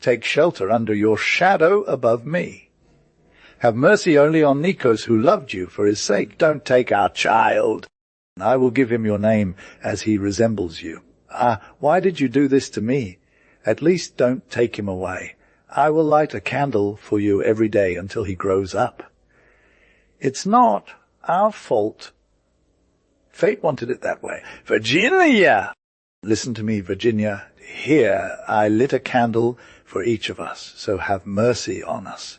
Take shelter under your shadow above me. Have mercy only on Nikos, who loved you for his sake. Don't take our child. I will give him your name, as he resembles you. Why did you do this to me? At least don't take him away. I will light a candle for you every day until he grows up. It's not our fault. Fate wanted it that way. Virginia! Listen to me, Virginia. Here I lit a candle for each of us, so have mercy on us.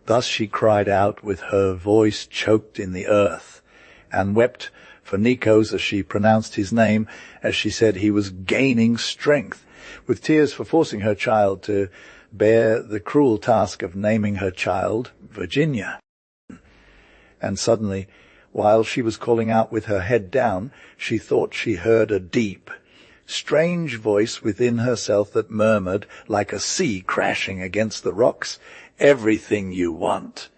Thus she cried out with her voice choked in the earth, and wept for Nikos as she pronounced his name, as she said he was gaining strength, with tears for forcing her child to bear the cruel task of naming her child Virginia. And suddenly, while she was calling out with her head down, she thought she heard a deep, strange voice within herself that murmured like a sea crashing against the rocks, "Everything you want.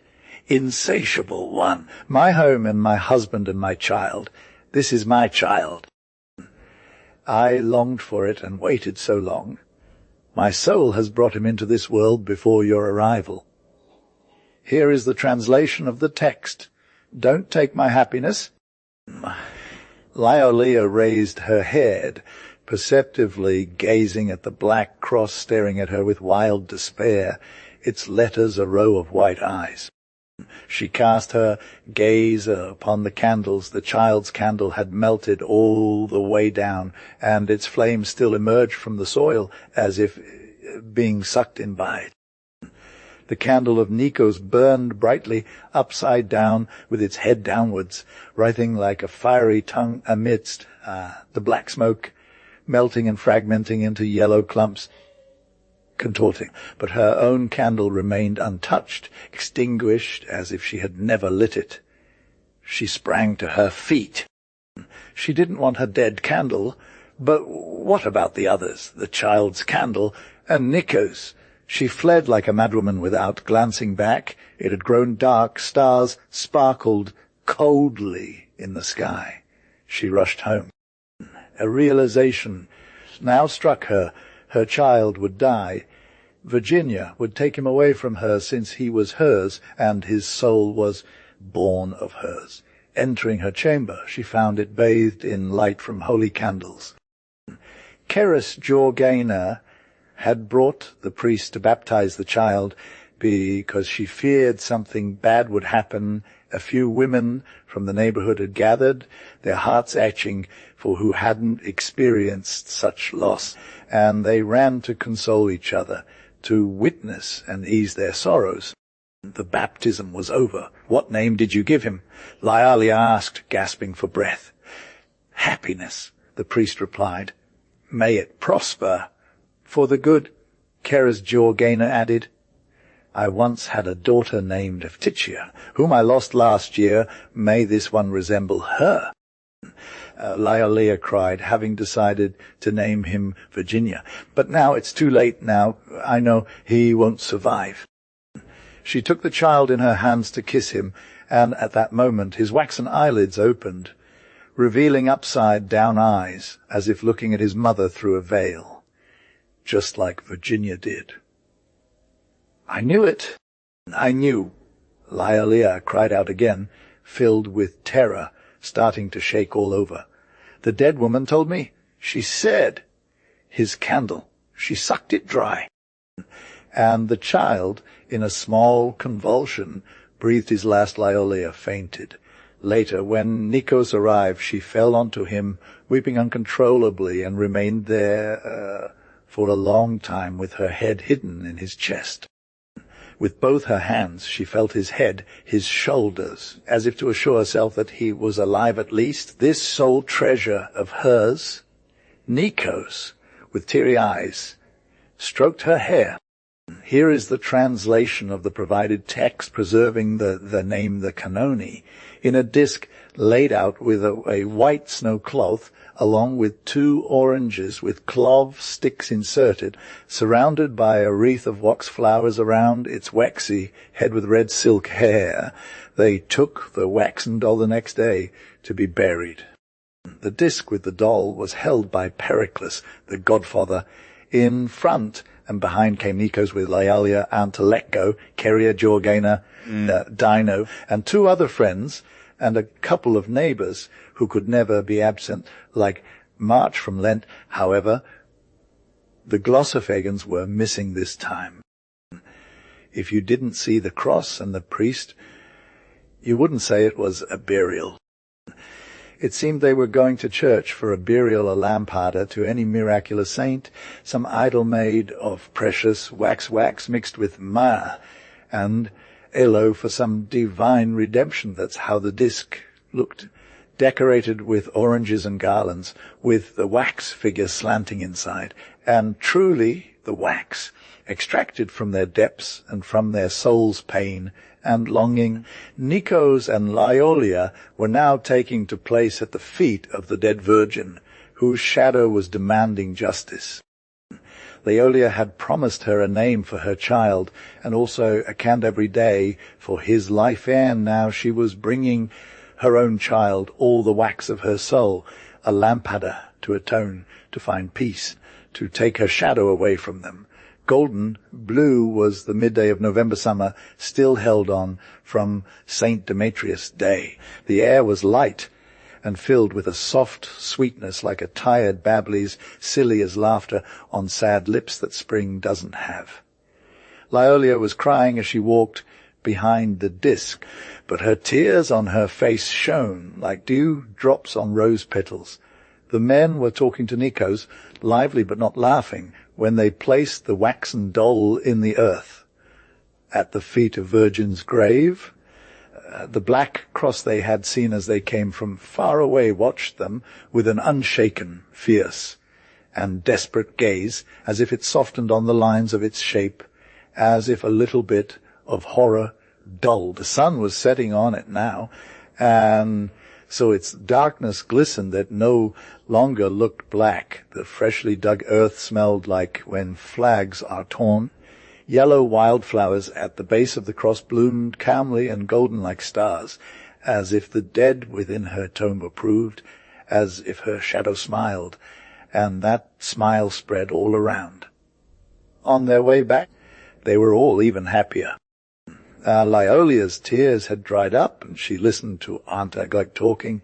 Insatiable one, my home and my husband and my child. This is my child. I longed for it and waited so long. My soul has brought him into this world before your arrival. Here is the translation of the text. Don't take my happiness." Leolia raised her head, perceptively gazing at the black cross staring at her with wild despair, its letters a row of white eyes. She cast her gaze upon the candles. The child's candle had melted all the way down, and its flame still emerged from the soil as if being sucked in by it. The candle of Nikos burned brightly upside down with its head downwards, writhing like a fiery tongue amidst the black smoke, melting and fragmenting into yellow clumps, contorting. But her own candle remained untouched, extinguished as if she had never lit it. She sprang to her feet. She didn't want her dead candle, but what about the others, the child's candle, and Nikos? She fled like a madwoman without glancing back. It had grown dark. Stars sparkled coldly in the sky. She rushed home. A realization now struck her. Her child would die. Virginia would take him away from her, since he was hers, and his soul was born of hers. Entering her chamber, she found it bathed in light from holy candles. Keris Georgina had brought the priest to baptize the child because she feared something bad would happen. A few women from the neighborhood had gathered, their hearts aching for who hadn't experienced such loss, and they ran to console each other, to witness and ease their sorrows. The baptism was over. "What name did you give him?" Lyalia asked, gasping for breath. "Happiness," the priest replied. "May it prosper for the good," Keris Georgina added. "I once had a daughter named Ftitsia, whom I lost last year. May this one resemble her." Lyalia cried, having decided to name him Virginia. "But now it's too late now. I know he won't survive." She took the child in her hands to kiss him, and at that moment his waxen eyelids opened, revealing upside-down eyes, as if looking at his mother through a veil, just like Virginia did. "I knew it. I knew," Lyalia cried out again, filled with terror, starting to shake all over. "The dead woman told me. She said, his candle. She sucked it dry." And the child, in a small convulsion, breathed his last. Lyalia fainted. Later, when Nikos arrived, she fell onto him, weeping uncontrollably, and remained there for a long time with her head hidden in his chest. With both her hands she felt his head, his shoulders, as if to assure herself that he was alive at least. This sole treasure of hers, Nikos, with teary eyes, stroked her hair. Here is the translation of the provided text, preserving the name, the Canoni, in a disc laid out with a white snow cloth, along with 2 oranges with clove sticks inserted, surrounded by a wreath of wax flowers around its waxy head with red silk hair. They took the waxen doll the next day to be buried. The disc with the doll was held by Pericles, the godfather. In front and behind came Nikos with Lyalia, Antelecco, Keria Georgina, Dino, and 2 other friends, and a couple of neighbors who could never be absent, like March from Lent. However, the Glossophagens were missing this time. If you didn't see the cross and the priest, you wouldn't say it was a burial. It seemed they were going to church for a burial, a lampada to any miraculous saint, some idol made of precious wax mixed with myrrh, and aloe for some divine redemption. That's how the disc looked, decorated with oranges and garlands, with the wax figures slanting inside. And truly the wax, extracted from their depths and from their soul's pain and longing. Nikos and Lyalia were now taking to place at the feet of the dead virgin, whose shadow was demanding justice. Lyalia had promised her a name for her child, and also a Canterbury day for his life, and now she was bringing her own child all the wax of her soul, a lampada to atone, to find peace, to take her shadow away from them. Golden blue was the midday of November summer, still held on from St. Demetrius' day. The air was light and filled with a soft sweetness, like a tired babbly's silly as laughter on sad lips that spring doesn't have. Lyalia was crying as she walked behind the disc, but her tears on her face shone like dew drops on rose petals. The men were talking to Nikos, lively but not laughing, when they placed the waxen doll in the earth. at the feet of Virgin's grave. The black cross they had seen as they came from far away watched them with an unshaken, fierce, and desperate gaze, as if it softened on the lines of its shape, as if a little bit of horror dulled. The sun was setting on it now, and so its darkness glistened that no longer looked black. The freshly dug earth smelled like when flags are torn. Yellow wildflowers at the base of the cross bloomed calmly and golden like stars, as if the dead within her tomb approved, as if her shadow smiled, and that smile spread all around. On their way back, they were all even happier. Laiolia's tears had dried up, and she listened to Aunt Aglaé talking.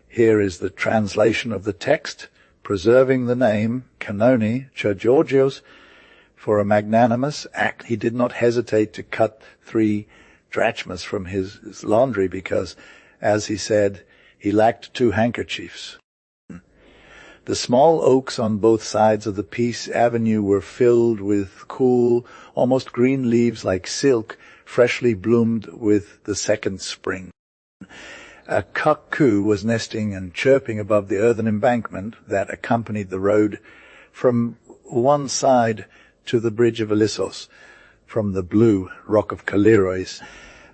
Here is the translation of the text, preserving the name, Canoni, Georgios, for a magnanimous act. He did not hesitate to cut 3 drachmas from his laundry because, as he said, he lacked 2 handkerchiefs. The small oaks on both sides of the Peace Avenue were filled with cool, almost green leaves like silk, freshly bloomed with the second spring. A cuckoo was nesting and chirping above the earthen embankment that accompanied the road from one side to the bridge of Elissos, from the blue rock of Kalirois.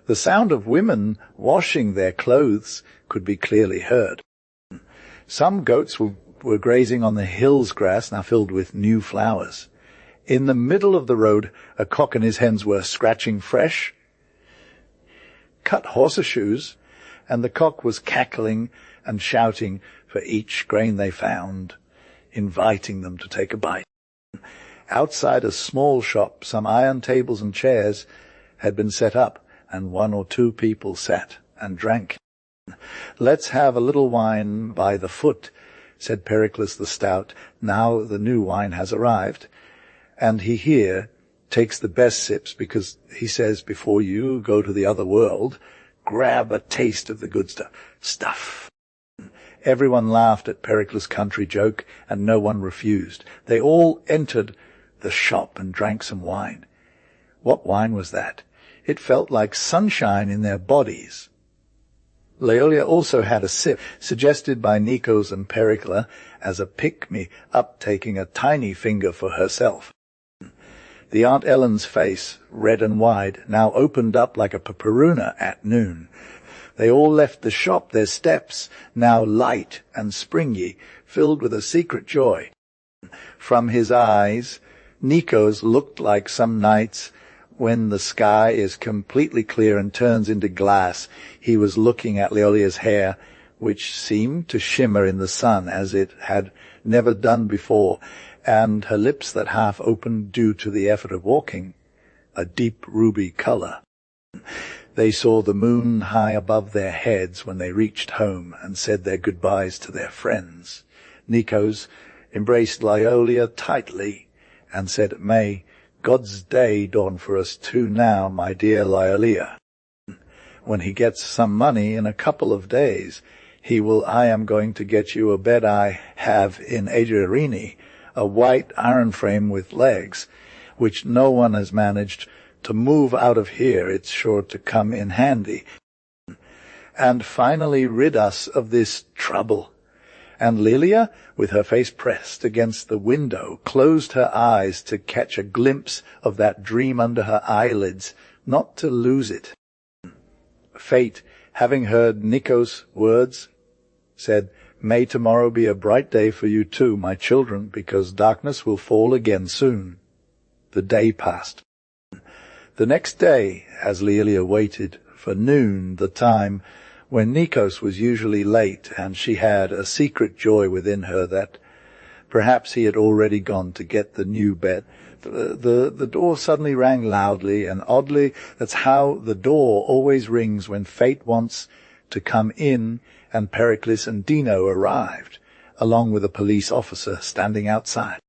The sound of women washing their clothes could be clearly heard. Some goats were grazing on the hills grass, now filled with new flowers. In the middle of the road, a cock and his hens were scratching fresh, cut horseshoes, and the cock was cackling and shouting for each grain they found, inviting them to take a bite. Outside a small shop, some iron tables and chairs had been set up, and 1 or 2 people sat and drank. "Let's have a little wine by the foot," said Pericles the Stout. "Now the new wine has arrived." And he here takes the best sips because he says, before you go to the other world, grab a taste of the good stuff. Everyone laughed at Pericles' country joke, and no one refused. They all entered the shop and drank some wine. What wine was that? It felt like sunshine in their bodies. Laolia also had a sip, suggested by Nikos and Pericles as a pick-me-up, taking a tiny finger for herself. The Aunt Ellen's face, red and wide, now opened up like a paparuna at noon. They all left the shop, their steps now light and springy, filled with a secret joy. From his eyes, Nikos looked like some nights when the sky is completely clear and turns into glass. He was looking at Laolia's hair, which seemed to shimmer in the sun as it had never done before, and her lips that half opened due to the effort of walking, a deep ruby color. They saw the moon high above their heads when they reached home and said their goodbyes to their friends. Nikos embraced Laolia tightly and said, "May God's day dawn for us too now, my dear Laolia. When he gets some money in a couple of days, I am going to get you a bed I have in Adriarini, a white iron frame with legs, which no one has managed to move out of here. It's sure to come in handy. And finally rid us of this trouble." And Lilia, with her face pressed against the window, closed her eyes to catch a glimpse of that dream under her eyelids, not to lose it. Fate, having heard Nikos' words, said, "May tomorrow be a bright day for you too, my children, because darkness will fall again soon." The day passed. The next day, as Lilia waited for noon, the time when Nikos was usually late, and she had a secret joy within her that perhaps he had already gone to get the new bed, the door suddenly rang loudly, and oddly, that's how the door always rings when fate wants to come in, and Pericles and Dino arrived, along with a police officer standing outside.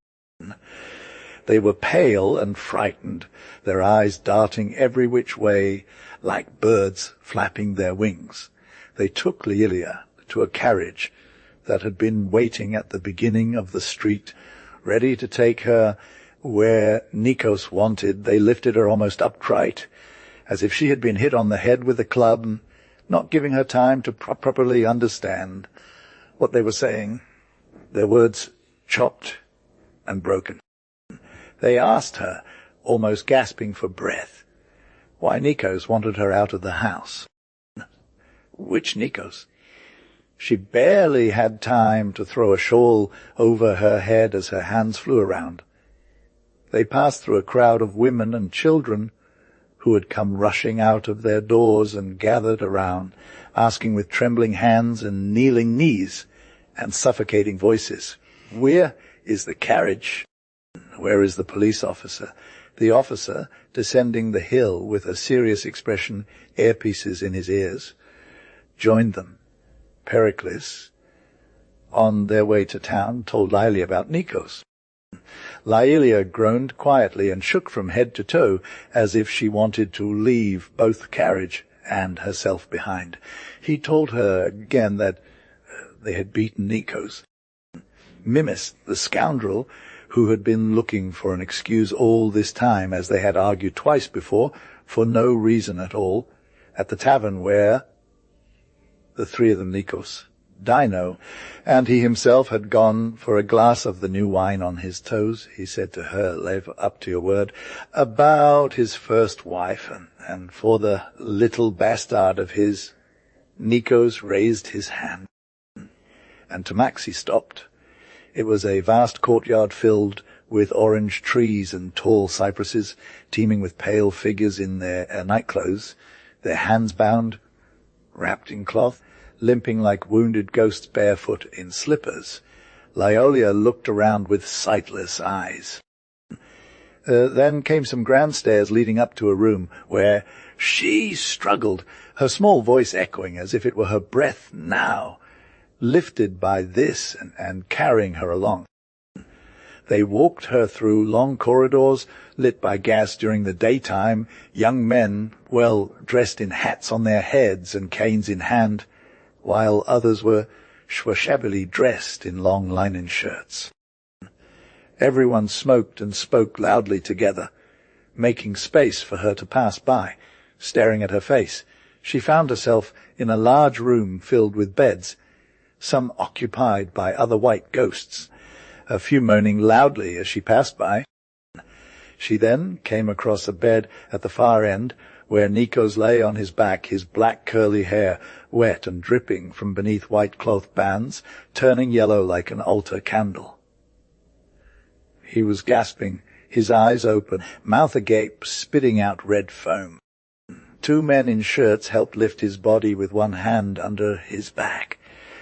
They were pale and frightened, their eyes darting every which way like birds flapping their wings. They took Lilia to a carriage that had been waiting at the beginning of the street, ready to take her Where Nikos wanted, they lifted her almost upright, as if she had been hit on the head with a club, not giving her time to properly understand what they were saying, their words chopped and broken. They asked her, almost gasping for breath, why Nikos wanted her out of the house. Which Nikos? She barely had time to throw a shawl over her head as her hands flew around. They passed through a crowd of women and children who had come rushing out of their doors and gathered around, asking with trembling hands and kneeling knees and suffocating voices, "Where is the carriage? Where is the police officer?" The officer, descending the hill with a serious expression, earpieces in his ears, joined them. Pericles, on their way to town, told Laelia about Nikos. Laelia groaned quietly and shook from head to toe as if she wanted to leave both the carriage and herself behind. He told her again that they had beaten Nikos. Mimis, the scoundrel, who had been looking for an excuse all this time, as they had argued twice before, for no reason at all, at the tavern where the three of them, Nikos, Dino, and he himself had gone for a glass of the new wine on his toes. He said to her, "Live up to your word," about his first wife, and for the little bastard of his. Nikos raised his hand, and to Max he stopped. It was a vast courtyard filled with orange trees and tall cypresses, teeming with pale figures in their nightclothes, their hands bound, wrapped in cloth, limping like wounded ghosts barefoot in slippers. Laelia looked around with sightless eyes. Then came some grand stairs leading up to a room where she struggled, her small voice echoing as if it were her breath now, lifted by this and carrying her along. They walked her through long corridors lit by gas during the daytime, young men well dressed in hats on their heads and canes in hand, while others were shabbily dressed in long linen shirts. Everyone smoked and spoke loudly together, making space for her to pass by. Staring at her face, she found herself in a large room filled with beds, some occupied by other white ghosts, a few moaning loudly as she passed by. She then came across a bed at the far end, where Nikos lay on his back, his black curly hair wet and dripping from beneath white cloth bands, turning yellow like an altar candle. He was gasping, his eyes open, mouth agape, spitting out red foam. Two men in shirts helped lift his body with one hand under his back.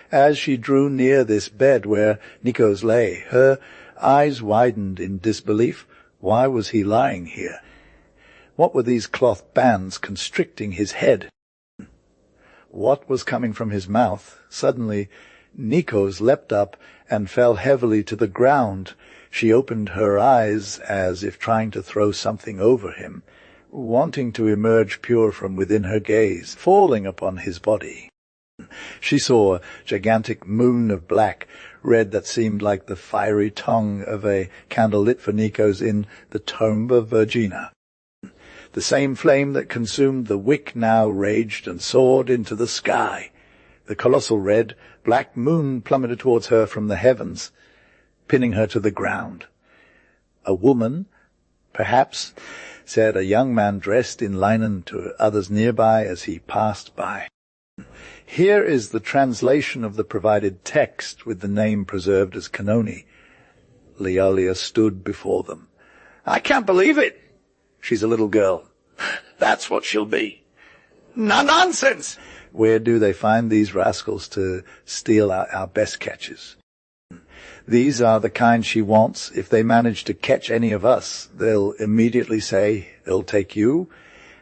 As she drew near this bed where Nikos lay, her eyes widened in disbelief. Why was he lying here? What were these cloth bands constricting his head? What was coming from his mouth? Suddenly, Nikos leapt up and fell heavily to the ground. She opened her eyes as if trying to throw something over him, wanting to emerge pure from within her gaze, falling upon his body. She saw a gigantic moon of black, red that seemed like the fiery tongue of a candle lit for Nikos in the tomb of Virginia. The same flame that consumed the wick now raged and soared into the sky. The colossal red, black moon plummeted towards her from the heavens, pinning her to the ground. A woman, perhaps, said a young man dressed in linen to others nearby as he passed by. Here is the translation of the provided text with the name preserved as Canoni. Laelia stood before them. "I can't believe it. She's a little girl. That's what she'll be. Nonsense! Where do they find these rascals to steal our best catches? These are the kind she wants. If they manage to catch any of us, they'll immediately say, 'They'll take you,'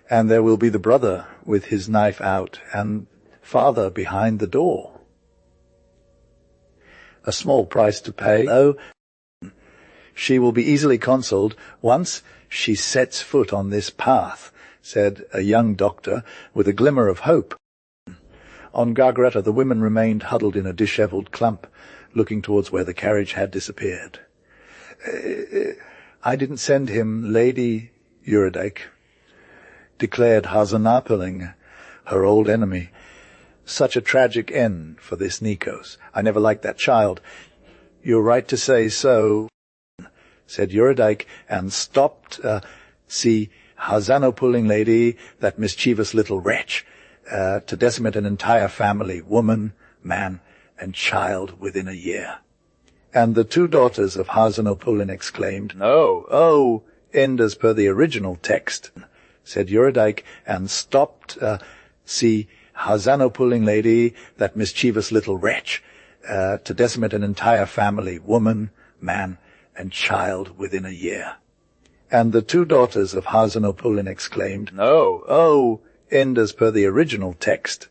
and there will be the brother with his knife out, and father behind the door. A small price to pay, though. She will be easily consoled once she sets foot on this path," said a young doctor with a glimmer of hope. On Gargaretta the women remained huddled in a dishevelled clump, looking towards where the carriage had disappeared. I didn't send him, Lady Eurydice, declared Harzanapaling, her old enemy. Such a tragic end for this Nikos. I never liked that child. You're right to say so, said Eurydice, and stopped, see, Harzanopaling lady, that mischievous little wretch, to decimate an entire family, woman, man, and child within a year. And the two daughters of Harzanopaling exclaimed, No, oh, end as per the original text, said Eurydice, and stopped, see, Harzanopaling lady, that mischievous little wretch, to decimate an entire family, woman, man, and child within a year. And the two daughters of Harzanopaling exclaimed, No, oh, end as per the original text,